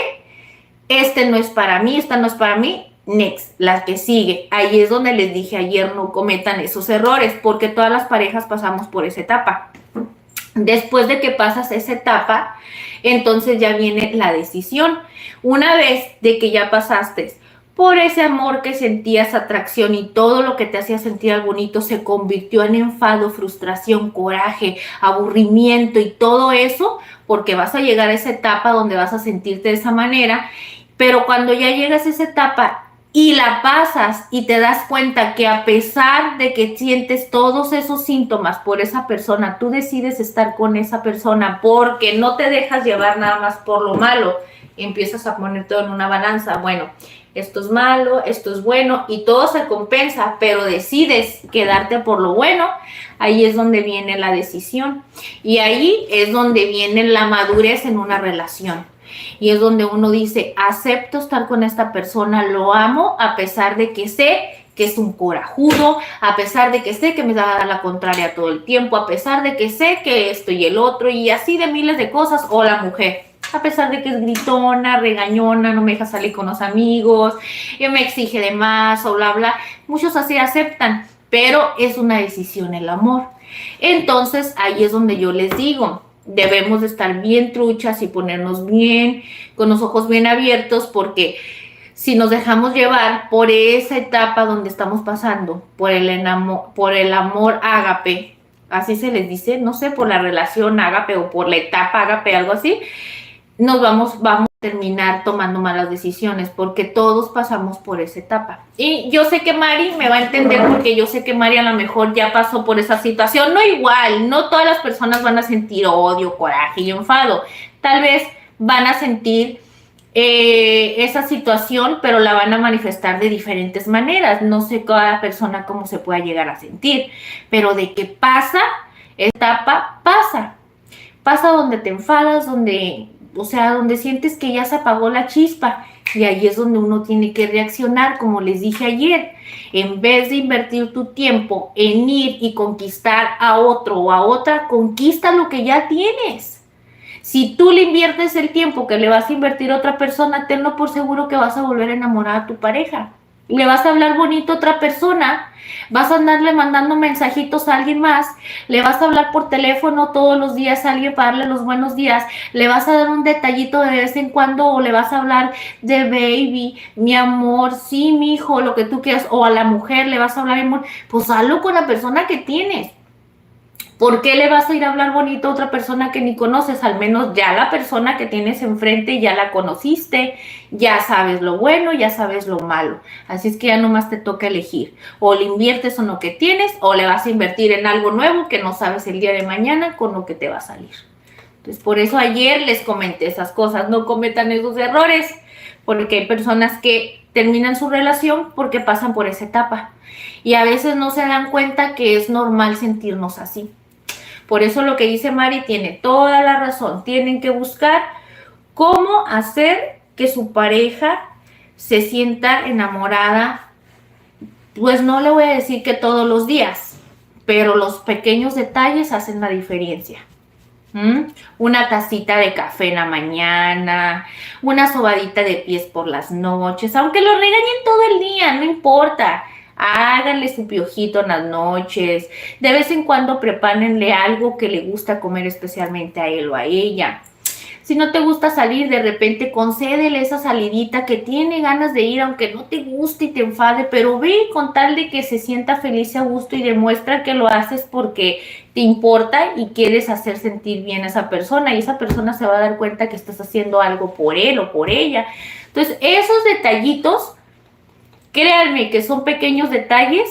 este no es para mí, esta no es para mí, next, la que sigue. Ahí es donde les dije ayer, no cometan esos errores, porque todas las parejas pasamos por esa etapa. Después de que pasas esa etapa, entonces ya viene la decisión. Una vez de que ya pasaste por ese amor que sentías, atracción y todo lo que te hacía sentir algo bonito se convirtió en enfado, frustración, coraje, aburrimiento y todo eso, porque vas a llegar a esa etapa donde vas a sentirte de esa manera, pero cuando ya llegas a esa etapa y la pasas y te das cuenta que a pesar de que sientes todos esos síntomas por esa persona, tú decides estar con esa persona porque no te dejas llevar nada más por lo malo, empiezas a poner todo en una balanza. Bueno, esto es malo, esto es bueno y todo se compensa, pero decides quedarte por lo bueno. Ahí es donde viene la decisión y ahí es donde viene la madurez en una relación. Y es donde uno dice, acepto estar con esta persona, lo amo, a pesar de que sé que es un corajudo, a pesar de que sé que me va a dar la contraria todo el tiempo, a pesar de que sé que esto y el otro, y así de miles de cosas, o la mujer, a pesar de que es gritona, regañona, no me deja salir con los amigos, y me exige de más, o bla, bla, muchos así aceptan, pero es una decisión el amor. Entonces, ahí es donde yo les digo, debemos de estar bien truchas y ponernos bien, con los ojos bien abiertos, porque si nos dejamos llevar por esa etapa donde estamos pasando, por el amor ágape, así se les dice, no sé, por la relación ágape o por la etapa ágape, algo así, nos vamos a terminar tomando malas decisiones, porque todos pasamos por esa etapa. Y yo sé que Mari me va a entender, porque yo sé que Mari a lo mejor ya pasó por esa situación. No igual, no todas las personas van a sentir odio, coraje y enfado. Tal vez van a sentir esa situación, pero la van a manifestar de diferentes maneras. No sé cada persona cómo se pueda llegar a sentir, pero de que pasa, etapa pasa. Pasa donde te enfadas, donde sientes que ya se apagó la chispa, y ahí es donde uno tiene que reaccionar, como les dije ayer. En vez de invertir tu tiempo en ir y conquistar a otro o a otra, conquista lo que ya tienes. Si tú le inviertes el tiempo que le vas a invertir a otra persona, tenlo por seguro que vas a volver a enamorar a tu pareja. Le vas a hablar bonito a otra persona, vas a andarle mandando mensajitos a alguien más, le vas a hablar por teléfono todos los días a alguien para darle los buenos días, le vas a dar un detallito de vez en cuando, o le vas a hablar de baby, mi amor, sí, mi hijo, lo que tú quieras, o a la mujer le vas a hablar, amor, pues hazlo con la persona que tienes. ¿Por qué le vas a ir a hablar bonito a otra persona que ni conoces? Al menos ya la persona que tienes enfrente ya la conociste, ya sabes lo bueno, ya sabes lo malo. Así es que ya nomás te toca elegir. O le inviertes en lo que tienes o le vas a invertir en algo nuevo que no sabes el día de mañana con lo que te va a salir. Entonces, por eso ayer les comenté esas cosas. No cometan esos errores, porque hay personas que terminan su relación porque pasan por esa etapa. Y a veces no se dan cuenta que es normal sentirnos así. Por eso lo que dice Mari tiene toda la razón. Tienen que buscar cómo hacer que su pareja se sienta enamorada. Pues no le voy a decir que todos los días, pero los pequeños detalles hacen la diferencia. Una tacita de café en la mañana, una sobadita de pies por las noches, aunque lo regañen todo el día, no importa. Háganle su piojito en las noches. De vez en cuando prepárenle algo que le gusta comer especialmente a él o a ella. Si no te gusta salir, de repente concédele esa salidita que tiene ganas de ir, aunque no te guste y te enfade, pero ve con tal de que se sienta feliz y a gusto y demuestra que lo haces porque te importa y quieres hacer sentir bien a esa persona, y esa persona se va a dar cuenta que estás haciendo algo por él o por ella. Entonces, esos detallitos, créanme que son pequeños detalles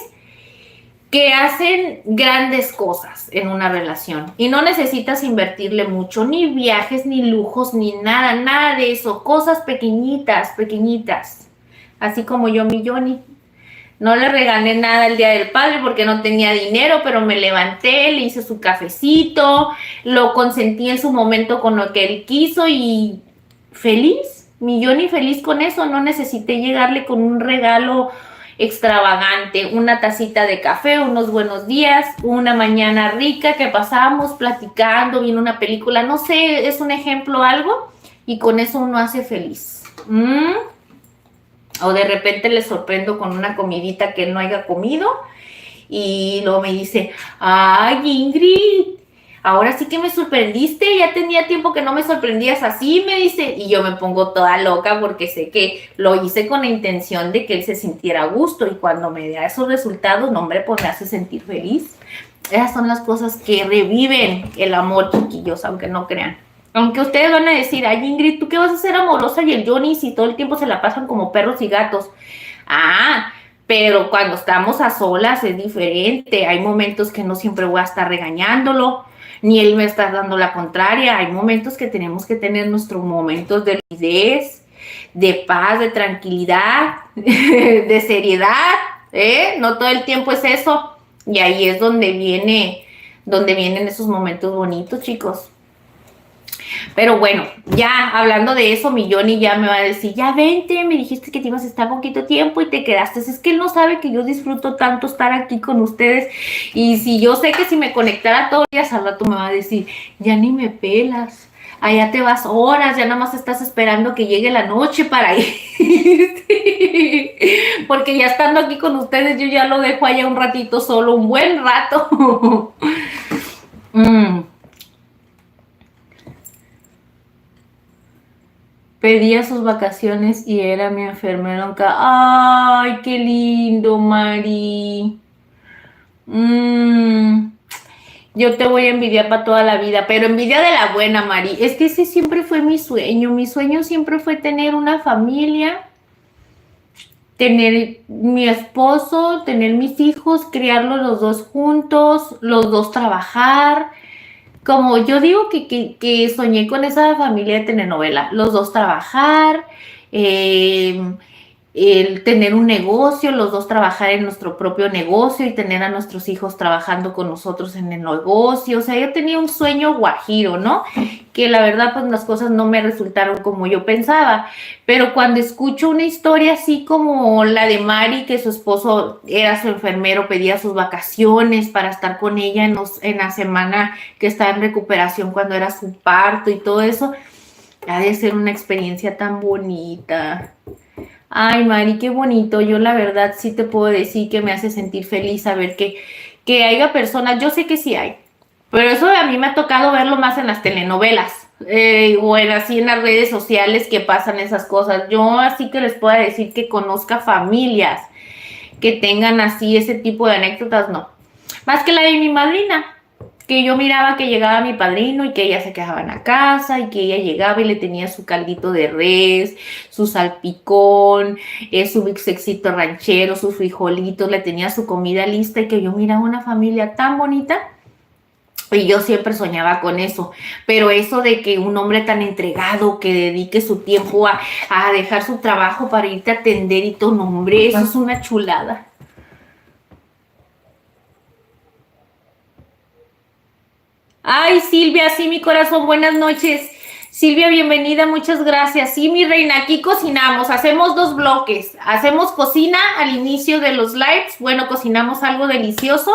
que hacen grandes cosas en una relación. Y no necesitas invertirle mucho, ni viajes, ni lujos, ni nada, nada de eso. Cosas pequeñitas, pequeñitas. Así como yo, mi Johnny. No le regalé nada el Día del Padre porque no tenía dinero, pero me levanté, le hice su cafecito, lo consentí en su momento con lo que él quiso y feliz. Mi Johnny feliz con eso. No necesité llegarle con un regalo extravagante, una tacita de café, unos buenos días, una mañana rica que pasamos platicando, viendo una película, no sé, es un ejemplo algo, y con eso uno hace feliz. O de repente le sorprendo con una comidita que él no haya comido y luego me dice, ay Ingrid, ahora sí que me sorprendiste, ya tenía tiempo que no me sorprendías así, me dice, y yo me pongo toda loca porque sé que lo hice con la intención de que él se sintiera a gusto, y cuando me da esos resultados, no, hombre, pues me hace sentir feliz. Esas son las cosas que reviven el amor, chiquillos, aunque no crean. Aunque ustedes van a decir, ay Ingrid, ¿tú qué vas a ser amorosa y el Johnny si todo el tiempo se la pasan como perros y gatos? Pero cuando estamos a solas es diferente. Hay momentos que no siempre voy a estar regañándolo, ni él me está dando la contraria. Hay momentos que tenemos que tener nuestros momentos de lucidez, de paz, de tranquilidad, de seriedad, no todo el tiempo es eso. Y ahí es donde vienen esos momentos bonitos, chicos. Pero bueno, ya hablando de eso, mi Johnny ya me va a decir, ya vente, me dijiste que te ibas a estar poquito tiempo y te quedaste. Es que él no sabe que yo disfruto tanto estar aquí con ustedes, y si yo sé que si me conectara todos los días al rato me va a decir, ya ni me pelas, allá te vas horas, ya nada más estás esperando que llegue la noche para ir. Porque ya estando aquí con ustedes yo ya lo dejo allá un ratito solo, un buen rato. Pedía sus vacaciones y era mi enfermero en casa. ¡Ay, qué lindo, Mari! Yo te voy a envidiar para toda la vida, pero envidia de la buena, Mari. Es que ese siempre fue mi sueño. Mi sueño siempre fue tener una familia, tener mi esposo, tener mis hijos, criarlos los dos juntos, los dos trabajar. Como yo digo que soñé con esa familia de telenovela, los dos trabajar, el tener un negocio, los dos trabajar en nuestro propio negocio y tener a nuestros hijos trabajando con nosotros en el negocio. O sea, yo tenía un sueño guajiro, ¿no? Que la verdad, pues las cosas no me resultaron como yo pensaba. Pero cuando escucho una historia así como la de Mari, que su esposo era su enfermero, pedía sus vacaciones para estar con ella en la semana que estaba en recuperación cuando era su parto y todo eso, ha de ser una experiencia tan bonita. Ay, Mari, qué bonito. Yo la verdad sí te puedo decir que me hace sentir feliz saber que haya personas, yo sé que sí hay, pero eso a mí me ha tocado verlo más en las telenovelas, o así en las redes sociales que pasan esas cosas. Yo así que les puedo decir que conozca familias que tengan así ese tipo de anécdotas, no. Más que la de mi madrina, que yo miraba que llegaba mi padrino y que ella se quedaba en la casa y que ella llegaba y le tenía su caldito de res, su salpicón, su bistecito ranchero, sus frijolitos, le tenía su comida lista y que yo miraba una familia tan bonita. Y yo siempre soñaba con eso, pero eso de que un hombre tan entregado que dedique su tiempo a dejar su trabajo para irte a atender y todo, no, hombre, eso es una chulada. Ay, Silvia, sí, mi corazón, buenas noches. Silvia, bienvenida, muchas gracias. Sí, mi reina, aquí cocinamos, hacemos 2 bloques. Hacemos cocina al inicio de los lives, bueno, cocinamos algo delicioso.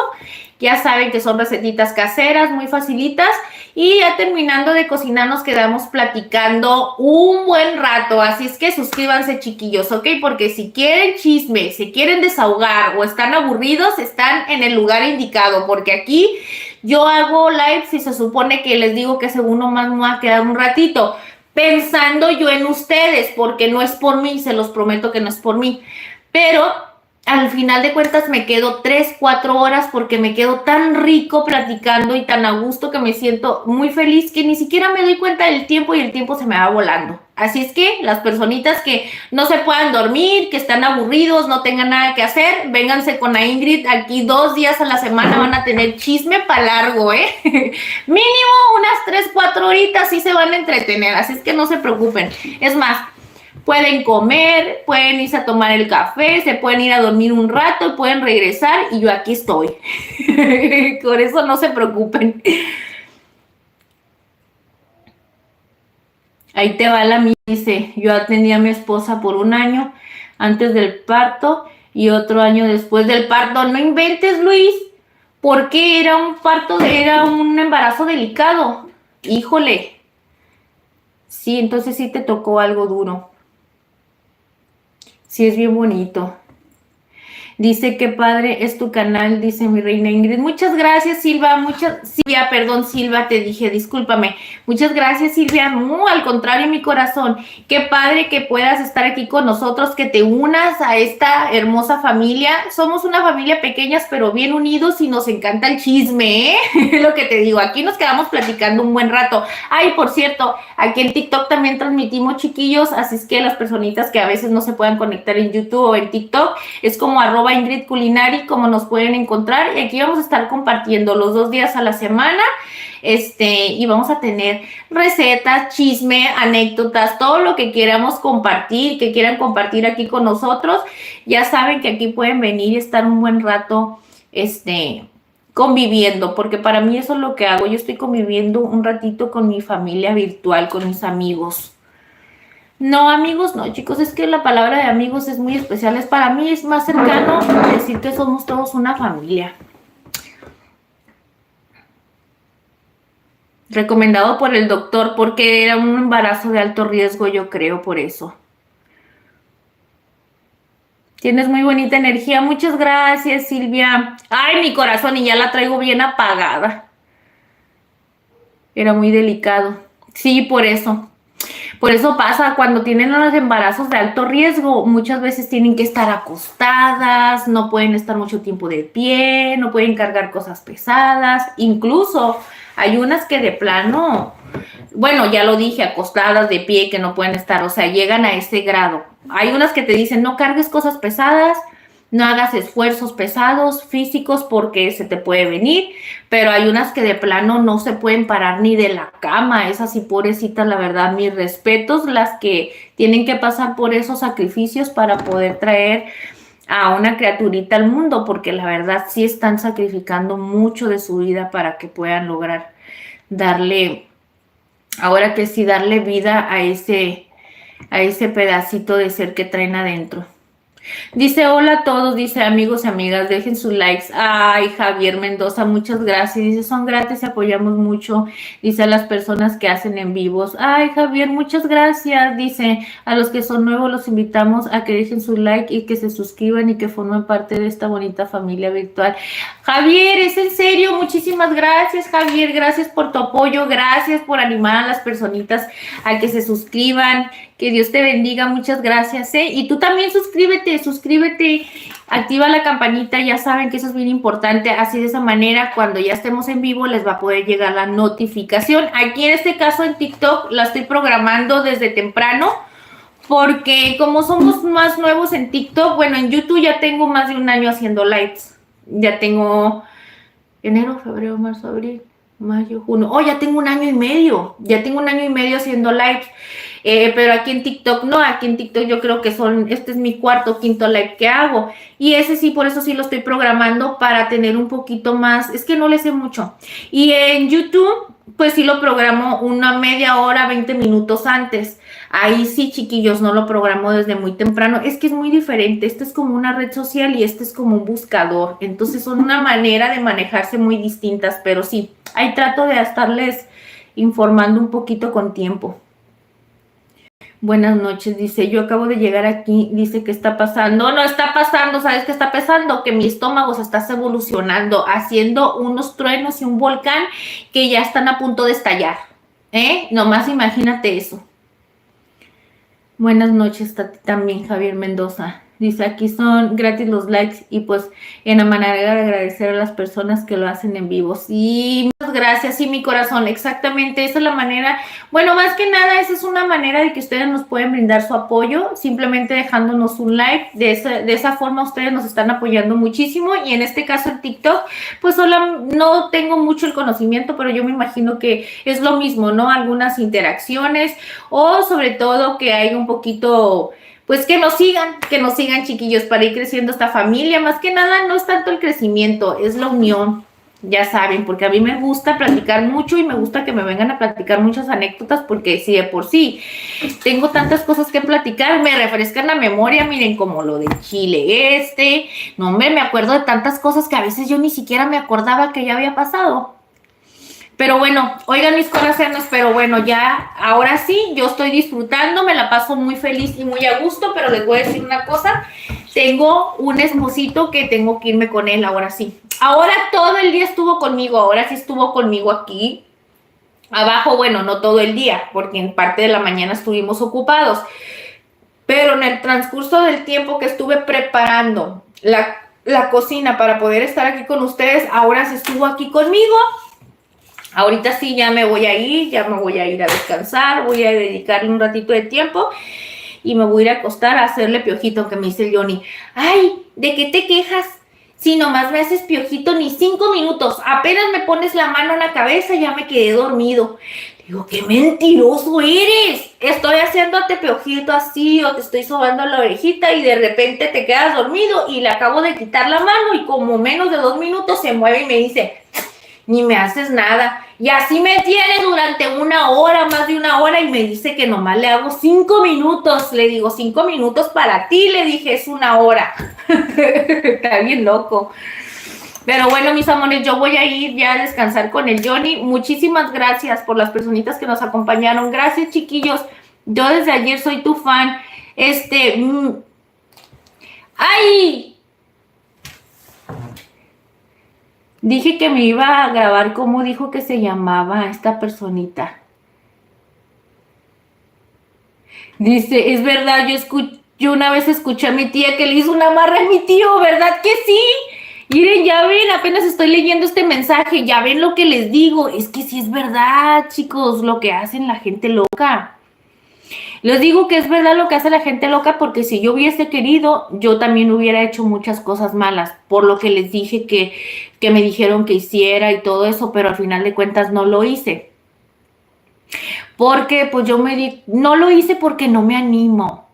Ya saben que son recetitas caseras, muy facilitas. Y ya terminando de cocinar nos quedamos platicando un buen rato. Así es que suscríbanse, chiquillos, ¿ok? Porque si quieren chisme, si quieren desahogar o están aburridos, están en el lugar indicado. Porque aquí yo hago lives y se supone que les digo que según nomás me va a quedar un ratito. Pensando yo en ustedes, porque no es por mí, se los prometo que no es por mí. Pero al final de cuentas me quedo 3, 4 horas porque me quedo tan rico platicando y tan a gusto que me siento muy feliz que ni siquiera me doy cuenta del tiempo y el tiempo se me va volando. Así es que las personitas que no se puedan dormir, que están aburridos, no tengan nada que hacer, vénganse con la Ingrid. Aquí 2 días a la semana van a tener chisme para largo, Mínimo unas 3, 4 horitas sí se van a entretener, así es que no se preocupen. Es más, pueden comer, pueden irse a tomar el café, se pueden ir a dormir un rato, pueden regresar y yo aquí estoy. Por eso no se preocupen. Ahí te va la mía, dice, yo atendí a mi esposa por 1 año antes del parto y otro año después del parto. No inventes, Luis, porque era un parto, era un embarazo delicado. Híjole. Sí, entonces sí te tocó algo duro. Sí, es bien bonito. Dice que padre es tu canal, dice mi reina Ingrid. Muchas gracias, Silvia. Silvia, te dije, discúlpame. Muchas gracias, Silvia. No, al contrario, mi corazón. Qué padre que puedas estar aquí con nosotros, que te unas a esta hermosa familia. Somos una familia pequeña, pero bien unidos y nos encanta el chisme, Lo que te digo, aquí nos quedamos platicando un buen rato. Ay, por cierto, aquí en TikTok también transmitimos, chiquillos, así es que las personitas que a veces no se puedan conectar en YouTube o en TikTok, es como @Ingrid Culinari, como nos pueden encontrar, y aquí vamos a estar compartiendo los 2 días a la semana, y vamos a tener recetas, chisme, anécdotas, todo lo que queramos compartir, que quieran compartir aquí con nosotros. Ya saben que aquí pueden venir y estar un buen rato, conviviendo, porque para mí eso es lo que hago. Yo estoy conviviendo un ratito con mi familia virtual, con mis amigos. No, amigos, no, chicos, es que la palabra de amigos es muy especial. Para mí es más cercano decir que somos todos una familia. Recomendado por el doctor porque era un embarazo de alto riesgo, yo creo, por eso. Tienes muy bonita energía. Muchas gracias, Silvia. Ay, mi corazón, y ya la traigo bien apagada. Era muy delicado. Sí, por eso. Por eso pasa cuando tienen los embarazos de alto riesgo, muchas veces tienen que estar acostadas, no pueden estar mucho tiempo de pie, no pueden cargar cosas pesadas, incluso hay unas que de plano, bueno, ya lo dije, acostadas, de pie, que no pueden estar, o sea, llegan a ese grado. Hay unas que te dicen, no cargues cosas pesadas, no hagas esfuerzos pesados, físicos, porque se te puede venir, pero hay unas que de plano no se pueden parar ni de la cama. Esas sí, pobrecitas, la verdad, mis respetos, las que tienen que pasar por esos sacrificios para poder traer a una criaturita al mundo, porque la verdad sí están sacrificando mucho de su vida para que puedan lograr darle, ahora que sí, darle vida a ese pedacito de ser que traen adentro. Dice, hola a todos, dice, amigos y amigas, dejen sus likes. Ay, Javier Mendoza, muchas gracias. Dice, son gratis y apoyamos mucho. Dice, a las personas que hacen en vivos. Ay, Javier, muchas gracias. Dice, a los que son nuevos los invitamos a que dejen su like y que se suscriban y que formen parte de esta bonita familia virtual. Javier, es en serio, muchísimas gracias, Javier. Gracias por tu apoyo, gracias por animar a las personitas a que se suscriban. Que Dios te bendiga, muchas gracias, Y tú también suscríbete, suscríbete, activa la campanita, ya saben que eso es bien importante, así de esa manera cuando ya estemos en vivo les va a poder llegar la notificación. Aquí en este caso en TikTok la estoy programando desde temprano, porque como somos más nuevos en TikTok, bueno, en YouTube ya tengo más de un año haciendo lives. Ya tengo enero, febrero, marzo, abril, mayo, junio. Oh, ya tengo un año y medio. Ya tengo un año y medio haciendo lives. Pero aquí en TikTok no, aquí en TikTok yo creo que este es mi cuarto o quinto live que hago. Y ese sí, por eso sí lo estoy programando para tener un poquito más, es que no le sé mucho. Y en YouTube, pues sí lo programo una media hora, 20 minutos antes. Ahí sí, chiquillos, no lo programo desde muy temprano. Es que es muy diferente. Este es como una red social y este es como un buscador. Entonces son una manera de manejarse muy distintas, pero sí, ahí trato de estarles informando un poquito con tiempo. Buenas noches, dice, yo acabo de llegar aquí, dice que está pasando, no está pasando, ¿sabes qué está pasando? Que mi estómago se está evolucionando, haciendo unos truenos y un volcán que ya están a punto de estallar, nomás imagínate eso. Buenas noches, Tati, también Javier Mendoza. Dice, aquí son gratis los likes y pues en la manera de agradecer a las personas que lo hacen en vivo. Sí, muchas gracias, sí, mi corazón, exactamente, esa es la manera. Bueno, más que nada, esa es una manera de que ustedes nos pueden brindar su apoyo, simplemente dejándonos un like. De esa forma ustedes nos están apoyando muchísimo y en este caso en TikTok, pues solo no tengo mucho el conocimiento, pero yo me imagino que es lo mismo, ¿no? Algunas interacciones o sobre todo que hay un poquito... Pues que nos sigan chiquillos para ir creciendo esta familia. Más que nada no es tanto el crecimiento, es la unión, ya saben, porque a mí me gusta platicar mucho y me gusta que me vengan a platicar muchas anécdotas porque si de por sí tengo tantas cosas que platicar, me refrescan la memoria, miren como lo del chile no me acuerdo de tantas cosas que a veces yo ni siquiera me acordaba que ya había pasado. Pero bueno, oigan mis corazones, pero bueno, ya, ahora sí, yo estoy disfrutando, me la paso muy feliz y muy a gusto, pero les voy a decir una cosa, tengo un esposito que tengo que irme con él, ahora sí. Ahora todo el día estuvo conmigo, ahora sí estuvo conmigo aquí, abajo, bueno, no todo el día, porque en parte de la mañana estuvimos ocupados, pero en el transcurso del tiempo que estuve preparando la cocina para poder estar aquí con ustedes, ahora sí estuvo aquí conmigo. Ahorita sí ya me voy a ir, a descansar, voy a dedicarle un ratito de tiempo y me voy a ir a acostar a hacerle piojito, que me dice el Johnny. Ay, ¿de qué te quejas? Si nomás me haces piojito ni 5 minutos, apenas me pones la mano en la cabeza ya me quedé dormido. Digo, qué mentiroso eres. Estoy haciéndote piojito así o te estoy sobando la orejita y de repente te quedas dormido y le acabo de quitar la mano y como menos de 2 minutos se mueve y me dice... Ni me haces nada. Y así me tiene durante 1 hora, más de 1 hora, y me dice que nomás le hago 5 minutos. Le digo, 5 minutos para ti, le dije, es 1 hora. Está bien loco. Pero bueno, mis amores, yo voy a ir ya a descansar con el Johnny. Muchísimas gracias por las personitas que nos acompañaron. Gracias, chiquillos. Yo desde ayer soy tu fan. ¡Ay! Dije que me iba a grabar cómo dijo que se llamaba esta personita. Dice, es verdad, yo una vez escuché a mi tía que le hizo un amarre a mi tío, ¿verdad que sí? Miren, ya ven, apenas estoy leyendo este mensaje, ya ven lo que les digo. Es que sí es verdad, chicos, lo que hacen la gente loca. Les digo que es verdad lo que hace la gente loca porque si yo hubiese querido, yo también hubiera hecho muchas cosas malas, por lo que les dije que me dijeron que hiciera y todo eso, pero al final de cuentas no lo hice. Porque pues no lo hice porque no me animo.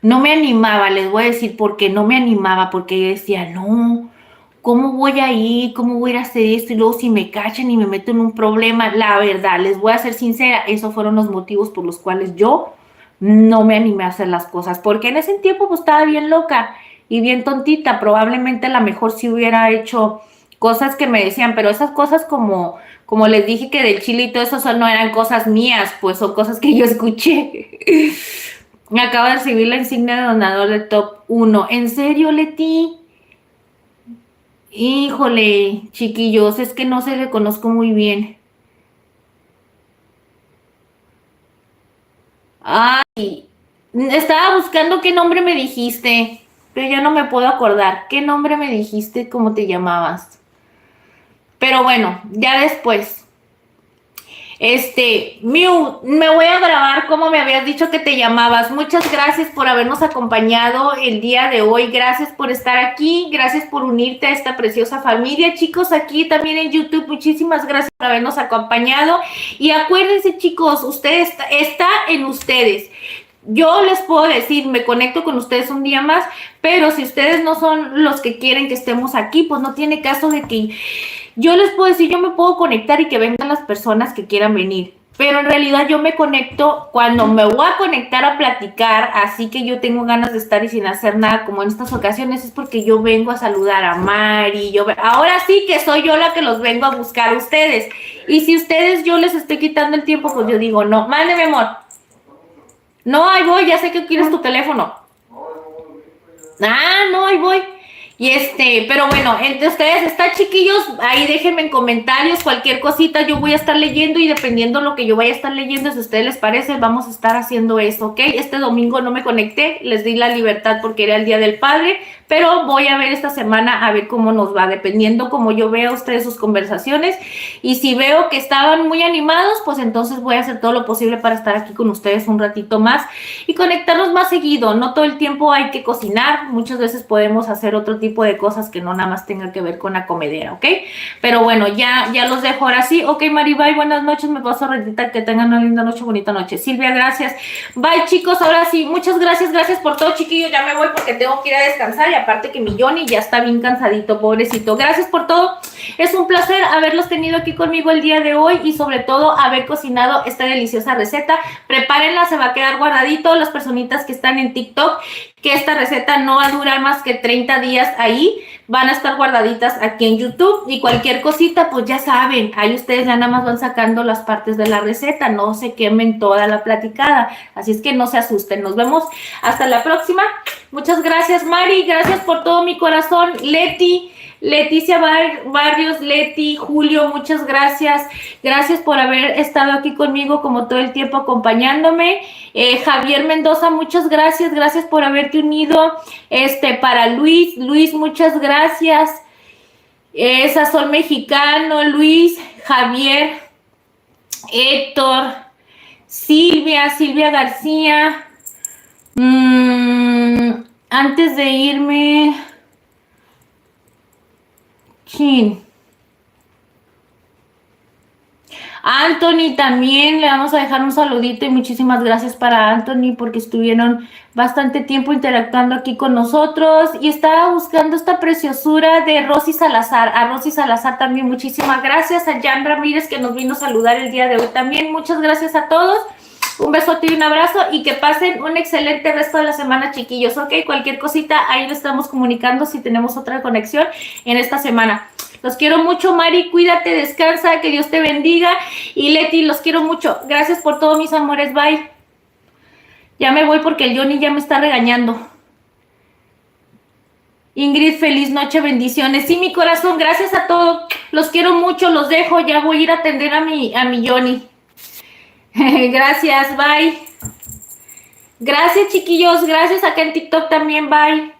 No me animaba, les voy a decir porque no me animaba, porque yo decía, no, ¿cómo voy a ir? ¿Cómo voy a ir a hacer esto? Y luego si me cachan y me meto en un problema, la verdad, les voy a ser sincera, esos fueron los motivos por los cuales yo no me animé a hacer las cosas, porque en ese tiempo pues estaba bien loca y bien tontita, probablemente a lo mejor sí hubiera hecho cosas que me decían, pero esas cosas como les dije que del chile y todo eso no eran cosas mías, pues son cosas que yo escuché. Me acabo de recibir la insignia de donador de Top 1. ¿En serio, Leti? Híjole, chiquillos, es que no se le conozco muy bien. Ay, estaba buscando qué nombre me dijiste. pero ya no me puedo acordar. ¿Qué nombre me dijiste? ¿Cómo te llamabas? Pero bueno, ya después. Miu, me voy a grabar como me habías dicho que te llamabas. Muchas gracias por habernos acompañado el día de hoy. Gracias por estar aquí. Gracias por unirte a esta preciosa familia. Chicos, aquí también en YouTube, muchísimas gracias por habernos acompañado. Y acuérdense, chicos, ustedes está en ustedes. Yo les puedo decir, me conecto con ustedes un día más, pero si ustedes no son los que quieren que estemos aquí, pues no tiene caso de que yo les puedo decir, yo me puedo conectar y que vengan las personas que quieran venir. Pero en realidad yo me conecto cuando me voy a conectar a platicar, así que yo tengo ganas de estar y sin hacer nada como en estas ocasiones, es porque yo vengo a saludar a Mari, ahora sí que soy yo la que los vengo a buscar a ustedes. Y si ustedes yo les estoy quitando el tiempo, pues yo digo, no, mándeme amor. No, ahí voy, ya sé que quieres tu teléfono. Ah, no, ahí voy. Y pero bueno, entre ustedes está, chiquillos, ahí déjenme en comentarios cualquier cosita, yo voy a estar leyendo y dependiendo lo que yo vaya a estar leyendo, si a ustedes les parece, vamos a estar haciendo eso, ¿ok? Este domingo no me conecté, les di la libertad porque era el Día del Padre, pero voy a ver esta semana a ver cómo nos va, dependiendo como yo vea a ustedes sus conversaciones, y si veo que estaban muy animados, pues entonces voy a hacer todo lo posible para estar aquí con ustedes un ratito más y conectarnos más seguido. No todo el tiempo hay que cocinar, muchas veces podemos hacer otro tipo de cosas que no nada más tenga que ver con la comedera, ¿ok? Pero bueno, ya los dejo ahora sí. Ok, Maribay, buenas noches, me paso retita, que tengan una linda noche, bonita noche. Silvia, gracias. Bye, chicos, ahora sí, muchas gracias por todo, chiquillos, ya me voy porque tengo que ir a descansar y aparte que mi Johnny ya está bien cansadito, pobrecito. Gracias por todo, es un placer haberlos tenido aquí conmigo el día de hoy y sobre todo haber cocinado esta deliciosa receta. Prepárenla, se va a quedar guardadito, las personitas que están en TikTok, que esta receta no va a durar más que 30 días ahí, van a estar guardaditas aquí en YouTube y cualquier cosita, pues ya saben, ahí ustedes ya nada más van sacando las partes de la receta, no se quemen toda la platicada, así es que no se asusten, nos vemos hasta la próxima. Muchas gracias, Mari, gracias por todo mi corazón. Leticia Barrios, Leti, Julio, muchas gracias. Gracias por haber estado aquí conmigo como todo el tiempo acompañándome. Javier Mendoza, muchas gracias. Gracias por haberte unido. Para Luis, muchas gracias. Sazón Mexicano, Luis, Javier, Héctor, Silvia García. Antes de irme... Chin. Anthony también, le vamos a dejar un saludito y muchísimas gracias para Anthony porque estuvieron bastante tiempo interactuando aquí con nosotros y estaba buscando esta preciosura de Rosy Salazar. A Rosy Salazar también muchísimas gracias. A Jan Ramírez que nos vino a saludar el día de hoy también. Muchas gracias a todos. Un besote y un abrazo y que pasen un excelente resto de la semana, chiquillos, ¿ok? Cualquier cosita, ahí lo estamos comunicando si tenemos otra conexión en esta semana. Los quiero mucho, Mari, cuídate, descansa, que Dios te bendiga. Y Leti, los quiero mucho. Gracias por todo, mis amores, bye. Ya me voy porque el Johnny ya me está regañando. Ingrid, feliz noche, bendiciones. Sí, mi corazón, gracias a todos. Los quiero mucho, los dejo, ya voy a ir a atender a mi Johnny. Gracias, bye. Gracias, chiquillos, gracias acá en TikTok también, bye.